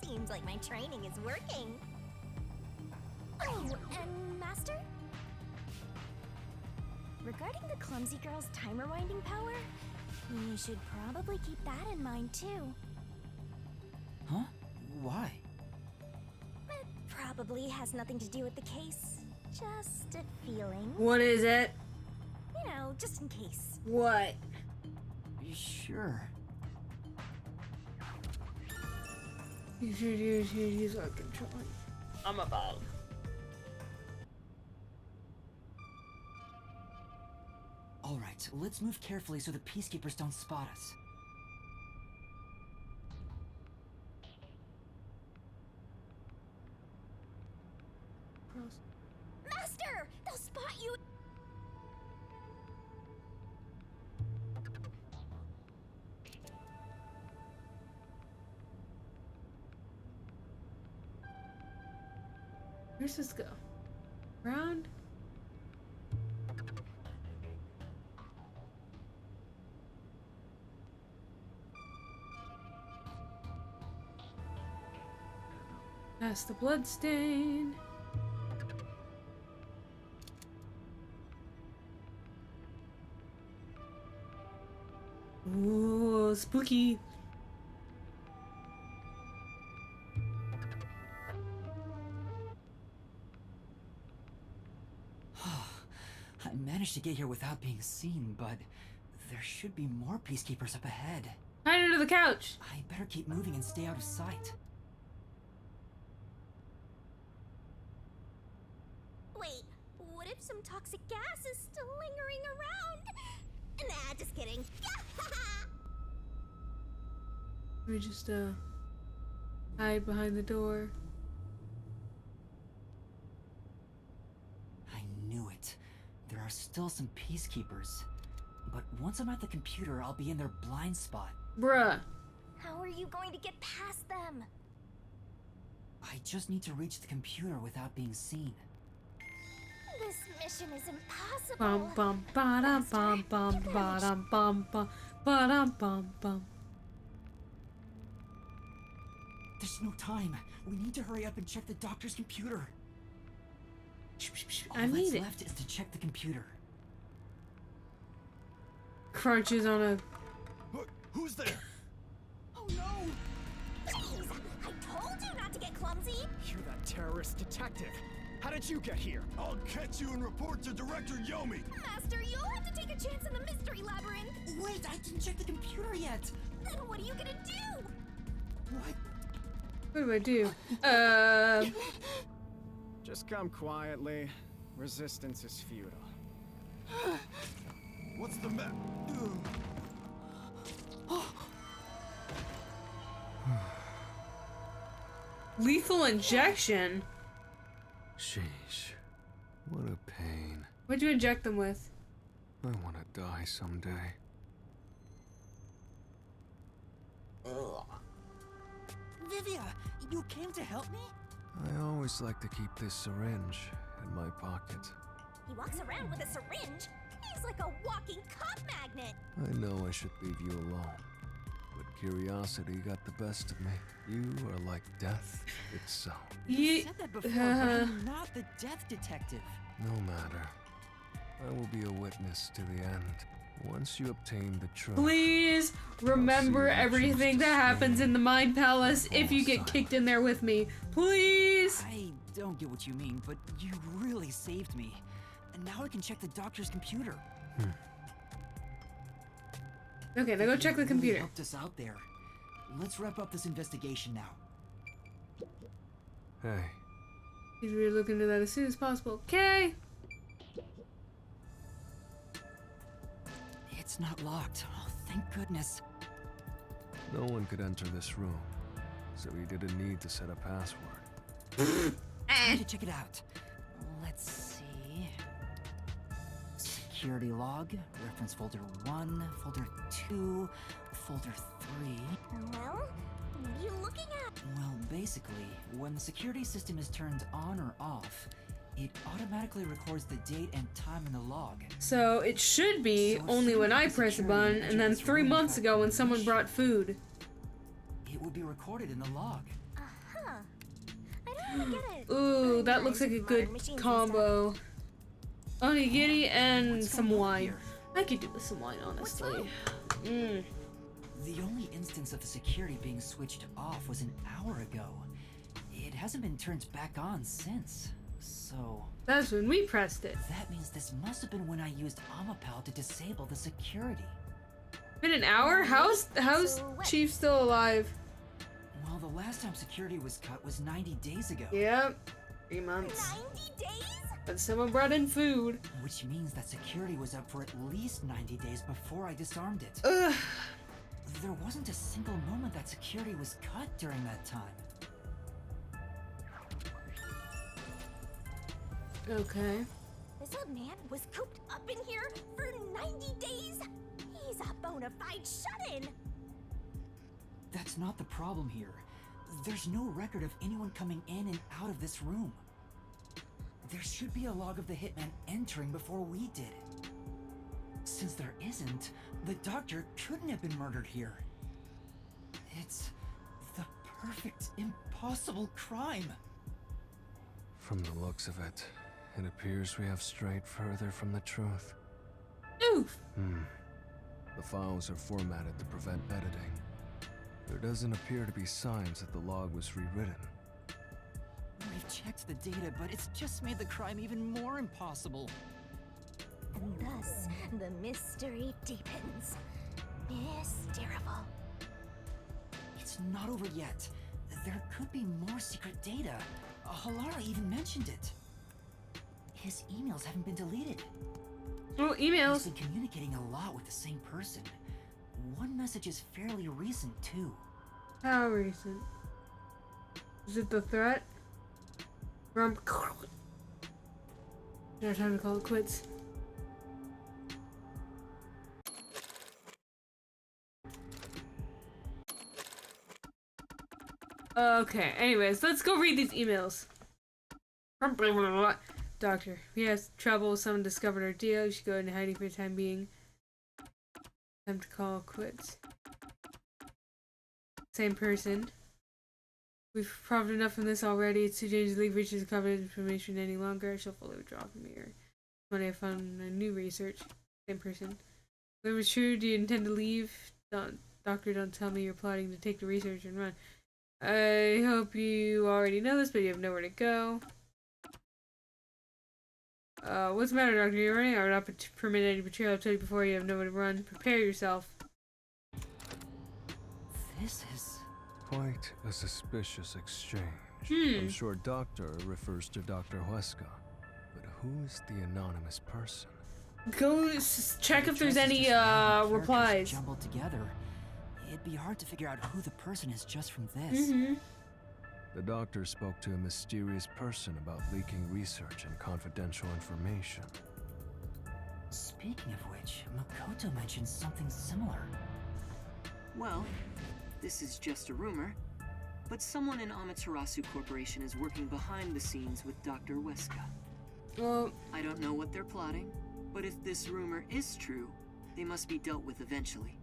Seems like my training is working. Oh, and Master? Regarding the clumsy girl's time rewinding power, you should probably keep that in mind too. Huh? Why? It probably has nothing to do with the case. Just a feeling. What is it? You know, just in case. What? Sure. You should use our control. I'm about. All right, let's move carefully so the peacekeepers don't spot us. Master! They'll spot you! Where's this go? Round? That's the blood stain. Ooh, spooky. I managed to get here without being seen, but there should be more peacekeepers up ahead. Hide under the couch. I better keep moving and stay out of sight. Wait, what if some toxic gas is still lingering around? Nah, just kidding. Let me just hide behind the door. I knew it. There are still some peacekeepers. But once I'm at the computer, I'll be in their blind spot. Bruh. How are you going to get past them? I just need to reach the computer without being seen. This mission is impossible. Bum bum ba dum bum bum ba dum bum bum ba dum bum bum. There's no time. We need to hurry up and check the doctor's computer. I All need that's it. left is to check the computer. Crunches on a. Who's there? Oh no! Jeez, I told you not to get clumsy. You're that terrorist detective. How did you get here? I'll catch you and report to Director Yomi. Master, you'll have to take a chance in the mystery labyrinth. Wait, I didn't check the computer yet. Then what are you gonna do? What? What do I do? Just come quietly. Resistance is futile. What's the matter? Lethal injection? Sheesh. What a pain. What'd you inject them with? I want to die someday. Vivia, you came to help me? I always like to keep this syringe in my pocket. He walks around with a syringe. He's like a walking cop magnet. I know I should leave you alone, but curiosity got the best of me. You are like death itself. You said that before, but I'm not the death detective. No matter. I will be a witness to the end. Once you obtain the truth. Please remember everything that happens in the Mind Palace if you get kicked in there with me. Please! I don't get what you mean, but you really saved me. And now I can check the doctor's computer. Okay, now go check the You really computer. helped us out there. Let's wrap up this investigation now. Hey. We're looking into that as soon as possible. Okay! It's not locked. Oh, thank goodness. No one could enter this room, so he didn't need to set a password. Time to check it out. Let's see. Security log, reference folder 1, folder 2, folder 3. Well, what are you looking at? Well, basically, when the security system is turned on or off, it automatically records the date and time in the log. So it should be only when I press a button, and then 3 months ago when someone brought food. It would be recorded in the log. Uh-huh. I don't really get it. Ooh, that looks like a good combo. Onigiri and some wine. I could do with some wine, honestly. The only instance of the security being switched off was an hour ago. It hasn't been turned back on since. So... That's when we pressed it. That means this must have been when I used Amapal to disable the security. Been an hour? How's Chief still alive? Well, the last time security was cut was 90 days ago. Yep. 3 months. 90 days? But someone brought in food. Which means that security was up for at least 90 days before I disarmed it. Ugh. There wasn't a single moment that security was cut during that time. Okay. This old man was cooped up in here for 90 days? He's a bona fide shut-in. That's not the problem here. There's no record of anyone coming in and out of this room. There should be a log of the hitman entering before we did. Since there isn't, the doctor couldn't have been murdered here. It's the perfect, impossible crime. From the looks of it, it appears we have strayed further from the truth. Oof. The files are formatted to prevent editing. There doesn't appear to be signs that the log was rewritten. We've checked the data, but it's just made the crime even more impossible. And thus, the mystery deepens. Mysterious. It's not over yet. There could be more secret data. Halara even mentioned it. His emails haven't been deleted. Oh, emails. He's been communicating a lot with the same person. One message is fairly recent, too. How recent? Is it the threat? Now time to call it quits. Okay, anyways, let's go read these emails. Doctor, we have trouble. Someone discovered our deal. You should go into hiding for the time being. Time to call quits. Same person. We've profited enough from this already. It's too dangerous to leave reaches of confidential information any longer. I shall fully withdraw from here. When I found a new research. Same person. If it was true, do you intend to leave? Doctor, don't tell me you're plotting to take the research and run. I hope you already know this, but you have nowhere to go. What's the matter, Doctor? You're running? I would not permit any betrayal. I've told you before, you have nowhere to run. Prepare yourself. This is... Quite a suspicious exchange. I'm sure Doctor refers to Dr. Huesca. But who is the anonymous person? Go check if there's any replies. Jumbled together. It'd be hard to figure out who the person is just from this. The doctor spoke to a mysterious person about leaking research and confidential information. Speaking of which, Makoto mentioned something similar. Well, this is just a rumor, but someone in Amaterasu Corporation is working behind the scenes with Dr. Huesca. Well, I don't know what they're plotting, but if this rumor is true, they must be dealt with eventually.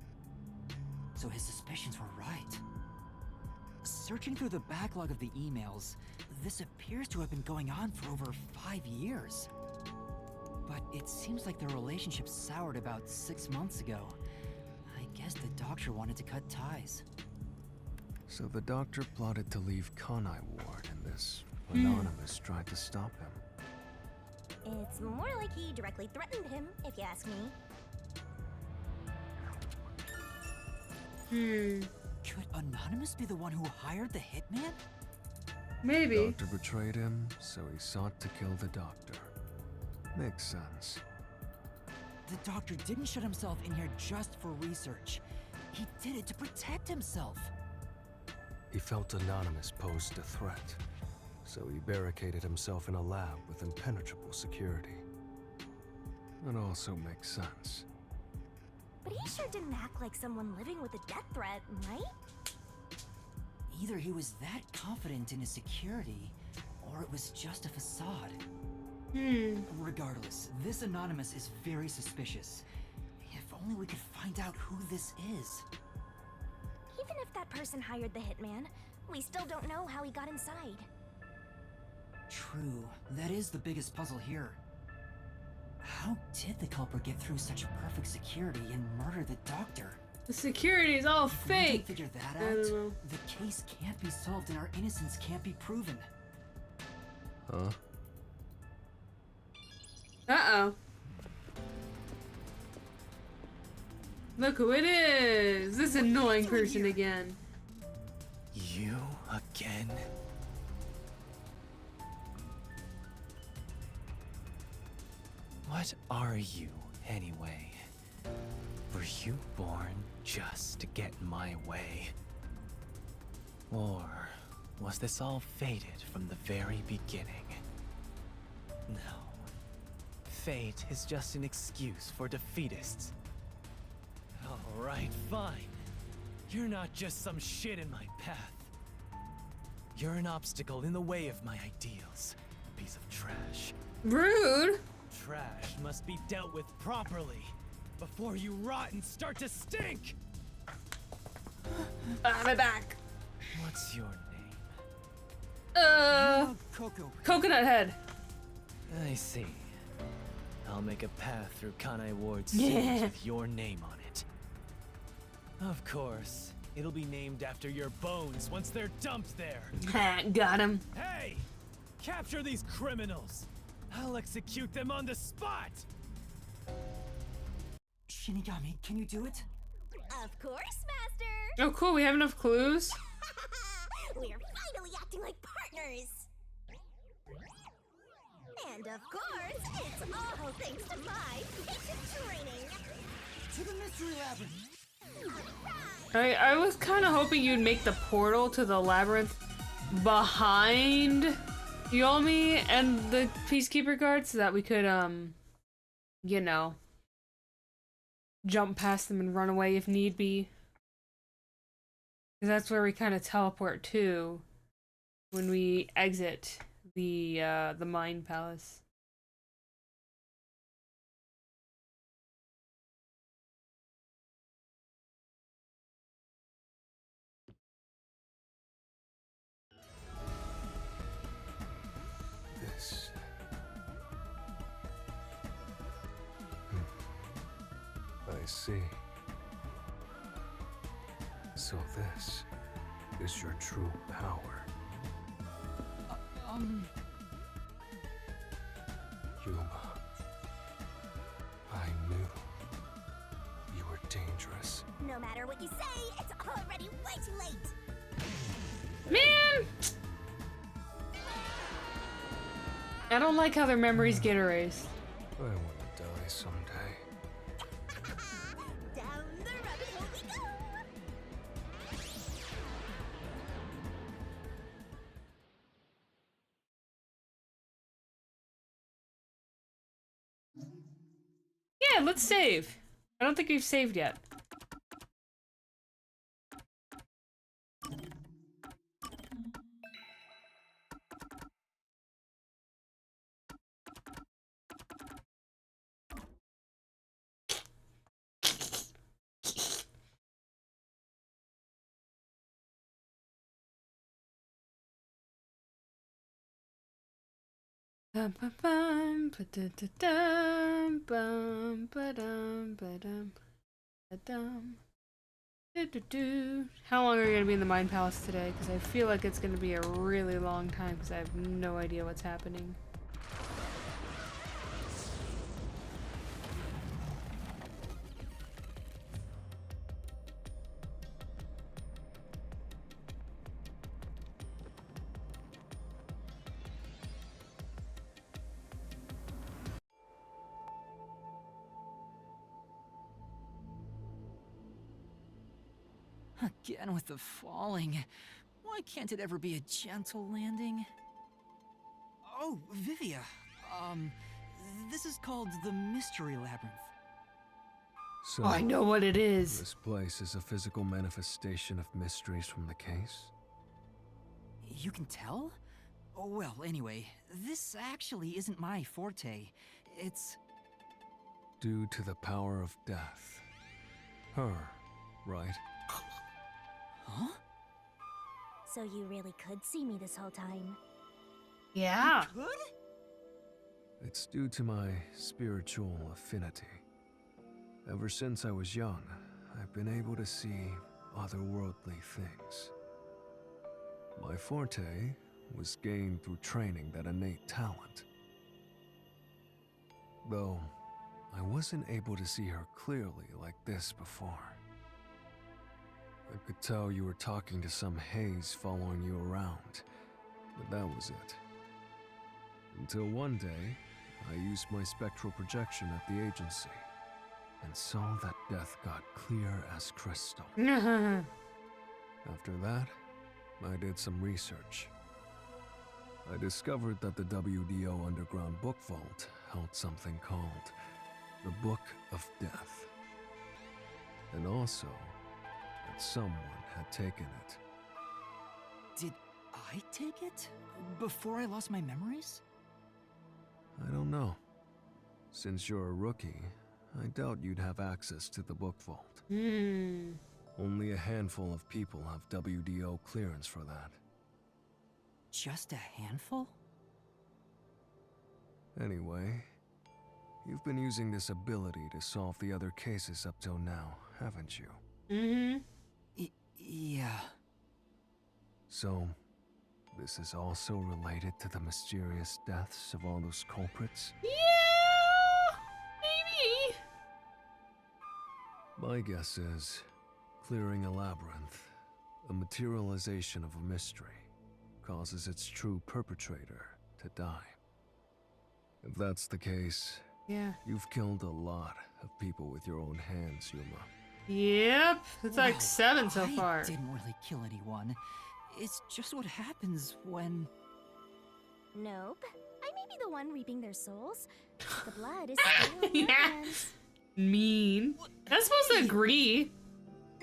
So his suspicions were right. Searching through the backlog of the emails, this appears to have been going on for over 5 years. But it seems like their relationship soured about 6 months ago. I guess the doctor wanted to cut ties. So the doctor plotted to leave Kanai Ward, and this anonymous tried to stop him. It's more like he directly threatened him, if you ask me. Could Anonymous be the one who hired the hitman? Maybe. The doctor betrayed him, so he sought to kill the doctor. Makes sense. The doctor didn't shut himself in here just for research. He did it to protect himself. He felt Anonymous posed a threat, so he barricaded himself in a lab with impenetrable security. That also makes sense. But he sure didn't act like someone living with a death threat, right? Either he was that confident in his security, or it was just a facade. Regardless, this Anonymous is very suspicious. If only we could find out who this is. Even if that person hired the hitman, we still don't know how he got inside. True, that is the biggest puzzle here. How did the culprit get through such perfect security and murder the doctor? The security is all If we fake. can figure that out, the case can't be solved and our innocence can't be proven. Huh? Uh-oh. Look who it is! This annoying person again. You again? What are you, anyway? Were you born just to get in my way? Or was this all fated from the very beginning? No. Fate is just an excuse for defeatists. Alright, fine. You're not just some shit in my path. You're an obstacle in the way of my ideals. Piece of trash. Rude! Trash must be dealt with properly before you rot and start to stink! My back. What's your name? Coconut Head. I see. I'll make a path through Kanai Ward's Yeah. sewers with your name on it. Of course, it'll be named after your bones once they're dumped there. Got him. Hey! Capture these criminals! I'll execute them on the spot! Shinigami, can you do it? Of course, Master! Oh, cool. We have enough clues. We're finally acting like partners! And of course, it's all thanks to my patient training! To the mystery labyrinth! I was kind of hoping you'd make the portal to the labyrinth behind Yomi and the Peacekeeper guard so that we could, you know, jump past them and run away if need be. Because that's where we kind of teleport to when we exit the Mind Palace. This. I see. So this is your true power. Yuma. I knew you were dangerous. No matter what you say, it's already way too late. Man! I don't like how their memories get erased. I want to die someday. Down the rabbit hole we go. Yeah, let's save. I don't think we've saved yet. Bum, bum, bum, ba-da-da-dum, bum, ba-dum, ba-dum, ba-dum. Do-do-do. How long are we gonna be in the Mind Palace today? Because I feel like it's gonna be a really long time because I have no idea what's happening. Again with the falling. Why can't it ever be a gentle landing? Oh, Vivia. This is called the Mystery Labyrinth. So, I know what it is. This place is a physical manifestation of mysteries from the case? You can tell? Oh, well, anyway, this actually isn't my forte. It's... Due to the power of death. Her, right? Huh? So you really could see me this whole time. Yeah. You could? It's due to my spiritual affinity. Ever since I was young, I've been able to see otherworldly things. My forte was gained through training that innate talent. Though, I wasn't able to see her clearly like this before. I could tell you were talking to some haze following you around, but that was it. Until one day, I used my spectral projection at the agency, and saw that death got clear as crystal. After that, I did some research. I discovered that the WDO Underground Book Vault held something called the Book of Death. And also, that someone had taken it. Did I take it? Before I lost my memories? I don't know. Since you're a rookie, I doubt you'd have access to the book vault. Only a handful of people have WDO clearance for that. Just a handful? Anyway, you've been using this ability to solve the other cases up till now, haven't you? Yeah. So, this is also related to the mysterious deaths of all those culprits? Yeah, maybe. My guess is, clearing a labyrinth, a materialization of a mystery, causes its true perpetrator to die. If that's the case, yeah, you've killed a lot of people with your own hands, Yuma. Yep, it's like 7 so far. I didn't really kill anyone. It's just what happens when... Nope. I may be the one reaping their souls. The blood is still in your hands. Mean. That's supposed to agree.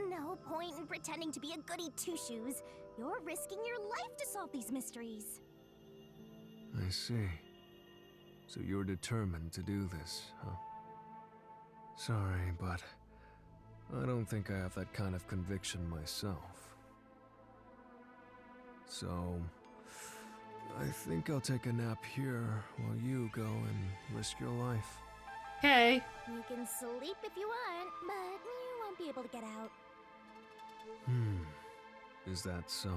No, no point in pretending to be a goody two-shoes. You're risking your life to solve these mysteries. I see. So you're determined to do this, huh? Sorry, but I don't think I have that kind of conviction myself. So, I think I'll take a nap here while you go and risk your life. Okay. You can sleep if you want, but you won't be able to get out. Is that so?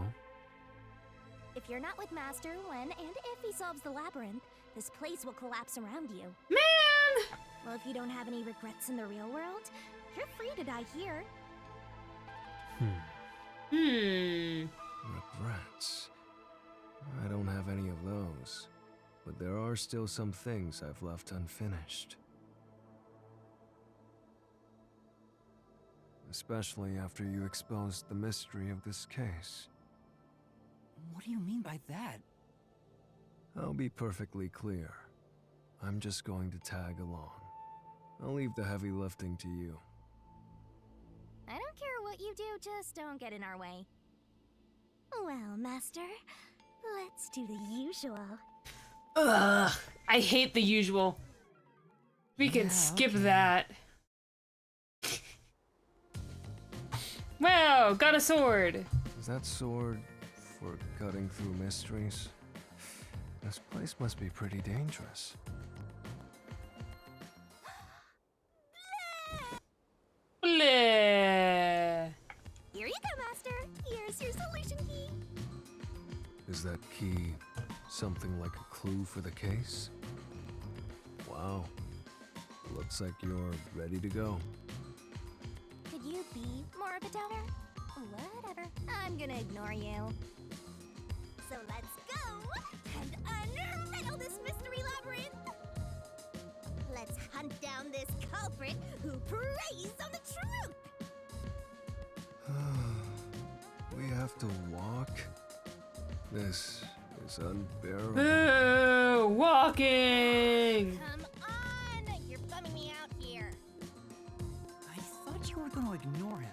If you're not with Master when and if he solves the labyrinth, this place will collapse around you. Man! Well, if you don't have any regrets in the real world, you're free to die here. Regrets? I don't have any of those, but there are still some things I've left unfinished. Especially after you exposed the mystery of this case. What do you mean by that? I'll be perfectly clear. I'm just going to tag along. I'll leave the heavy lifting to you. I don't care what you do, just don't get in our way. Well, Master, let's do the usual. Ugh, I hate the usual. We can skip that. Wow, got a sword. Is that sword for cutting through mysteries? This place must be pretty dangerous. Bleh. Here you go, Master. Here's your solution key. Is that key something like a clue for the case? Wow. Looks like you're ready to go. Could you be more of a doubter? Whatever. I'm gonna ignore you. So let's go and unravel this mystery labyrinth. Let's hunt down this culprit who preys on the truth. We have to walk? This is unbearable. Boo! Walking! Come on! You're bumming me out here. I thought you were going to ignore him.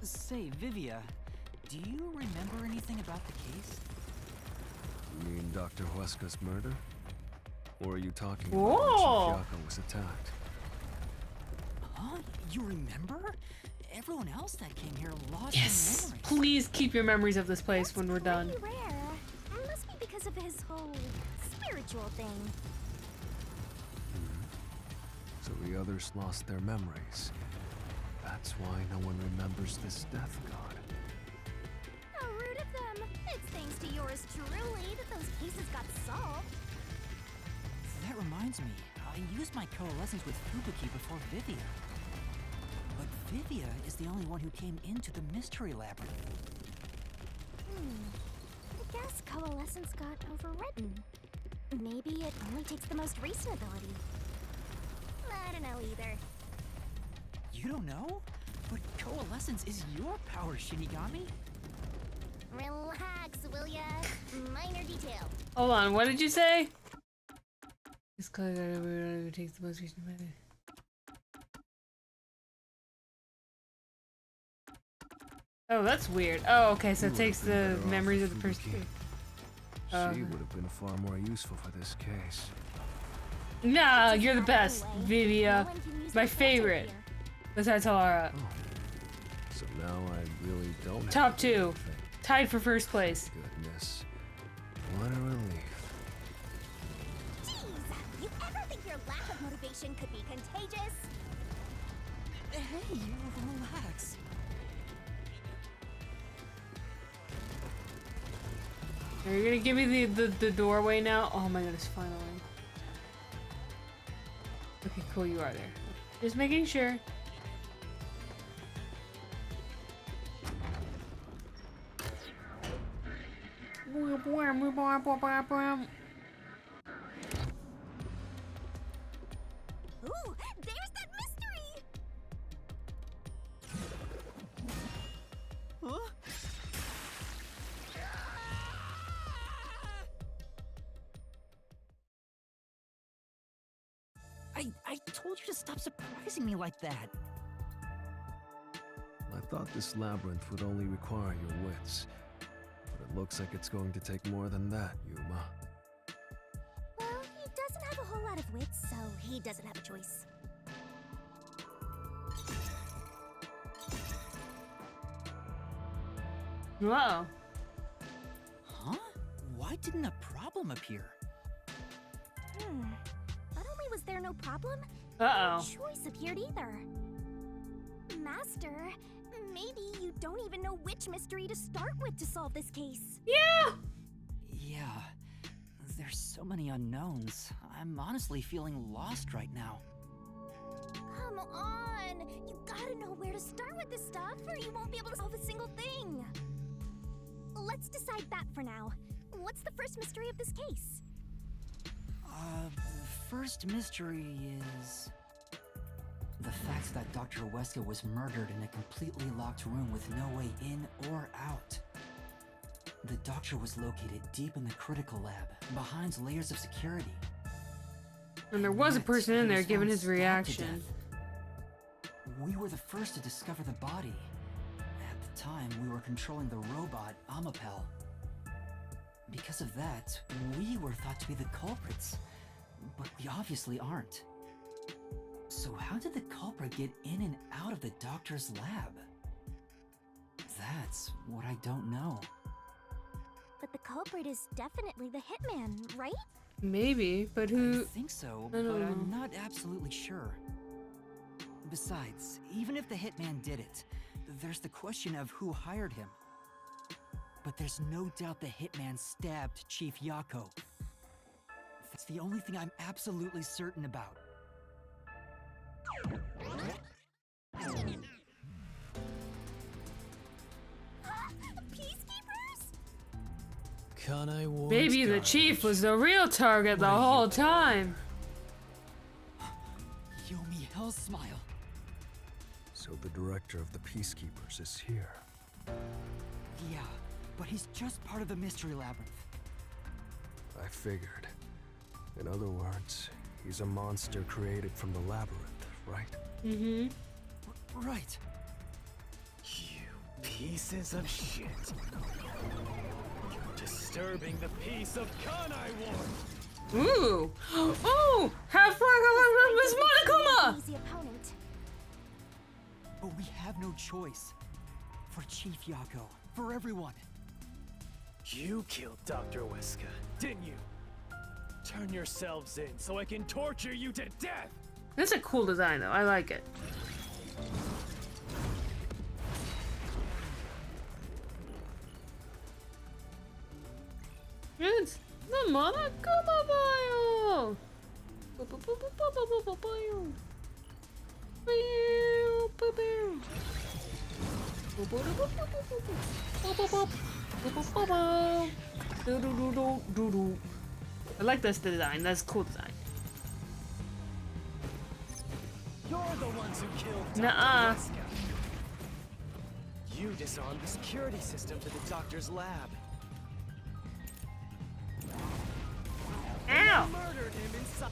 Say, Vivia, do you remember anything about the case? You mean Dr. Huesca's murder? Or are you talking Whoa. about when Chifiaka was attacked? Huh? You remember? Everyone else that came here lost Yes! their memories. Please keep your memories of this place when we're done. Pretty rare. Must be because of his whole spiritual thing. So the others lost their memories. That's why no one remembers this death god. How rude of them. It's thanks to yours truly that those cases got solved. That reminds me, I used my coalescence with Fubuki before Vivia. But Vivia is the only one who came into the mystery labyrinth. I guess coalescence got overwritten. Maybe it only takes the most recent ability. I don't know either. You don't know? But coalescence is your power, Shinigami. Relax, will ya? Minor detail. Hold on, what did you say? This color takes the most recent memory. Oh, that's weird. Oh, okay, so it takes the memories of the person. She would have been far more useful for this case. Nah, you're the best, Vivia. My favorite. Besides Halara. Oh. So now I really don't have Top to do 2. anything. Tied for first place. Goodness. What a relief. Jeez, you ever think your lack of motivation could be contagious? Hey, relax. Are you gonna give me the doorway now? Oh my goodness, finally. Okay, cool, you are there. Just making sure. Ooh, there's that mystery! surprising me like that? I thought this labyrinth would only require your wits, but it looks like it's going to take more than that, Yuma. Well, he doesn't have a whole lot of wits, so he doesn't have a choice. Wow. Huh? Why didn't a problem appear? Not only was there no problem, Uh-oh. no choice appeared either. Master, maybe you don't even know which mystery to start with to solve this case. Yeah! Yeah. There's so many unknowns. I'm honestly feeling lost right now. Come on! You gotta know where to start with this stuff, or you won't be able to solve a single thing. Let's decide that for now. What's the first mystery of this case? The first mystery is... the fact that Dr. Weska was murdered in a completely locked room with no way in or out. The doctor was located deep in the critical lab, behind layers of security. And there was a person in there giving his reaction. We were the first to discover the body. At the time, we were controlling the robot, Amapel. Because of that, we were thought to be the culprits. But we obviously aren't. So how did the culprit get in and out of the doctor's lab? That's what I don't know. But the culprit is definitely the hitman, right? Maybe, but who... I think so, I but don't know. I'm not absolutely sure. Besides, even if the hitman did it, there's the question of who hired him. But there's no doubt the hitman stabbed Chief Yako. That's the only thing I'm absolutely certain about. Peacekeepers? Kanai Ward's Maybe the chief was the real target the whole time. Yomi Hell Smile. So the director of the Peacekeepers is here. Yeah, but he's just part of the mystery labyrinth. I figured. In other words, he's a monster created from the labyrinth, right? Mm-hmm. Right. You pieces of shit. You're disturbing the peace of Kanai Ward. Ooh! Oh! Half flag of Miss Monokuma! Easy opponent. But we have no choice. For Chief Yako, for everyone. You killed Dr. Weska, didn't you? Turn yourselves in so I can torture you to death! That's a cool design, though. I like it. It's the Monokuma bio! I like this design. That's a cool design. You're the ones who killed Dr. Nuh-uh. Weska. You disarmed the security system to the doctor's lab. Ow! You murdered him inside.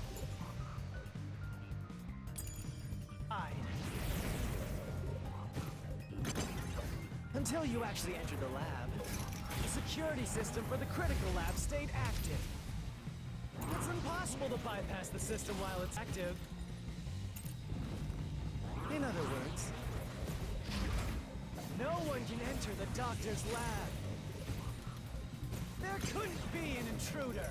Until you actually entered the lab, the security system for the critical lab stayed active. It's impossible to bypass the system while it's active. In other words, no one can enter the doctor's lab. There couldn't be an intruder.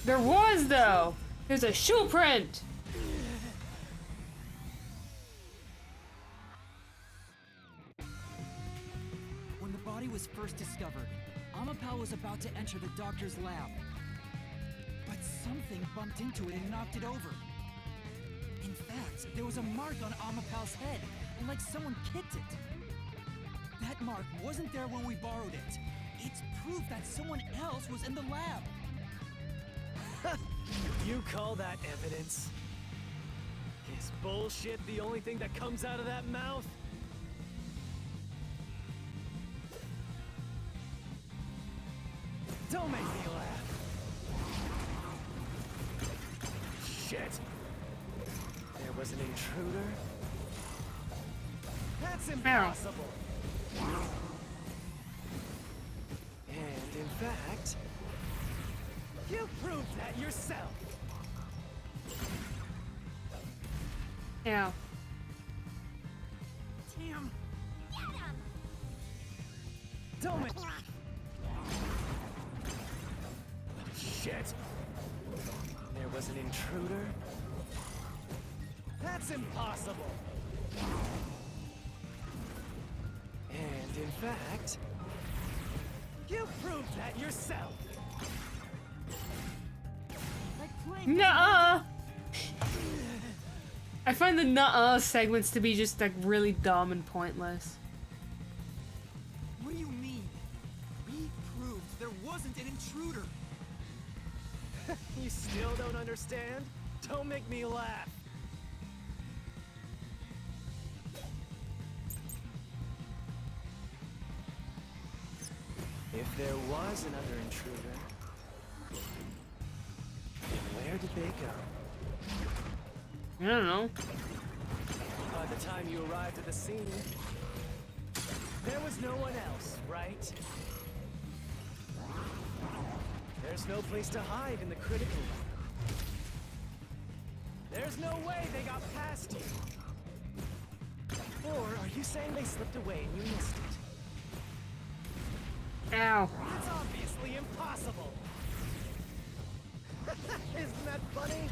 There was, though. There's a shoe print. When the body was first discovered, Amapel was about to enter the doctor's lab. But something bumped into it and knocked it over. In fact, there was a mark on Amapel's head, like someone kicked it. That mark wasn't there when we borrowed it. It's proof that someone else was in the lab. You call that evidence? Is bullshit the only thing that comes out of that mouth? Don't make me laugh. Shit. was an intruder? That's impossible. And in fact, you proved that yourself. Ow. Damn. Don't make... Shit. There was an intruder? That's impossible. And in fact, you proved that yourself. Nuh-uh. I find the nuh-uh segments to be just like really dumb and pointless. What do you mean? We proved there wasn't an intruder. You still don't understand? Don't make me laugh. If there was another intruder, then where did they go? I don't know. By the time you arrived at the scene, there was no one else, right? There's no place to hide in the critical room. There's no way they got past you. Or are you saying they slipped away and you missed it? Ow. That's obviously impossible. Isn't that funny?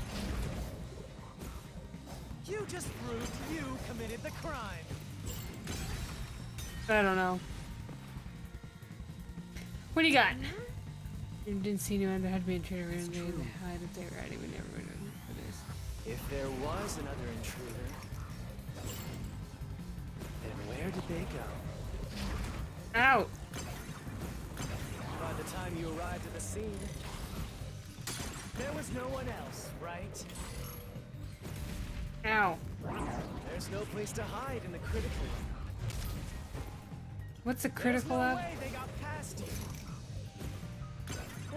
You just proved you committed the crime. I don't know. What do you got? You didn't see anyone that had to be intruder and they hide if they were ready. We never would have for this. If there was another intruder, then where did they go? Ow! By the time you arrived at the scene, there was no one else, right? Ow. There's no place to hide in the critical room. What's a critical There's no lab? way they got past you.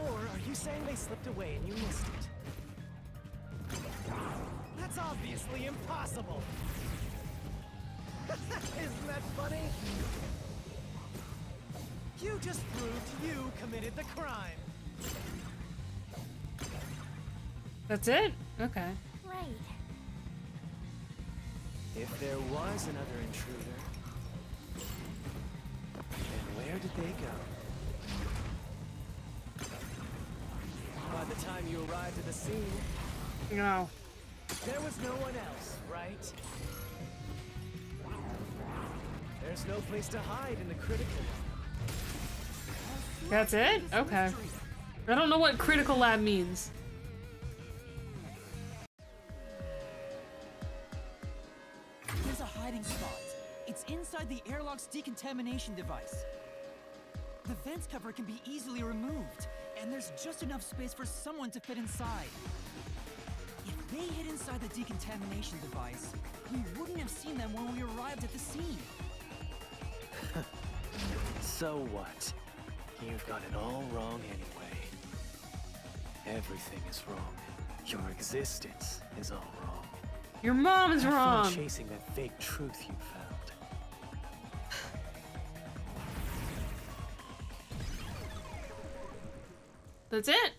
Or are you saying they slipped away and you missed it? That's obviously impossible. Isn't that funny? You just proved you committed the crime. That's it? Okay. Right. If there was another intruder, then where did they go? By the time you arrived at the scene, No. there was no one else, right? There's no place to hide in the critical room. That's it? Okay. I don't know what critical lab means. There's a hiding spot. It's inside the airlock's decontamination device. The vents cover can be easily removed, and there's just enough space for someone to fit inside. If they hid inside the decontamination device, we wouldn't have seen them when we arrived at the scene. So what? You've got it all wrong anyway. Everything is wrong. Your existence is all wrong. Your mom is Have fun wrong. chasing that fake truth you found. That's it.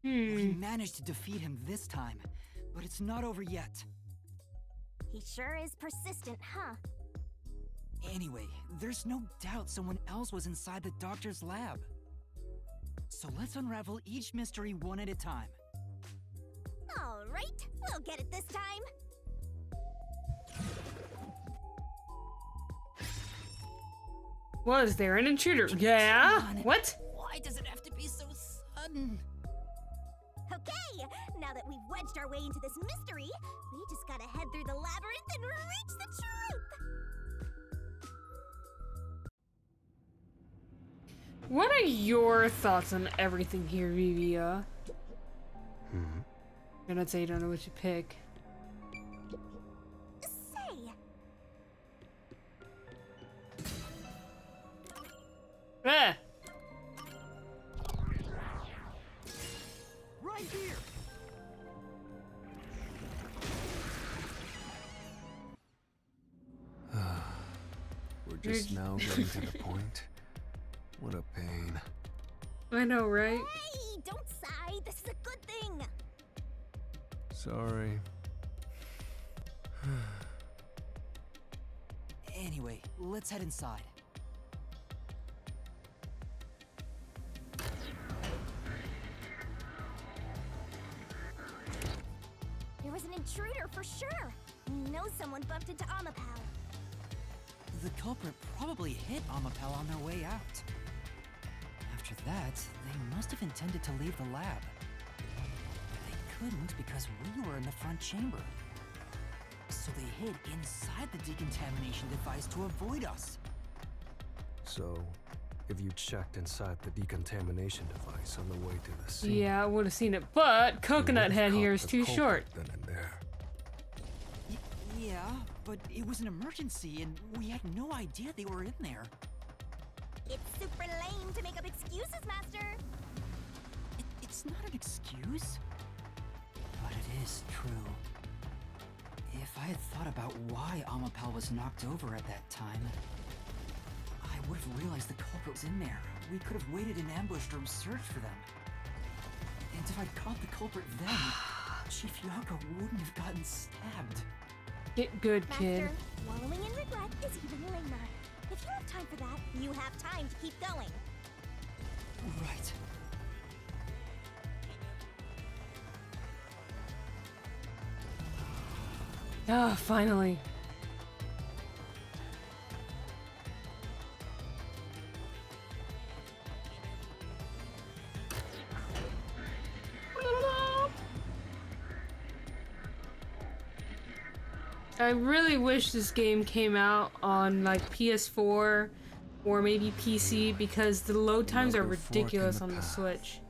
We managed to defeat him this time, but it's not over yet. He sure is persistent, huh? Anyway, there's no doubt someone else was inside the doctor's lab. So let's unravel each mystery one at a time. All right, we'll get it this time. Was there an intruder? Yeah? What? Why does it have to be so sudden? Okay, now that we've wedged our way into this mystery, we just gotta head through the labyrinth and reach the truth! What are your thoughts on everything here, Vivia? You're not saying you don't know what you pick. We're just now getting to the point. What a pain. I know, right? Hey, don't sigh. This is a good thing. Sorry. Anyway, let's head inside. There was an intruder for sure. We know someone bumped into Amapal. The culprit probably hit Amapal on their way out. After that, they must have intended to leave the lab. They couldn't because we were in the front chamber. So they hid inside the decontamination device to avoid us. So, if you checked inside the decontamination device on the way to the scene... Yeah, I would have seen it, but Coconut Head here is too short. Then and there. Yeah, but it was an emergency and we had no idea they were in there. It's super lame to make up excuses, Master. It's not an excuse, but it is true. If I had thought about why Amapal was knocked over at that time, I would have realized the culprit was in there. We could have waited in ambush or searched for them. And if I'd caught the culprit then, Chief Yako wouldn't have gotten stabbed. Get good, kid. Master, wallowing in regret is even lamer. If you have time for that, you have time to keep going. Right. Ah, finally. I really wish this game came out on like PS4 or maybe PC because the load times are ridiculous on the Switch.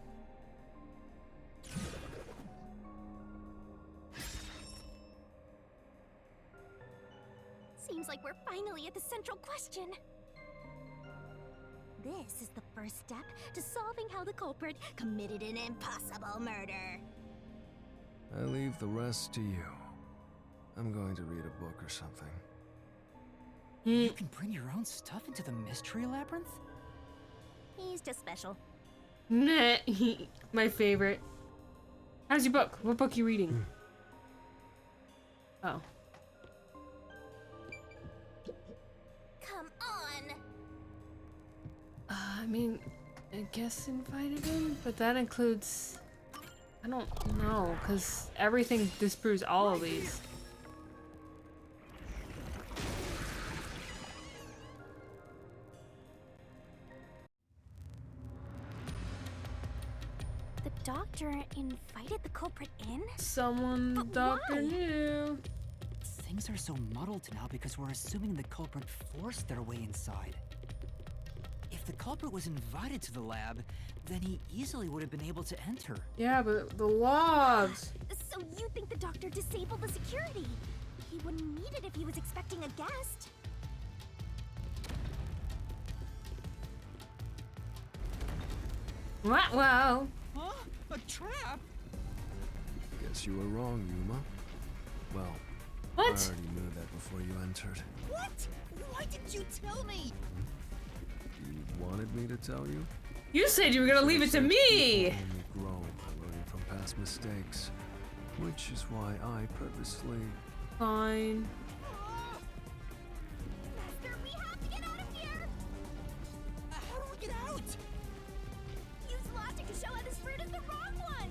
Seems like we're finally at the central question. This is the first step to solving how the culprit committed an impossible murder. I leave the rest to you. I'm going to read a book or something. You can bring your own stuff into the mystery labyrinth? He's just special. Nah, my favorite. How's your book? What book are you reading? Oh. Come on! I mean, I guess invited in, but that includes... I don't know, because everything disproves all of these. The doctor invited the culprit in? Someone the doctor knew. Things are so muddled now because we're assuming the culprit forced their way inside. If the culprit was invited to the lab, then he easily would have been able to enter. Yeah, but the logs. So you think the doctor disabled the security? He wouldn't need it if he was expecting a guest. Wow. Huh? A trap? Guess you were wrong, Yuma. Well, what? I already knew that before you entered. What? Why didn't you tell me? You wanted me to tell you? You said you were gonna leave it to me! Only grow by learning from past mistakes, which is why I purposely... Fine. Master, we have to get out of here! How do we get out? Use logic to show how this route is the wrong one!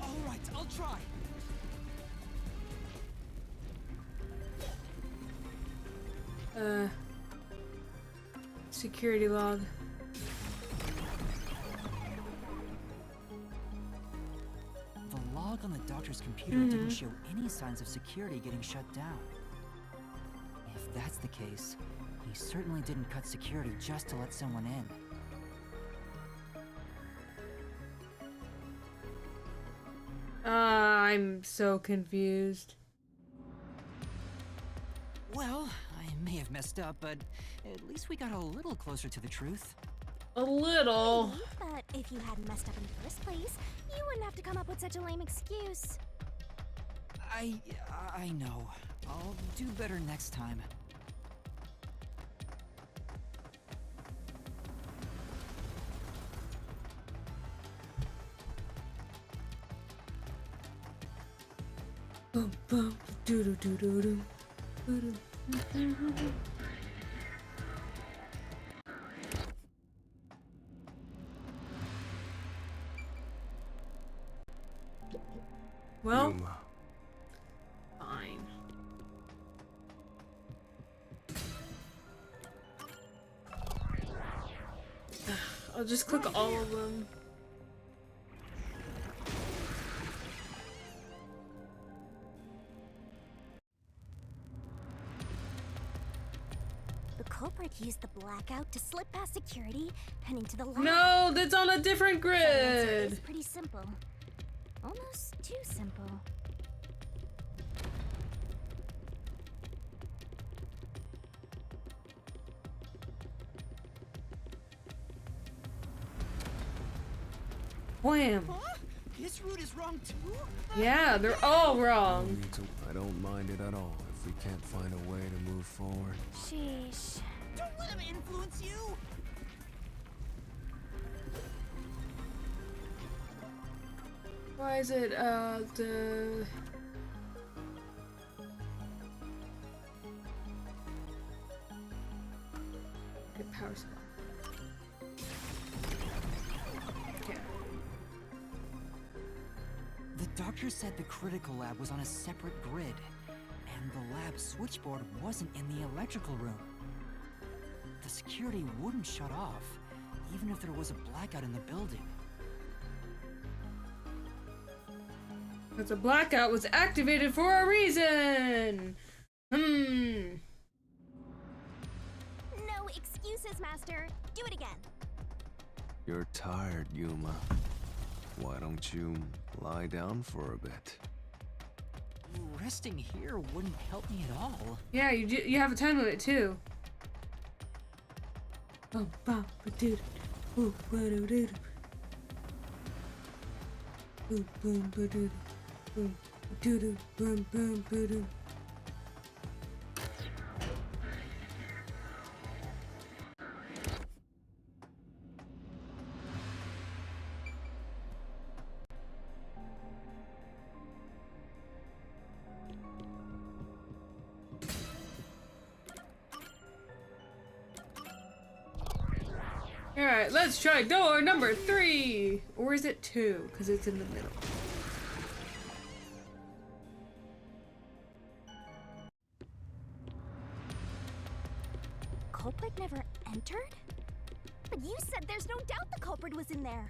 All right, I'll try. Security log. The log on the doctor's computer didn't show any signs of security getting shut down. If that's the case, he certainly didn't cut security just to let someone in. I'm so confused. Well, I may have messed up, but at least we got a little closer to the truth. A little. Maybe, but if you hadn't messed up in the first place, you wouldn't have to come up with such a lame excuse. I know. I'll do better next time. Boom, boom, doo doo doo doo doo. Well, Yuma. fine. I'll just click all of them. The culprit used the blackout to slip past security and into the lab. No, that's on a different The answer grid. is pretty simple. Almost too simple. Wham. This route is wrong too? Yeah, they're all wrong. I don't mind it at all if we can't find a way to move forward. Sheesh. Don't let him influence you! Why is it, the... Get power supply. Okay. The doctor said the critical lab was on a separate grid, and the lab switchboard wasn't in the electrical room. The security wouldn't shut off, even if there was a blackout in the building. Because a blackout was activated for a reason! No excuses, Master. Do it again. You're tired, Yuma. Why don't you lie down for a bit? Resting here wouldn't help me at all. Yeah, you have a time limit too. Oh, ba, ba, doo, doo, ba, doo, doo, doo. Boom, boom, ba, doo, boom, doo, doo, boom, boom, ba, doo. Alright, let's try door number 3! Or is it 2? Because it's in the middle. Culprit never entered? But you said there's no doubt the culprit was in there.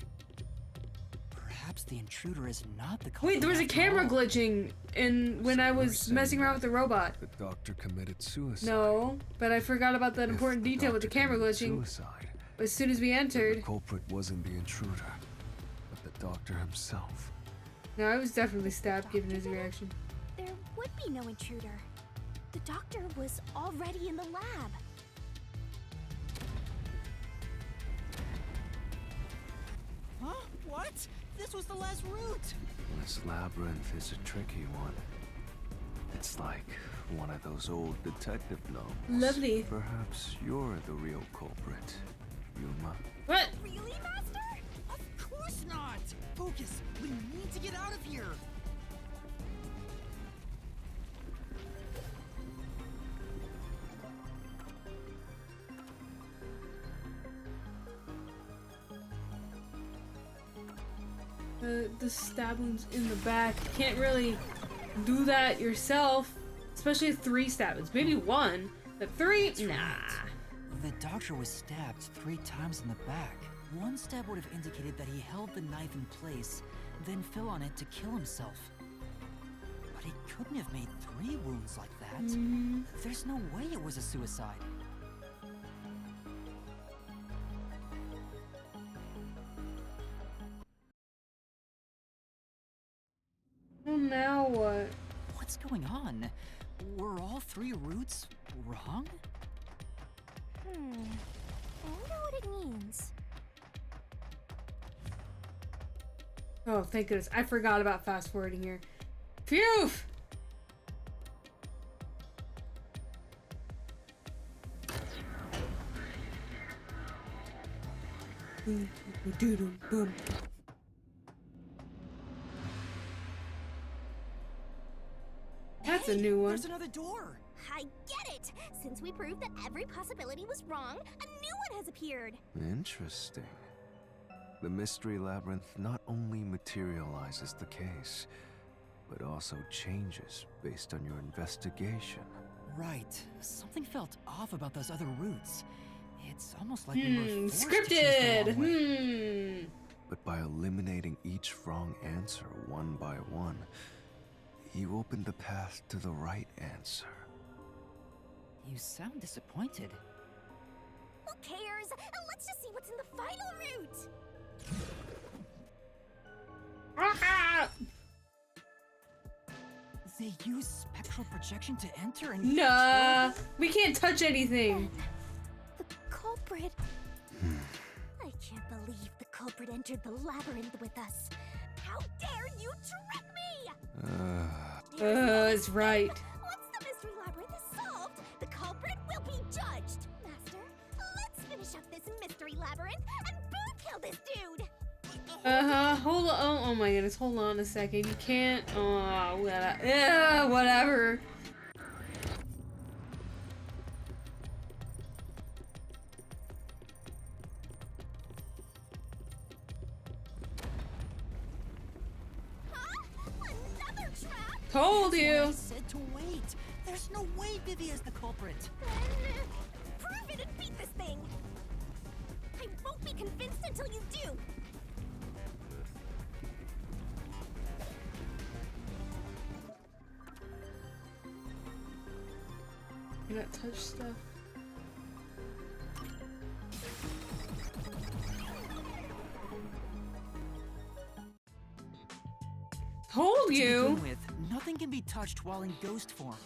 Perhaps the intruder is not the culprit. Wait, there was a after camera all. glitching in when I was messing around with the robot. The doctor committed suicide. No, but I forgot about that important detail with the camera glitching. Suicide. As soon as we The entered. culprit wasn't the intruder, but the doctor himself. No, I was definitely stabbed given his reaction. There would be no intruder. The doctor was already in the lab. Huh? What? This was the last route! This labyrinth is a tricky one. It's like one of those old detective novels. Lovely. Perhaps you're the real culprit, Yuma. What? Really, Master? Of course not! Focus! We need to get out of here! The stab wounds in the back. You can't really do that yourself. Especially 3 stab wounds. Maybe 1, but 3? That's Nah. right. The doctor was stabbed 3 times in the back. One stab would have indicated that he held the knife in place, then fell on it to kill himself. But he couldn't have made 3 wounds like that. There's no way it was a suicide. Well, now what? What's going on? Were all 3 routes wrong? I wonder what it means. Oh, thank goodness. I forgot about fast forwarding here. Phew! Boom. That's a new one. There's another door. I get it! Since we proved that every possibility was wrong, a new one has appeared. Interesting. The Mystery Labyrinth not only materializes the case, but also changes based on your investigation. Right. Something felt off about those other routes. It's almost like we were forced to choose the Scripted! wrong way. But by eliminating each wrong answer one by one, you opened the path to the right answer. You sound disappointed. Who cares? Let's just see what's in the final route! They use spectral projection to enter and... Nah, we can't touch anything. The culprit. I can't believe the culprit entered the labyrinth with us. How dare you trick me! It's right. Once the mystery labyrinth is solved, the culprit will be judged. Master, let's finish up this mystery labyrinth and boom kill this dude. Hold on. Oh my goodness, hold on a second. You can't. Oh, yeah, whatever. Another trap? Told That's you. why I said to wait. There's no way Vivia's the culprit. Then prove it and beat this thing. I won't be convinced until you do. Cannot touch stuff. Told To you. begin with, nothing can be touched while in ghost form.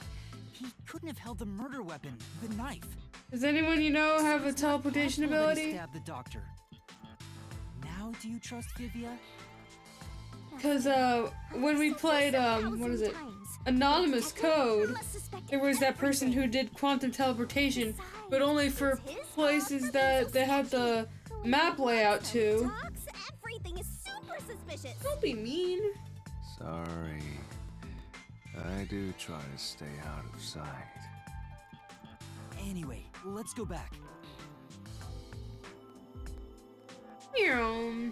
He couldn't have held the murder weapon, the knife. Does anyone you know have a teleportation Possible that he ability? stabbed the doctor. Now, do you trust Vivia? Cause when we played what is it? Anonymous Code, there was that person who did quantum teleportation, but only for places that they had the map layout to. Everything is super suspicious. Don't be mean. Sorry. I do try to stay out of sight. Anyway, let's go back. Meow.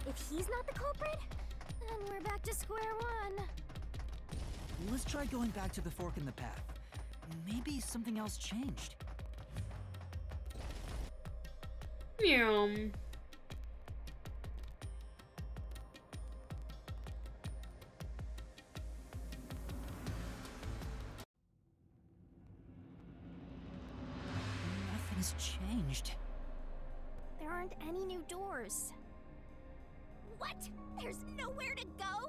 If he's not the culprit, then we're back to square one. Let's try going back to the fork in the path. Maybe something else changed. Meow. Nothing's changed. There aren't any new doors. What? There's nowhere to go?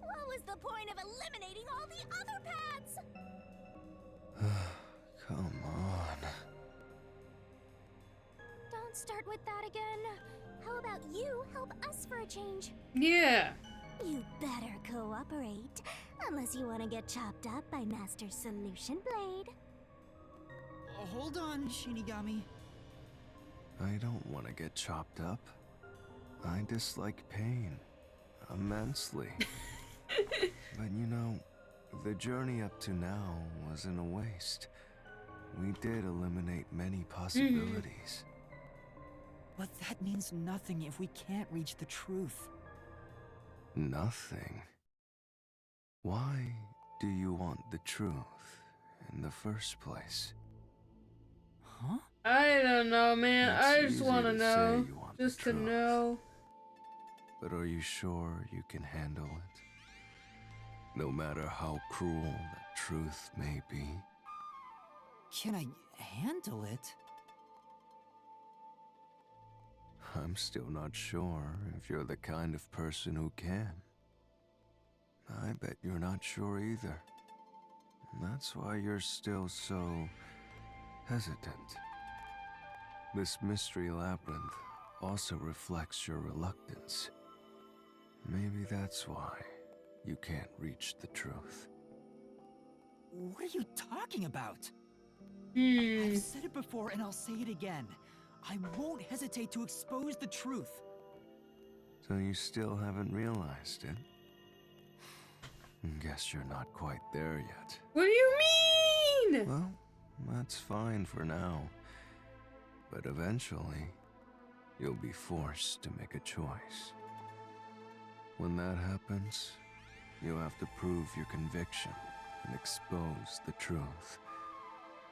What was the point of eliminating all the other paths? Come on. Don't start with that again. How about you help us for a change? Yeah. You better cooperate, unless you want to get chopped up by Master Solution Blade. Hold on, Shinigami. I don't want to get chopped up. I dislike pain immensely. But you know, the journey up to now wasn't a waste. We did eliminate many possibilities. But that means nothing if we can't reach the truth. Nothing? Why do you want the truth in the first place? Huh? I don't know, man. It's I just easy want to to know. say you want the Just to truth. know. But are you sure you can handle it? No matter how cruel that truth may be. Can I handle it? I'm still not sure if you're the kind of person who can. I bet you're not sure either. That's why you're still so hesitant. This mystery labyrinth also reflects your reluctance. Maybe that's why you can't reach the truth. What are you talking about? Hmm. I've said it before and I'll say it again. I won't hesitate to expose the truth. So you still haven't realized it? Guess you're not quite there yet. What do you mean? Well, that's fine for now. But eventually, you'll be forced to make a choice. When that happens, you'll have to prove your conviction and expose the truth,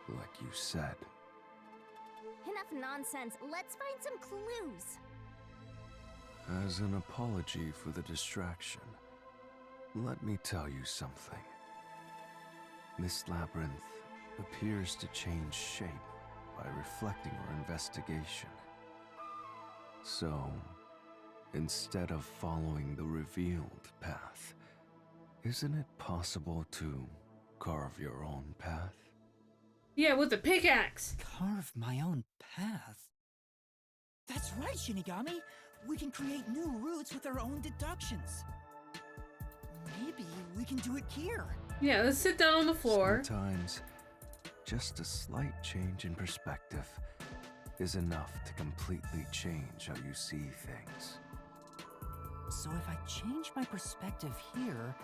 like you said. Enough nonsense. Let's find some clues. As an apology for the distraction, let me tell you something. This labyrinth appears to change shape by reflecting our investigation. So, instead of following the revealed path, isn't it possible to carve your own path? Yeah, with a pickaxe. Carve my own path? That's right, Shinigami! We can create new routes with our own deductions. Maybe we can do it here. Yeah, let's sit down on the floor. Sometimes, just a slight change in perspective is enough to completely change how you see things. So if I change my perspective here,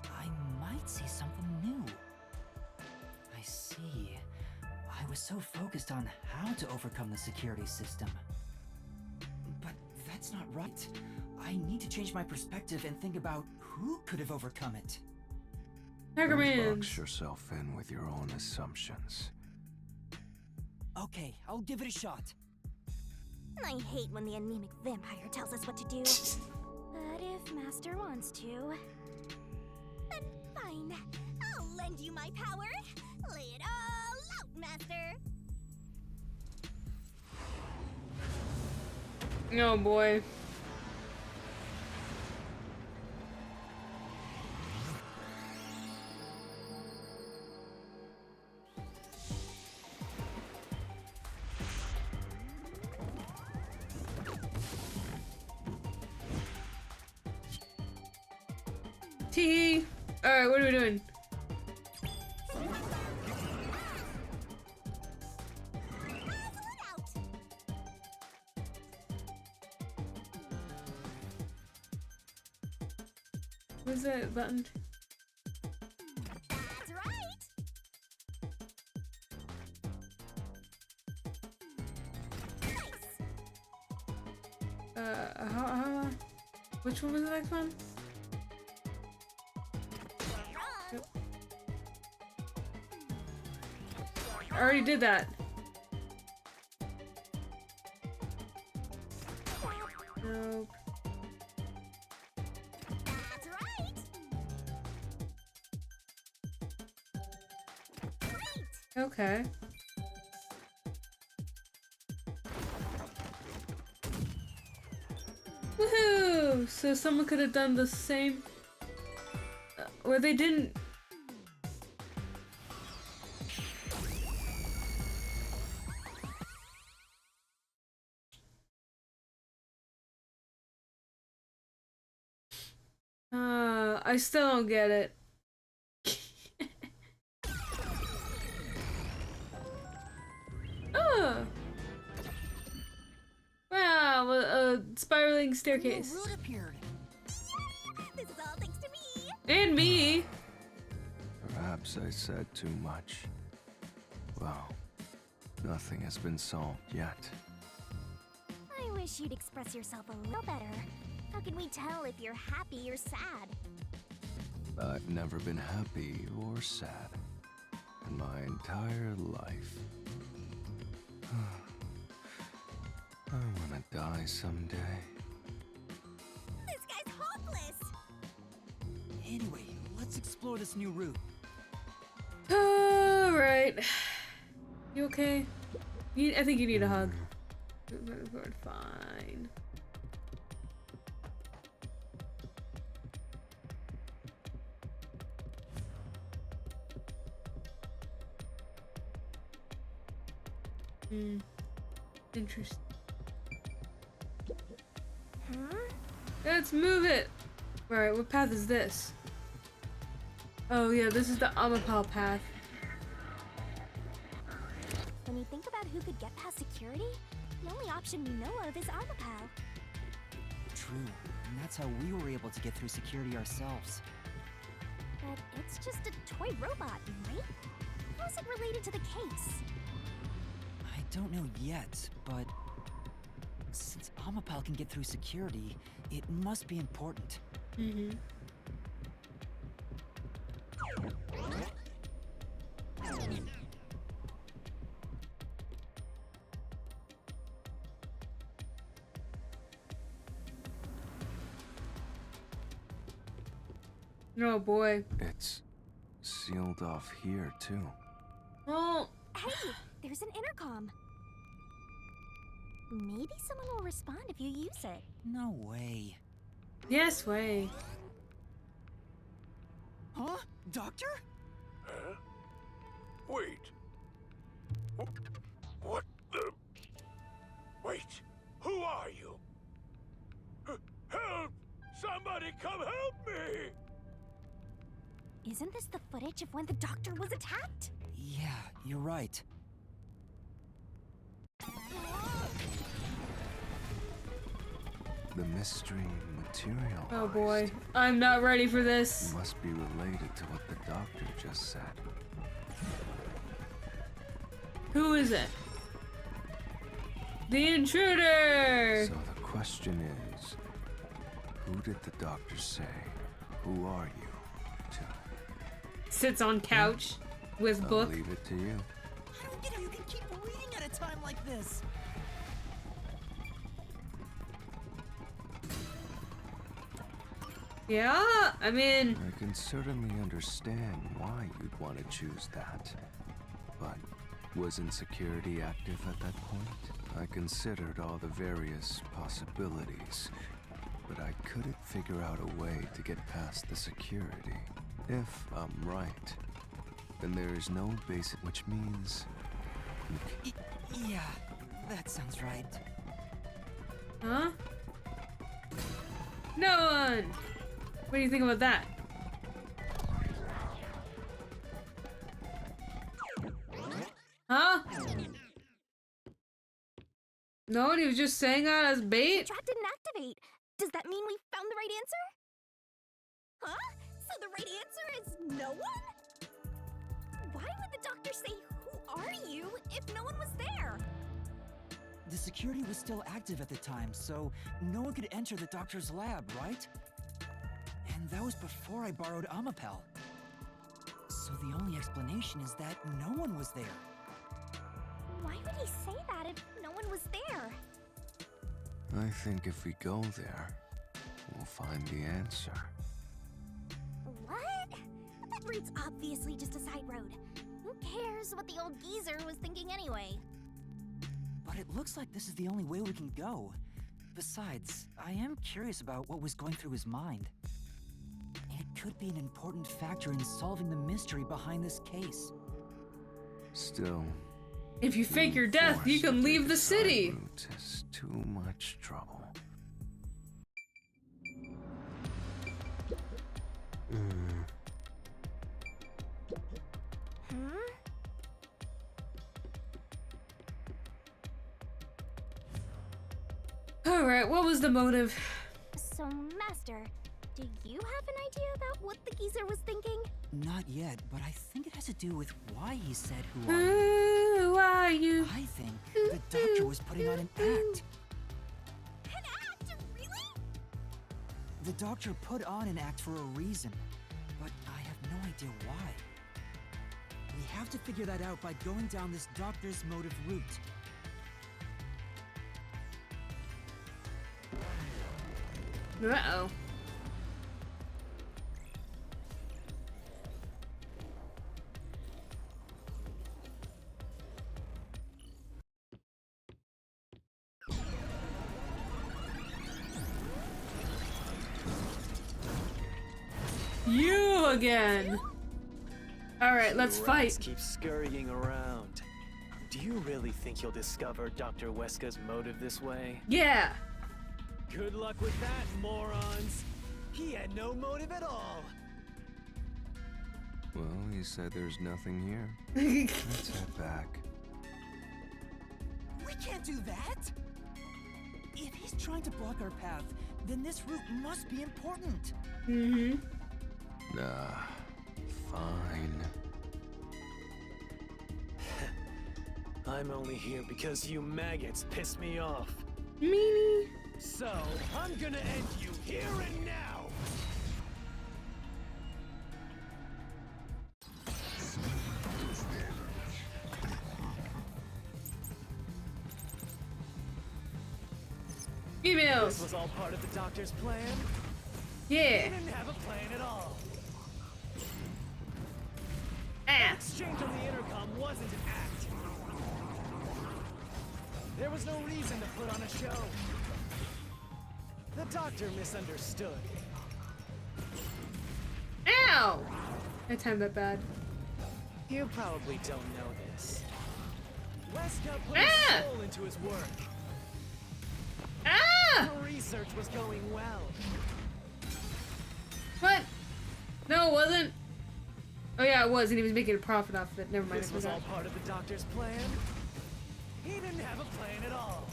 I might see something new. I see. I was so focused on how to overcome the security system. But that's not right. I need to change my perspective and think about who could have overcome it. Don't box yourself in with your own assumptions. Okay, I'll give it a shot. I hate when the anemic vampire tells us what to do. But if Master wants to, then fine. I'll lend you my power. Lay it all out, Master. Oh boy. Tee. All right, what are we doing? Where's that button? That's right. Which one was the next one? Yep. I already did that. Nope. That's right. Okay. Woohoo! So someone could have done the same, or they didn't. I still don't get it. Oh. Wow, a spiraling staircase. A route appeared. This is all thanks to me. And me. Perhaps I said too much. Well, nothing has been solved yet. I wish you'd express yourself a little better. How can we tell if you're happy or sad? I've never been happy or sad in my entire life. I want to die someday. This guy's hopeless! Anyway, let's explore this new route. Alright. You okay? I think you need a hug. We're fine. Interesting. Huh? Let's move it! Alright, what path is this? Oh yeah, this is the Amapal path. When you think about who could get past security, the only option we know of is Amapal. True. And that's how we were able to get through security ourselves. But it's just a toy robot, right? How is it related to the case? I don't know yet, but since Amapal can get through security, it must be important. Mm-hmm. Oh boy. It's sealed off here, too. Oh. Hey, there's an intercom. Maybe someone will respond if you use it. No way. Yes way. Huh? Doctor? Huh? Wait. What the? Wait. Who are you? Help! Somebody come help me! Isn't this the footage of when the doctor was attacked? Yeah, you're right. The mystery material. Oh boy. I'm not ready for this. Must be related to what the doctor just said. Who is it? The intruder! So the question is, who did the doctor say? Who are you? Sits on couch with I'll book. leave it to you. I don't get how you can keep reading at a time like this. Yeah, I mean... I can certainly understand why you'd want to choose that. But wasn't security active at that point? I considered all the various possibilities, but I couldn't figure out a way to get past the security. If I'm right, then there is no basic, which means... Yeah, that sounds right. Huh? No one! What do you think about that? Huh? No one? He was just saying that as bait? Trap didn't activate. Does that mean we found the right answer? Huh? So the right answer is no one? Why would the doctor say, "Who are you?" if no one was there? The security was still active at the time, so no one could enter the doctor's lab, right? And that was before I borrowed Amapel. So the only explanation is that no one was there. Why would he say that if no one was there? I think if we go there, we'll find the answer. What? That route's obviously just a side road. Who cares what the old geezer was thinking anyway? But it looks like this is the only way we can go. Besides, I am curious about what was going through his mind. It could be an important factor in solving the mystery behind this case. Still, if you fake your death, you can leave the city. It's too much trouble. Alright, what was the motive? So, Master, do you have an idea about what the geezer was thinking? Not yet, but I think it has to do with why he said who are you? I think the doctor was putting on an act. An act? Really? The doctor put on an act for a reason, but I have no idea why. We have to figure that out by going down this doctor's motive route. Uh-oh. You again! Alright, let's fight. Keep scurrying around. Do you really think you'll discover Dr. Weska's motive this way? Yeah! Good luck with that, morons! He had no motive at all! Well, you said there's nothing here. Let's head back. We can't do that! If he's trying to block our path, Then this route must be important. Mm-hmm. Fine. I'm only here because you maggots pissed me off. Meanie. So, I'm gonna end you here and now! Females. This was all part of the doctor's plan? Yeah. He didn't have a plan at all. Ah. The exchange on the intercom wasn't an act. There was no reason to put on a show. The doctor misunderstood. Ow! I timed that bad. You probably don't know this. Weska put his soul into his work. Ah! The research was going well. What? No, it wasn't. Oh yeah, it was, and he was making a profit off of it. Never mind. This was all part of the doctor's plan? He didn't have a plan at all.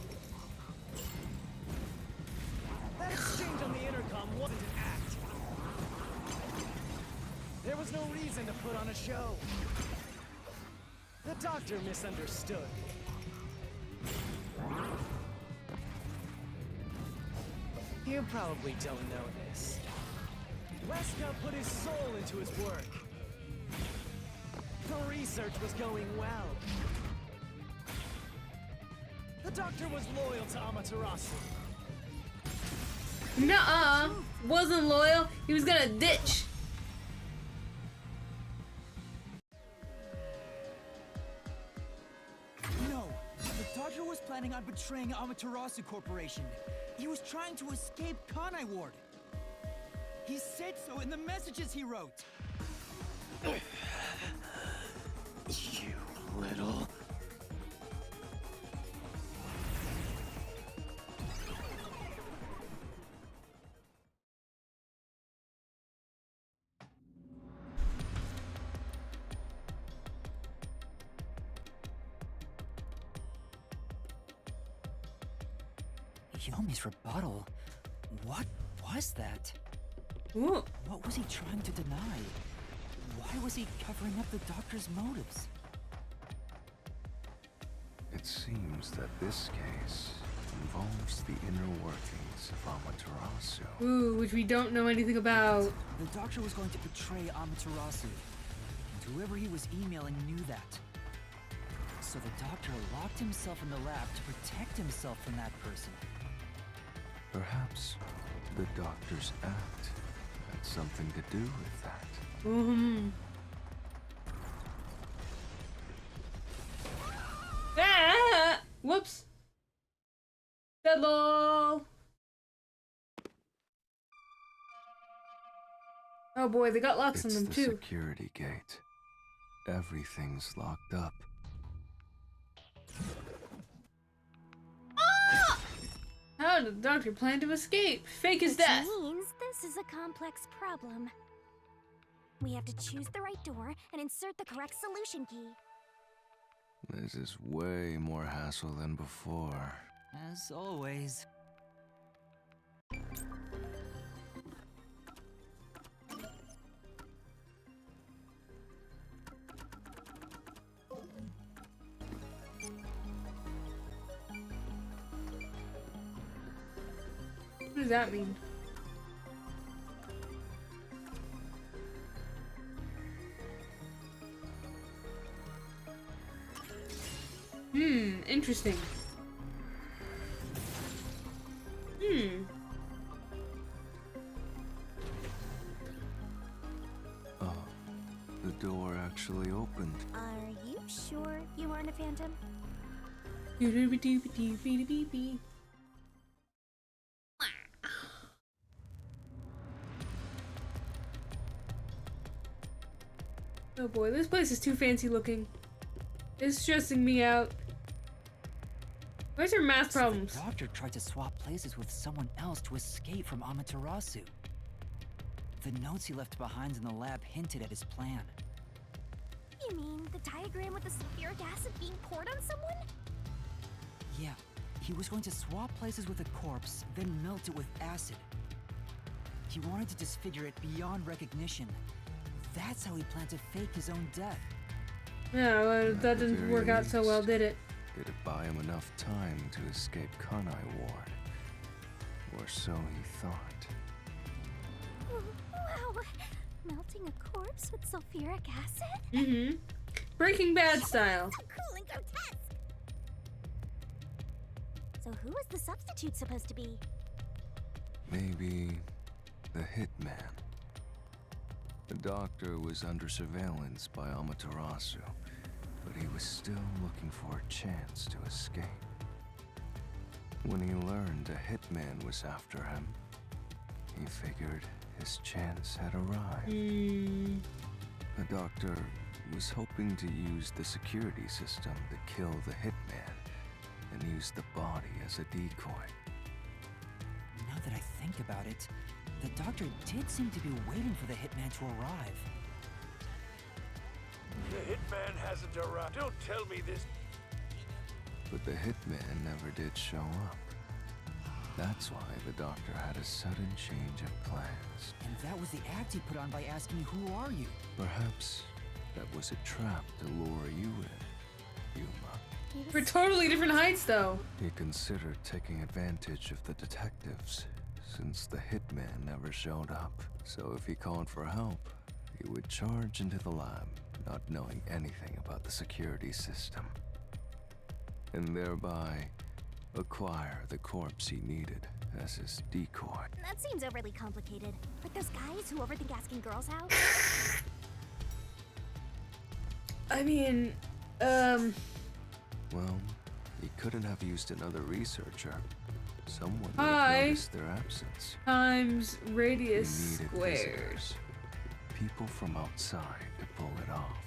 That exchange on the intercom wasn't an act. There was no reason to put on a show. The doctor misunderstood. You probably don't know this. Weska put his soul into his work. The research was going well. The doctor was loyal to Amaterasu. Nuh-uh. Wasn't loyal. He was gonna ditch. No, the doctor was planning on betraying Amaterasu Corporation. He was trying to escape Kanai Ward. He said so in the messages he wrote. You little... Yomi's rebuttal? What was that? Ooh. What was he trying to deny? Why was he covering up the doctor's motives? It seems that this case involves the inner workings of Amaterasu. Ooh, which we don't know anything about. The doctor was going to betray Amaterasu, and whoever he was emailing knew that. So the doctor locked himself in the lab to protect himself from that person. Perhaps the doctor's act had something to do with that. Ah! Whoops. Hello. Oh boy, they got locks on them It's too. the security gate. Everything's locked up. How did the doctor plan to escape? Fake as Which death. means this is a complex problem. We have to choose the right door and insert the correct solution key. This is way more hassle than before. As always. What does that mean? Interesting. Oh, the door actually opened. Are you sure you aren't a phantom? Oh boy, this place is too fancy looking. It's stressing me out. Where's your math problems? The doctor tried to swap places with someone else to escape from Amaterasu. The notes he left behind in the lab hinted at his plan. You mean the diagram with the sulfuric acid being poured on someone? Yeah, He was going to swap places with the corpse, then melt it with acid. He wanted to disfigure it beyond recognition. That's how he planned to fake his own death. Yeah, well, that didn't work out so well, did it? It'd buy him enough time to escape Kanai Ward. Or so he thought. Wow! Melting a corpse with sulfuric acid? Mm-hmm. Breaking Bad style. So cool and grotesque! So who was the substitute supposed to be? Maybe the hitman. The doctor was under surveillance by Amaterasu, but he was still looking for a chance to escape. When he learned a hitman was after him, he figured his chance had arrived. The doctor was hoping to use the security system to kill the hitman and use the body as a decoy. Now that I think about it, the doctor did seem to be waiting for the hitman to arrive. The hitman hasn't arrived. Don't tell me this. But the hitman never did show up. That's why the doctor had a sudden change of plans. And that was the act he put on by asking, "Who are you?" Perhaps that was a trap to lure you in, Yuma. We're totally different heights, though. He considered taking advantage of the detectives, since the hitman never showed up. So if he called for help, he would charge into the lab, not knowing anything about the security system, and thereby acquire the corpse he needed as his decoy. That seems overly complicated. Like those guys who overthink asking girls out. I mean, Well, he couldn't have used another researcher. Someone would have noticed their absence. Times He radius needed squared. visitors, people from outside to pull it off.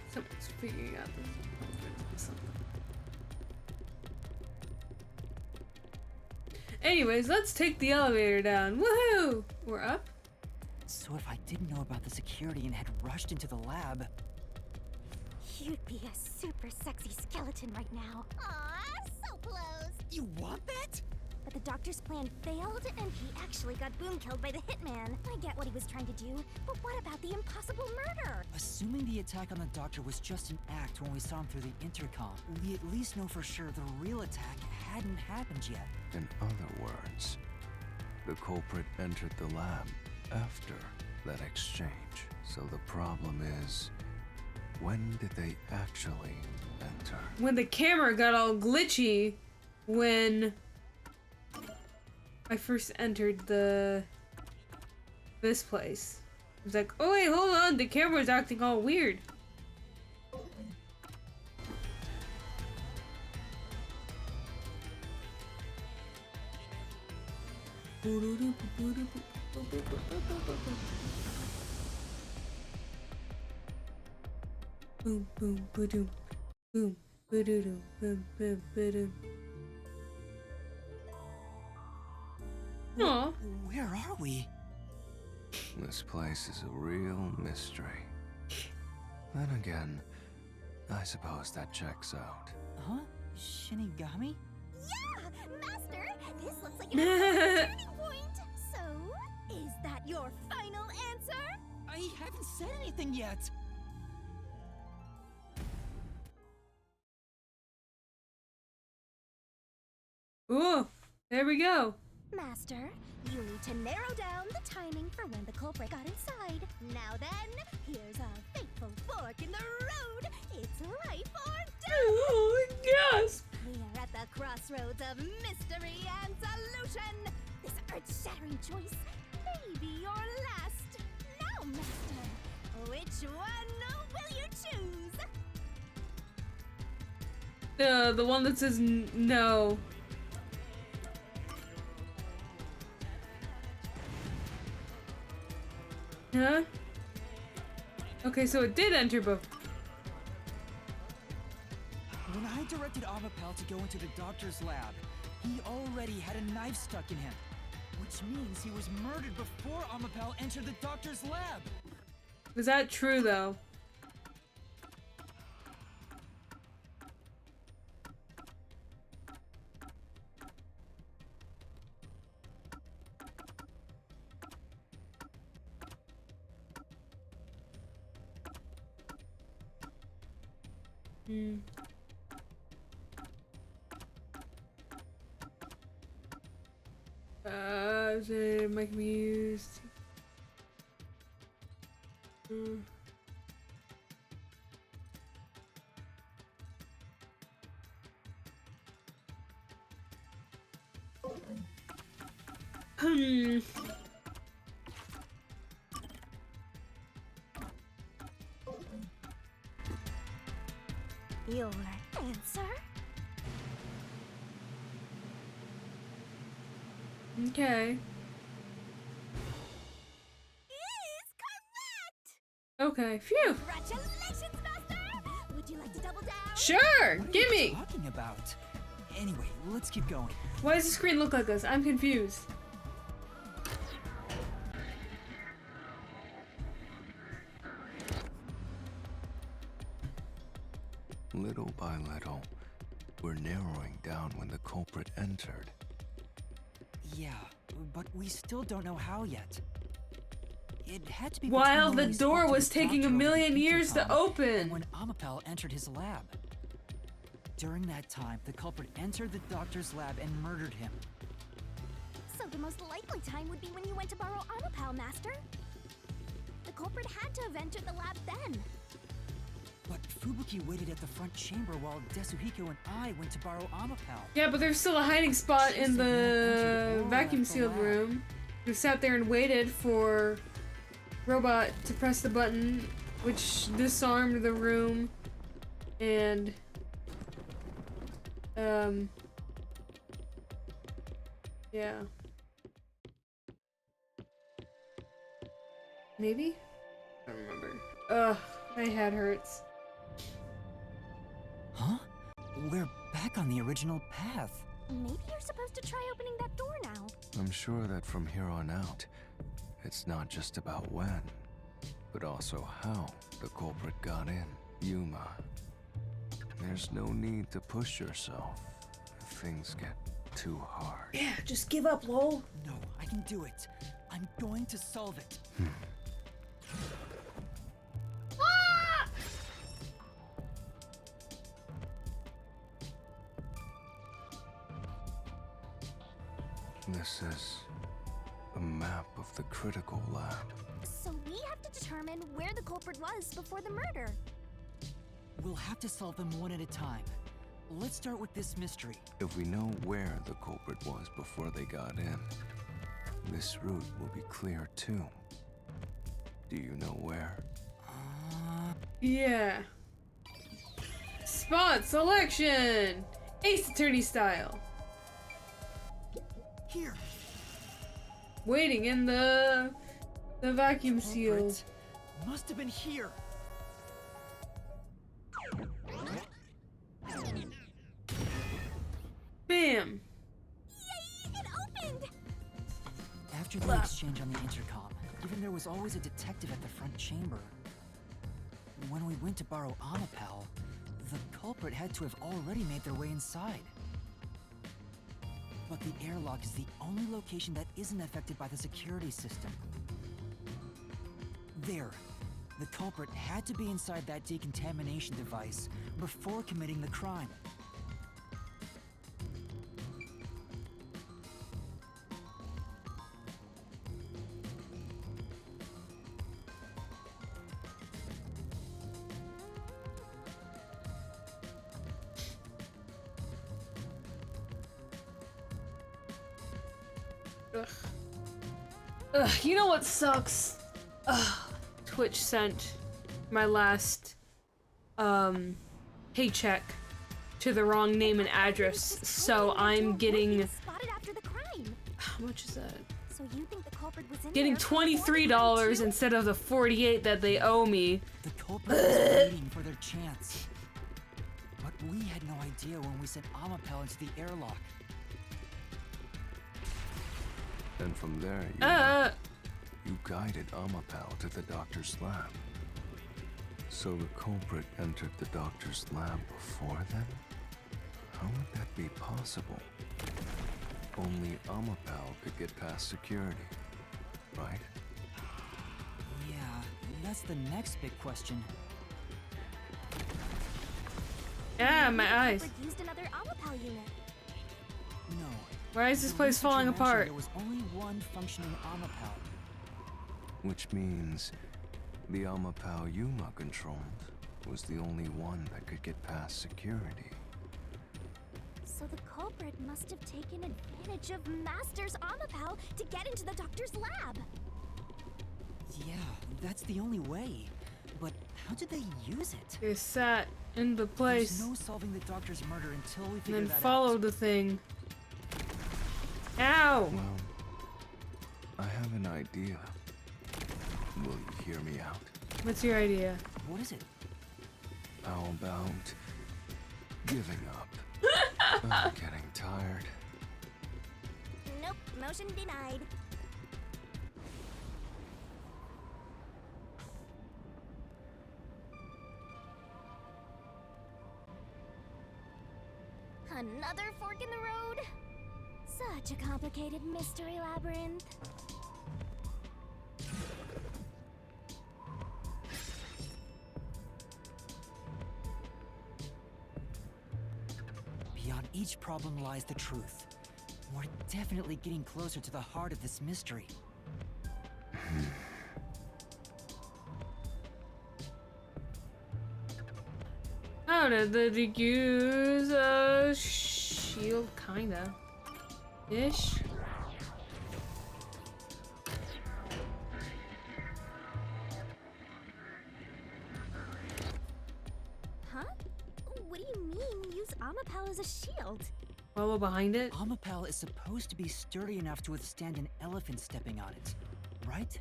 Someone's figuring out this. Anyways, let's take the elevator down. Woohoo! We're up? So if I didn't know about the security and had rushed into the lab... You'd be a super sexy skeleton right now. Aw, so close. You want that? But the doctor's plan failed, and he actually got boom killed by the hitman. I get what he was trying to do, but what about the impossible murder? Assuming the attack on the doctor was just an act when we saw him through the intercom, we at least know for sure the real attack hadn't happened yet. In other words, the culprit entered the lab after that exchange. So the problem is, when did they actually enter? When the camera got all glitchy when I first entered this place. It was like, oh wait, hold on, the camera's acting all weird. Boom, boom, ba-doom. Boom, ba-doo-doo, boom, boom, ba-doom. Aw. Where are we? This place is a real mystery. Then again, I suppose that checks out. Huh? Shinigami? Yeah! Master, this looks like an turning point. So, is that your final answer? I haven't said anything yet. Ooh, there we go. Master, you need to narrow down the timing for when the culprit got inside. Now then, here's a fateful fork in the road. It's life or death. Oh, yes. We are at the crossroads of mystery and solution. This earth-shattering choice may be your last. Now, Master, which one will you choose? The one that says no. Huh? Okay, so it did enter both. When I directed Amapel to go into the doctor's lab, he already had a knife stuck in him. Which means he was murdered before Amapel entered the doctor's lab. Was that true, though? Hmm. It might be used. Hmm. Your answer? Okay. Is correct! Okay. Phew. Congratulations, Master! Would you like to double down? Sure. What are Gimme. you talking about? Anyway, let's keep going. Why does the screen look like this? I'm confused. Little by little, we're narrowing down when the culprit entered. Yeah, but we still don't know how yet. It had to be While between the when we door spoke to was the taking a doctor over the million years to intercom open. and when Amapel entered his lab. During that time, the culprit entered the doctor's lab and murdered him. So the most likely time would be when you went to borrow Amapal, Master. The culprit had to have entered the lab then. But Fubuki waited at the front chamber while Desuhiko and I went to borrow Amapel. Yeah, but there's still a hiding spot in the vacuum sealed room. We sat there and waited for Robot to press the button, which disarmed the room, and yeah. Maybe? I don't remember. Ugh, my head hurts. Huh? We're back on the original path. Maybe you're supposed to try opening that door now. I'm sure that from here on out, it's not just about when, but also how the culprit got in. Yuma, there's no need to push yourself if things get too hard. Yeah, just give up, lol. No, I can do it. I'm going to solve it. This is a map of the critical lab. So we have to determine where the culprit was before the murder. We'll have to solve them one at a time. Let's start with this mystery. If we know where the culprit was before they got in, this route will be clear too. Do you know where? Yeah. Spot selection! Ace Attorney style. Here. Waiting in the vacuum seal. Must have been here. Bam! Yay! It opened! After the exchange on the intercom, given there was always a detective at the front chamber, when we went to borrow Amapel, the culprit had to have already made their way inside. But the airlock is the only location that isn't affected by the security system. There. The culprit had to be inside that decontamination device before committing the crime. Ugh, you know what sucks? Ugh, Twitch sent my last paycheck to the wrong name and address, so I'm getting Spotted after the crime. how much is that? So you think the culprit was in Getting there $23 instead of the $48 that they owe me. The culprit was waiting for their chance. But we had no idea when we sent Amapel into the airlock. And from there, you guided Amapel to the doctor's lab. So the culprit entered the doctor's lab before then? How would that be possible? Only Amapel could get past security, right? Yeah, that's the next big question. Yeah, Maybe my the eyes. culprit used another Amapal unit. No. Why is this The place researcher falling mentioned apart? There was only one functioning Amapal. Which means the Amapal Yuma controlled was the only one that could get past security. So the culprit must have taken advantage of Master's Amapal to get into the doctor's lab. Yeah, that's the only way. But how did they use it? They sat in the place There's no solving the doctor's murder until we and figure then that followed out. the thing. Ow! Well, I have an idea. Will you hear me out? What's your idea? What is it? How about giving up? I'm getting tired. Nope, motion denied. Another fork in the road? Such a complicated mystery labyrinth. Beyond each problem lies the truth. We're definitely getting closer to the heart of this mystery. How did they use a shield, kinda? Ish? Huh? What do you mean, use Amapal as a shield? Follow behind it? Amapal is supposed to be sturdy enough to withstand an elephant stepping on it, right?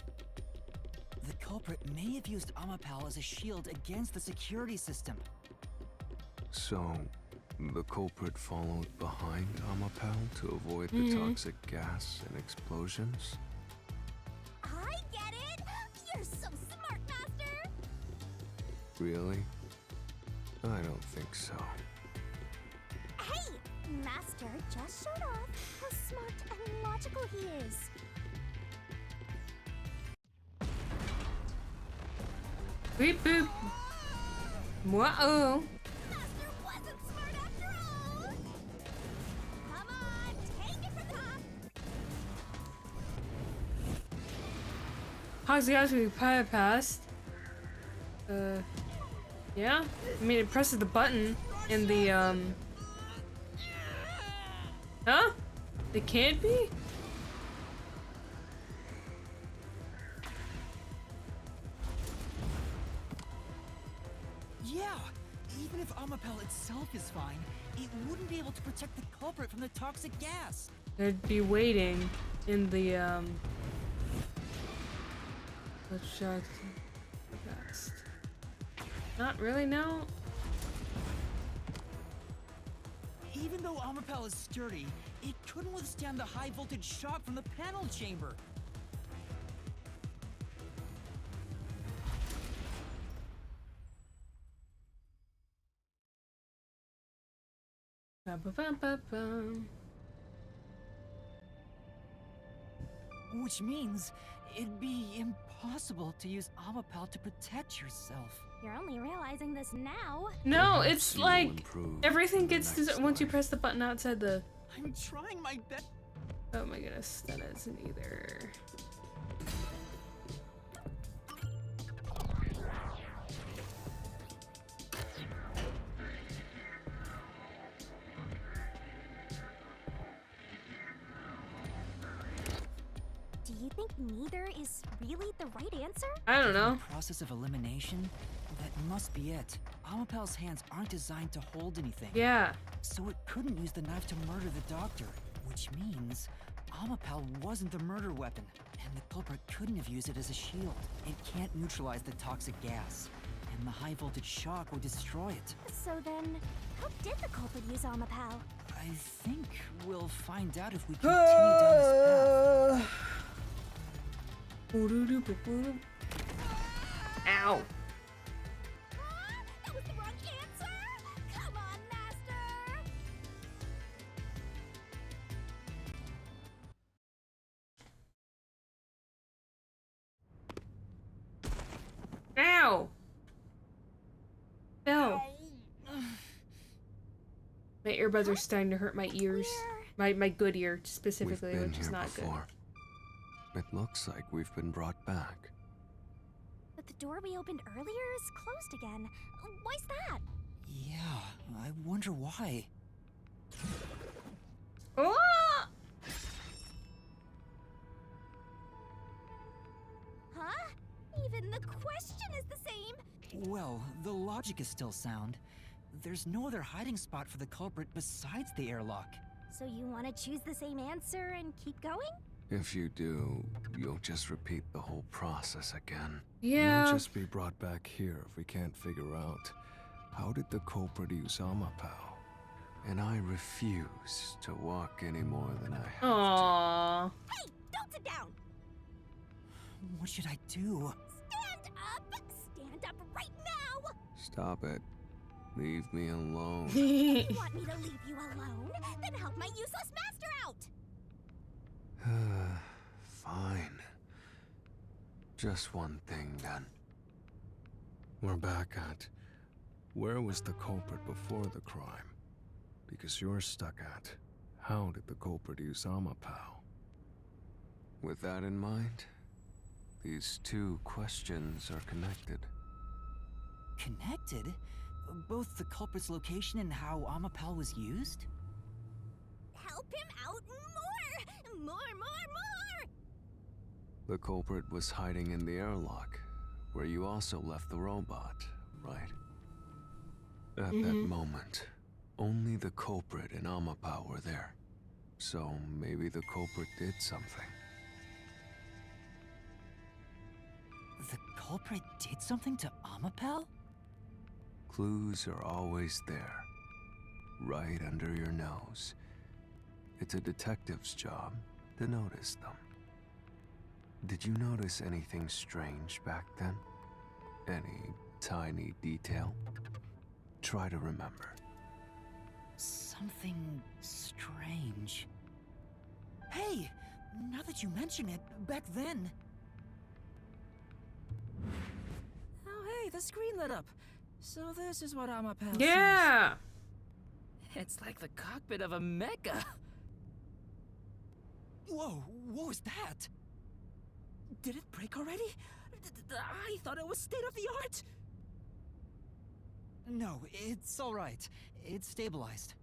The culprit may have used Amapal as a shield against the security system. So, the culprit followed behind Amapal to avoid the toxic gas and explosions? I get it! You're so smart, Master! Really? I don't think so. Hey! Master just showed off how smart and logical he is. Beep boop. Whoa. Master wasn't smart after all! Come on, take it from the top! How's the actually bypassed? Yeah? I mean, it presses the button in the, Huh? It can't be? Yeah! Even if Amapal itself is fine, it wouldn't be able to protect the culprit from the toxic gas. They'd be waiting in the, let's check fast. Not really, no? Even though Amapal is sturdy, it couldn't withstand the high voltage shock from the panel chamber. Ba-ba-bum-ba-bum. Which means it'd be impossible to use Amapal to protect yourself. You're only realizing this now. No, it's you'll like improve everything in the gets next once you press the button outside the. I'm trying my best. Oh my goodness, that isn't either. Do you think neither is really the right answer? I don't know. Process of elimination? That must be it. Amapal's hands aren't designed to hold anything. Yeah. So it couldn't use the knife to murder the doctor, which means Amapal wasn't the murder weapon, and the culprit couldn't have used it as a shield. It can't neutralize the toxic gas, and the high voltage shock would destroy it. So then, how did the culprit use Amapal? I think we'll find out if we continue down this path. Ow. That was the wrong answer! Come on, Master! Ow. No. My earbuds are starting to hurt my ears. My good ear specifically, We've been which is here not before. It looks like we've been brought back. But the door we opened earlier is closed again. Why's that? Yeah, I wonder why. good. Oh! Huh? Even the question is the same. Well, the logic is still sound. There's no other hiding spot for the culprit besides the airlock. So you want to choose the same answer and keep going? If you do, you'll just repeat the whole process again. Yeah. We'll just be brought back here if we can't figure out how did the culprit use Amapao. And I refuse to walk any more than I have. Aww. Hey, don't sit down. What should I do? Stand up. Stand up right now. Stop it. Leave me alone. You want me to leave you alone? Then help my useless master out. Fine. Just one thing then. We're back at where was the culprit before the crime? Because you're stuck at how did the culprit use Amapao? With that in mind, these two questions are connected. Connected? Both the culprit's location and how Amapao was used? Help him out more. More. The culprit was hiding in the airlock, where you also left the robot, right? At that moment, only the culprit and Amapao were there. So maybe the culprit did something. The culprit did something to Amapao? Clues are always there, right under your nose. It's a detective's job to notice them. Did you notice anything strange back then? Any tiny detail? Try to remember. Something strange. Hey! Now that you mention it, back then... Oh, hey, the screen lit up. So this is what Amapao Yeah! sees. It's like the cockpit of a mecha. Whoa, what was that? Did it break already? I thought it was state of the art. No, it's alright. It's stabilized.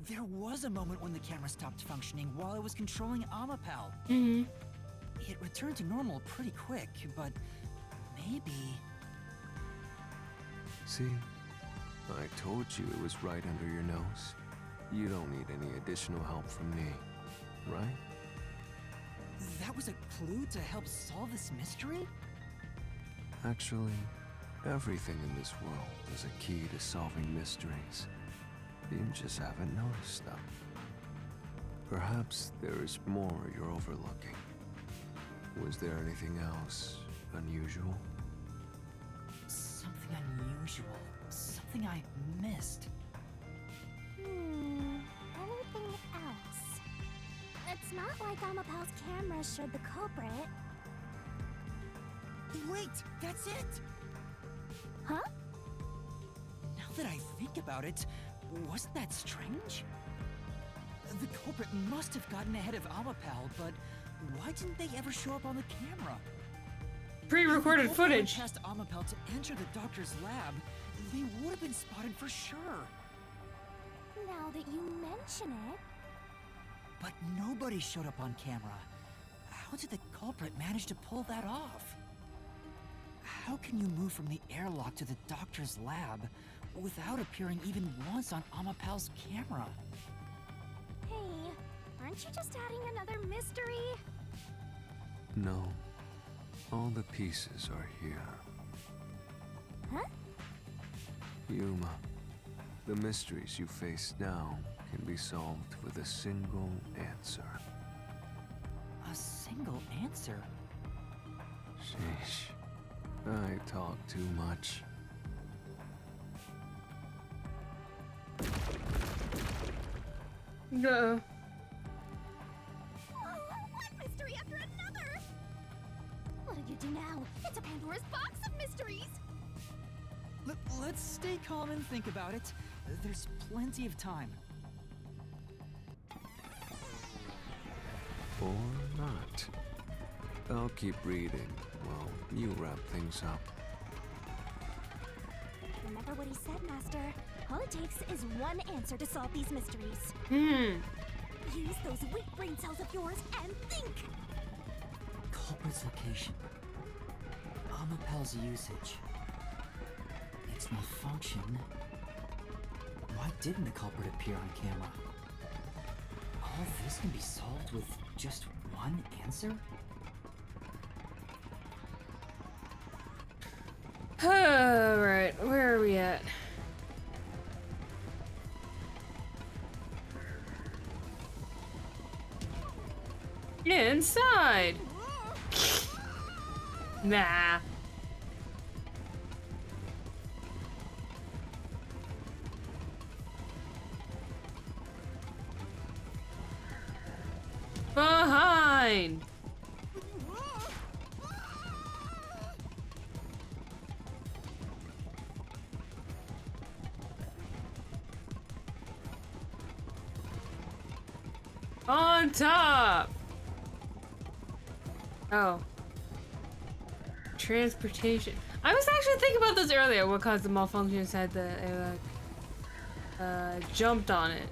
There was a moment when the camera stopped functioning while I was controlling Amapao. It returned to normal pretty quick, but maybe... See? I told you it was right under your nose. You don't need any additional help from me, right? That was a clue to help solve this mystery? Actually, everything in this world is a key to solving mysteries. You just haven't noticed them. Perhaps there is more you're overlooking. Was there anything else unusual? Something unusual. Something I missed. Anything else? It's not like Amapao's camera showed the culprit. Wait, that's it! Huh? Now that I think about it, wasn't that strange? The culprit must have gotten ahead of Amapao, but why didn't they ever show up on the camera? Pre-recorded footage. If the culprit passed Amapao to enter the doctor's lab, they would have been spotted for sure. Now that you mention it... But nobody showed up on camera. How did the culprit manage to pull that off? How can you move from the airlock to the doctor's lab without appearing even once on Amapao's camera? Hey, aren't you just adding another mystery? No. All the pieces are here. Huh? Yuma, the mysteries you face now can be solved with a single answer. A single answer? Sheesh. I talk too much. No. One mystery after another! What do you do now? It's a Pandora's box of mysteries! Let's stay calm and think about it. There's plenty of time. Or not. I'll keep reading while you wrap things up. Remember what he said, Master. All it takes is one answer to solve these mysteries. Use those weak brain cells of yours and think! Culprit's location. Amapel's usage. Its malfunction. Why didn't the culprit appear on camera? All this can be solved with just one answer? Alright, where are we at? Inside! Nah. Behind! On top! Oh. Transportation. I was actually thinking about this earlier. What caused the malfunction inside the jumped on it.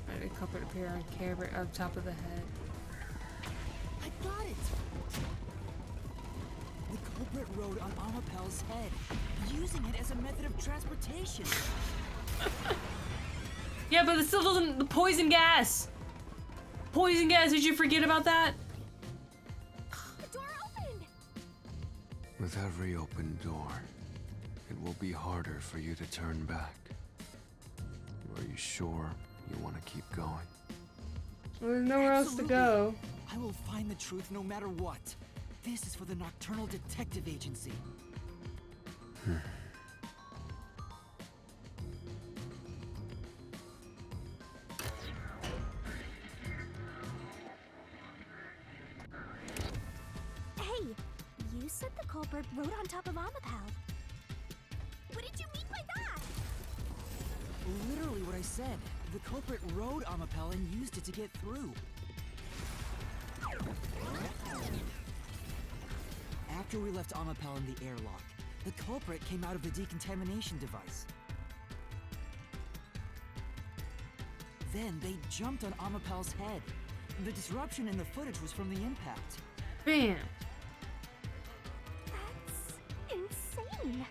Right, a culprit appear on camera up top of the head. I got it! The culprit rode on Amapel's head, using it as a method of transportation. Yeah, but it still doesn't. The poison gas! Poison gas, did you forget about that? The door opened! With every open door, it will be harder for you to turn back. Are you sure you want to keep going? Well, there's nowhere else to go. I will find the truth no matter what. This is for the Nocturnal Detective Agency. Hey, you said the culprit rode on top of Amapel. What did you mean by that? Literally what I said. The culprit rode Amapel and used it to get through. After we left Amapel in the airlock, the culprit came out of the decontamination device. Then they jumped on Amapel's head. The disruption in the footage was from the impact. Bam! That's insane.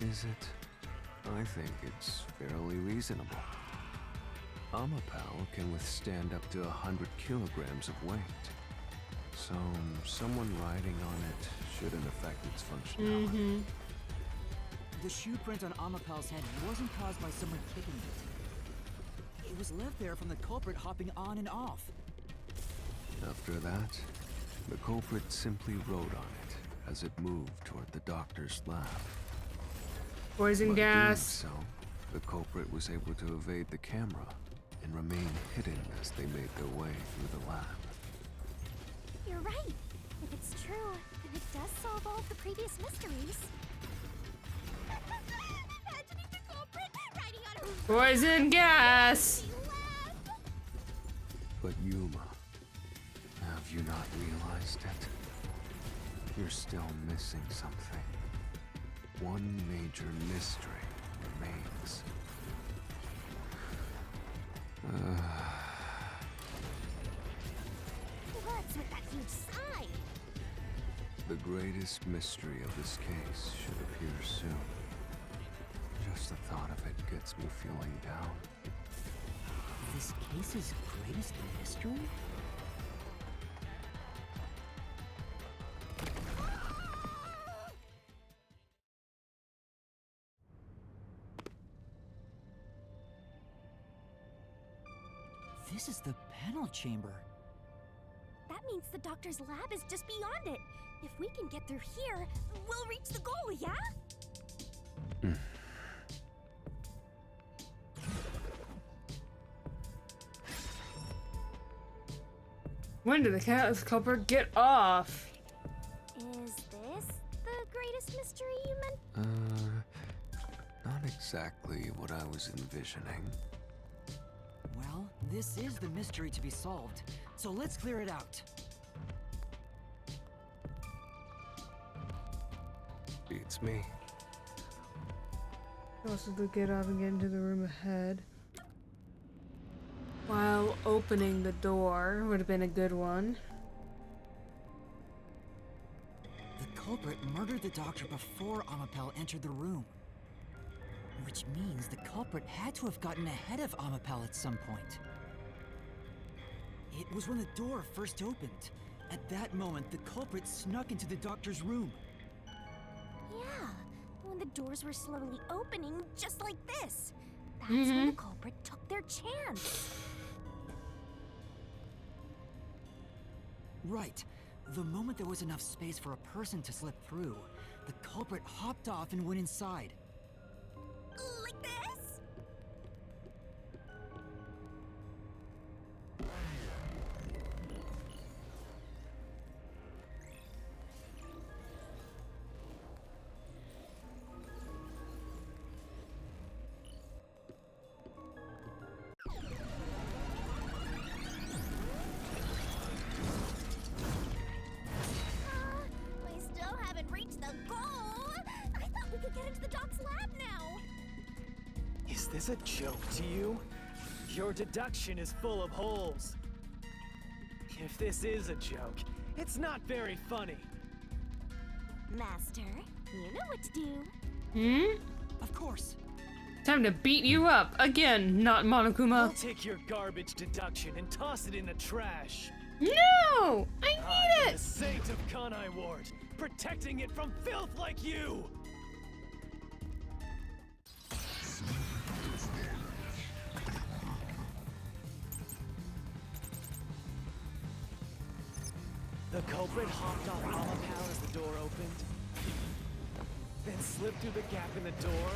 Is it? I think it's fairly reasonable. Amapel can withstand up to 100 kilograms of weight. So, someone riding on it shouldn't affect its functionality. The shoe print on Amapel's head wasn't caused by someone kicking it. It was left there from the culprit hopping on and off. After that, the culprit simply rode on it as it moved toward the doctor's lab. Poison By gas. doing so, the culprit was able to evade the camera and remain hidden as they made their way through the lab. You're right. If it's true, then it does solve all of the previous mysteries. Imagining the culprit riding on a Poison gas! But Yuma, have you not realized it? You're still missing something. One major mystery remains. What's with that huge sign? The greatest mystery of this case should appear soon. Just the thought of it gets me feeling down. This case's greatest mystery? This is the panel chamber. That means the doctor's lab is just beyond it. If we can get through here, we'll reach the goal, yeah? When did the culprit get off? Is this the greatest mystery you meant? exactly what I was envisioning. Well, this is the mystery to be solved, so let's clear it out. Beats me. Also to get up and get into the room ahead. While opening the door would have been a good one. The culprit murdered the doctor before Amapel entered the room. Which means the culprit had to have gotten ahead of Amapel at some point. It was when the door first opened. At that moment, the culprit snuck into the doctor's room. Yeah, when the doors were slowly opening, just like this. That's when the culprit took their chance. Right. The moment there was enough space for a person to slip through, the culprit hopped off and went inside. Like this? We still haven't reached the goal. I thought we could get into the doc's lab now. Is this a joke to you? Your deduction is full of holes. If this is a joke, it's not very funny. Master, you know what to do. Of course. Time to beat you up again, not Monokuma. I'll take your garbage deduction and toss it in the trash. No! I need I'm it! the saint of Kanai Ward, protecting it from filth like you! The culprit hopped off Amapal as the door opened, then slipped through the gap in the door.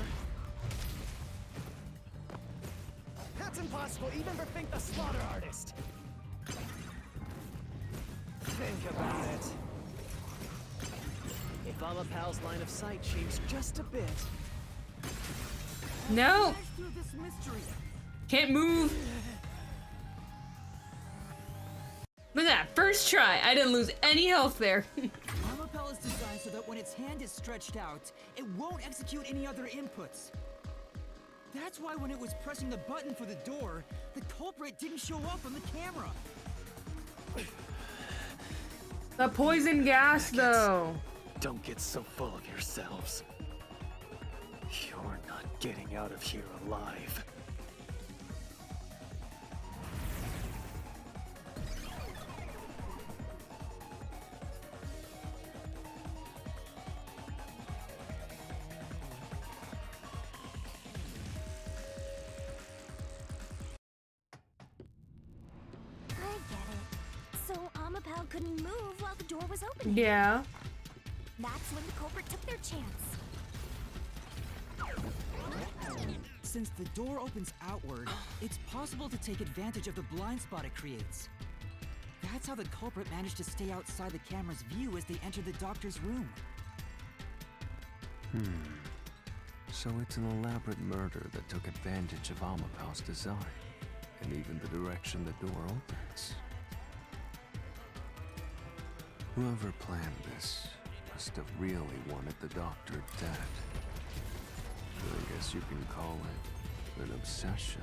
That's impossible, even for Fink the Slaughter Artist! Think about it. If Amapal's line of sight changed just a bit... No! Through this mystery. Can't move! Look at that, first try! I didn't lose any health there. Amapel is designed so that when its hand is stretched out, it won't execute any other inputs. That's why when it was pressing the button for the door, the culprit didn't show up on the camera. The poison gas, though. Don't get so full of yourselves. You're not getting out of here alive. Amapal couldn't move while the door was opening. Yeah. That's when the culprit took their chance. Since the door opens outward, it's possible to take advantage of the blind spot it creates. That's how the culprit managed to stay outside the camera's view as they entered the doctor's room. So it's an elaborate murder that took advantage of Amapal's design, and even the direction the door opens. Whoever planned this must have really wanted the doctor dead. I guess you can call it an obsession.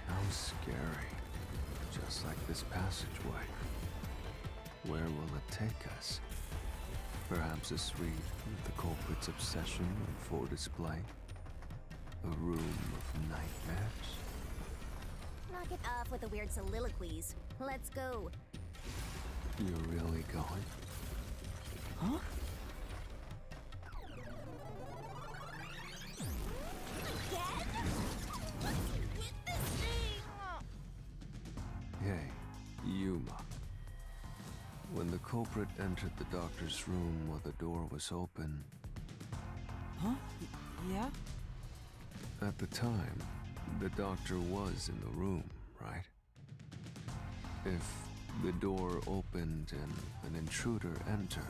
How scary. Just like this passageway. Where will it take us? Perhaps a suite with the culprit's obsession on full display? A room of nightmares? Knock it off with the weird soliloquies. Let's go. You're really going? Huh? Hey, Yuma. When the culprit entered the doctor's room while the door was open... Huh? Yeah? At the time, the doctor was in the room, right? If the door opened and an intruder entered,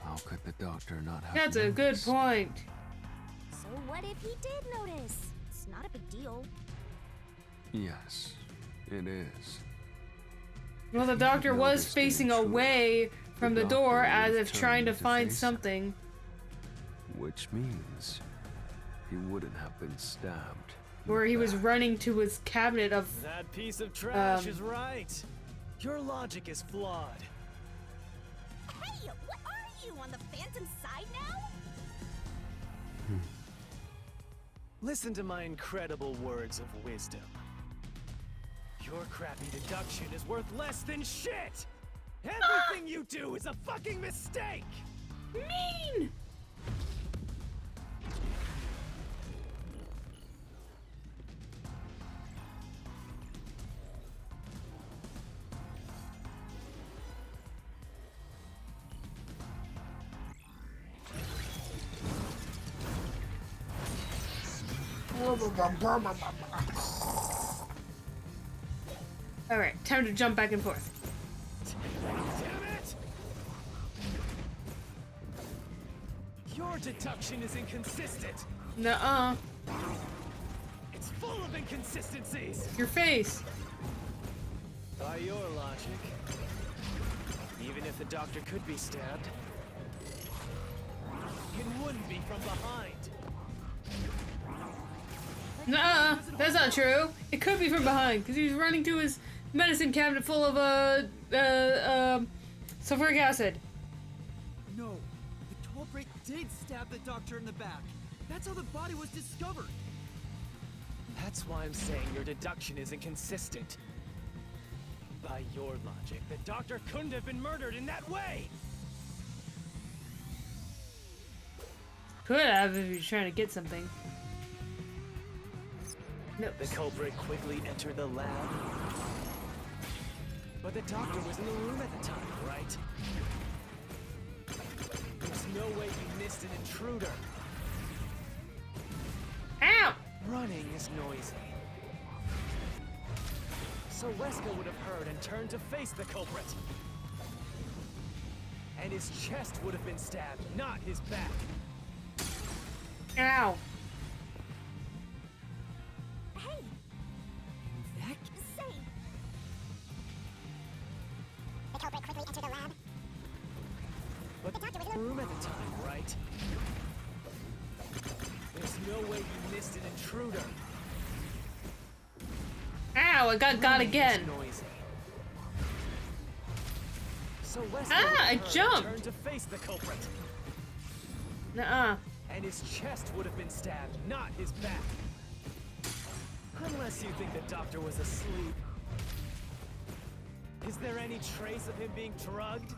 how could the doctor not have That's a good point. So So what if he did notice? It's not a big deal. Yes, it is. Well, the doctor was facing away from the door as if trying to find something. Which means he wouldn't have been stabbed. Where he was running to his cabinet of... That piece of trash is right. Your logic is flawed. Hey, what are you, on the Phantom's side now? Listen to my incredible words of wisdom. Your crappy deduction is worth less than shit! Everything you do is a fucking mistake! Mean! Alright, time to jump back and forth. Damn it! Your deduction is inconsistent. Nuh-uh. It's full of inconsistencies. Your face. By your logic, even if the doctor could be stabbed, it wouldn't be from behind. Nuh-uh, that's not true. It could be from behind, because he was running to his medicine cabinet full of, sulfuric acid. No, the culprit did stab the doctor in the back. That's how the body was discovered. That's why I'm saying your deduction is inconsistent. By your logic, the doctor couldn't have been murdered in that way! Could have if he was trying to get something. Nope. The culprit quickly entered the lab. But the doctor was in the room at the time, right? There's no way you missed an intruder. Ow! Running is noisy. So Wesker would have heard and turned to face the culprit. And his chest would have been stabbed, not his back. Ow. Hey! That... Say! The culprit quickly entered the lab. But the doctor was in the room at the time, right? There's no way you missed an intruder. Ow, I got again. Noisy. So Wesker I jumped. turned to face the culprit. Nuh-uh. And his chest would have been stabbed, not his back. Unless you think the doctor was asleep. Is there any trace of him being drugged?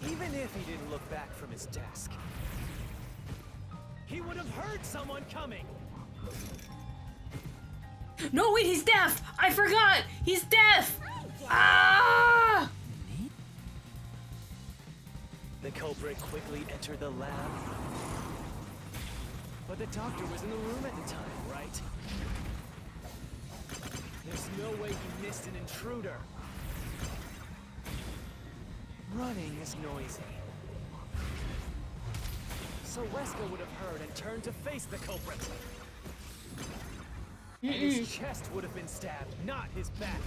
Even if he didn't look back from his desk, he would have heard someone coming. No, wait, he's deaf! I forgot! He's deaf! Ah! The culprit quickly entered the lab. But the doctor was in the room at the time, right? There's no way he missed an intruder. Running is noisy. So Wesker would have heard and turned to face the culprit. And his chest would have been stabbed, not his back.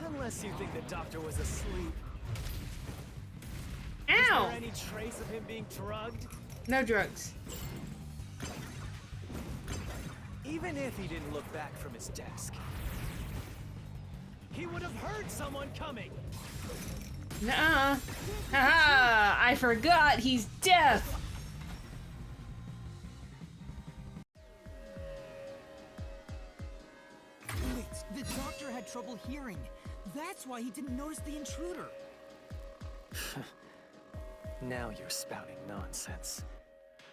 Unless you think the doctor was asleep. Ow! Is there any trace of him being drugged? No drugs. Even if he didn't look back from his desk, he would have heard someone coming. Nuh-uh. Haha! I forgot he's deaf! Wait, the doctor had trouble hearing. That's why he didn't notice the intruder. Now you're spouting nonsense.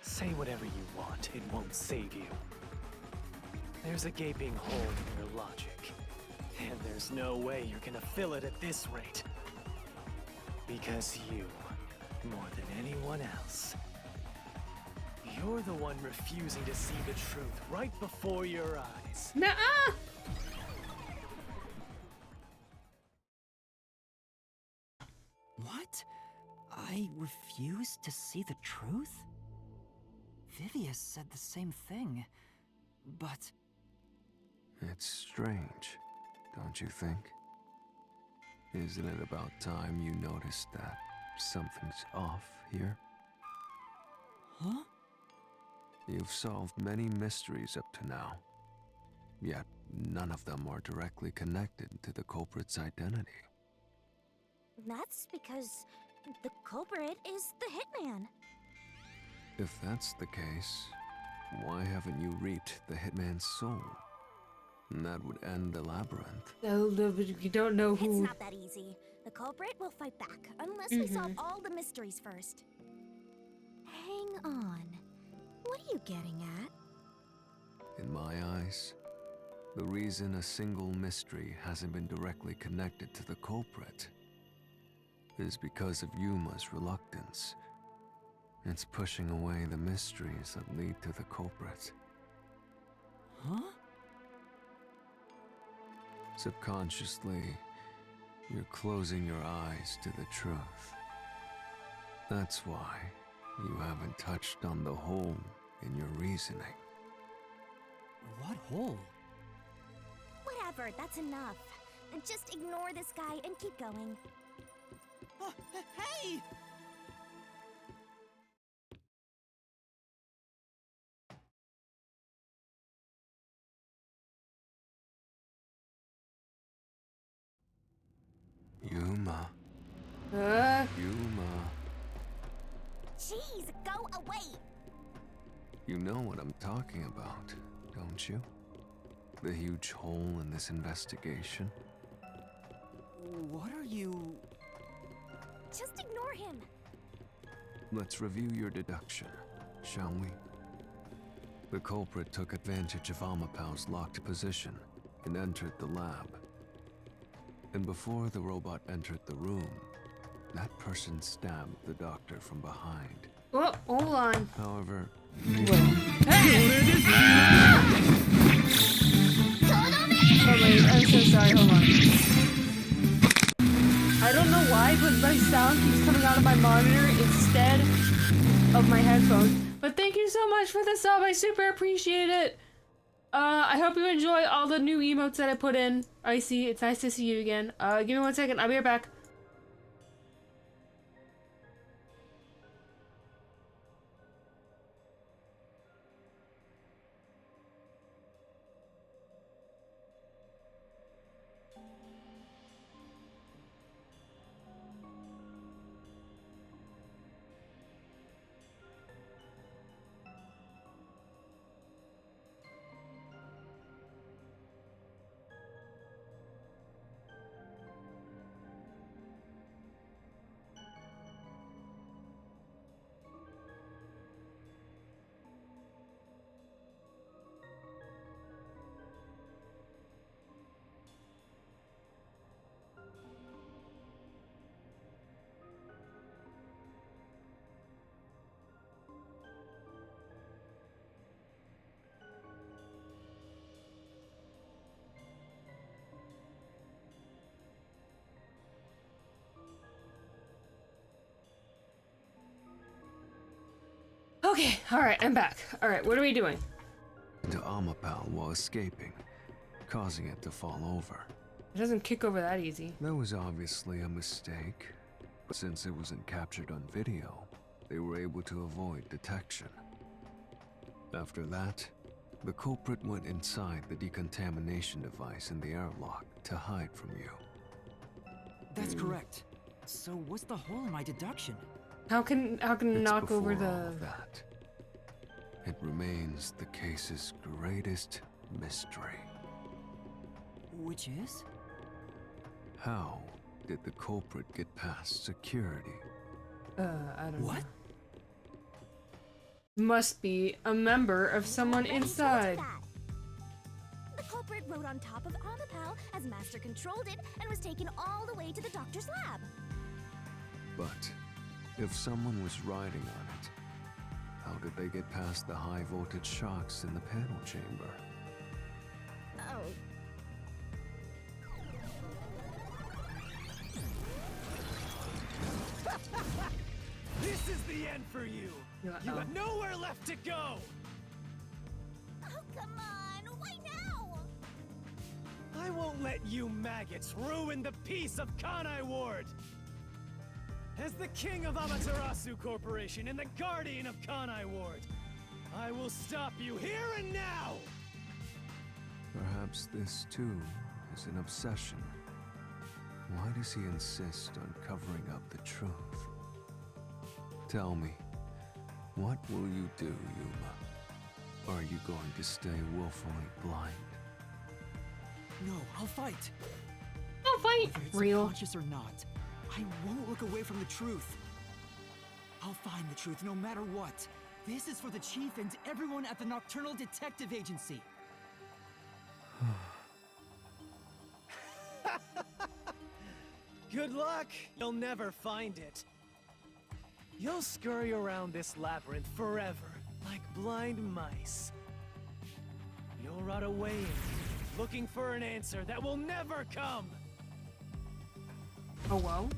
Say whatever you want, it won't save you. There's a gaping hole in your logic, and there's no way you're gonna fill it at this rate. Because you, more than anyone else, you're the one refusing to see the truth right before your eyes. Nuh-uh! What? I I refuse to see the truth? Vivius said the same thing, but... It's strange, don't you think? Isn't it about time you noticed that something's off here? Huh? You've solved many mysteries up to now, yet none of them are directly connected to the culprit's identity. That's because the culprit is the hitman. If that's the case, why haven't you reaped the hitman's soul? And that would end the labyrinth. Oh, but you don't know who. It's not that easy. The culprit will fight back, unless we solve all the mysteries first. Hang on. What are you getting at? In my eyes, the reason a single mystery hasn't been directly connected to the culprit is because of Yuma's reluctance. It's pushing away the mysteries that lead to the culprit. Huh? Subconsciously, you're closing your eyes to the truth. That's why you haven't touched on the hole in your reasoning. What hole? Whatever, that's enough. Just ignore this guy and keep going. Hey! Yuma. Yuma. Jeez, go away! You know what I'm talking about, don't you? The huge hole in this investigation? What are you... Just ignore him. Let's review your deduction, shall we? The culprit took advantage of Amapau's locked position and entered the lab. And before the robot entered the room, that person stabbed the doctor from behind. Oh, hold on. However, Oh wait, I'm so sorry, hold on. I don't know why, but my sound keeps coming out of my monitor instead of my headphones. But thank you so much for the sub, I super appreciate it. I hope you enjoy all the new emotes that I put in. Icy, it's nice to see you again. Give me 1 second, I'll be right back. Okay, alright, I'm back. Alright, what are we doing? to Amapau while escaping, causing it to fall over. It doesn't kick over that easy. That was obviously a mistake, but since it wasn't captured on video, they were able to avoid detection. After that, the culprit went inside the decontamination device in the airlock to hide from you. That's correct. So what's the hole in my deduction? How can It's knock over before all the... of that. It remains the case's greatest mystery. Which is? How did the culprit get past security? I don't know. Must be a member of someone inside. The culprit rode on top of Amapau as Master controlled it and was taken all the way to the doctor's lab. But if someone was riding on it, how did they get past the high voltage shocks in the panel chamber? Oh. This is the end for you! You have nowhere left to go! Oh, come on! Why now? I won't let you maggots ruin the peace of Kanai Ward! As the king of Amaterasu Corporation and the guardian of Kanai Ward, I will stop you here and now! Perhaps this too is an obsession. Why does he insist on covering up the truth? Tell me, what will you do, Yuma? Are you going to stay willfully blind? No, I'll fight. I'll fight. Whether it's Real. subconscious or not, I won't look away from the truth. I'll find the truth no matter what. This is for the Chief and everyone at the Nocturnal Detective Agency. Good luck! You'll never find it. You'll scurry around this labyrinth forever, like blind mice. You'll rot away looking for an answer that will never come! Oh well.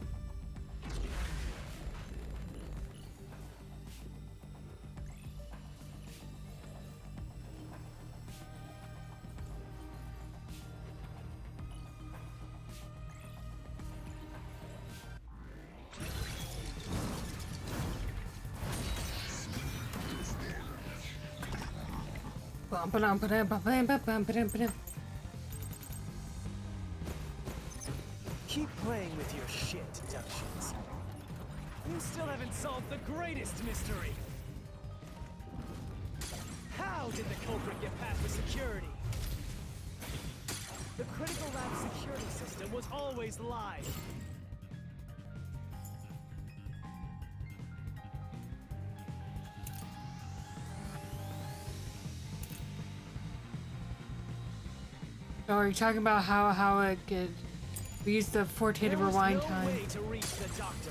Keep playing with your shit deductions. You still haven't solved the greatest mystery. How did the culprit get past the security? The critical lab security system was always live. Oh, are you talking about how it could use the forte to rewind time? Way to reach the doctor.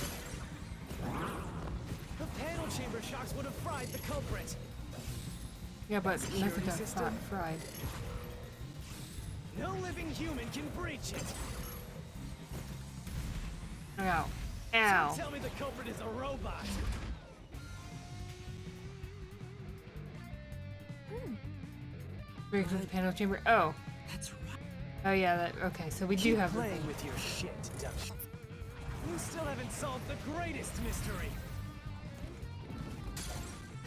The panel chamber shocks would have fried the culprit. Yeah, but Security nothing got system? fried. No living human can breach it. Ow. Ow. So tell me the culprit is a robot. Break the panel chamber. Oh. That's right. Oh yeah. That okay. So we do Keep have the playing thing. with your shit deduction. You still haven't solved the greatest mystery.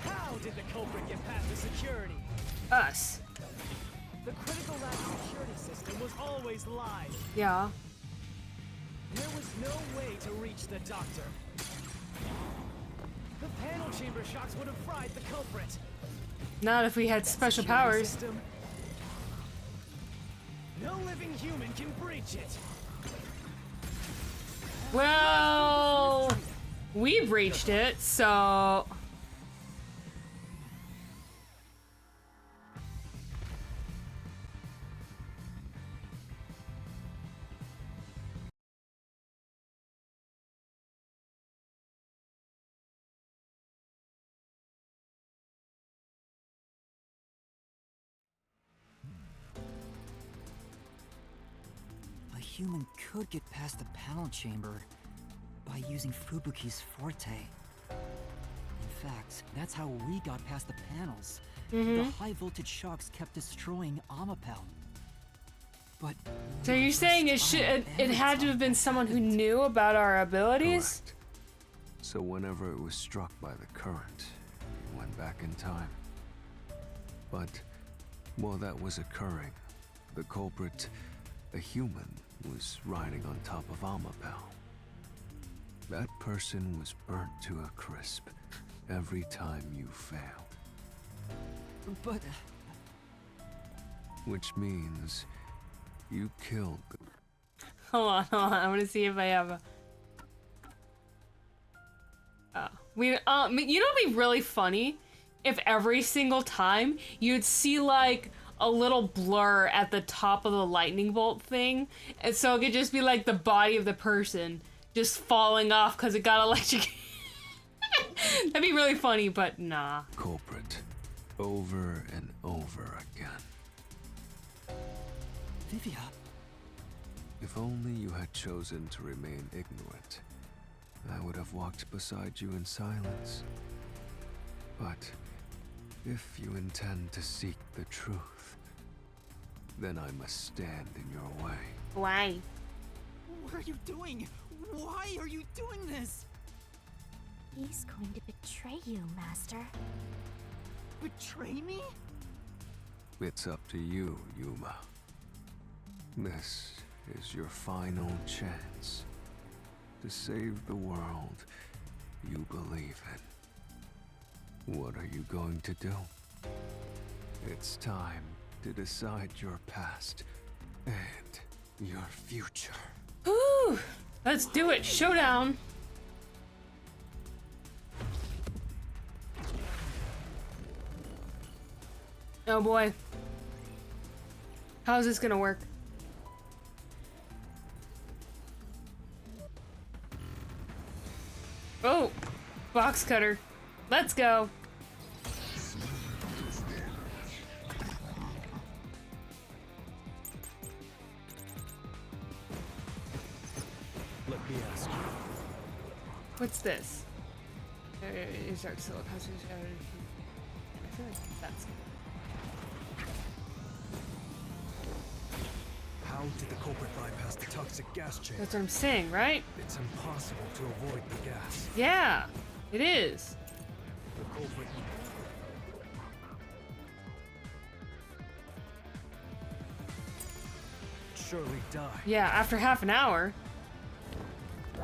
How did the culprit get past the security? Us. The critical lab security system was always live. Yeah. There was no way to reach the doctor. The panel chamber shocks would have fried the culprit. Not if we had special Security powers. system? No living human can breach it. Well, we breached it, so. A human could get past the panel chamber by using Fubuki's forte. In fact, that's how we got past the panels. The high voltage shocks kept destroying Amapel. But So you're saying it had to have been someone who knew about our abilities? Correct. So whenever it was struck by the current, it went back in time. But while that was occurring, the culprit, a human, was riding on top of Amapel. That person was burnt to a crisp every time you failed. But Which means you killed the... Hold on. I want to see if I have a. You know, it'd be really funny if every single time you'd see like a little blur at the top of the lightning bolt thing, and so it could just be like the body of the person just falling off because it got electrocuted. That'd be really funny, but nah. culprit over and over again. Vivia, If only you had chosen to remain ignorant, I would have walked beside you in silence. But if you intend to seek the truth, then I must stand in your way. Why? What are you doing? Why are you doing this? He's going to betray you, Master. Betray me? It's up to you, Yuma. This is your final chance to save the world you believe in. What are you going to do? It's time to decide your past and your future. Whew! Let's do it. Showdown. Oh boy. How's this gonna work? Oh! Box cutter. Let's go. Let me ask you. What's this? Is Dark Soul concentrated? I feel like that's. How did the culprit bypass the toxic gas chamber? That's what I'm saying, right? It's impossible to avoid the gas. Yeah, it is. The culprit. Surely die. Yeah, after half an hour. You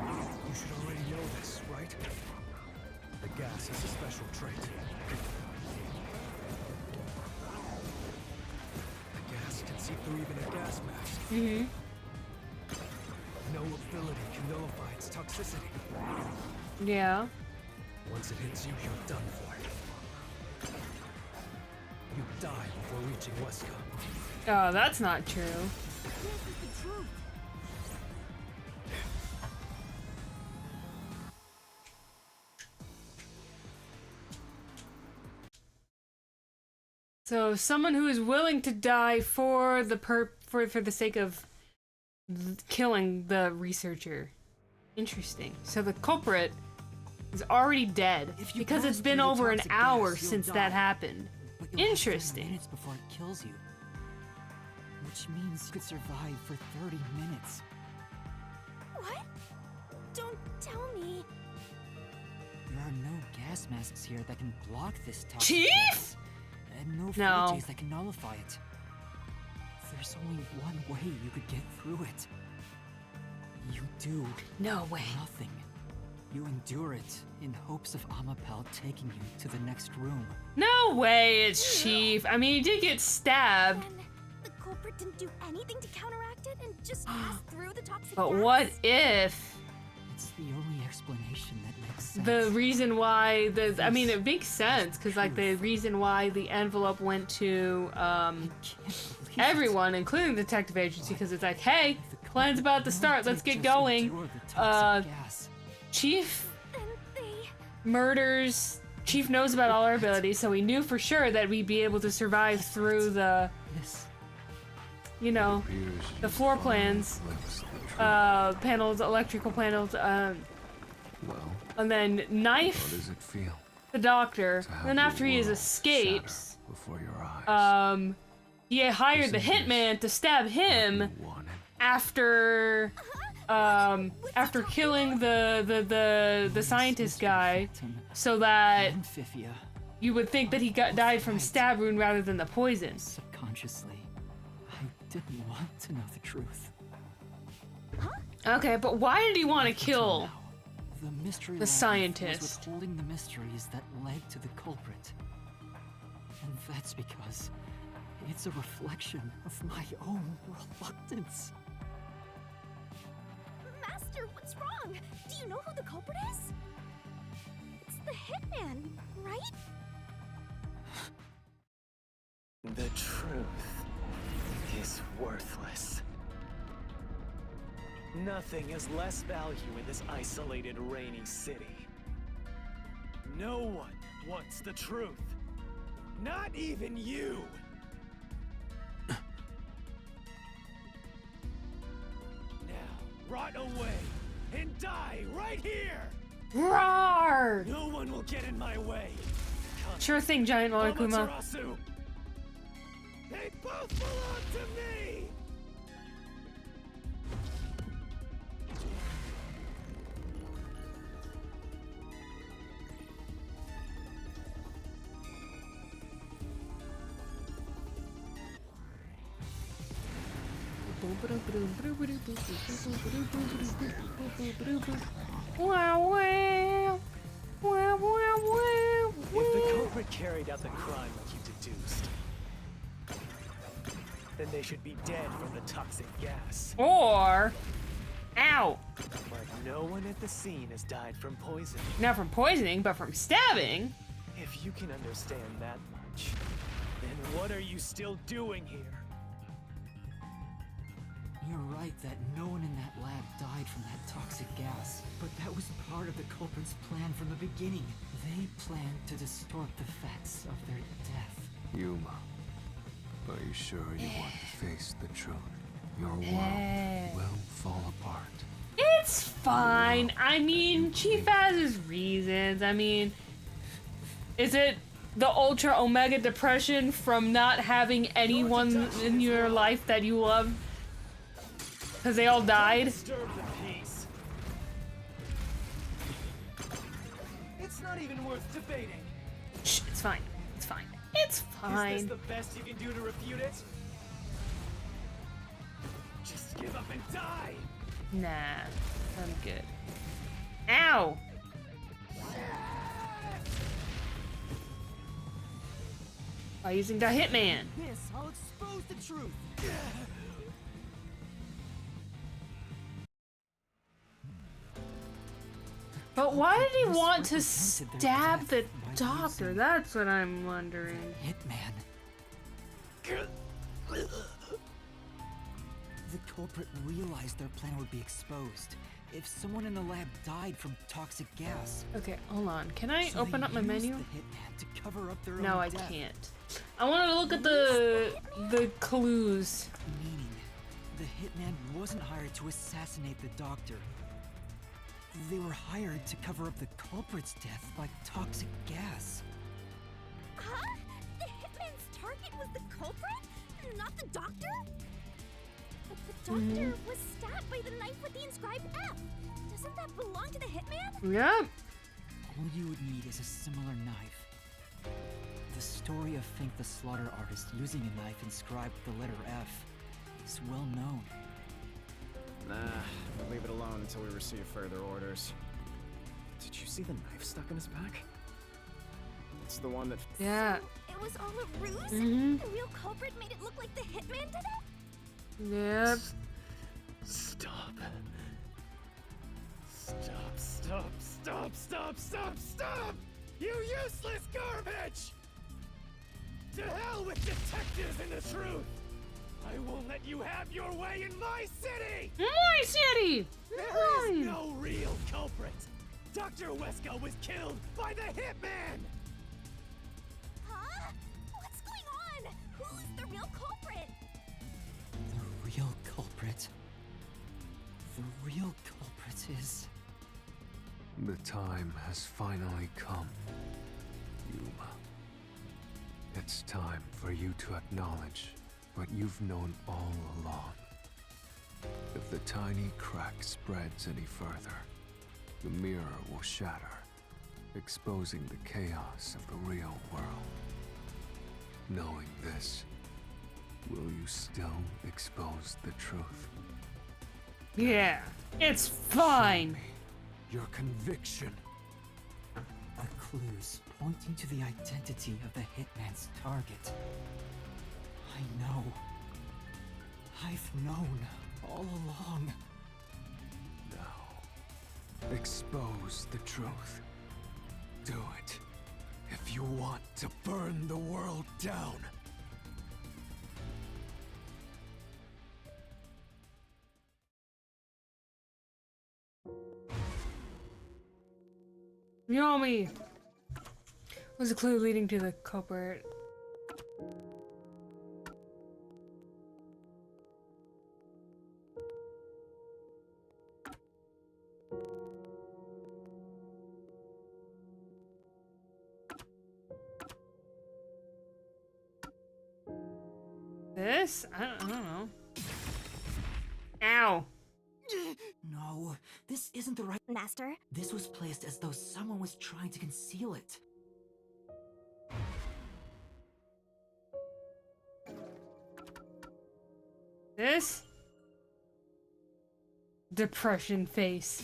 should already know this, right? The gas has a special trait. The gas can see through even a gas mask. Mm-hmm. No ability can nullify its toxicity. Yeah. Once it hits you, you're done for. You die before reaching Wesker. Oh, that's not true. So someone who is willing to die for the for the sake of killing the researcher. Interesting. So the culprit is already dead because it's been over an hour since that happened. Interesting. Minutes before it kills you, which means you could survive for 30 minutes. What? Don't tell me. There are no gas masks here that can block this toxic Chief? gas, and no No. forges that can nullify it. There's only one way you could get through it. You do no way. Nothing. You endure it in hopes of Amapel taking you to the next room. No way, it's Chief. I mean, he did get stabbed. Then the culprit didn't do anything to counteract it and just passed through the toxic But gas? what if It's the only explanation that makes sense. the reason why I mean, it makes sense because like the reason why the envelope went to everyone, including the detective agency, because it's like, hey, plan's about to start. Let's get going. Chief murders. Chief knows about all our abilities, so we knew for sure that we'd be able to survive through the, you know, the floor plans, panels, electrical panels, and then knife How does it feel? the doctor. have Then your after he world escapes, before your eyes? he hired the hitman to stab him after after killing the scientist guy, so that you would think that he died from stab wound rather than the poison. Subconsciously, I didn't want to know the truth. Okay, but why did he want to kill The mystery the lab scientist? was withholding the mysteries that led to the culprit. And that's because it's a reflection of my own reluctance. Master, what's wrong? Do you know who the culprit is? It's the hitman, right? The truth is worthless. Nothing has less value in this isolated, rainy city. No one wants the truth. Not even you! Now, rot away and die right here! Roar! No one will get in my way. Sure thing, Giant Lord Kuma. Amaterasu. They both belong to me! Wow, wow. Wow, wow, wow. If the culprit carried out the crime like you deduced, then they should be dead from the toxic gas. Or, ow. But no one at the scene has died from poison. Not from poisoning, but from stabbing. If you can understand that much, then what are you still doing here? You're right that no one in that lab died from that toxic gas. But that was part of the culprit's plan from the beginning. They planned to distort the facts of their death. Yuma, are you sure you want to face the truth? Your world will fall apart. It's fine. I mean, Chief has his reasons. I mean, is it the ultra omega depression from not having anyone in your life that you love? Because they all died? Disturb the peace. It's not even worth debating. Shh, it's fine. It's fine. It's fine. Is this the best you can do to refute it? Just give up and die! Nah, I'm good. Ow! By using the Hitman. This, I'll expose the truth. But why did he want to stab the doctor? That's what I'm wondering. Hitman. The culprit realized their plan would be exposed. If someone in the lab died from toxic gas. Okay, hold on. Can I So open they up my used menu? the hitman to cover up their No, own I death. can't. I want to look at the clues. Meaning, the hitman wasn't hired to assassinate the doctor. They were hired to cover up the culprit's death by toxic gas. Huh? The hitman's target was the culprit? Not the doctor? But the doctor was stabbed by the knife with the inscribed F. Doesn't that belong to the hitman? Yep. All you would need is a similar knife. The story of Fink the Slaughter Artist using a knife inscribed with the letter F is well known. Nah, we'll leave it alone until we receive further orders. Did you see the knife stuck in his back? It's the one that... Yeah. It was all a ruse? Mhm. The real culprit made it look like the hitman did it? Yep. Stop. Stop, stop, stop, stop, stop, stop! You useless garbage! To hell with detectives and the truth! I won't let you have your way in my city! My city! There is no real culprit! Dr. Wesker was killed by the hitman! Huh? What's going on? Who's the real culprit? The real culprit. The real culprit is... The time has finally come, Yuma. It's time for you to acknowledge what you've known all along. If the tiny crack spreads any further, the mirror will shatter, exposing the chaos of the real world. Knowing this, will you still expose the truth? Yeah, it's fine. Your conviction. The clues pointing to the identity of the hitman's target. I know. I've known all along. Now, expose the truth. Do it if you want to burn the world down. Yomi! Was a clue leading to the culprit. This? I don't know. Ow. No, this isn't the right... Master? This was placed as though someone was trying to conceal it. This? Depression face.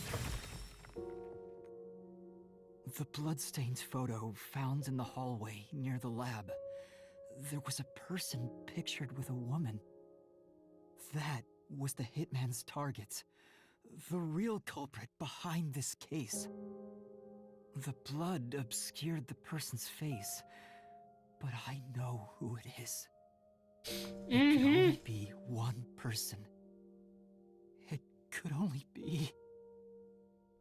The bloodstained photo found in the hallway near the lab. There was a person pictured with a woman. That was the hitman's target. The real culprit behind this case. The blood obscured the person's face, but I know who it is. It could only be one person. It could only be...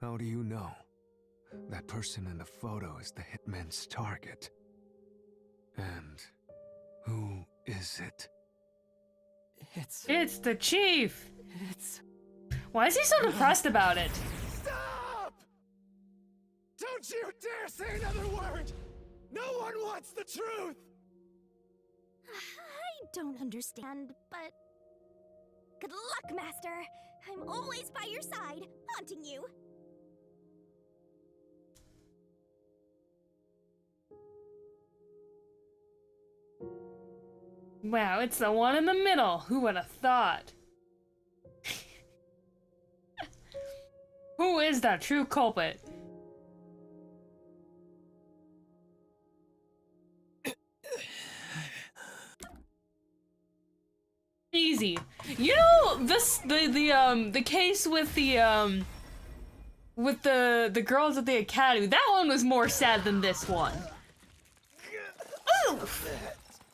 How do you know? That person in the photo is the hitman's target. And who is it? It's the chief! It's... Why is he so depressed about it? Stop! Don't you dare say another word! No one wants the truth! I don't understand, but... Good luck, Master! I'm always by your side, haunting you! Wow, it's the one in the middle. Who would have thought? Who is that true culprit? Easy. You know the case with the girls at the academy. That one was more sad than this one. Oof.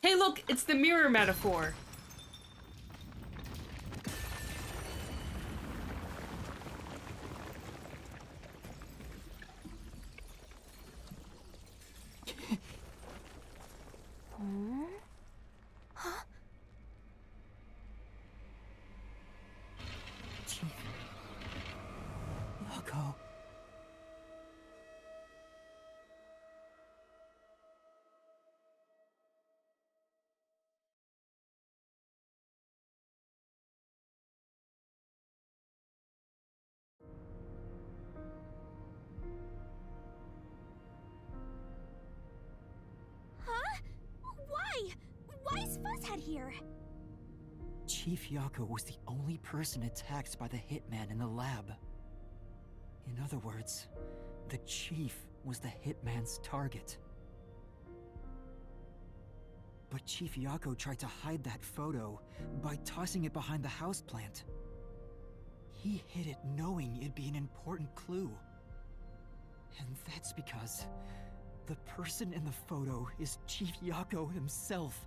Hey, look, it's the mirror metaphor. Huh? Yako. Huh? Why? Why is Fuzzhead here? Chief Yako was the only person attacked by the hitman in the lab. In other words, the chief was the hitman's target. But Chief Yako tried to hide that photo by tossing it behind the houseplant. He hid it knowing it'd be an important clue. And that's because the person in the photo is Chief Yako himself.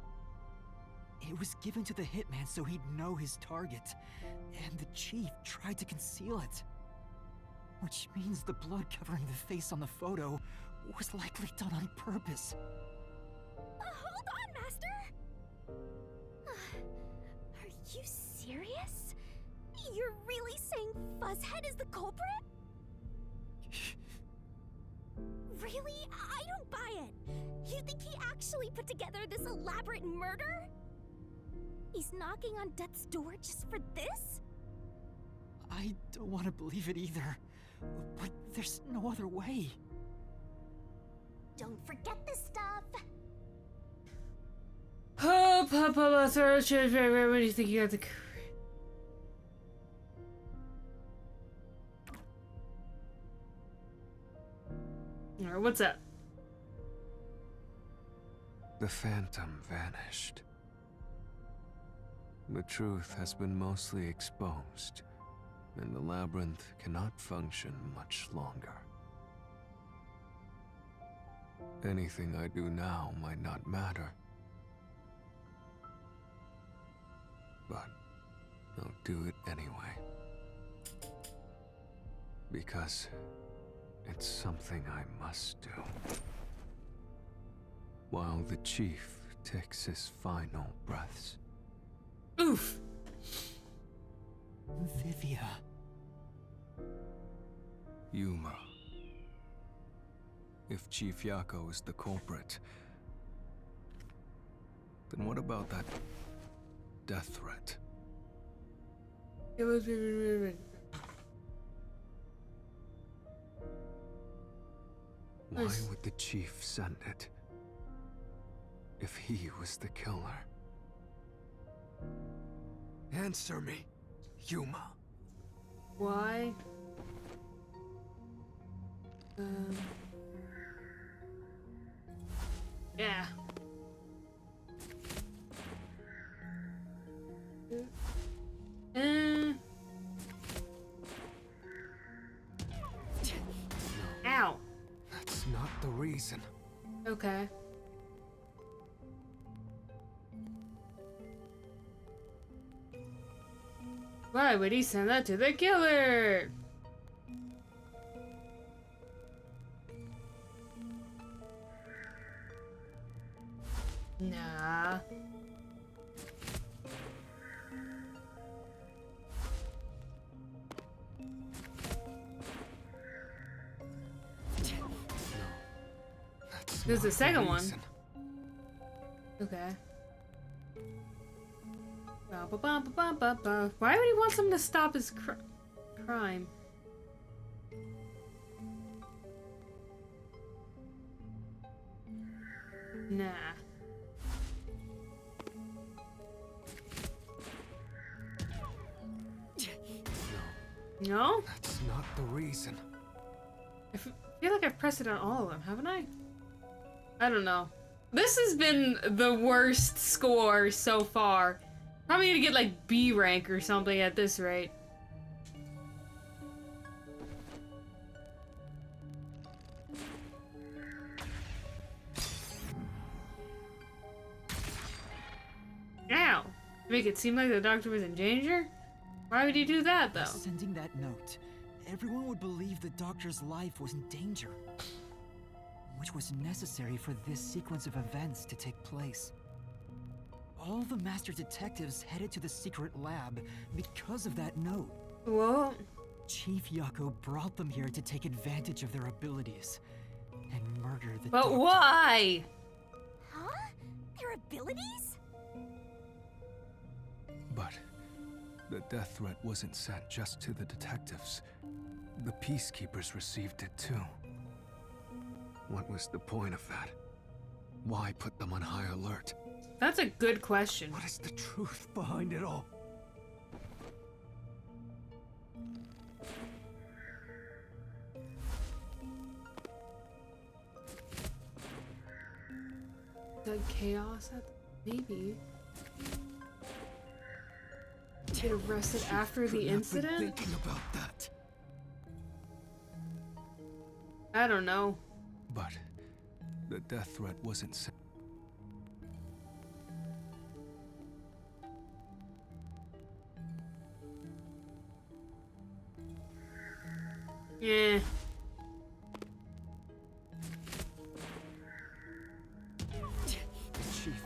It was given to the hitman so he'd know his target, and the chief tried to conceal it. Which means the blood covering the face on the photo was likely done on purpose. Hold on, Master! Are you serious? You're really saying Fuzzhead is the culprit? Really? I don't buy it. You think he actually put together this elaborate murder? He's knocking on death's door just for this? I don't want to believe it either, but there's no other way. Don't forget this stuff. What do you think you have the... Alright, what's up? The phantom vanished. The truth has been mostly exposed, and the labyrinth cannot function much longer. Anything I do now might not matter, but I'll do it anyway. Because it's something I must do. While the chief takes his final breaths. Oof! Vivia. Yuma. If Chief Yako is the culprit, then what about that death threat? It was. Why would the chief send it? If he was the killer. Answer me, Yuma. Why? Yeah. Ow. That's not the reason. Okay. Why would he send that to the killer? Nah. There's the second one. Okay. Why would he want someone to stop his crime? Nah. No? That's not the reason. I feel like I've pressed it on all of them, haven't I? I don't know. This has been the worst score so far. Probably gonna get like B rank or something at this rate. Ow! Make it seem like the doctor was in danger? Why would he do that though? By sending that note, everyone would believe the doctor's life was in danger, which was necessary for this sequence of events to take place. All the master detectives headed to the secret lab because of that note. Whoa. Chief Yako brought them here to take advantage of their abilities and murder the But doctor. why? Huh? Their abilities? But the death threat wasn't sent just to the detectives. The peacekeepers received it too. What was the point of that? Why put them on high alert? That's a good question. What is the truth behind it all? The chaos at maybe. Get arrested after the incident? Thinking about that. I don't know. But the death threat wasn't sent. Yeah.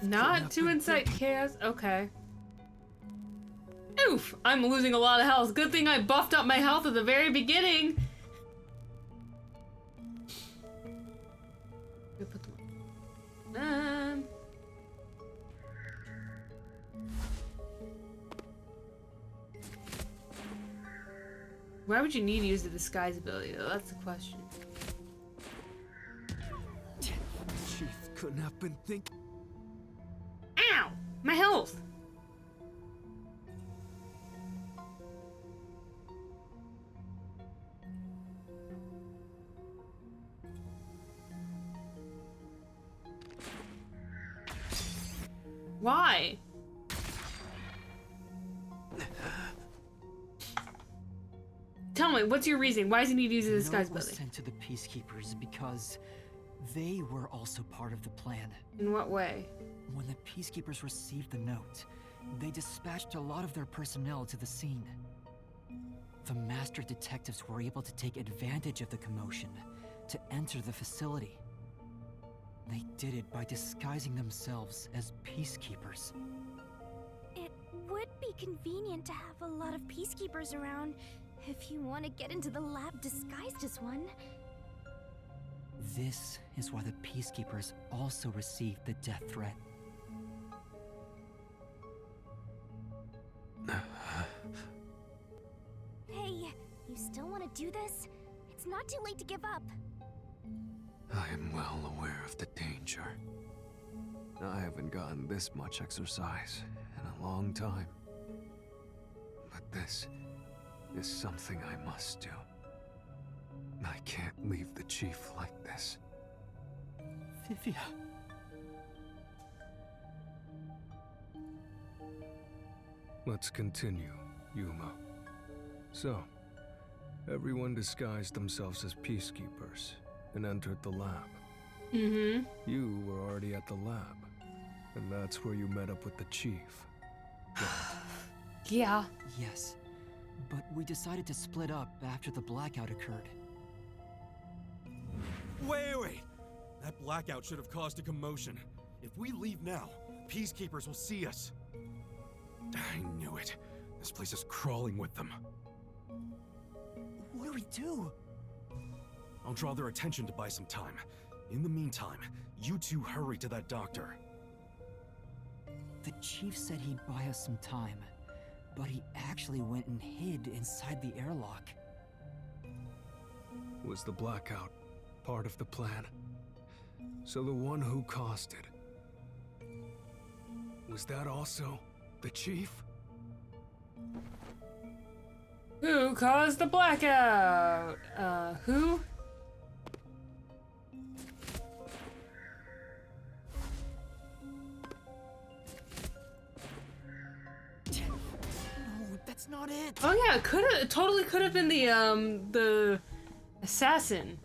Not to incite chaos? Okay. Oof! I'm losing a lot of health. Good thing I buffed up my health at the very beginning. Why would you need to use the disguise ability though? That's the question. Chief couldn't have been thinking. Ow! My health! Why? Tell me, what's your reason? Why does he need to use the disguise The note was ability? sent to the peacekeepers because they were also part of the plan. In what way? When the peacekeepers received the note, they dispatched a lot of their personnel to the scene. The master detectives were able to take advantage of the commotion to enter the facility. They did it by disguising themselves as peacekeepers. It would be convenient to have a lot of peacekeepers around if you want to get into the lab disguised as one. This is why the peacekeepers also received the death threat. still want to do this, it's not too late to give up. I am well aware of the danger. I haven't gotten this much exercise in a long time. But this is something I must do. I can't leave the chief like this. Vivia. Let's continue, Yuma. So, everyone disguised themselves as peacekeepers and entered the lab. Mm-hmm. You were already at the lab, and that's where you met up with the chief. Yeah. Yes, but we decided to split up after the blackout occurred. Wait! That blackout should have caused a commotion. If we leave now, peacekeepers will see us. I knew it. This place is crawling with them. What do we do? I'll draw their attention to buy some time. In the meantime, you two hurry to that doctor. The chief said he'd buy us some time, but he actually went and hid inside the airlock. Was the blackout part of the plan? So the one who caused it, was that also the chief? Who caused the blackout? Who? No, that's not it. Oh yeah, it totally could have been the assassin.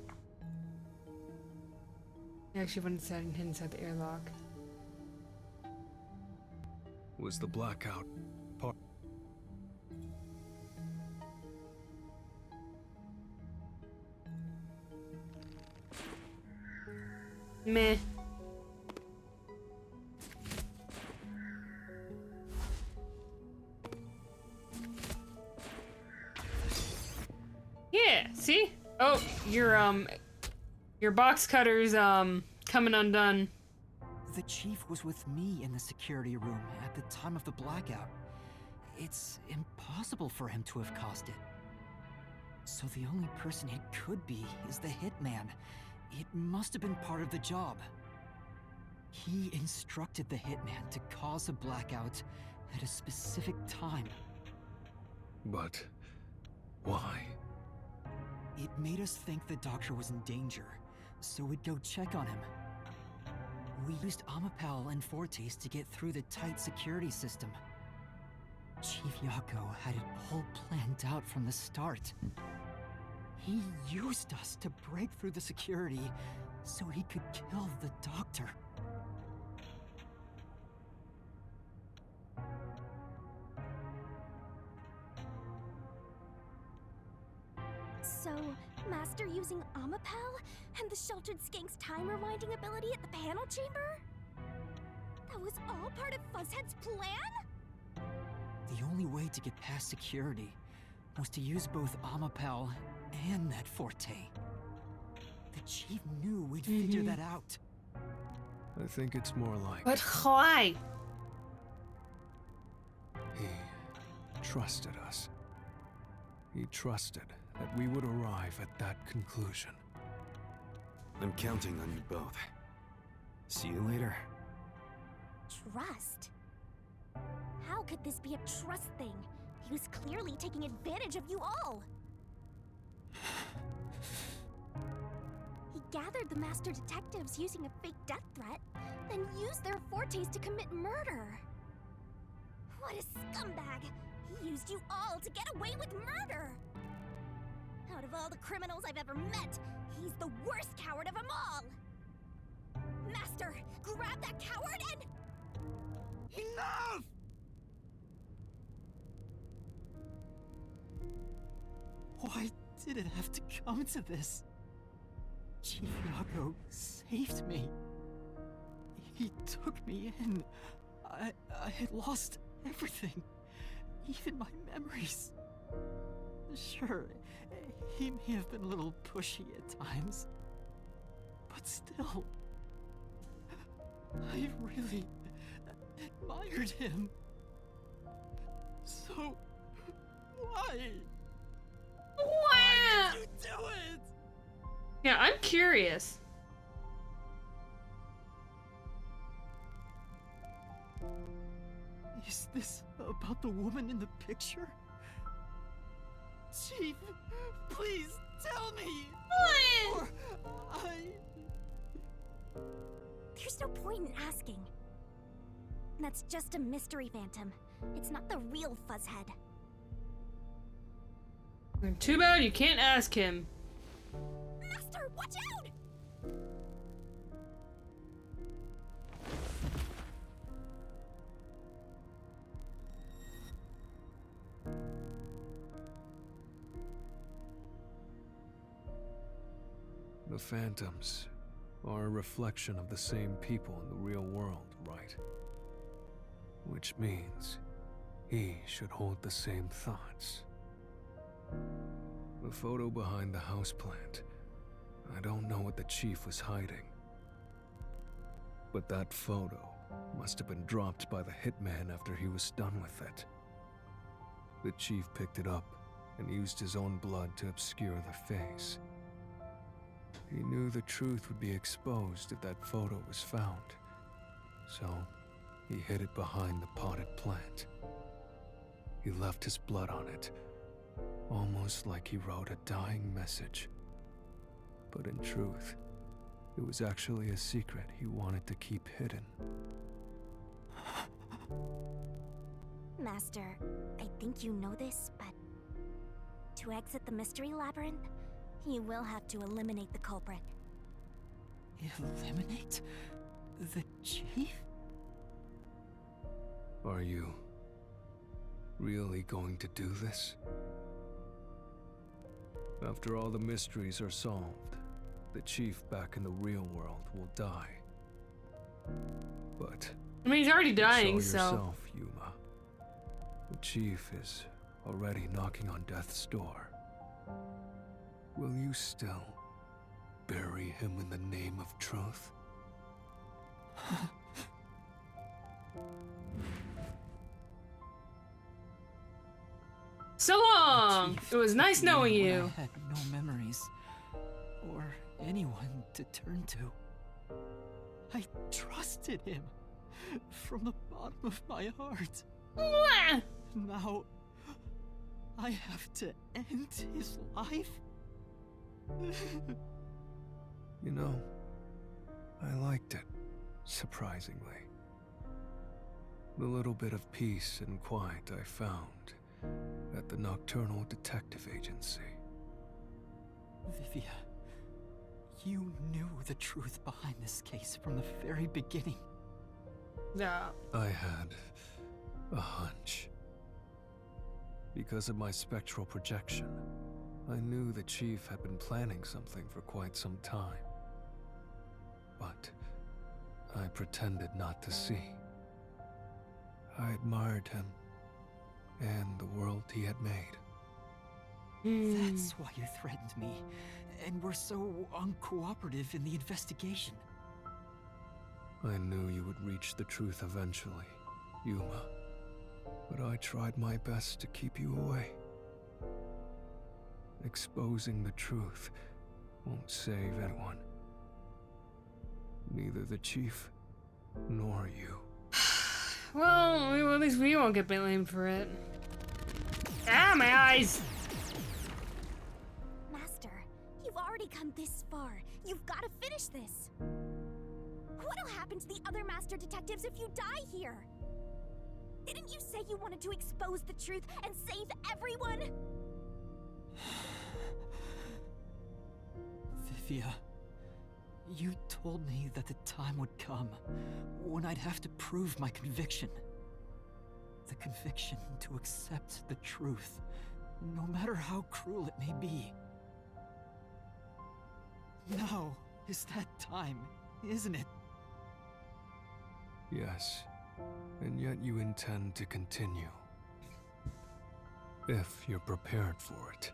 He actually went inside the airlock. Was the blackout part? Meh. Yeah, see? Oh, your box cutter's coming undone. The chief was with me in the security room at the time of the blackout. It's impossible for him to have caused it. So the only person it could be is the hitman. It must have been part of the job. He instructed the hitman to cause a blackout at a specific time. But why? It made us think the doctor was in danger, so we'd go check on him. We used Amapal and Fortes to get through the tight security system. Chief Yako had it all planned out from the start. He used us to break through the security so he could kill the doctor. So, Master using Amapal and the Sheltered Skank's time rewinding ability at the panel chamber? That was all part of Fuzzhead's plan? The only way to get past security was to use both Amapal and that Forte. The chief knew we'd figure that out. I think it's more like... But why? He trusted us. He trusted that we would arrive at that conclusion. I'm counting on you both. See you later. Trust? How could this be a trust thing? He was clearly taking advantage of you all. He gathered the master detectives using a fake death threat, then used their fortes to commit murder. What a scumbag! He used you all to get away with murder! Out of all the criminals I've ever met, he's the worst coward of them all! Master, grab that coward and... Enough! Why did it have to come to this? Chief Yako saved me. He took me in. I had lost everything, even my memories. Sure, he may have been a little pushy at times, but still, I really admired him. So, why? Why? Yeah, I'm curious. Is this about the woman in the picture? Chief, please tell me! Or There's no point in asking. That's just a mystery phantom. It's not the real Fuzzhead. Too bad you can't ask him. Master, watch out! The phantoms are a reflection of the same people in the real world, right? Which means he should hold the same thoughts. The photo behind the houseplant. I don't know what the chief was hiding. But that photo must have been dropped by the hitman after he was done with it. The chief picked it up and used his own blood to obscure the face. He knew the truth would be exposed if that photo was found, so he hid it behind the potted plant. He left his blood on it, almost like he wrote a dying message. But in truth, it was actually a secret he wanted to keep hidden. Master, I think you know this, but to exit the mystery labyrinth, you will have to eliminate the culprit. Eliminate the chief? Are you really going to do this? After all the mysteries are solved, the chief back in the real world will die. But I mean, he's already dying, you saw so. yourself, Yuma. The chief is already knocking on death's door. Will you still bury him in the name of truth? So long! It was nice knowing you. I had no memories or anyone to turn to. I trusted him from the bottom of my heart. Now I have to end his life? You know, I liked it, surprisingly. The little bit of peace and quiet I found at the Nocturnal Detective Agency. Vivia, you knew the truth behind this case from the very beginning. Yeah. I had a hunch. Because of my spectral projection, I knew the chief had been planning something for quite some time. But I pretended not to see. I admired him and the world he had made. That's why you threatened me and were so uncooperative in the investigation. I knew you would reach the truth eventually, Yuma. But I tried my best to keep you away. Exposing the truth won't save anyone. Neither the chief nor you. Well, at least we won't get blamed for it. Ah, my eyes! Master, you've already come this far. You've got to finish this. What'll happen to the other master detectives if you die here? Didn't you say you wanted to expose the truth and save everyone? Vivia, you told me that the time would come when I'd have to prove my conviction. The conviction to accept the truth, no matter how cruel it may be. Now is that time, isn't it? Yes, and yet you intend to continue. If you're prepared for it.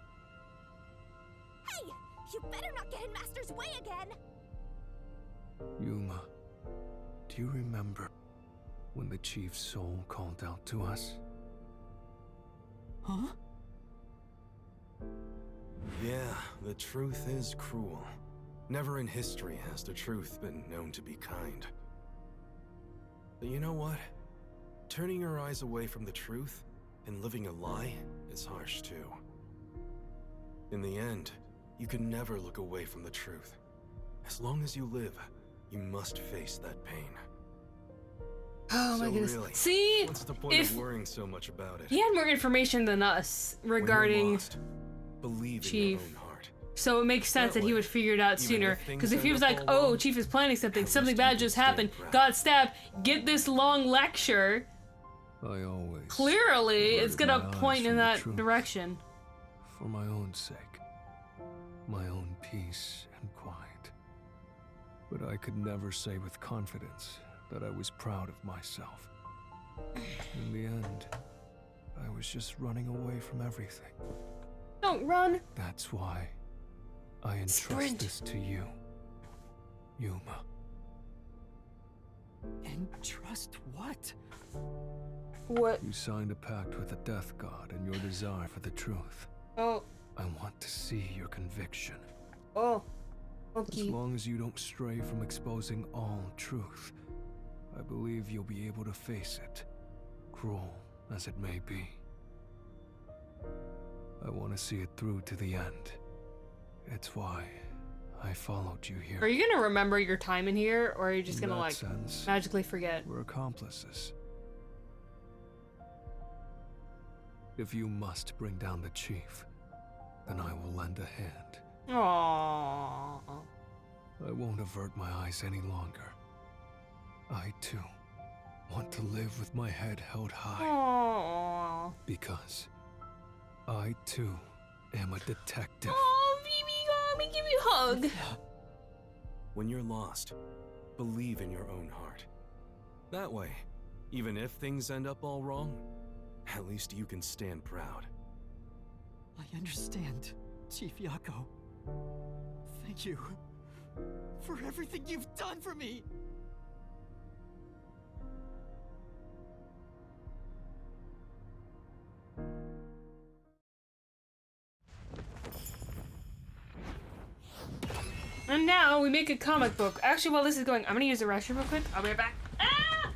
Hey! You better not get in Master's way again! Yuma, do you remember when the chief's soul called out to us? Huh? Yeah, the truth is cruel. Never in history has the truth been known to be kind. But you know what? Turning your eyes away from the truth and living a lie is harsh too. In the end, you can never look away from the truth. As long as you live, you must face that pain. Oh my goodness. Really, See? What's the point of worrying so much about it? He had more information than us regarding lost, believe Chief. in your own heart. So it makes sense that he would figure it out even sooner. if things Because if he end was up like, all oh, wrong, Chief is planning something, at something least bad you just can stay happened, proud. got stabbed, get this long lecture. I always Clearly, it's averted gonna my eyes point in from the that truth. direction. For my own sake. My own peace and quiet. But I could never say with confidence that I was proud of myself. In the end, I was just running away from everything. Don't run. That's why I entrust Sprint. this to you, Yuma. Entrust what? What? You signed a pact with the Death God and your desire for the truth. Oh. I want to see your conviction. Oh. As Okay. long as you don't stray from exposing all truth, I believe you'll be able to face it, cruel as it may be. I want to see it through to the end. It's why I followed you here. Are you gonna remember your time in here, or are you just In gonna, that like, sense, magically forget? We're accomplices. If you must bring down the chief, then I will lend a hand. Aww. I won't avert my eyes any longer. I, too, want to live with my head held high. Aww. Because I, too, am a detective. Oh, baby, let me give you a hug. When you're lost, believe in your own heart. That way, even if things end up all wrong, at least you can stand proud. I understand, Chief Yako. Thank you for everything you've done for me. And now we make a comic book. Actually, while this is going, I'm gonna use the restroom real quick. I'll be right back. Ah!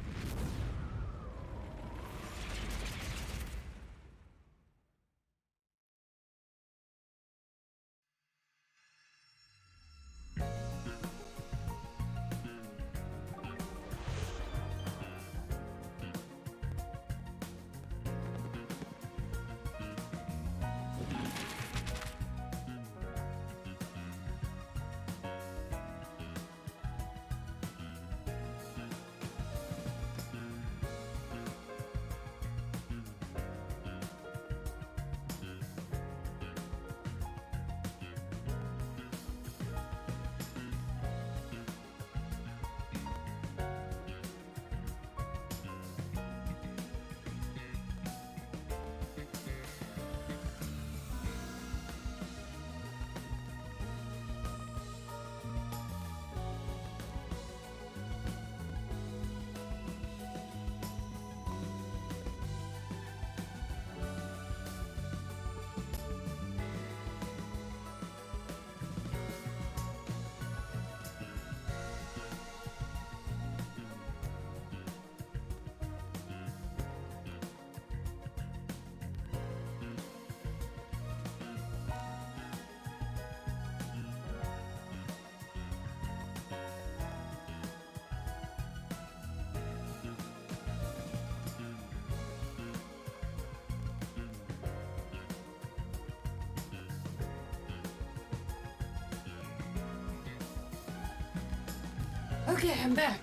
Okay, I'm back.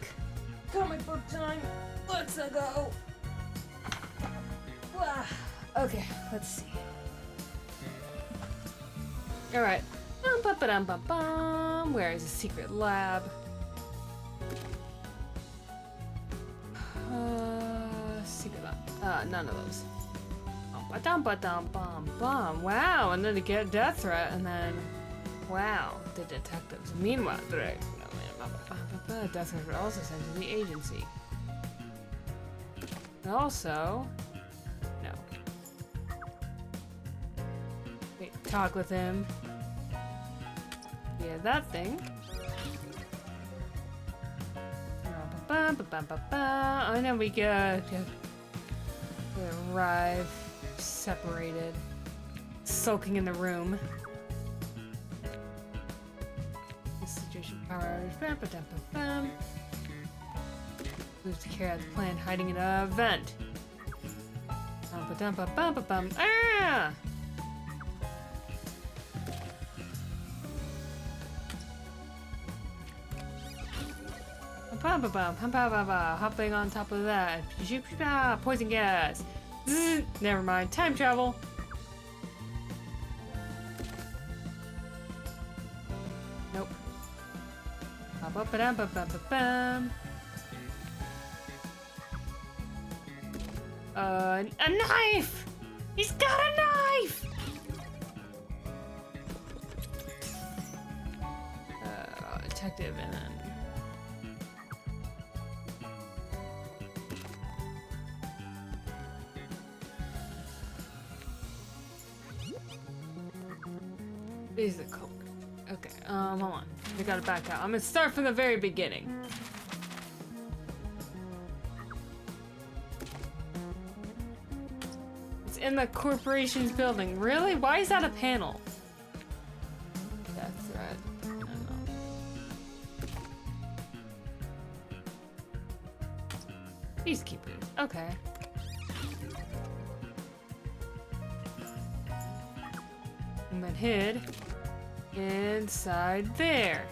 Comic book time. Let's go. Okay, let's see. Alright. Where is the secret lab? Secret lab. None of those. Wow, and then to get death threat, and then wow, the detectives. Meanwhile, death threat also sent to the agency. And also, no. Wait, talk with him. Yeah, that thing. And then we get arrive separated, sulking in the room. This situation powers. Moves to carry out the plan, hiding in a vent. Ah! Hopping on top of that. Poison gas. Zzz, never mind. Time travel. Nope. A knife! He's got a knife! Detective and then... These are the culprit. Okay, hold on. We gotta back out. I'm gonna start from the very beginning. It's in the corporation's building. Really? Why is that a panel? Death threat. I don't know. Peacekeepers. Okay. And then hid inside there.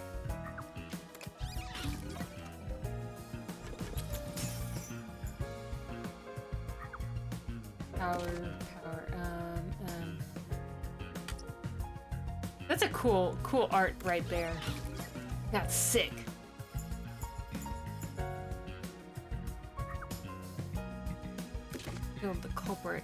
Power. That's a cool art right there. That's sick. Killed the culprit.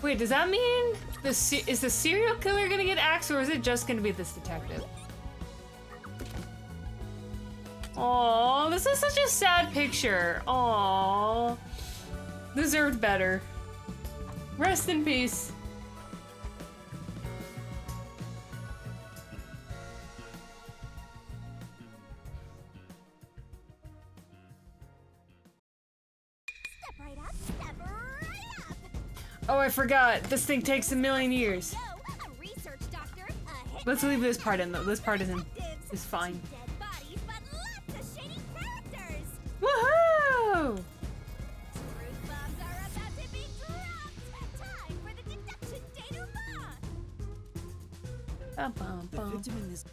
Wait, does that mean is the serial killer gonna get axed, or is it just gonna be this detective? Oh, this is such a sad picture. Oh, deserved better. Rest in peace. Step right up, step right up. Oh, I forgot. This thing takes a million years. A research doctor, a hit Let's leave this part in though. This part is fine. dead bodies, but lots of shady characters. Woohoo! Truth bombs are about to be dropped. Time for the deduction denouement. The victim in this...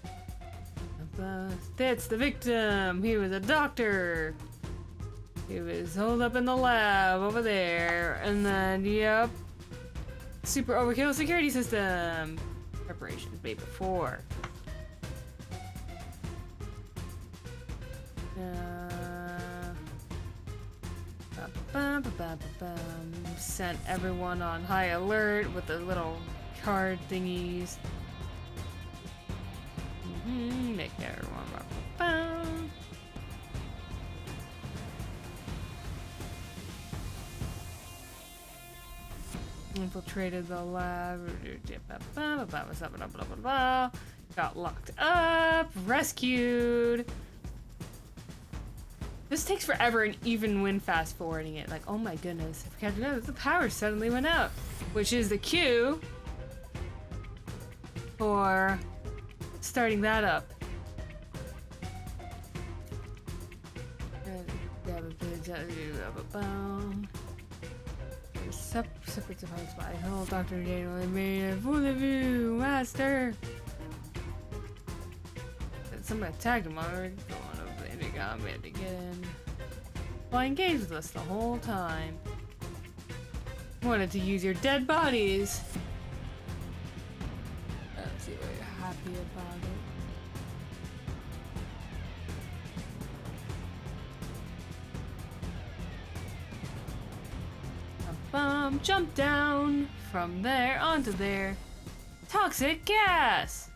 That's the victim. He was a doctor. He was holed up in the lab over there. And then, yep. Super overkill security system. Preparations made before. Sent everyone on high alert with the little card thingies. Make everyone infiltrated the lab. Got locked up. Rescued. This takes forever, and even when fast forwarding it, like, oh my goodness, I forgot to know that the power suddenly went out, which is the cue for starting that up. Separate device by whole Dr. Daniel made a fool of you, master. Somebody attacked him already. Going over the intercom, we had to get in. Playing games with us the whole time. Wanted to use your dead bodies. Let's see what you're happy about it. Jump down from there onto there. Toxic gas.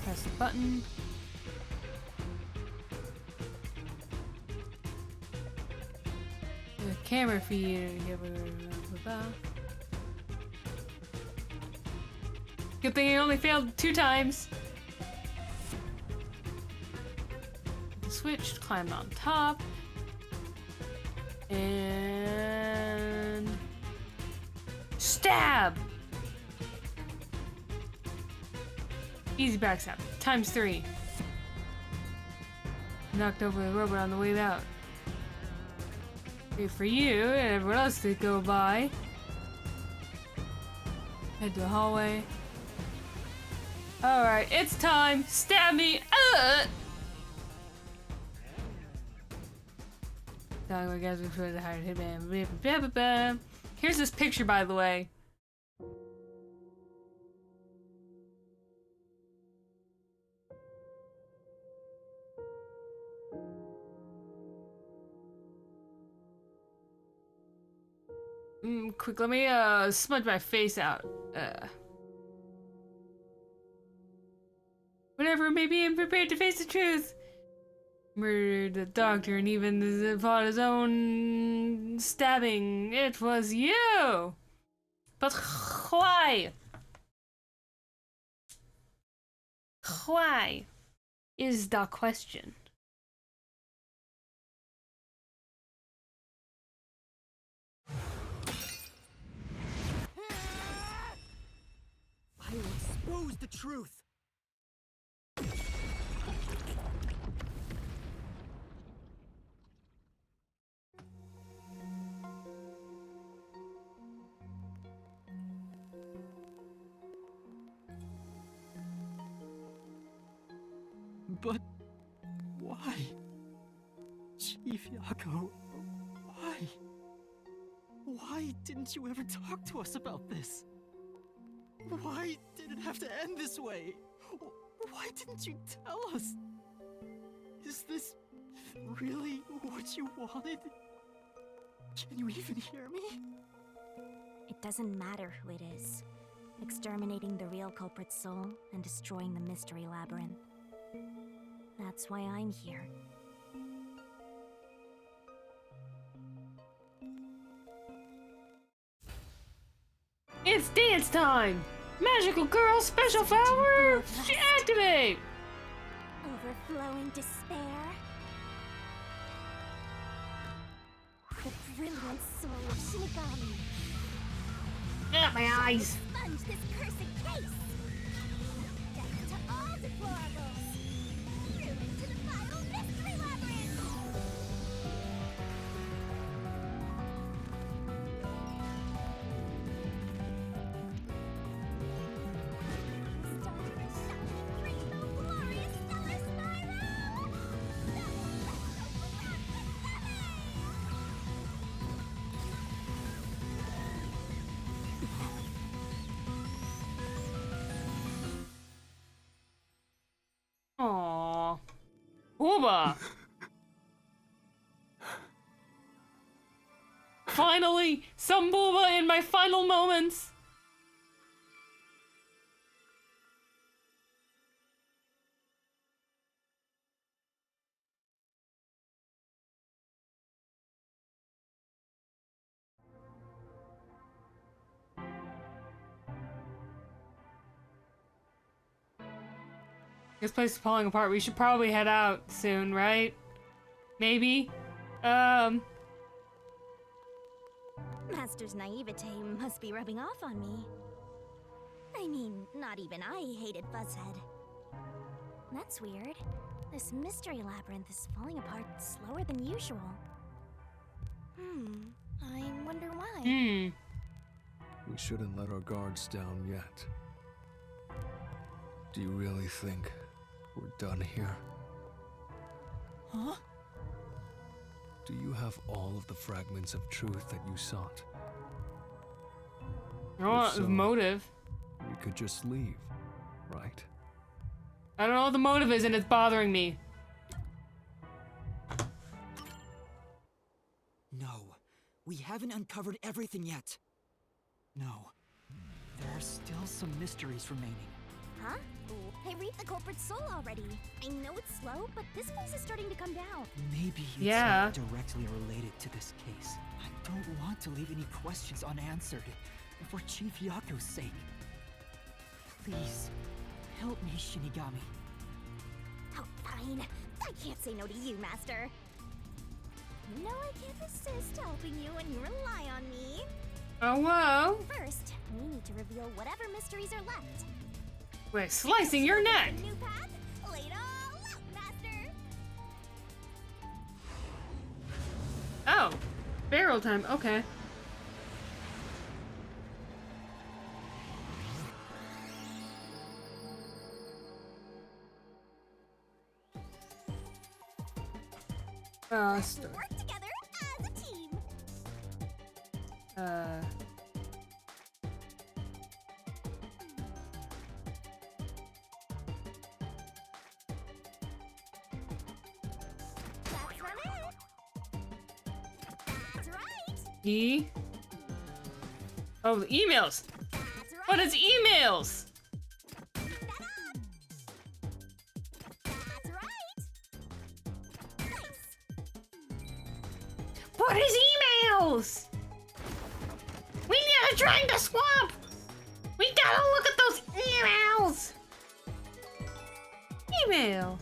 Press the button. camera feed. Good thing he only failed 2 times. Switched, climbed on top. And stab! Easy backstab. ×3. Knocked over the robot on the way out. Wait for you and everyone else to go by. Head to the hallway. Alright, it's time! Stab me! Here's this picture, by the way. Quick, let me smudge my face out. Whatever it may be, I'm prepared to face the truth. Murdered the doctor and even fought his own stabbing. It was you! But why? Why is the question? I will expose the truth. But why? Chief Yako, why? Why didn't you ever talk to us about this? Why did it have to end this way? Why didn't you tell us? Is this really what you wanted? Can you even hear me? It doesn't matter who it is. Exterminating the real culprit's soul and destroying the mystery labyrinth. That's why I'm here. It's dance time! Magical girl special power! Activate! Overflowing despair. The brilliant soul of Shinigami. Not my eyes! Sponge this cursed case! Death to all deplorables! Ruin to the final mystery labyrinth! Start the shining rainbow glorious stellar spiral! Aww. Booba! Finally! Some Booba in my final moments! This place is falling apart. We should probably head out soon, right? Maybe? Master's naivete must be rubbing off on me. I mean, not even I hated Buzzhead. That's weird. This mystery labyrinth is falling apart slower than usual. I wonder why. We shouldn't let our guards down yet. Do you really think we're done here? Huh? Do you have all of the fragments of truth that you sought? I don't know If so, the motive. We could just leave, right? I don't know what the motive is and it's bothering me. No, we haven't uncovered everything yet. No, there are still some mysteries remaining. Huh? I reaped the culprit's soul already. I know it's slow, but this place is starting to come down. Maybe it's Yeah. not directly related to this case. I don't want to leave any questions unanswered. For Chief Yako's sake. Please, help me, Shinigami. Oh, fine. I can't say no to you, Master. No, I can't resist helping you when you rely on me. Oh, wow. First, we need to reveal whatever mysteries are left. We're slicing your neck. New path? Lay it all out, Master. Oh, barrel time. Okay. Let's work together as a team. That's not it. That's right. Oh, the emails. What is emails? That's right. Nice. What is emails? We need to drain the swamp. We gotta look at those emails. Email.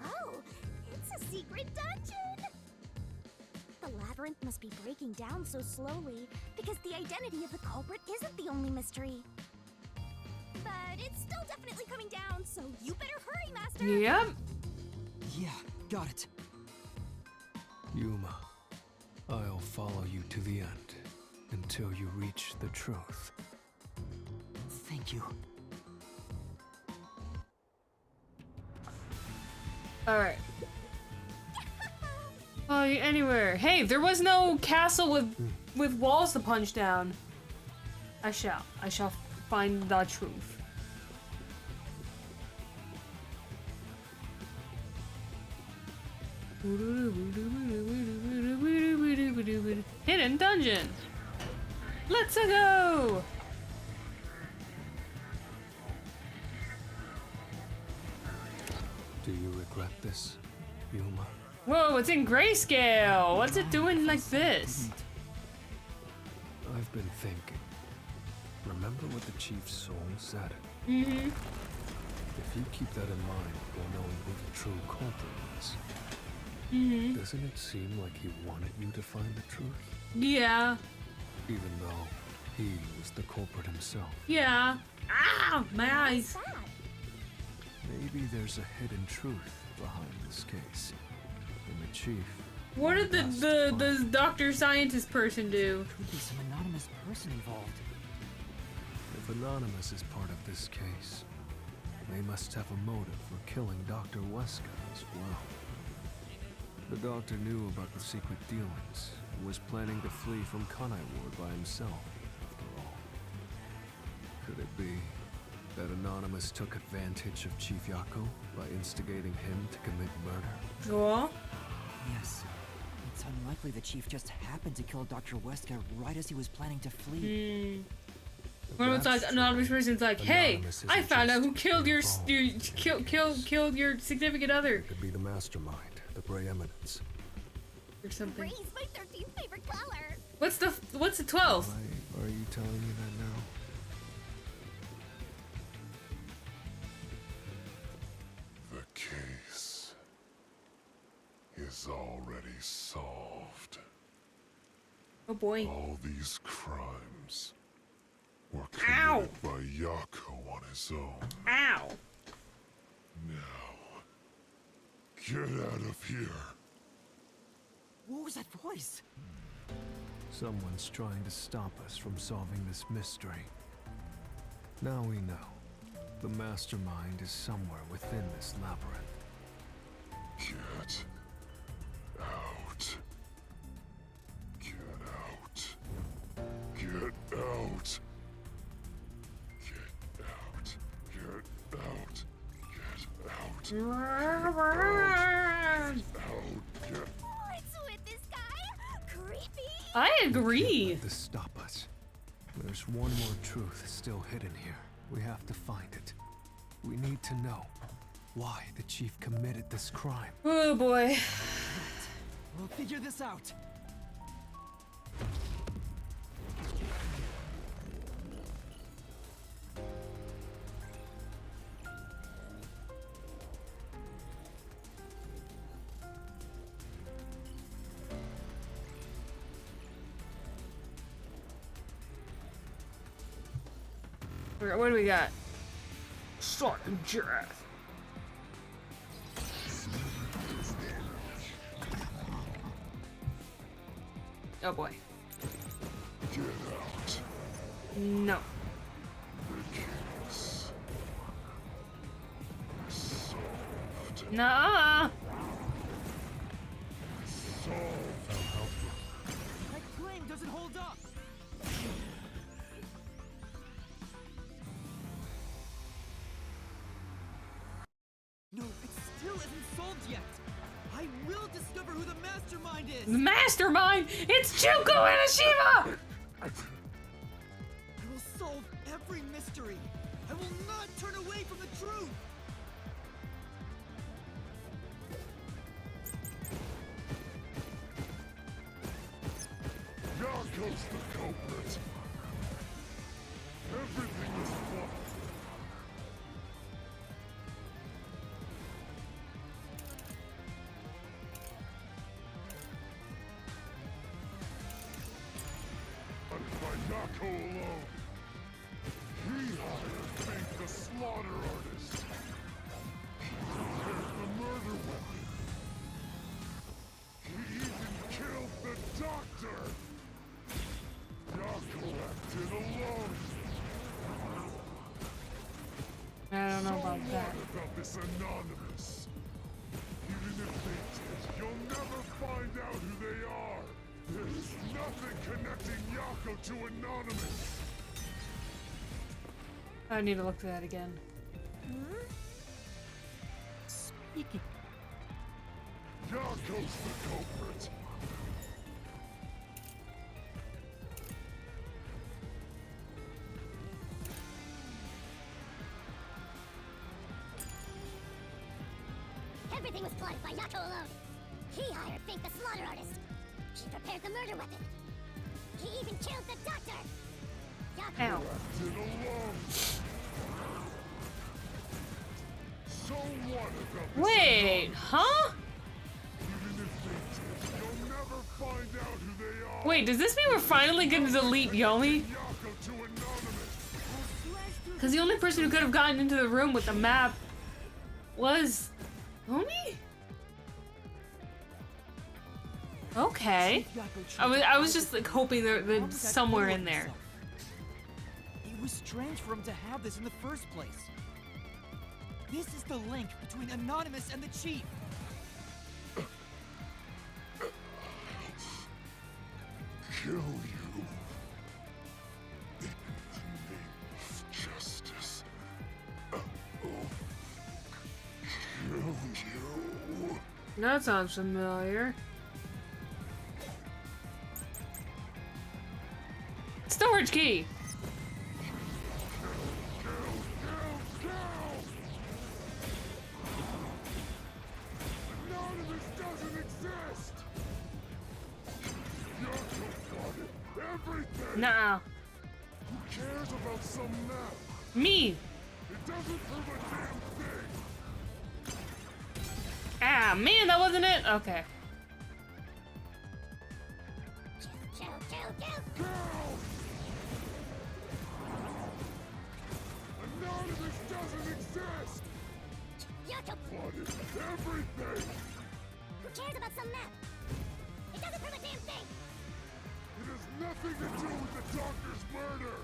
Oh, it's a secret dungeon. The labyrinth must be breaking down so slowly because the identity of the culprit isn't the only mystery. But it's still definitely coming down, so you better hurry, Master. Yep. Yeah, got it. Yuma, I'll follow you to the end until you reach the truth. Thank you. All right. Oh, anywhere. Hey, there was no castle with walls to punch down. I shall find the truth. Hidden dungeon. Let's go. Do you regret this, Yuma? Whoa, it's in grayscale. What's it doing like this? I've been thinking. Remember what the Chief's soul said? Mm-hmm. If you keep that in mind while knowing who the true culprit is, doesn't it seem like he wanted you to find the truth? Yeah. Even though he was the culprit himself. Yeah. Ah, my eyes. Maybe there's a hidden truth behind this case. And the Chief... What did the doctor scientist person do? Could be some anonymous person involved. If Anonymous is part of this case, they must have a motive for killing Dr. Weska as well. The doctor knew about the secret dealings and was planning to flee from Kanai Ward by himself, after all. Could it be that Anonymous took advantage of Chief Yako by instigating him to commit murder? Sure. Yes. It's unlikely the Chief just happened to kill Dr. Weska right as he was planning to flee. When it's like anonymous person's like, hey, I found out who killed your killed your significant other. It could be the mastermind, the Grey Eminence. Or something. Gray's my 13th favorite color. What's the 12th? Why are you telling me that now? The case is already solved. Oh boy. All these crimes were committed by Yako on his own. Ow. Now, get out of here. What was that voice? Someone's trying to stop us from solving this mystery. Now we know. The mastermind is somewhere within this labyrinth. Get out What's with this guy? Creepy. I agree. Let this stop us. There's one more truth still hidden here. We have to find it. We need to know why the chief committed this crime. Oh boy. We'll figure this out. What do we got? Starting Giraffe. Oh boy. Get out. No. Nuh-uh. My claim doesn't hold up. No, it still isn't solved yet. I will discover who the mastermind is. The mastermind? It's Juko Enoshima! I will solve every mystery. I will not turn away from the truth. Yako's the culprit. Everything is fucked. By Yako alone. He hired Fink the slaughter artist. He prepared the murder weapon. He even killed the doctor. Yako acted alone. I don't know about So that. what about this Anonymous? Even if they did, you'll never find out who they are. There's nothing connecting Yako to Anonymous. I need to look at that again. Speaking. Yako's the culprit. Everything was plotted by Yako alone. He hired Fink the slaughter artist. She prepared the murder weapon. He even killed the doctor. Yako Ow. Acted alone. So what about this Wait, Anonymous? huh? Even if they did, you'll never find out who they are. Wait, does this mean we're finally gonna delete Yomi? Yako to Anonymous. Because the only person who could have gotten into the room with the map was Yomi? Okay. I was just like hoping there's somewhere in there. It was strange for him to have this in the first place. This is the link between Anonymous and the Chief. Kill you. In the name of justice. Kill you. That sounds familiar. Storage key! Anonymous doesn't exist. Yako plotted everything. Nuh-uh. Who cares about some map? Me! It doesn't prove a damn thing. Ah, man, that wasn't it? Okay. Kill! Anonymous doesn't exist. Yako Plotted everything. Who cares about some map? It doesn't prove a damn thing. It has nothing to do with the doctor's murder.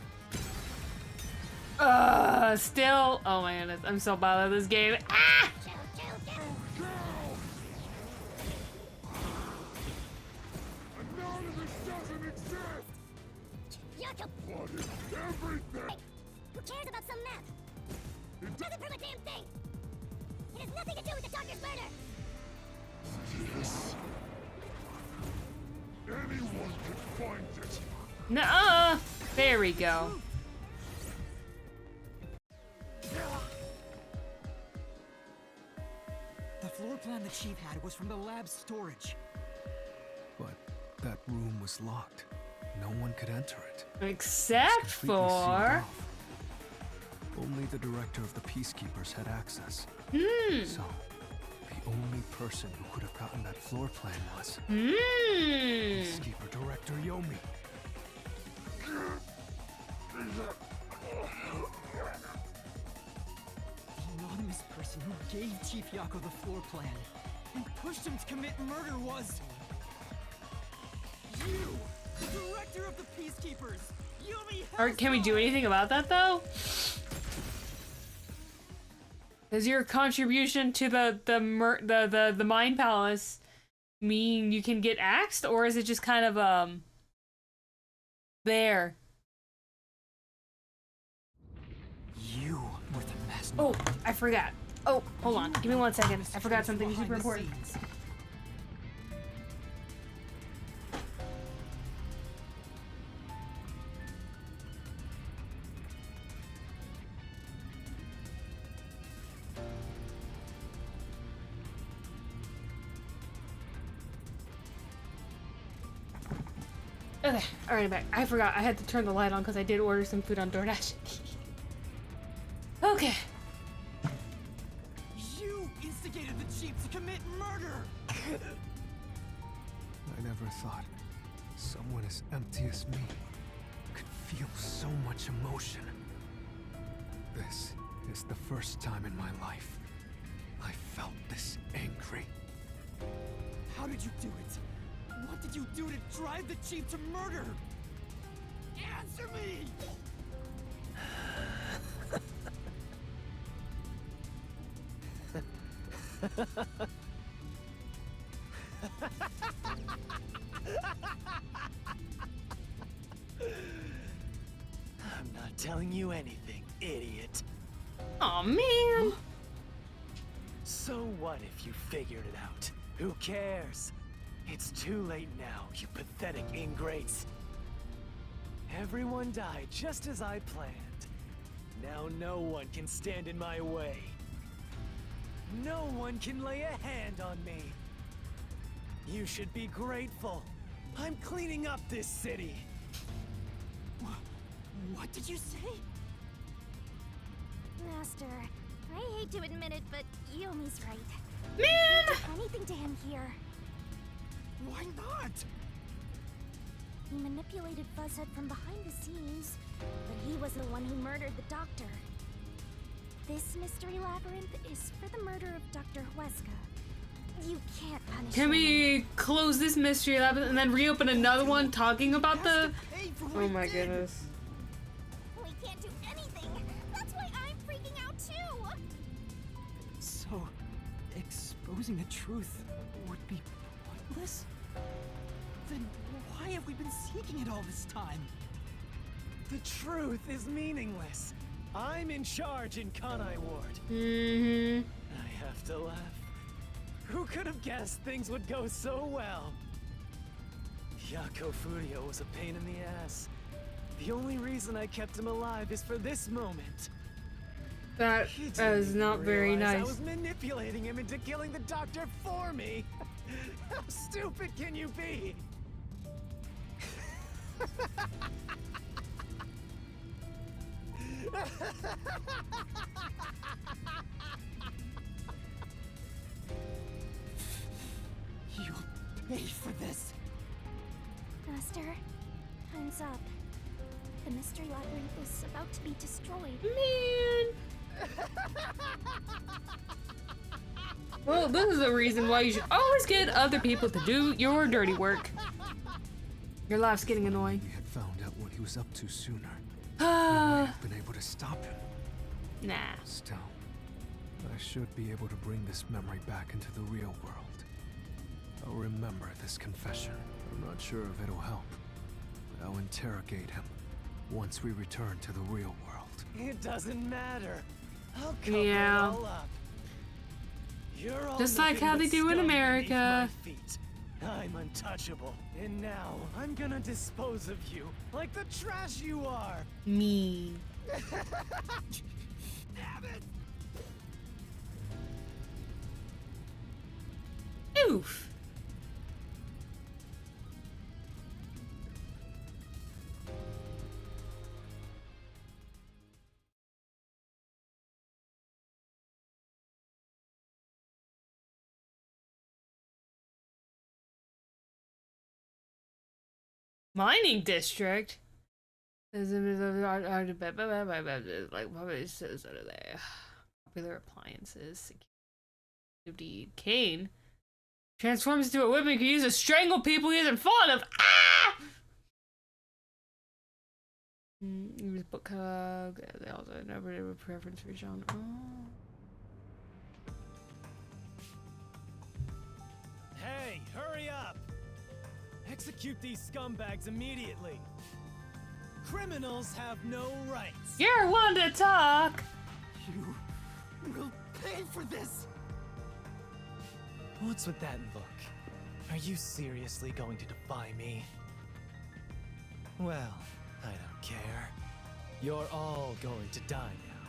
Still. Oh my goodness, I'm so bad at this game. Ah! Anonymous doesn't exist. Yako Plotted everything. Who cares about some map? It doesn't prove a damn thing. It has nothing to doctor's murder! Anyone could find it. Nuh-uh. There we go. The floor plan the chief had was from the lab's storage. But that room was locked. No one could enter it. Except It's completely sealed for... off. Only the director of the Peacekeepers had access. So, the only person who could have gotten that floor plan was Peacekeeper Director Yomi. The anonymous person who gave Chief Yako the floor plan and pushed him to commit murder was... you! The director of the Peacekeepers! Yomi Or can we do anything about that though? Does your contribution to the Mind Palace mean you can get axed, or is it just kind of there? You were the master. Oh, I forgot. Oh, hold on. Give me 1 second. I forgot something super important. Okay, alright, I'm back. I forgot. I had to turn the light on because I did order some food on DoorDash. Okay. You instigated the chief to commit murder! I never thought someone as empty as me could feel so much emotion. This is the first time in my life I felt this angry. How did you do it? What did you do to drive the chief to murder? Answer me! I'm not telling you anything, idiot. Aw, man. So what if you figured it out? Who cares? It's too late now, you pathetic ingrates. Everyone died just as I planned. Now no one can stand in my way. No one can lay a hand on me. You should be grateful. I'm cleaning up this city. What did you say? Master, I hate to admit it, but Yomi's right. Man! Don't do anything to him here. Why not? He manipulated Fuzzhead from behind the scenes, but he was the one who murdered the doctor. This mystery labyrinth is for the murder of Dr. Huesca. You can't punish Can him. we close this mystery labyrinth and then reopen another one talking about the... Oh my goodness. We can't do anything. That's why I'm freaking out too. So, exposing the truth would be pointless? Then why have we been seeking it all this time? The truth is meaningless. I'm in charge in Kanai Ward. I have to laugh. Who could have guessed things would go so well? Yako Furio was a pain in the ass. The only reason I kept him alive is for this moment. That is not very Realize nice. I was manipulating him into killing the doctor for me. How stupid can you be? You'll pay for this. Master, time's up. The mystery labyrinth is about to be destroyed. Man! Well, this is the reason why you should always get other people to do your dirty work. Your life's getting annoying. We had found out what he was up to sooner. we might have been able to stop him. Nah. Still, I should be able to bring this memory back into the real world. I'll remember this confession. I'm not sure if it'll help, but I'll interrogate him once we return to the real world. It doesn't matter. I'll cover it Yeah. all up. You're all Just like nothing how but they do in scum America. beneath my feet. I'm untouchable. And now I'm gonna dispose of you like the trash you are. Me. Damn it! Oof. Mining district? Like what says under there? Popular appliances. Security. Cane transforms into a whip and can use to strangle people he isn't fond of. Ah! Use book they also never have a preference for genre. Oh. Hey, hurry up! Execute these scumbags immediately. Criminals have no rights. You're one to talk. You will pay for this. What's with that look? Are you seriously going to defy me? Well, I don't care. You're all going to die now.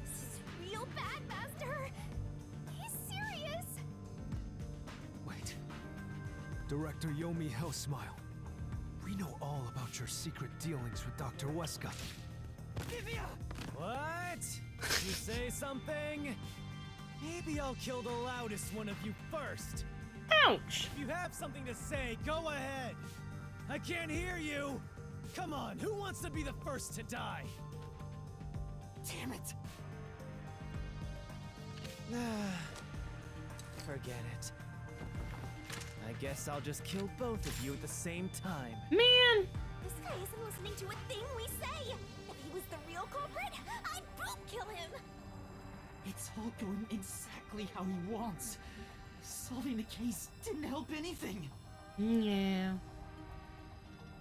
This is real bad, Master. He's serious. Wait. Director Yomi Hellsmile. We know all about your secret dealings with Dr. Weska. What? Did you say something? Maybe I'll kill the loudest one of you first. Ouch! If you have something to say, go ahead. I can't hear you. Come on, who wants to be the first to die? Damn it. Forget it. I guess I'll just kill both of you at the same time. Man! This guy isn't listening to a thing we say. If he was the real culprit, I'd boom kill him. It's all going exactly how he wants. Solving the case didn't help anything. Yeah.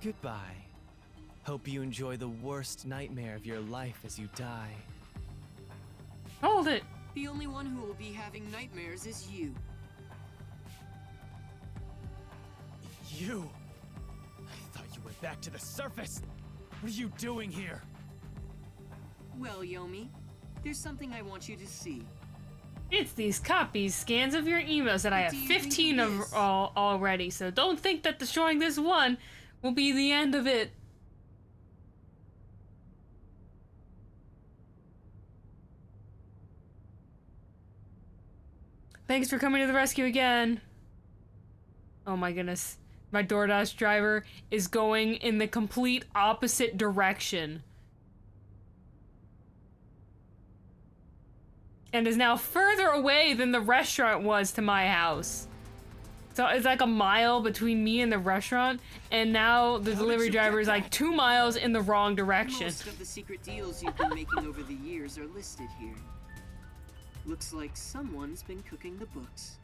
Goodbye. Hope you enjoy the worst nightmare of your life as you die. Hold it. The only one who will be having nightmares is you. You! I thought you went back to the surface! What are you doing here? Well, Yomi, there's something I want you to see. It's these copies, scans of your emails that I have 15 of already, so don't think that destroying this one will be the end of it. Thanks for coming to the rescue again. Oh my goodness. My DoorDash driver is going in the complete opposite direction. And is now further away than the restaurant was to my house. So it's like a mile between me and the restaurant, and now the delivery driver is like 2 miles in the wrong direction. Most of the secret deals you've been making over the years are listed here. Looks like someone's been cooking the books.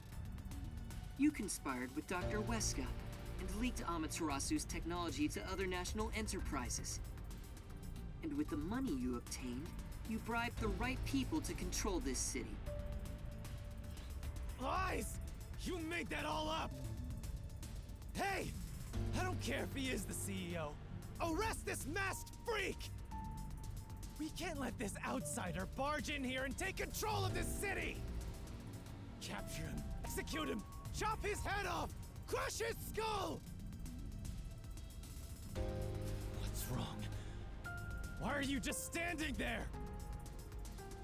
You conspired with Dr. Weska and leaked Amaterasu's technology to other national enterprises. And with the money you obtained, you bribed the right people to control this city. Lies! You made that all up! Hey! I don't care if he is the CEO. Arrest this masked freak! We can't let this outsider barge in here and take control of this city! Capture him, execute him, chop his head off, crush his skull! What's wrong? Why are you just standing there?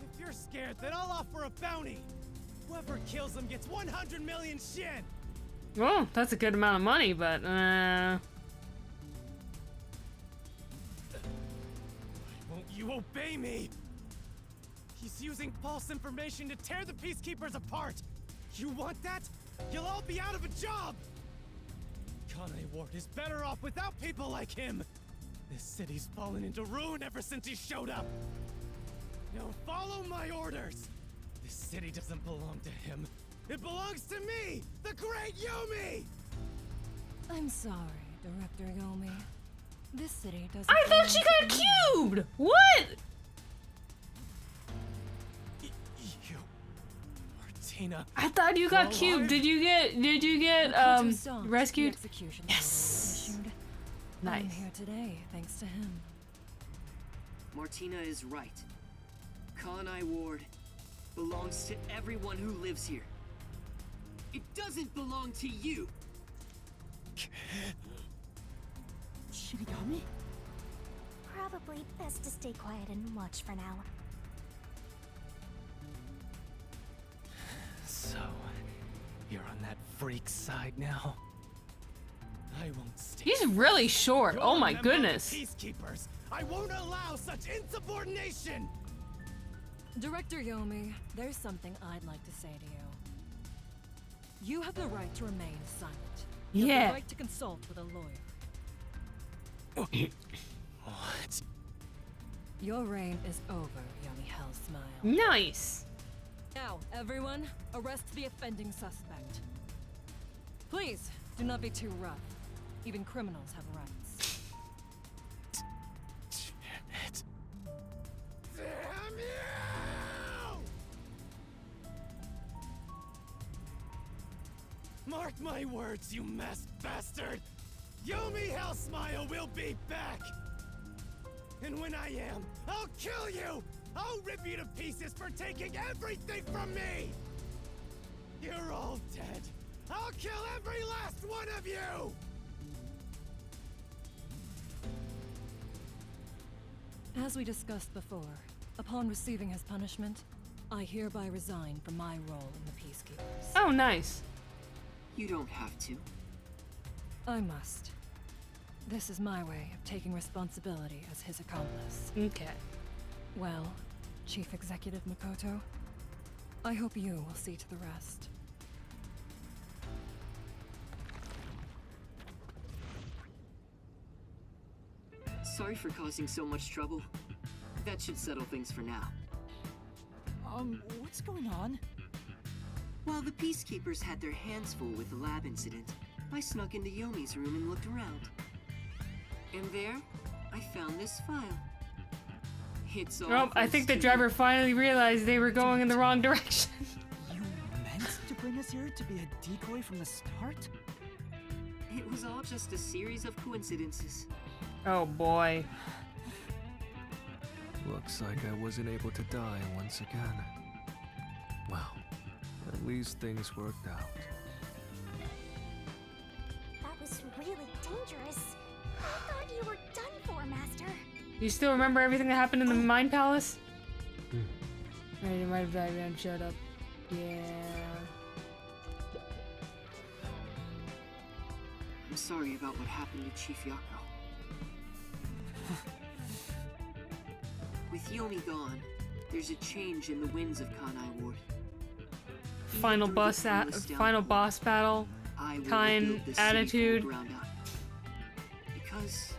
If you're scared, then I'll offer a bounty. Whoever kills him gets 100 million shin! Well, that's a good amount of money, but, Won't you obey me? He's using false information to tear the Peacekeepers apart! You want that? You'll all be out of a job! Kane Ward is better off without people like him! This city's fallen into ruin ever since he showed up! Now follow my orders! This city doesn't belong to him. It belongs to me, the great Yomi! I'm sorry, Director Yomi. This city doesn't. I thought she got cubed! What? Martina. I thought you got cubed. Did you get rescued? Yes. Nice. I'm here today thanks to him. Martina is right. Kanai Ward belongs to everyone who lives here. It doesn't belong to you. Shinigami? Probably best to stay quiet and watch for now. So, you're on that freak side now? I won't stay. He's really short. You're Oh my a member of goodness. the Peacekeepers. I won't allow such insubordination. Director Yomi, there's something I'd like to say to you. You have the right to remain silent. You have Yeah. the right to consult with a lawyer. What? Your reign is over, Yomi Hellsmile. Nice. Now, everyone, arrest the offending suspect. Please, do not be too rough. Even criminals have rights. Damn it. Damn you! Mark my words, you masked bastard! Yomi Hellsmile will be back! And when I am, I'll kill you! I'll rip you to pieces for taking everything from me! You're all dead! I'll kill every last one of you! As we discussed before, upon receiving his punishment, I hereby resign from my role in the Peacekeepers. Oh, nice. You don't have to. I must. This is my way of taking responsibility as his accomplice. Okay. Well, Chief Executive Makoto, I hope you will see to the rest. Sorry for causing so much trouble. That should settle things for now. What's going on? While the Peacekeepers had their hands full with the lab incident, I snuck into Yomi's room and looked around. And there, I found this file. It's all Oh, I think the driver finally realized they were going in the wrong direction. You meant to bring us here to be a decoy from the start? It was all just a series of coincidences. Oh boy. Looks like I wasn't able to die once again. Well, at least things worked out. That was really dangerous. I thought you were done for, Master. You still remember everything that happened in the Mind Palace? You might have died, man. Shut up. Yeah. I'm sorry about what happened to Chief Yako. With Yomi gone, there's a change in the winds of Kanai Ward. Final boss battle. I will Kind rebuild this attitude. city from the ground up. Because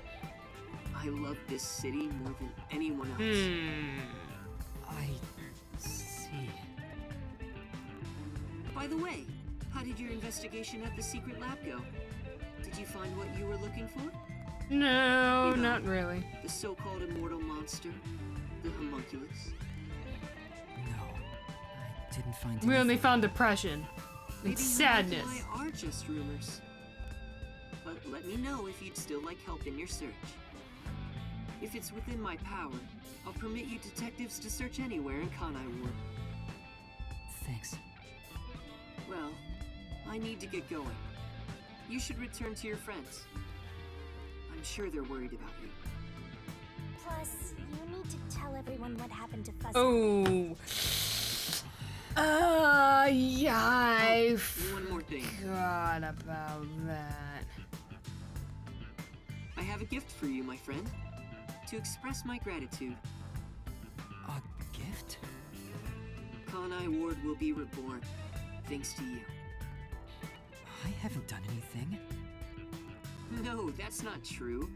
I love this city more than anyone else. I see. By the way, how did your investigation at the secret lab go? Did you find what you were looking for? No, You know, not really. The so-called immortal monster, the homunculus. No, I didn't find We only anything. found depression and Maybe sadness. homunculi are just rumors. But let me know if you'd still like help in your search. If it's within my power, I'll permit you detectives to search anywhere in Kanai Ward. Thanks. Well, I need to get going. You should return to your friends. I'm sure they're worried about you. Plus, you need to tell everyone what happened to Fuzzy. Oh. Yeah, I One more thing. forgot about that. I have a gift for you, my friend. To express my gratitude. A gift? Kanai Ward will be reborn, thanks to you. I haven't done anything. No, that's not true.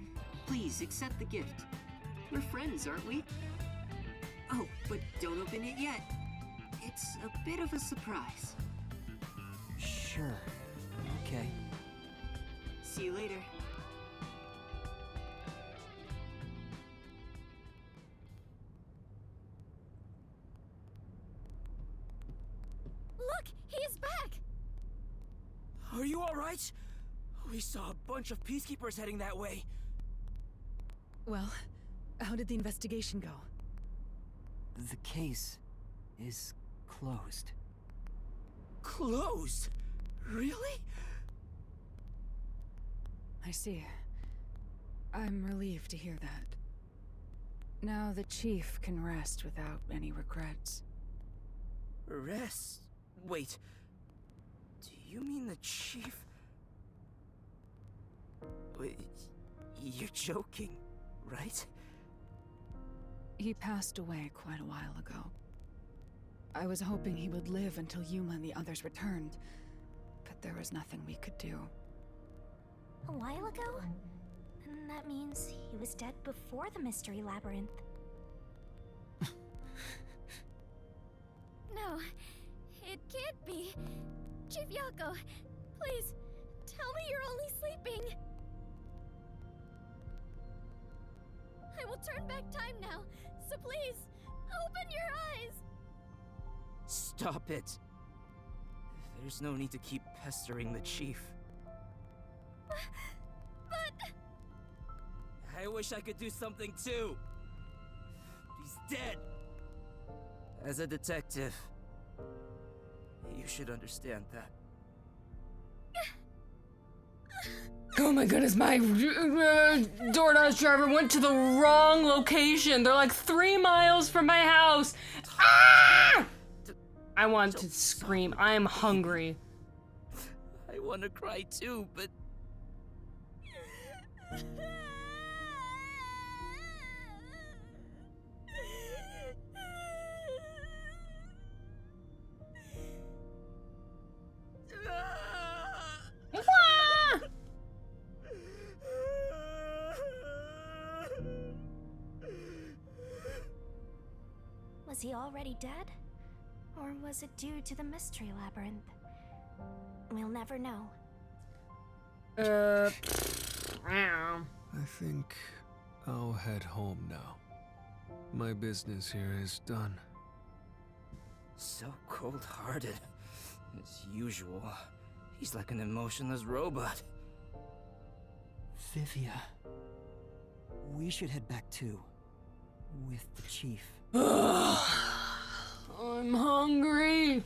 Please accept the gift. We're friends, aren't we? Oh, but don't open it yet. It's a bit of a surprise. Sure. Okay. See you later. Look! you alright? We saw a bunch of peacekeepers heading that way. Well, how did the investigation go? The case is closed. Closed? Really? I see. I'm relieved to hear that. Now the chief can rest without any regrets. Rest? Wait. Do you mean the chief? Wait, you're joking, right? He passed away quite a while ago. I was hoping he would live until Yuma and the others returned, but there was nothing we could do. A while ago? And that means he was dead before the Mystery Labyrinth. No, it can't be. Chief Yako, please, tell me you're only sleeping. I will turn back time now, so please, open your eyes. Stop it. There's no need to keep pestering the chief. But... I wish I could do something too. He's dead. As a detective, you should understand that. Oh my goodness, my DoorDash driver went to the wrong location. They're like 3 miles from my house. Ah! I want to scream. I am hungry. I want to cry too, but... Was he already dead? Or was it due to the Mystery Labyrinth? We'll never know. I think I'll head home now. My business here is done. So cold-hearted. As usual. He's like an emotionless robot. Vivia. We should head back too. With the chief. I'm hungry.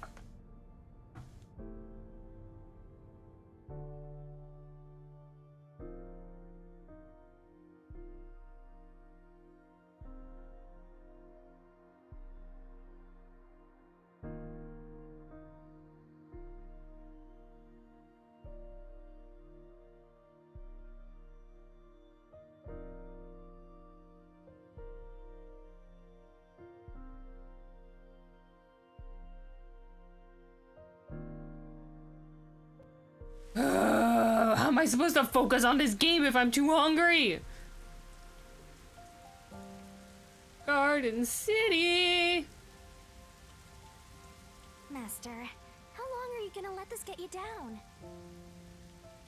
How am I supposed to focus on this game if I'm too hungry? Garden City! Master, how long are you gonna let this get you down?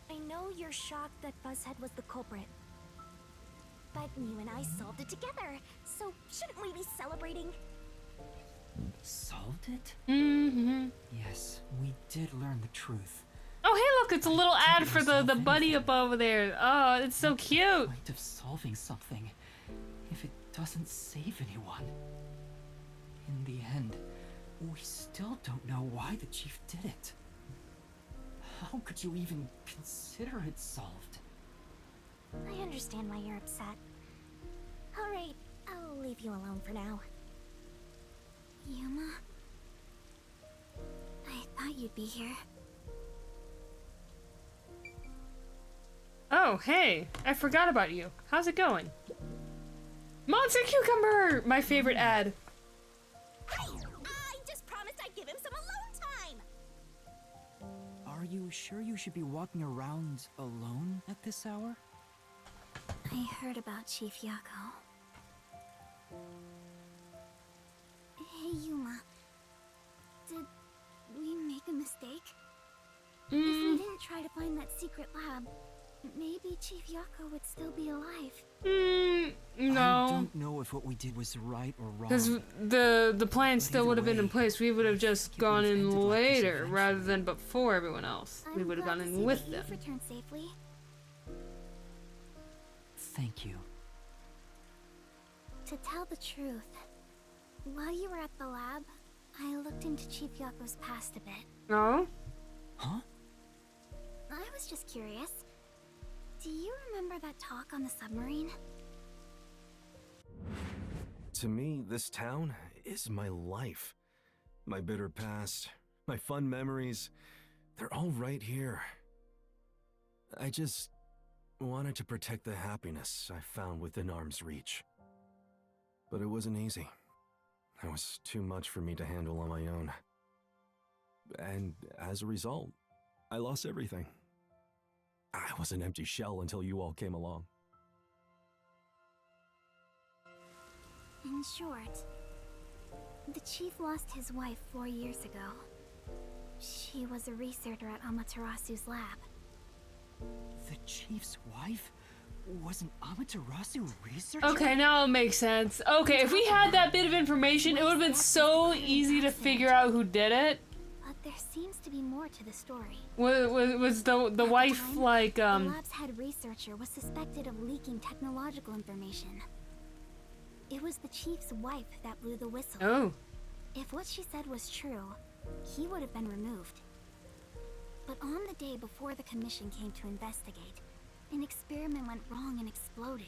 I know you're shocked that Buzzhead was the culprit. But you and I solved it together, so shouldn't we be celebrating? Solved it? Mm-hmm. Yes, we did learn the truth. Oh, hey, look, it's a little ad for the buddy up over there. Oh, it's so cute. Point of solving something if it doesn't save anyone. In the end, we still don't know why the chief did it. How could you even consider it solved? I understand why you're upset. Alright, I'll leave you alone for now. Yuma? I thought you'd be here. Oh, hey, I forgot about you. How's it going? Monster Cucumber! My favorite ad. Hey! I just promised I'd give him some alone time! Are you sure you should be walking around alone at this hour? I heard about Chief Yako. Hey, Yuma. Did we make a mistake? If we didn't try to find that secret lab, maybe Chief Yako would still be alive. No. I don't know if what we did was right or wrong. Because the plan still would have been in place. We would have just gone in later rather than before everyone else. We would have gone in with them. You've returned safely. Thank you. To tell the truth, while you were at the lab, I looked into Chief Yako's past a bit. No? Huh? I was just curious. Do you remember that talk on the submarine? To me, this town is my life. My bitter past, my fun memories, they're all right here. I just wanted to protect the happiness I found within arm's reach. But it wasn't easy. It was too much for me to handle on my own. And as a result, I lost everything. I was an empty shell until you all came along. In short, the chief lost his wife 4 years ago. She was a researcher at Amaterasu's lab. The chief's wife was an Amaterasu researcher? Okay, now it makes sense. Okay, if we had that bit of information, it would have been so easy to figure out who did it. But there seems to be more to the story. Was the wife like The lab's head researcher was suspected of leaking technological information. It was the chief's wife that blew the whistle. Oh. If what she said was true, he would have been removed. But on the day before the commission came to investigate, an experiment went wrong and exploded,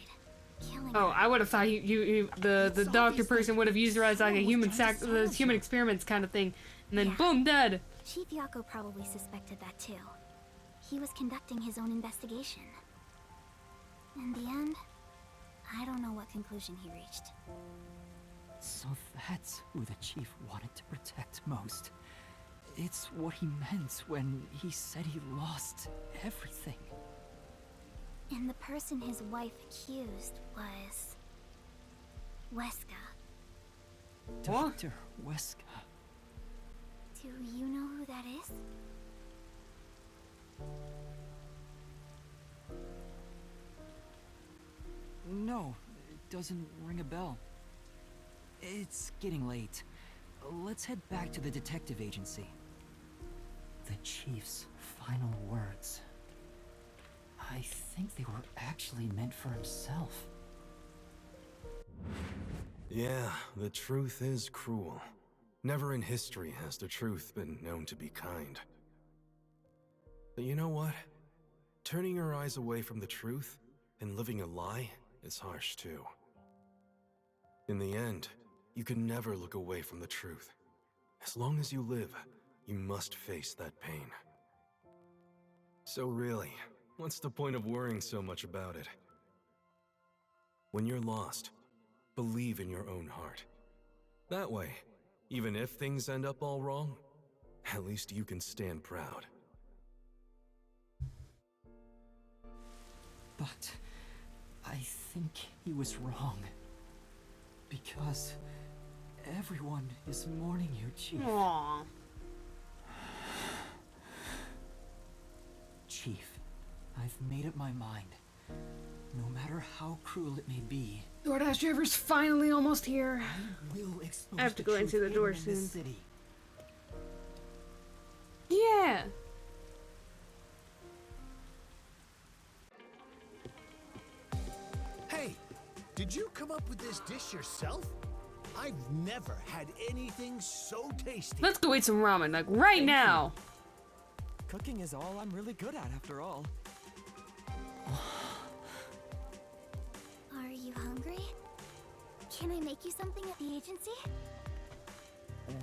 killing Oh, her. I would have thought the doctor person would have used her as like a human experiments kind of thing, and then boom, dead. Chief Yako probably suspected that too. He was conducting his own investigation. In the end, I don't know what conclusion he reached. So that's who the chief wanted to protect most. It's what he meant when he said he lost everything. And the person his wife accused was... Weska. Dr. Weska. Do you know who that is? No, it doesn't ring a bell. It's getting late. Let's head back to the detective agency. The chief's final words. I think they were actually meant for himself. Yeah, the truth is cruel. Never in history has the truth been known to be kind. But you know what? Turning your eyes away from the truth and living a lie is harsh too. In the end, you can never look away from the truth. As long as you live, you must face that pain. So really, what's the point of worrying so much about it? When you're lost, believe in your own heart. That way, even if things end up all wrong, at least you can stand proud. But I think he was wrong. Because everyone is mourning you, Chief. Aww. Chief, I've made up my mind. No matter how cruel it may be, DoorDash driver's finally almost here. I have to go into the door soon. Yeah. Hey, did you come up with this dish yourself? I've never had anything so tasty. Let's go eat some ramen, like right now. Cooking is all I'm really good at, after all. Are you hungry? Can I make you something at the agency?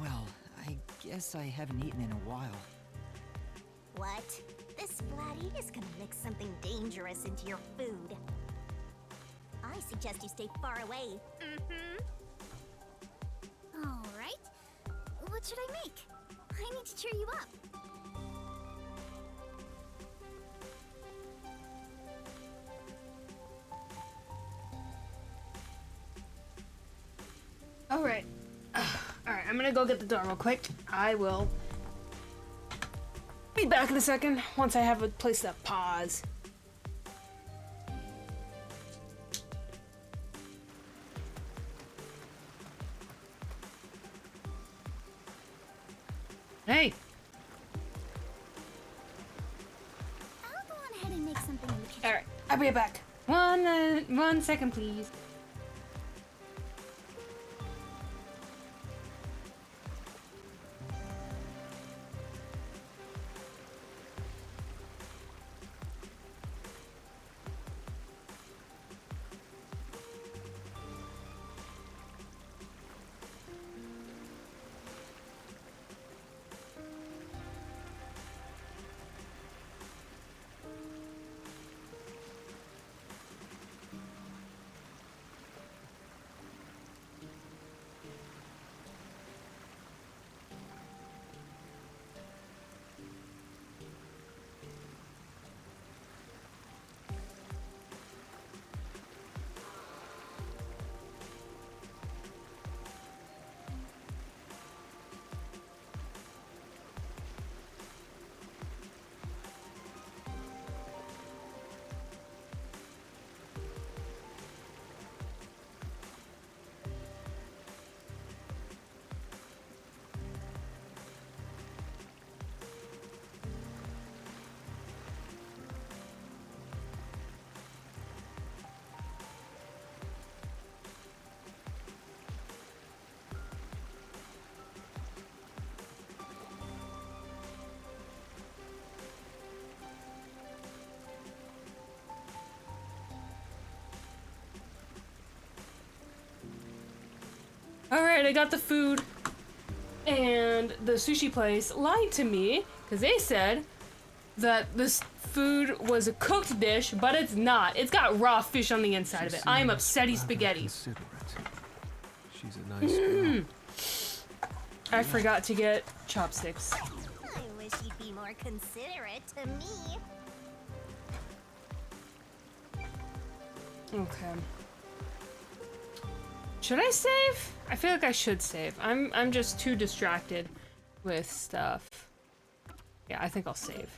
Well, I guess I haven't eaten in a while. What? This Vladdy is gonna mix something dangerous into your food. I suggest you stay far away. All right. What should I make? I need to cheer you up. Alright. Alright, I'm gonna go get the door real quick. I will be back in a second once I have a place to pause. Hey. I'll go on ahead and make something in the kitchen. Alright, I'll be back. 1 second, please. Alright, I got the food. And the sushi place lied to me because they said that this food was a cooked dish, but it's not. It's got raw fish on the inside of it. I am upsetty spaghetti. She's a nice girl. I forgot to get chopsticks. I wish you'd be more considerate to me. Okay. Should I save? I feel like I should save. I'm just too distracted with stuff. Yeah, I think I'll save.